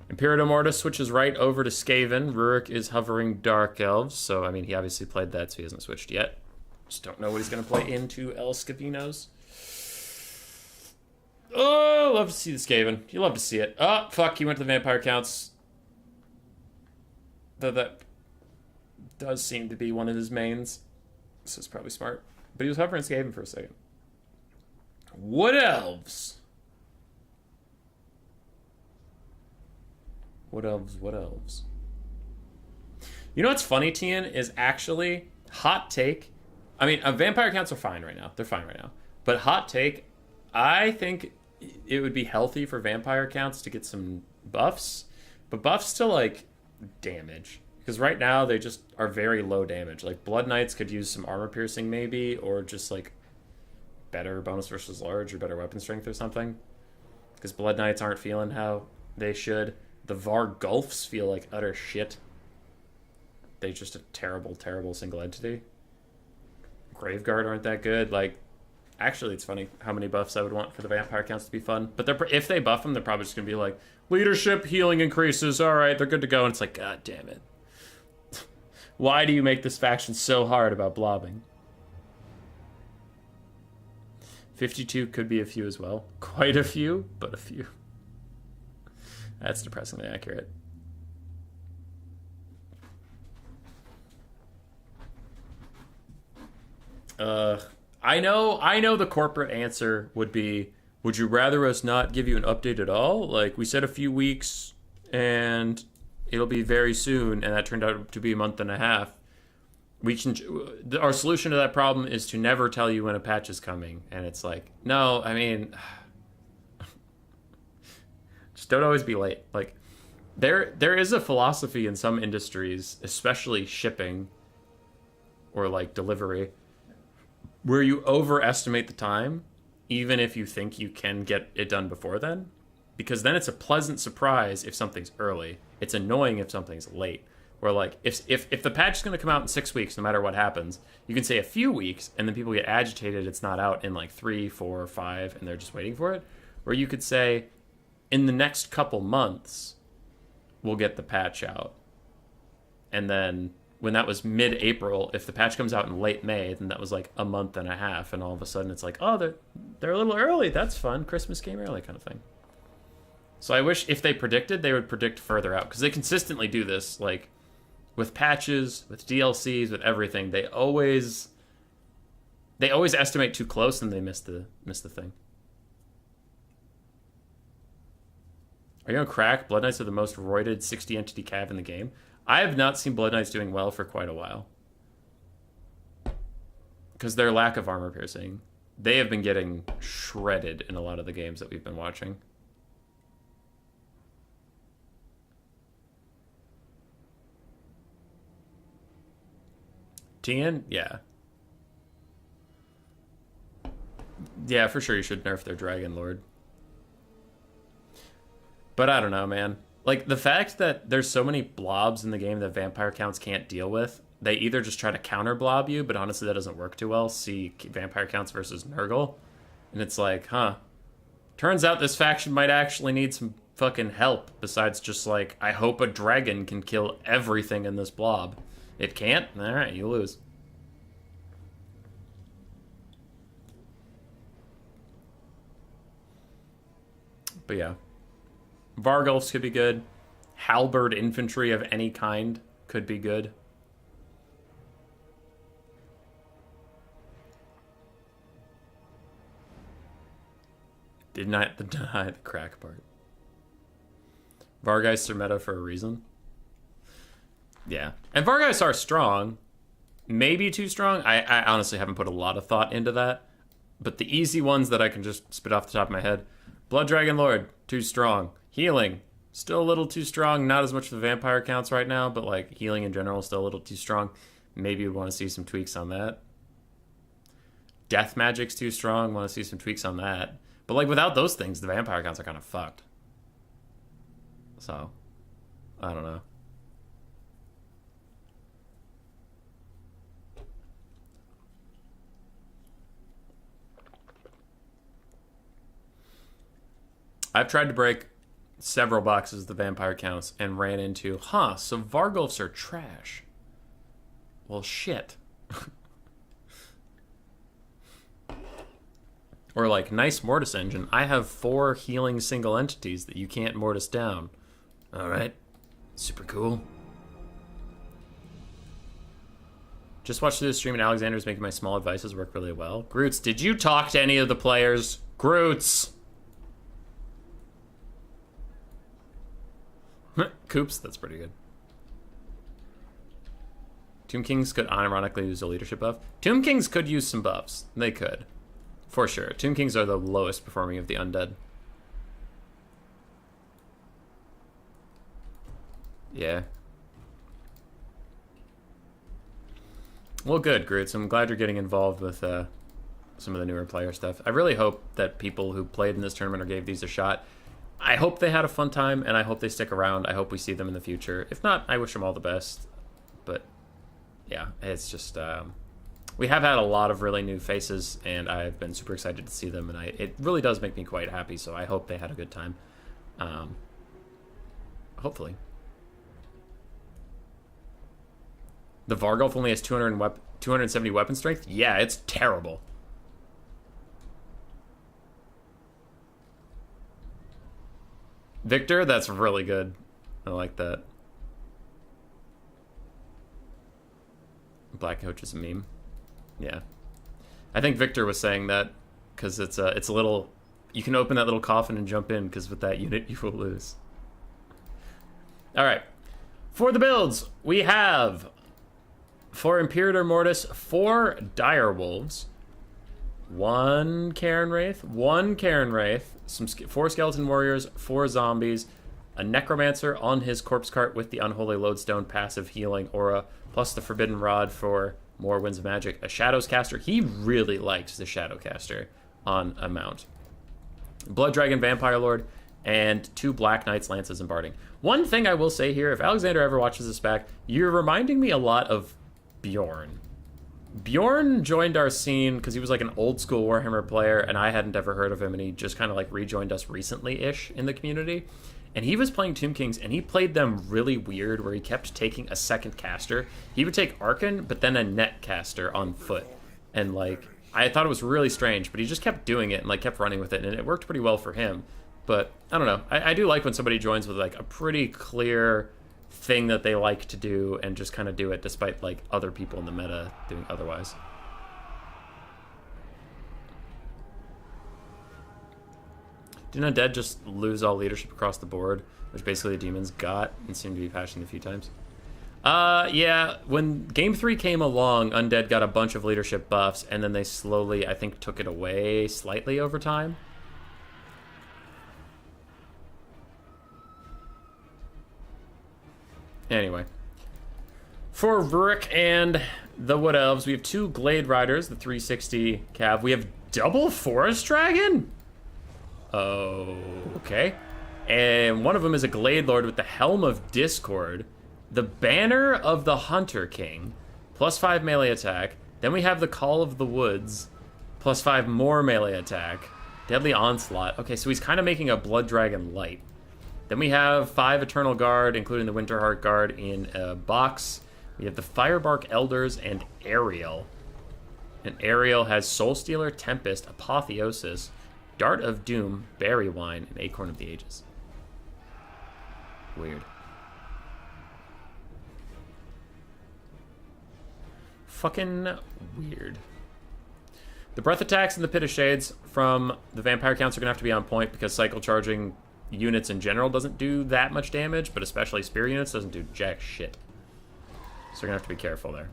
Imperator Mortis switches right over to Skaven. Rurik is hovering Dark Elves, so, I mean, he obviously played that, so he hasn't switched yet. Just don't know what he's going to play into El Scavinos. Oh, love to see the Skaven. You love to see it. Oh, fuck, he went to the Vampire Counts. Though that does seem to be one of his mains, so it's probably smart. But he was hovering Skaven for a second. Wood Elves. What elves? You know what's funny, Tian, is actually, hot take. I mean, vampire counts are fine right now. They're fine right now. But hot take, I think it would be healthy for vampire counts to get some buffs. But buffs to, like, damage. Because right now, they just are very low damage. Like, Blood Knights could use some armor piercing, maybe. Or just, like, better bonus versus large or better weapon strength or something. Because Blood Knights aren't feeling how they should. The Var Gulfs feel like utter shit. They're just a terrible, terrible single entity. Graveguard aren't that good. Like, actually, it's funny how many buffs I would want for the vampire counts to be fun. But if they buff them, they're probably just going to be like, leadership, healing increases, all right, they're good to go. And it's like, God damn it. Why do you make this faction so hard about blobbing? 52 could be a few as well. Quite a few, but a few. That's depressingly accurate. I know the corporate answer would be, would you rather us not give you an update at all? Like, we said a few weeks, and it'll be very soon, and that turned out to be a month and a half. we can. Our solution to that problem is to never tell you when a patch is coming, and it's like, no, I mean, just don't always be late. Like, there is a philosophy in some industries, especially shipping or like delivery, where you overestimate the time, even if you think you can get it done before then, because then it's a pleasant surprise if something's early. It's annoying if something's late. Where like if the patch is going to come out in 6 weeks, no matter what happens, you can say a few weeks, and then people get agitated it's not out in like 3, 4, 5, and they're just waiting for it. Or you could say, in the next couple months, we'll get the patch out. And then when that was mid-April, if the patch comes out in late May, then that was like a month and a half, and all of a sudden it's like, oh, they're a little early. That's fun. Christmas came early, kind of thing. So I wish if they predicted, they would predict further out, because they consistently do this, like with patches, with DLCs, with everything. They always estimate too close, and they miss the thing. Are you on crack? Blood Knights are the most roided 60 entity cav in the game. I have not seen Blood Knights doing well for quite a while, because their lack of armor piercing. They have been getting shredded in a lot of the games that we've been watching. Tien? Yeah. Yeah, for sure you should nerf their Dragon Lord. But I don't know, man. Like, the fact that there's so many blobs in the game that vampire counts can't deal with, they either just try to counter blob you, but honestly that doesn't work too well. See vampire counts versus Nurgle. And it's like, huh. Turns out this faction might actually need some fucking help, besides just like, I hope a dragon can kill everything in this blob. It can't? Alright, you lose. But yeah. Vargulfs could be good. Halberd infantry of any kind could be good. Did not deny the crack part. Vargeist are meta for a reason. Yeah. And Vargeist are strong. Maybe too strong. I honestly haven't put a lot of thought into that. But the easy ones that I can just spit off the top of my head. Blood Dragon Lord, too strong. Healing, still a little too strong. Not as much for the vampire counts right now, but like healing in general, still a little too strong. Maybe we want to see some tweaks on that. Death Magic's too strong. Want to see some tweaks on that. But like without those things, the vampire counts are kind of fucked. So, I don't know. I've tried to break several boxes of the vampire counts and ran into, so Vargulfs are trash. Well, shit. Or like, nice Mortis engine. I have 4 healing single entities that you can't Mortis down. Alright. Super cool. Just watched through the stream and Alexander's making my small advices work really well. Groots, did you talk to any of the players? Groots! Coops, that's pretty good. Tomb Kings could unironically use a leadership buff. Tomb Kings could use some buffs. They could. For sure. Tomb Kings are the lowest performing of the undead. Yeah. Well, good, Groots. I'm glad you're getting involved with some of the newer player stuff. I really hope that people who played in this tournament or gave these a shot, I hope they had a fun time, and I hope they stick around. I hope we see them in the future. If not, I wish them all the best. But, yeah, it's just... we have had a lot of really new faces, and I've been super excited to see them, and it really does make me quite happy, so I hope they had a good time. Hopefully. The Vargulf only has 270 weapon strength? Yeah, it's terrible. Victor, that's really good. I like that. Black Coach is a meme. Yeah. I think Victor was saying that because it's a little... You can open that little coffin and jump in, because with that unit you will lose. Alright. For the builds, we have For Imperator Mortis, 4 Dire Wolves, 1 Karen Wraith, 4 Skeleton Warriors, 4 Zombies, a Necromancer on his corpse cart with the Unholy Lodestone passive healing aura, plus the Forbidden Rod for more Winds of Magic, a Shadows Caster. He really likes the Shadow Caster on a mount. Blood Dragon Vampire Lord, and 2 Black Knights, Lances, and Barding. One thing I will say here, if Alexander ever watches this back, you're reminding me a lot of Bjorn. Bjorn joined our scene because he was like an old school Warhammer player, and I hadn't ever heard of him, and he just kind of like rejoined us recently-ish in the community. And he was playing Tomb Kings, and he played them really weird, where he kept taking a second caster. He would take Archon, but then a net caster on foot. And like, I thought it was really strange, but he just kept doing it and like kept running with it, and it worked pretty well for him. But I don't know. I do like when somebody joins with like a pretty clear thing that they like to do and just kind of do it despite like other people in the meta doing otherwise. Didn't Undead just lose all leadership across the board, which basically the demons got and seemed to be patching a few times? Yeah, when Game 3 came along, Undead got a bunch of leadership buffs, and then they slowly, I think, took it away slightly over time. Anyway. For Rurik and the Wood Elves, we have 2 Glade Riders, the 360 cav. We have double Forest Dragon? Oh, okay. And one of them is a Glade Lord with the Helm of Discord, the Banner of the Hunter King, +5 melee attack. Then we have the Call of the Woods, +5 more melee attack. Deadly Onslaught. Okay, so he's kind of making a Blood Dragon light. Then we have 5 Eternal Guard, including the Winterheart Guard in a box. We have the Firebark Elders and Ariel. And Ariel has Soulstealer, Tempest, Apotheosis, Dart of Doom, Berry Wine, and Acorn of the Ages. Weird. Fucking weird. The breath attacks and the Pit of Shades from the Vampire Counts are going to have to be on point because cycle charging units in general doesn't do that much damage, but especially Spear units doesn't do jack shit. So you're going to have to be careful there.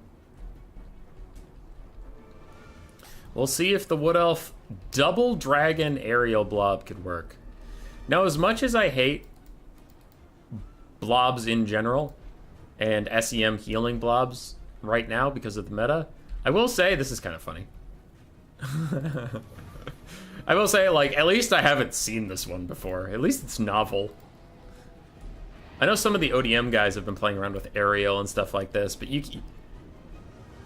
We'll see if the Wood Elf double Dragon Aerial Blob could work. Now, as much as I hate blobs in general and SEM healing blobs right now because of the meta, I will say this is kind of funny. I will say, like, at least I haven't seen this one before. At least it's novel. I know some of the ODM guys have been playing around with Aerial and stuff like this, but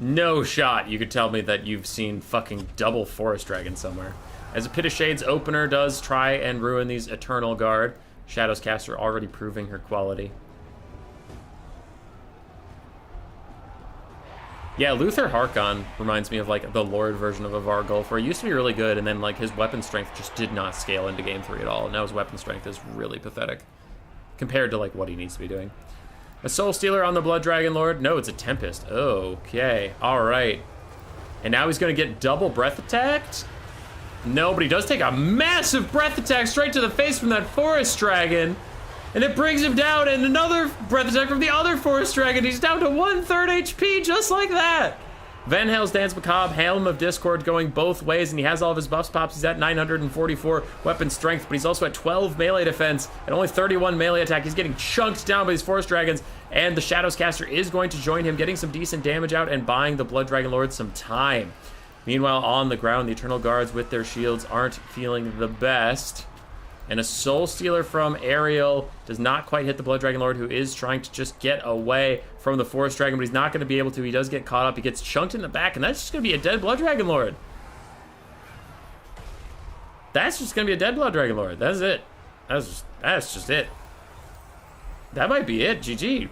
no shot you could tell me that you've seen fucking double Forest Dragon somewhere. As a Pit of Shades opener does try and ruin these Eternal Guard, Shadows Caster already proving her quality. Yeah, Luther Harkon reminds me of like the Lord version of a Vargulf, where he used to be really good, and then like his weapon strength just did not scale into Game 3 at all. Now his weapon strength is really pathetic compared to like what he needs to be doing. A Soul Stealer on the Blood Dragon Lord? No, it's a Tempest. Okay, alright. And now he's gonna get double breath attacked? No, but he does take a massive breath attack straight to the face from that Forest Dragon. And it brings him down, and another breath attack from the other Forest Dragon. He's down to 1/3 HP, just like that. Van Hale's Dance Macabre, Helm of Discord going both ways, and he has all of his buffs pops. He's at 944 weapon strength, but he's also at 12 melee defense and only 31 melee attack. He's getting chunked down by these Forest Dragons, and the Shadows Caster is going to join him, getting some decent damage out and buying the Blood Dragon Lord some time. Meanwhile, on the ground, the Eternal Guards with their shields aren't feeling the best. And a Soul Stealer from Ariel does not quite hit the Blood Dragon Lord, who is trying to just get away from the Forest Dragon, but he's not going to be able to. He does get caught up. He gets chunked in the back, and that's just going to be a dead Blood Dragon Lord. That's just going to be a dead Blood Dragon Lord. That's it. That's just it. That might be it. GG.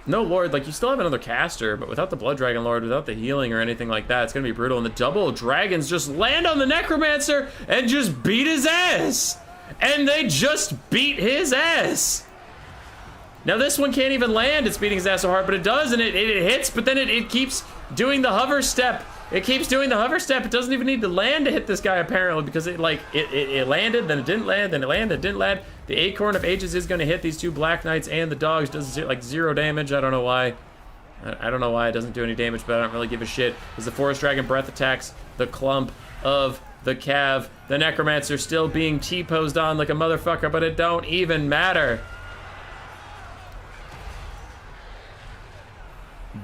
No Lord, like, you still have another caster, but without the Blood Dragon Lord, without the healing or anything like that, it's gonna be brutal. And the double dragons just land on the Necromancer and just beat his ass! And they just beat his ass! Now this one can't even land, it's beating his ass so hard, but it does, and it hits, but then it keeps doing the hover step. It keeps doing the hover step. It doesn't even need to land to hit this guy, apparently, because it landed, then it didn't land, then it landed, it didn't land. The Acorn of Ages is going to hit these 2 Black Knights, and the dogs does like 0 damage. I don't know why. I don't know why it doesn't do any damage, but I don't really give a shit. As the Forest Dragon breath attacks the clump of the Cav, the Necromancer still being T-posed on like a motherfucker, but it don't even matter.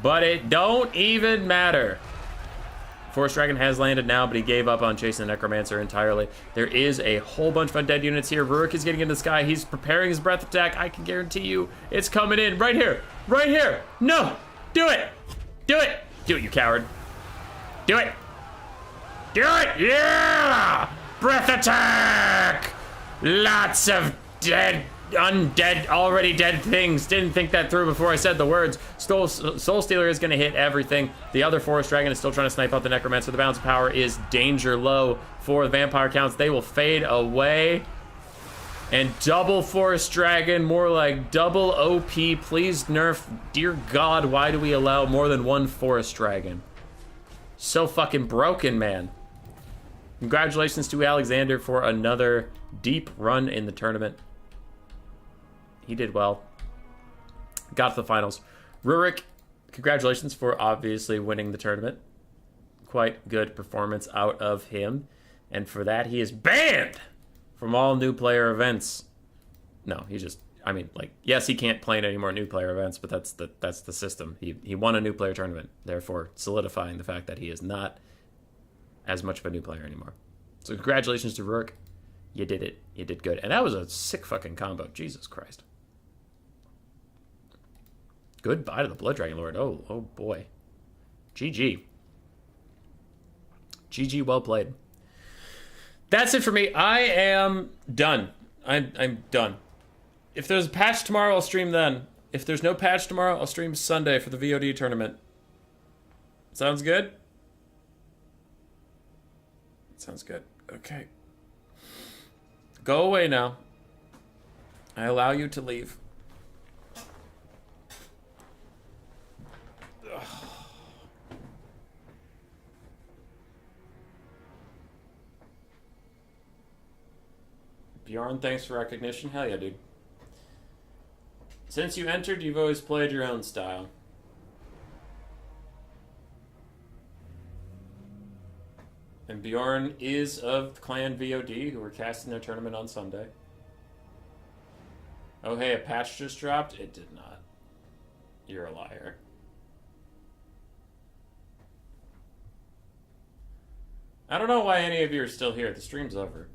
But it don't even matter. Forest Dragon has landed now, but he gave up on chasing the Necromancer entirely. There is a whole bunch of undead units here. Rurik is getting into the sky. He's preparing his breath attack. I can guarantee you it's coming in right here. Right here. No. Do it. Do it. Do it, you coward. Do it. Do it. Yeah. Breath attack. Lots of dead, undead, already dead things. Didn't think that through before I said the words. Soul Stealer is going to hit everything. The other Forest Dragon is still trying to snipe out the Necromancer. The balance of power is danger low for the Vampire counts. They will fade away. And double Forest Dragon, more like double OP. Please nerf. Dear God, why do we allow more than one Forest Dragon? So fucking broken, man. Congratulations to Alexander for another deep run in the tournament. He did well. Got to the finals. Rurik, congratulations for obviously winning the tournament. Quite good performance out of him. And for that, he is banned from all new player events. No, he just, I mean, like, yes, he can't play in any more new player events, but that's the system. He won a new player tournament, therefore solidifying the fact that he is not as much of a new player anymore. So congratulations to Rurik. You did it. You did good. And that was a sick fucking combo. Jesus Christ. Goodbye to the Blood Dragon Lord. Oh boy. GG. GG, well played. That's it for me. I am done. I'm done. If there's a patch tomorrow, I'll stream then. If there's no patch tomorrow, I'll stream Sunday for the VOD tournament. Sounds good? Sounds good. Okay. Go away now. I allow you to leave. Bjorn, thanks for recognition. Hell yeah, dude. Since you entered, you've always played your own style. And Bjorn is of Clan VOD, who are casting their tournament on Sunday. Oh hey, a patch just dropped? It did not. You're a liar. I don't know why any of you are still here. The stream's over.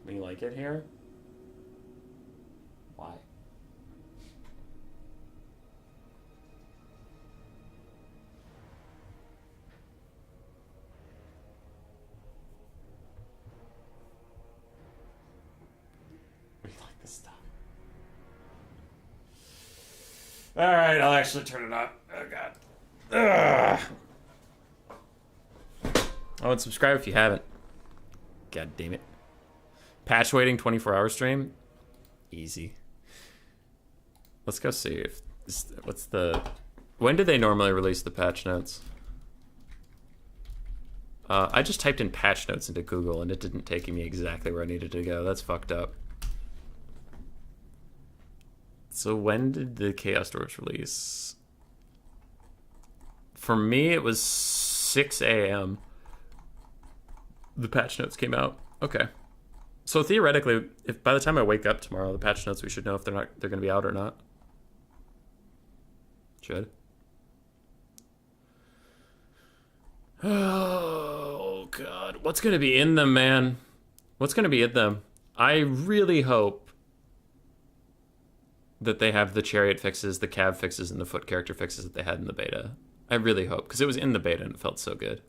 You like it here? Why? We like this stuff. Alright, I'll actually turn it up. Oh god. Ugh. Oh, and subscribe if you haven't. God damn it. Patch waiting 24-hour stream? Easy. Let's go see if what's the... When do they normally release the patch notes? I just typed in patch notes into Google and it didn't take me exactly where I needed to go. That's fucked up. So when did the Chaos Doors release? For me, it was 6 a.m. The patch notes came out. Okay. So theoretically, if by the time I wake up tomorrow, the patch notes, we should know if they're going to be out or not. Should. Oh god, what's going to be in them, man? What's going to be in them? I really hope that they have the chariot fixes, the cab fixes, and the foot character fixes that they had in the beta. I really hope, because it was in the beta and it felt so good.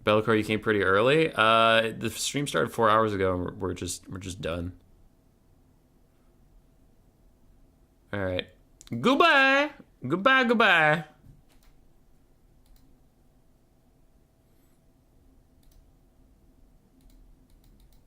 Bellicor, you came pretty early. The stream started 4 hours ago, and we're just done. All right. Goodbye. Goodbye. Goodbye.